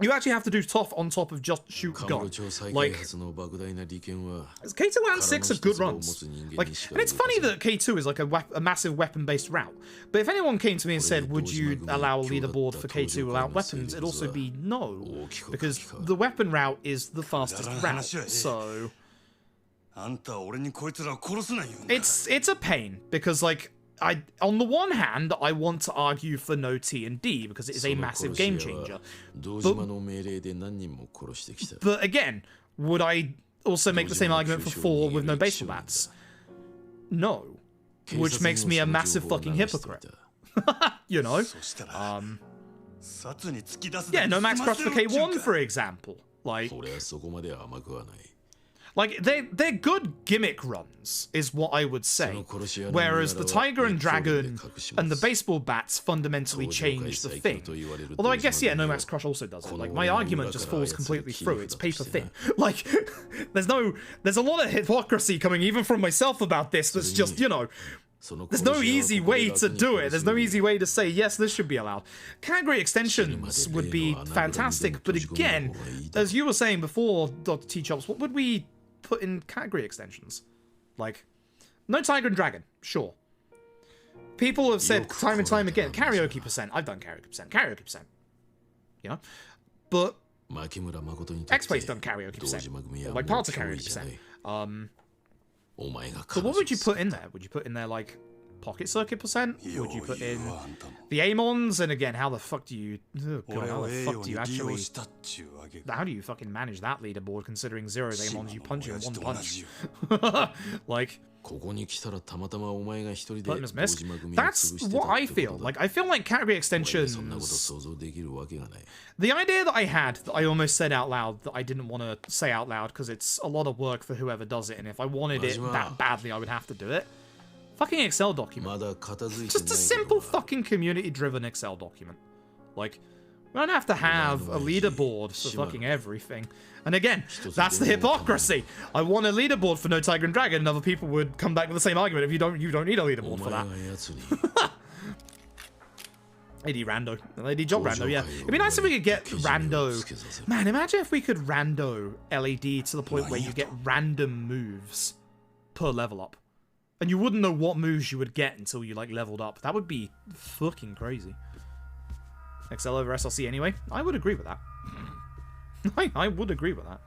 you actually have to do tough on top of just shoot gun. Like, K2 and 6 are good runs. Like, and it's funny that K2 is like a massive weapon-based route. But if anyone came to me and said, would you allow a leaderboard for K2 without weapons, it'd also be no. Because the weapon route is the fastest route, so... It's a pain, because, like, on the one hand, I want to argue for no T&D because it is a massive game changer. But again, would I also make the same argument for 4 with no baseball bats? No. Which makes me a massive fucking hypocrite. You know? Yeah, no max crush for K1, for example. Like, they're good gimmick runs, is what I would say. Whereas the Tiger and Dragon and the baseball bats fundamentally change the thing. Although I guess, yeah, No Max Crush also does it. Like, my argument just falls completely through. It's paper thin. Like, there's a lot of hypocrisy coming even from myself about this that's just, you know... There's no easy way to do it. There's no easy way to say, yes, this should be allowed. Category extensions would be fantastic, but again, as you were saying before, Dr. T-Chops, what would we put in category extensions? Like, no Tiger and Dragon, sure. People have said time and time again, karaoke percent. I've done karaoke percent. You know? But X-Play's done karaoke percent. Or like parts of karaoke percent. So what would you put in there? Would you put in there, like, pocket circuit percent? Would you put in the Amons? And again, how the fuck do you... Oh God, how the fuck do you actually... How do you fucking manage that leaderboard considering 0 Amons you punch in 1 punch? Like... Put him as miss. That's what I feel. Like, I feel like category extensions... The idea that I had, that I almost said out loud, that I didn't want to say out loud because it's a lot of work for whoever does it, and if I wanted it that badly, I would have to do it. Fucking Excel document. Just a simple fucking community-driven Excel document. Like, we don't have to have a leaderboard for fucking everything. And again, that's the hypocrisy. I want a leaderboard for No Tiger and Dragon, and other people would come back with the same argument. If you don't need a leaderboard for that. AD Rando. AD Job Rando, yeah. It'd be nice if we could get Rando. Man, imagine if we could Rando LED to the point where you get random moves per level up. And you wouldn't know what moves you would get until you, like, leveled up. That would be fucking crazy. XL over SLC anyway? I would agree with that. I would agree with that.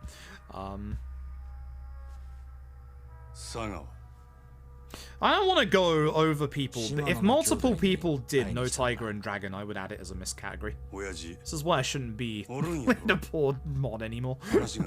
I don't want to go over people, but if multiple people did No Tiger and Dragon, I would add it as a missed category. This is why I shouldn't be leaderboard mod anymore. Because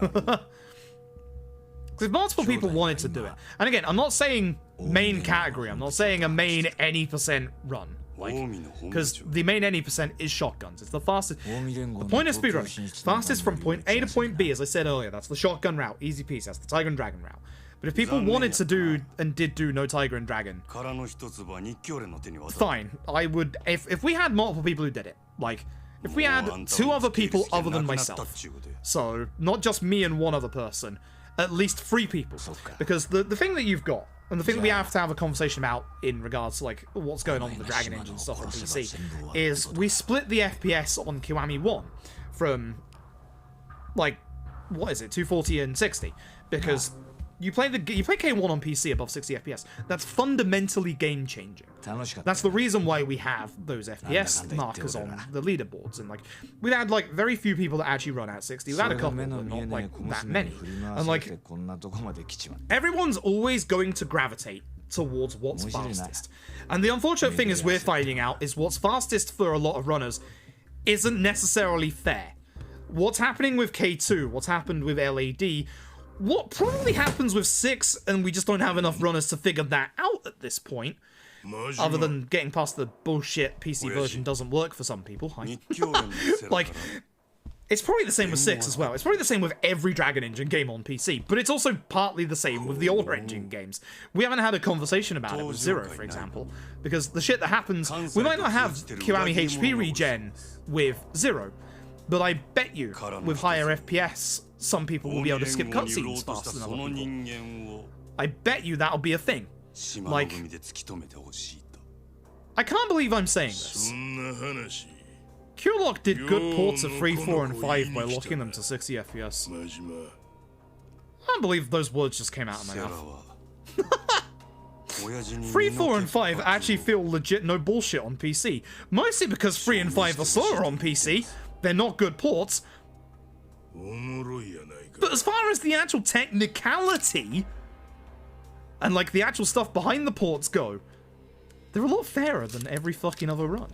if multiple people wanted to do it, and again, I'm not saying main category, I'm not saying a main any percent run. Like, because the main any percent is shotguns. It's the fastest. The point of speedrunning, fastest from point A to point B, as I said earlier. That's the shotgun route, easy piece. That's the Tiger and Dragon route. But if people wanted to do and did do No Tiger and Dragon, fine. I would, if we had multiple people who did it, like if we had 2 other people other than myself, so not just me and 1 other person, at least 3 people, because the thing that you've got. And the thing that we have to have a conversation about in regards to, like, what's going on with the Dragon Engine stuff on PC is we split the FPS on Kiwami 1 from, like, what is it, 240 and 60? Because you play K1 on PC above 60 FPS. That's fundamentally game-changing. That's the reason why we have those FPS markers on the leaderboards. And, like, we've had, like, very few people that actually run at 60. We've had a couple, but not, like, that many. And, like, everyone's always going to gravitate towards what's fastest. And the unfortunate thing is we're finding out is what's fastest for a lot of runners isn't necessarily fair. What's happening with K2, what's happened with LAD, what probably happens with 6, and we just don't have enough runners to figure that out at this point, other than getting past the bullshit PC version doesn't work for some people. Like, It's probably the same with 6 as well. It's probably the same with every Dragon Engine game on PC, but it's also partly the same with the older engine games. We haven't had a conversation about it with 0, for example, because the shit that happens, we might not have Kiwami HP regen with 0, but I bet you, with higher FPS, some people will be able to skip cutscenes faster than other people. I bet you that'll be a thing. Like, I can't believe I'm saying this. Q-Lock did good ports of 3, 4, and 5 by locking them to 60 FPS. I can't believe those words just came out of my mouth. 3, 4, and 5 actually feel legit no bullshit on PC. Mostly because 3 and 5 are slower on PC. They're not good ports. But as far as the actual technicality and like the actual stuff behind the ports go, they're a lot fairer than every fucking other run.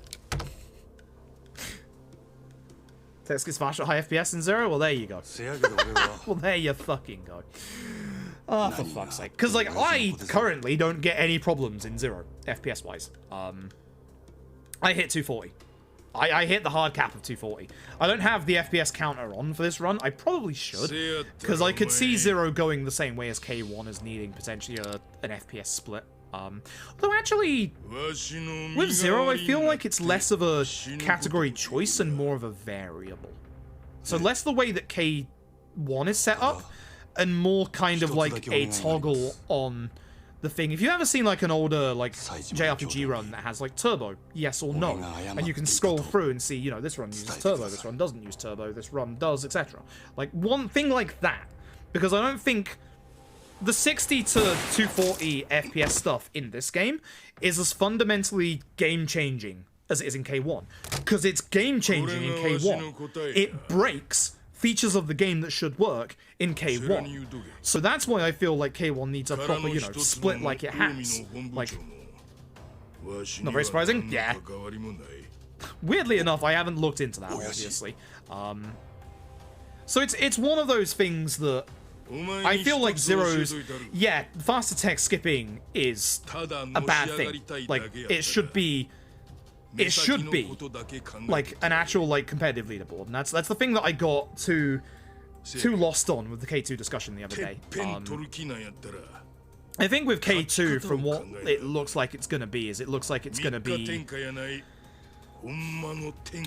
Text gets faster at high FPS in 0? Well, there you go. Well, there you fucking go. Oh, for fuck's sake. Because, like, I currently don't get any problems in 0, FPS-wise. I hit 240. I hit the hard cap of 240. I don't have the FPS counter on for this run. I probably should, because I could see 0 going the same way as K1 as needing potentially an FPS split. Though actually, with 0, I feel like it's less of a category choice and more of a variable. So less the way that K1 is set up, and more kind of like a toggle on the thing. If you've ever seen like an older like JRPG run that has like turbo, yes or no, and you can scroll through and see, you know, this run uses turbo, this run doesn't use turbo, this run does, etc. Like one thing like that, because I don't think the 60 to 240 FPS stuff in this game is as fundamentally game-changing as it is in K1. Because it's game-changing in K1. It breaks features of the game that should work in K1. So that's why I feel like K1 needs a proper, you know, split like it has. Like, not very surprising? Yeah. Weirdly enough, I haven't looked into that, obviously. So it's one of those things that I feel like 0's, yeah, faster text skipping is a bad thing. Like, it should be like an actual like competitive leaderboard, and that's the thing that I got too lost on with the K2 discussion the other day. I think with K2, from what it looks like it's gonna be,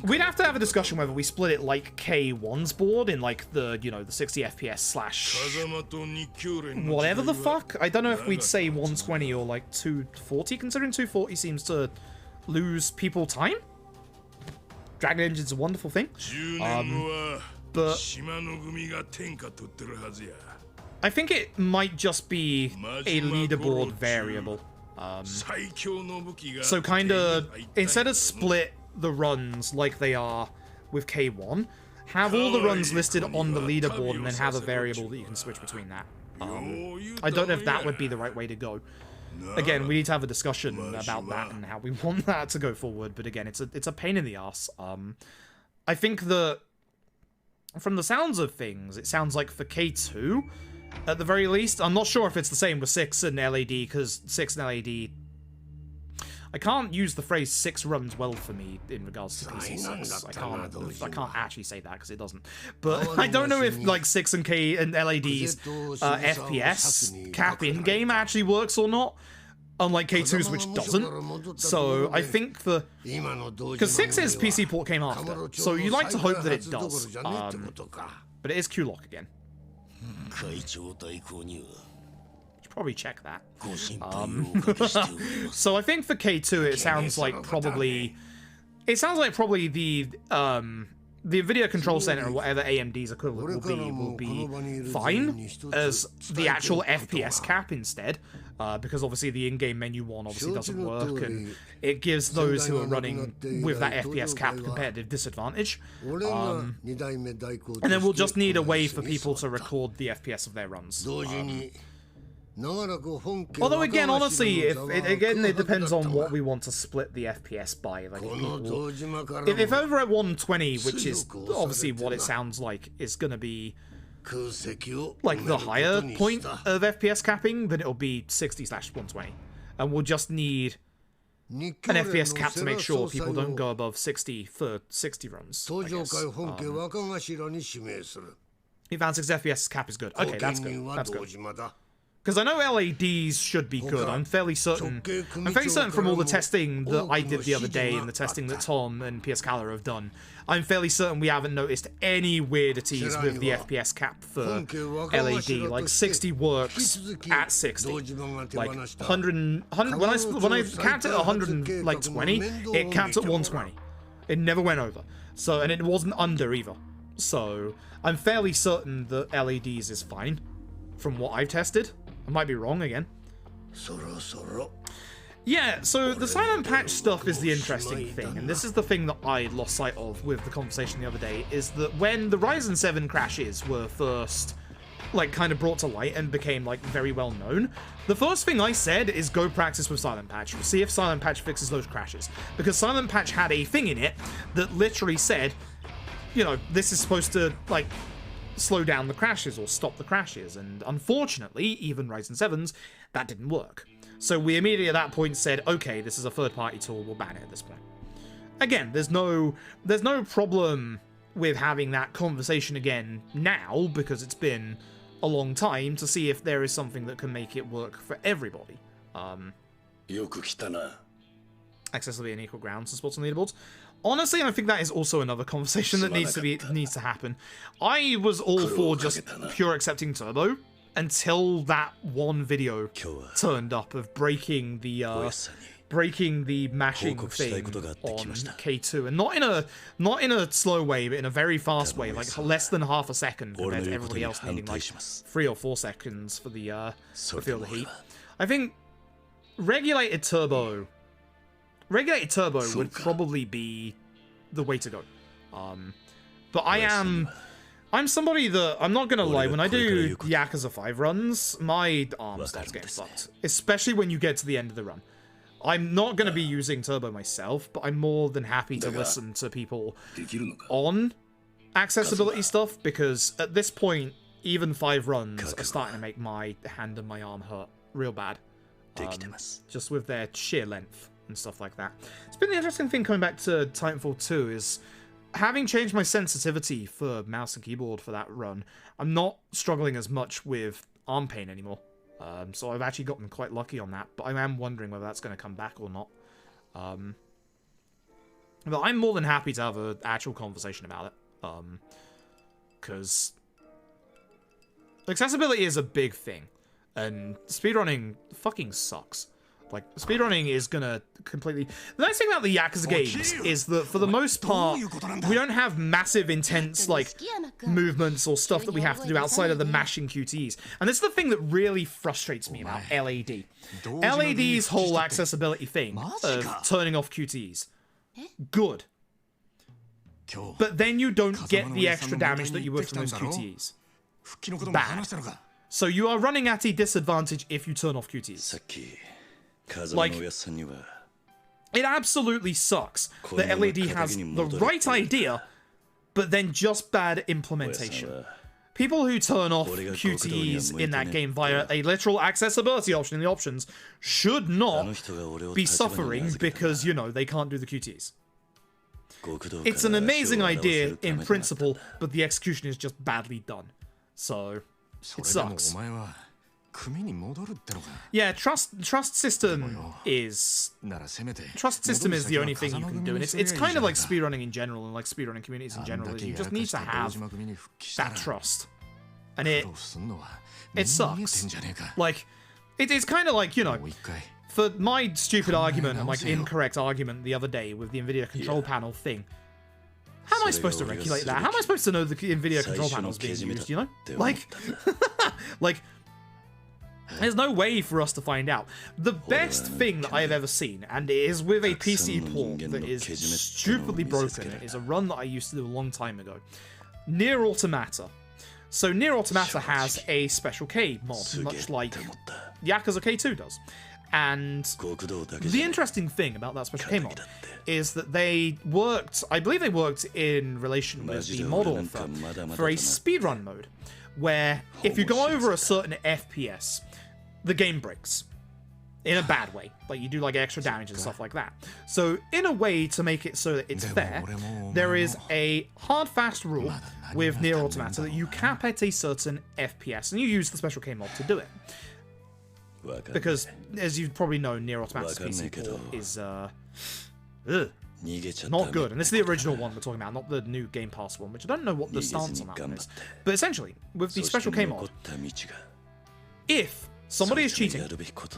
we'd have to have a discussion whether we split it like K1's board in like the, you know, the 60 FPS slash whatever the fuck. I don't know if we'd say 120 or like 240, considering 240 seems to lose people time. Dragon Engine's a wonderful thing. But I think it might just be a leaderboard variable. So kind of, instead of split the runs like they are with K1, have all the runs listed on the leaderboard and then have a variable that you can switch between that. I don't know if that would be the right way to go. Again, we need to have a discussion about that and how we want that to go forward, but again, it's a pain in the ass. I think that, from the sounds of things, it sounds like for K2, at the very least, I'm not sure if it's the same with 6 and LAD, because 6 and LAD, I can't use the phrase 6 runs well for me in regards to PC6. I can't actually say that because it doesn't. But I don't know if like 6 and K and LAD's FPS cap in game actually works or not, unlike K2's, which doesn't. So I think because 6's PC port came after, so you like to hope that it does. But it is Q-Lock again. Should probably check that. So I think for K2 it sounds like probably the Nvidia Control Center or whatever AMD's equivalent will be fine as the actual FPS cap instead, because obviously the in-game menu one obviously doesn't work, and it gives those who are running with that FPS cap competitive disadvantage. And then we'll just need a way for people to record the FPS of their runs. Although again, honestly, it depends on what we want to split the FPS by. Like, if over at 120, which is obviously what it sounds like, is going to be like the higher point of FPS capping, then it'll be 60/120, and we'll just need an FPS cap to make sure people don't go above 60 for 60 runs, I guess. Advanced 6 FPS cap is good. Okay, that's good. That's good. Because I know LADs should be good. I'm fairly certain from all the testing that I did the other day and the testing that Tom and PS Caller have done, I'm fairly certain we haven't noticed any weirdities with the FPS cap for LAD. Like 60 works at 60. Like 100 when I capped it at 120, it capped at 120. It never went over. So, and it wasn't under either. So I'm fairly certain that LADs is fine from what I've tested. I might be wrong again. Yeah, so the silent patch stuff is the interesting thing, and this is the thing that I lost sight of with the conversation the other day, is that when the Ryzen 7 crashes were first, like, kind of brought to light and became, like, very well known, the first thing I said is go practice with silent patch, see if silent patch fixes those crashes. Because silent patch had a thing in it that literally said, you know, this is supposed to, like, slow down the crashes or stop the crashes, and unfortunately, even Ryzen 7s, that didn't work. So we immediately at that point said, okay, this is a third-party tool, we'll ban it at this point. Again, there's no problem with having that conversation again now, because it's been a long time, to see if there is something that can make it work for everybody. Accessibility and equal grounds and spots on leaderboards. Honestly, I think that is also another conversation that needs to happen. I was all for just pure accepting turbo until that one video turned up of breaking the mashing thing on K2, and not in a slow way, but in a very fast way, like less than half a second compared to everybody else needing like 3 or 4 seconds for the feel the heat. I think regulated turbo would probably be the way to go. But I'm somebody that, I'm not gonna lie, when I do Yakuza 5 runs, my arm starts getting fucked. Especially when you get to the end of the run. I'm not gonna be using turbo myself, but I'm more than happy to listen to people on accessibility stuff, because at this point, even 5 runs are starting to make my hand and my arm hurt real bad. Just with their sheer length and stuff like that. It's been the interesting thing coming back to Titanfall 2 is having changed my sensitivity for mouse and keyboard for that run, I'm not struggling as much with arm pain anymore. So I've actually gotten quite lucky on that, but I am wondering whether that's going to come back or not. But I'm more than happy to have an actual conversation about it. Because accessibility is a big thing, and speedrunning fucking sucks. Like, speedrunning is gonna completely... The nice thing about the Yakuza games is that, for the most part, we don't have massive, intense, like, movements or stuff that we have to do outside of the mashing QTEs. And this is the thing that really frustrates me about LAD. LAD's whole accessibility thing of turning off QTEs. Good. But then you don't get the extra damage that you would from those QTEs. Bad. So you are running at a disadvantage if you turn off QTEs. Like, it absolutely sucks that LAD has the right idea, but then just bad implementation. People who turn off QTEs in that game via a literal accessibility option in the options should not be suffering because, you know, they can't do the QTEs. It's an amazing idea in principle, but the execution is just badly done. So, it sucks. Yeah, trust system is the only thing you can do, and it's kind of like speedrunning in general, and like speedrunning communities in general. You just need to have that trust, and it sucks. Like, it's kind of like, you know, for my stupid argument and like incorrect argument the other day with the NVIDIA control panel thing. How am I supposed to regulate that? How am I supposed to know the NVIDIA control panel is being used? You know, like, like. There's no way for us to find out. The best thing that I have ever seen, and it is with a PC port that is stupidly broken, is a run that I used to do a long time ago. Nier Automata. So Nier Automata has a Special K mod, much like Yakuza K2 does. And the interesting thing about that Special K mod is that they worked, I believe they worked in relation with the mod author for a speedrun mode, where if you go over a certain FPS, the game breaks. in a bad way. Like, you do, like, extra damage and stuff like that. So, in a way, to make it so that it's fair, there is a hard-fast rule with Nier Automata that you cap at a certain FPS, and you use the Special K mod to do it. Because, as you probably know, Nier Automata's PC port is, not good. And this is the original one we're talking about, not the new Game Pass one, which I don't know what the stance on that one is. But essentially, with the Special K mod, if somebody is cheating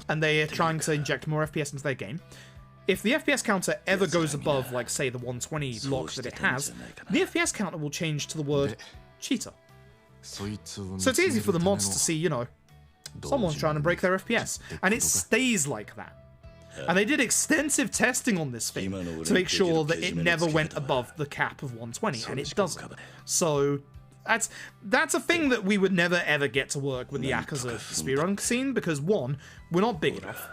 and they are trying to inject more FPS into their game, if the FPS counter ever goes above, like, say, the 120 lock that it has, the FPS counter will change to the word cheater. So it's easy for the mods to see, you know, someone's trying to break their FPS, and it stays like that. And they did extensive testing on this thing to make sure that it never went above the cap of 120, and it doesn't. So that's a thing that we would never ever get to work with the Yakuza speedrun scene, because one, we're not big enough,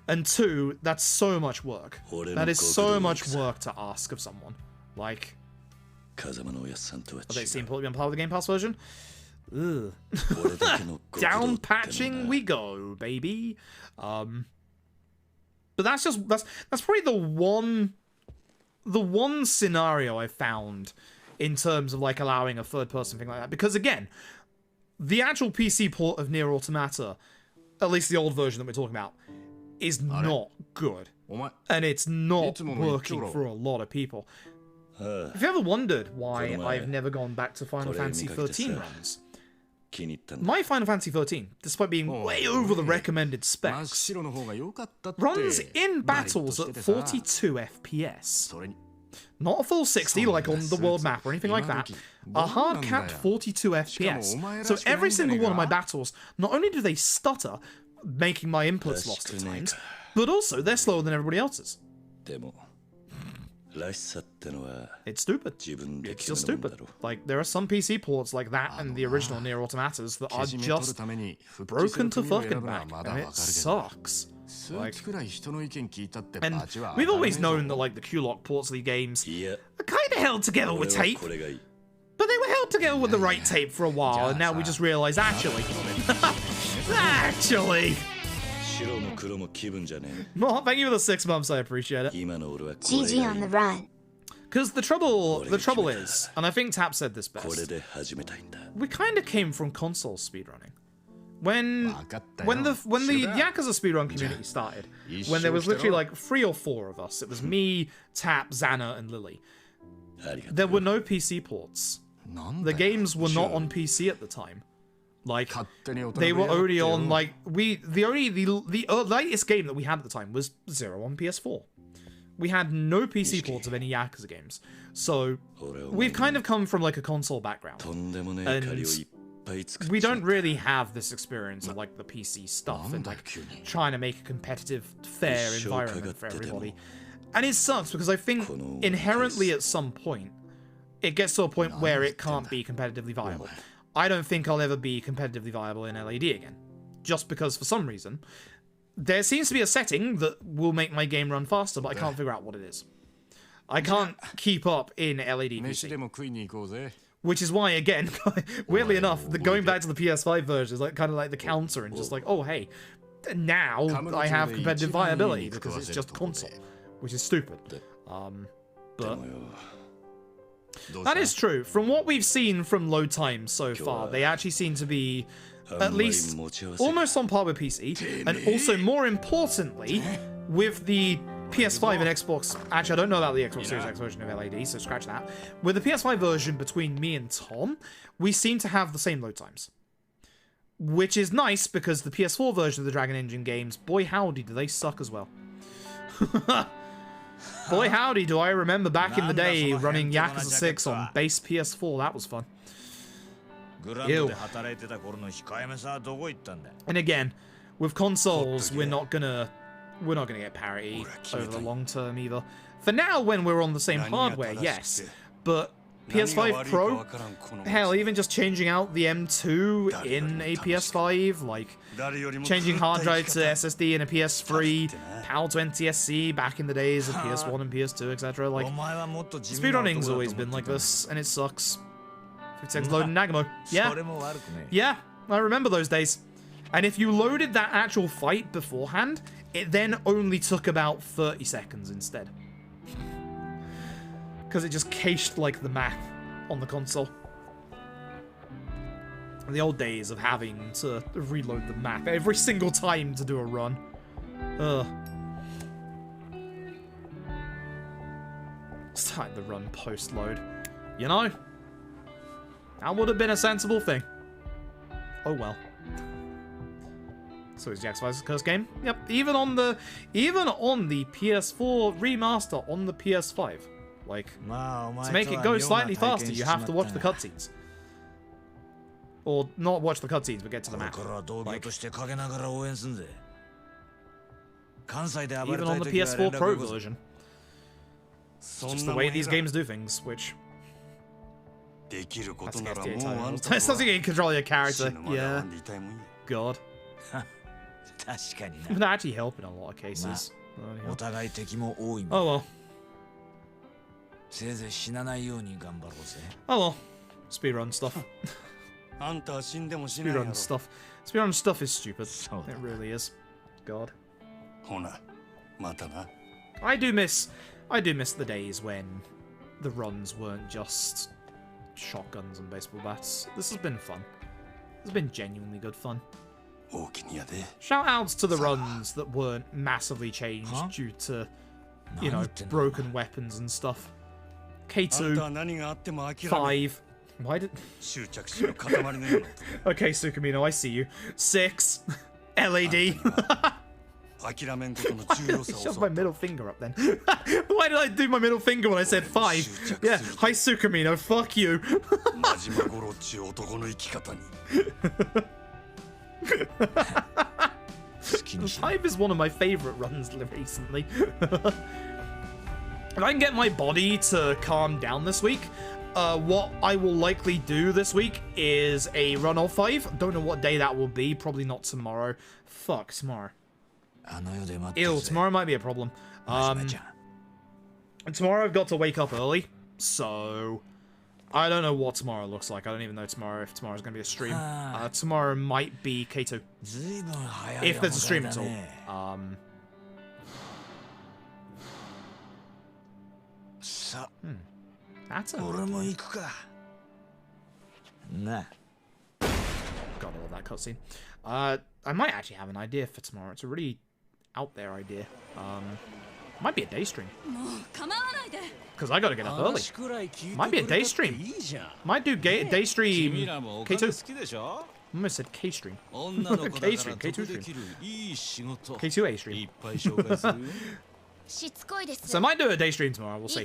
and two, that's so much work. That is so much work to ask of someone. Like, are they seeing probably on par with the Game Pass version? Ugh. Down patching we go, baby. But that's probably the one scenario I found in terms of, like, allowing a third person thing like that. Because again, the actual PC port of Nier Automata, at least the old version that we're talking about, is not good. And it's not working for a lot of people. Have you ever wondered why I've never gone back to Final Fantasy 13 runs? My Final Fantasy 13, despite being way over the recommended specs, runs in battles at 42 FPS. Not a full 60 like on the world map or anything like that. A hard capped 42 FPS. So every single one of my battles, not only do they stutter, making my inputs lost at times, but also they're slower than everybody else's. It's stupid. It's just stupid. Like, there are some PC ports like that and the original Nier Automatas that are just broken to fucking back, and it sucks. Like, and we've always known that, like, the Q-Lock ports of the games are kind of held together with tape, but they were held together with the right tape for a while, and now we just realise, actually, well, thank you for the 6 months, I appreciate it. GG on the run. Because the trouble is, and I think Tap said this best, we kind of came from console speedrunning. When the Yakuza speedrun community started, when there was literally like 3 or 4 of us, it was me, Tap, Xana, and Lily. There were no PC ports. The games were not on PC at the time. Like, they were only on, like, the latest game that we had at the time was 0 on PS4. We had no PC ports of any Yakuza games. So, we've kind of come from, like, a console background. And we don't really have this experience of, like, the PC stuff and, like, trying to make a competitive, fair environment for everybody. And it sucks because I think inherently at some point, it gets to a point where it can't be competitively viable. I don't think I'll ever be competitively viable in LAD again. Just because, for some reason, there seems to be a setting that will make my game run faster, but I can't figure out what it is. I can't keep up in LAD PC. Which is why, again, weirdly enough, going back to the PS5 version is like kind of like the counter and just like, oh, hey, now I have competitive viability because it's just console, which is stupid. But that is true. From what we've seen from load times so far, they actually seem to be at least almost on par with PC, and also more importantly, with the PS5 and Xbox. Actually, I don't know about the Xbox Series X version of LAD, so scratch that. With the PS5 version between me and Tom, we seem to have the same load times. Which is nice because the PS4 version of the Dragon Engine games, boy howdy, do they suck as well. Boy howdy, do I remember back in the day running Yakuza 6 on base PS4. That was fun. Ew. And again, with consoles, we're not gonna get parity over the long term either. For now, when we're on the same hardware, yes. But PS5 Pro, hell, even just changing out the M2 in a PS5, like changing hard drive to SSD in a PS3, PAL 20 SC back in the days of PS1 and PS2, etc. Like, speedrunning's always been like this, and it sucks. 50 seconds loading Nagamo. Yeah. Yeah, I remember those days. And if you loaded that actual fight beforehand, it then only took about 30 seconds instead. Because it just cached, like, the math on the console. The old days of having to reload the map every single time to do a run. Ugh. Start the run post-load. You know? That would have been a sensible thing. Oh well. So is Yakuza's Curse game? Yep. Even on the PS4 remaster on the PS5. Like, to make it go slightly faster, you have to watch the cutscenes. Or not watch the cutscenes, but get to the map. Like, even on the PS4 Pro version. It's just the way these games do things, which... That's GTA title. It's something you can control your character. Yeah. God. It would actually help in a lot of cases. Oh well. Oh well. Speedrun stuff. Speedrun stuff. Speedrun stuff is stupid. It really is. God. I do miss the days when the runs weren't just shotguns and baseball bats. This has been fun. This has been genuinely good fun. Shout outs to the runs that weren't massively changed due to, you know, broken weapons and stuff. K2, 5. Why did... Okay, Sukamino, I see you. 6. LAD. Why did I shove my middle finger up then? Why did I do my middle finger when I said 5? Yeah, hi Sukamino, fuck you. 5 is one of my favorite runs recently. If I can get my body to calm down this week, what I will likely do this week is a run of 5. Don't know what day that will be. Probably not tomorrow. Fuck, tomorrow. Ew, tomorrow might be a problem. Tomorrow I've got to wake up early, so I don't know what tomorrow looks like. I don't even know if tomorrow's going to be a stream. Tomorrow might be K2. If there's a stream at all. That's a... God, I love that cutscene. I might actually have an idea for tomorrow. It's a really out there idea. Might be a day stream. Because I gotta get up early. Might be a day stream. Might do day stream K2. I almost said K stream. K stream, K2 stream. K2A stream. So I might do a day stream tomorrow, we'll see.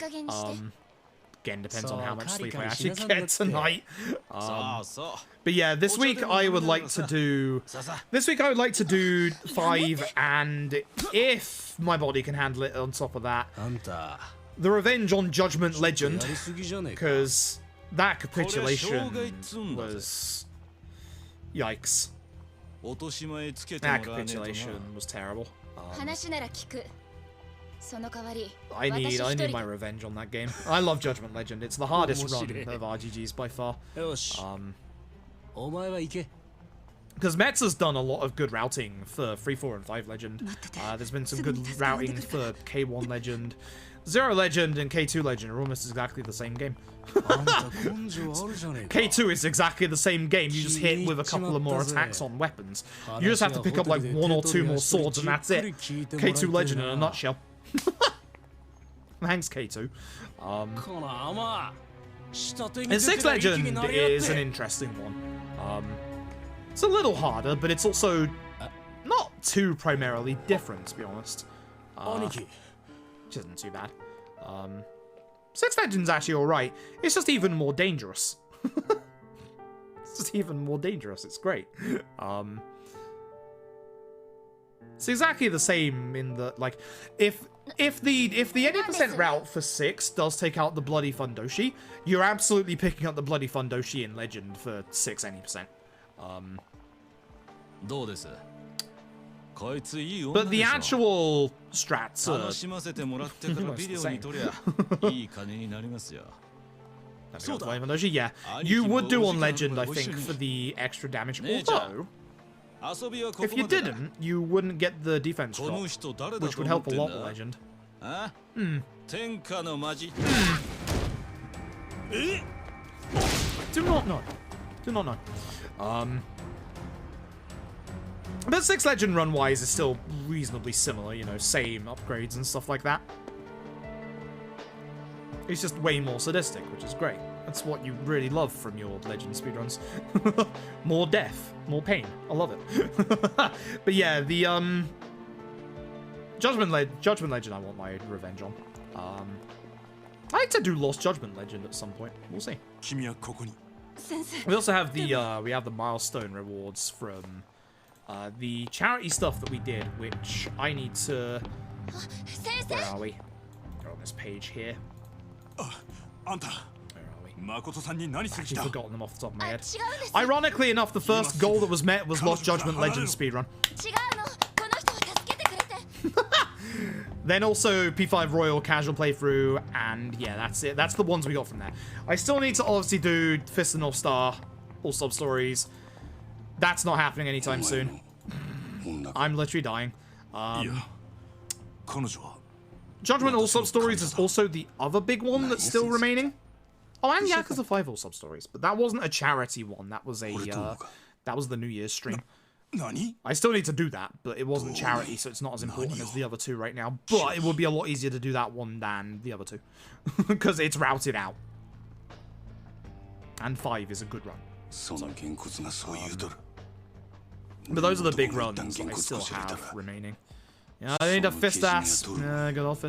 Again, depends on how much sleep I actually get tonight. But yeah, this week I would like to do... This week I would like to do 5, and if my body can handle it on top of that, the Revenge on Judgment Legend, because that capitulation was... Yikes. That capitulation was terrible. I need my revenge on that game. I love Judgment Legend. It's the hardest run of RGGs by far. Because Metz has done a lot of good routing for 3, 4, and 5 Legend. There's been some good routing for K1 Legend. 0 Legend and K2 Legend are almost exactly the same game. K2 is exactly the same game, you just hit with a couple of more attacks on weapons. You just have to pick up like 1 or 2 more swords and that's it. K2 Legend in a nutshell. Thanks, K2. And 6 Legend is an interesting one. It's a little harder, but it's also not too primarily different, to be honest. Which isn't too bad. 6 Legend's actually alright. It's just even more dangerous. It's just even more dangerous. It's great. It's exactly the same in the, like, if the 80% route for 6 does take out the Bloody Fundoshi, you're absolutely picking up the Bloody Fundoshi in Legend for 6 80%. But the actual strats are the same. Yeah, you would do on Legend, I think, for the extra damage. Although, If you didn't, you wouldn't get the defense drop, which would help a lot the legend. Do not know. Do not know. But 6 legend run-wise is still reasonably similar, you know, same upgrades and stuff like that. It's just way more sadistic, which is great. That's what you really love from your legend speedruns. More death, more pain. I love it. But yeah, the Judgment Legend I want my revenge on. I like to do Lost Judgment Legend at some point. We'll see. We also have the milestone rewards from the charity stuff that we did, which I need to. Where are we? We're on this page here. Where are we? I've actually forgotten them off the top of my head. Ironically enough, the first goal that was met was Lost Judgment Legend speedrun. Then also P5 Royal Casual Playthrough, and yeah, that's it. That's the ones we got from there. I still need to obviously do Fist of North Star, all sub-stories. That's not happening anytime soon. I'm literally dying. Judgment All Sub-Stories is also the other big one that's still remaining. Oh, and Yakuza 5 All Sub-Stories, but that wasn't a charity one. That was the New Year's stream. I still need to do that, but it wasn't charity, so it's not as important as the other two right now. But it would be a lot easier to do that one than the other two, because it's routed out. And 5 is a good run. But those are the big runs I still have remaining. Yeah, I need a fist ass. Good old fist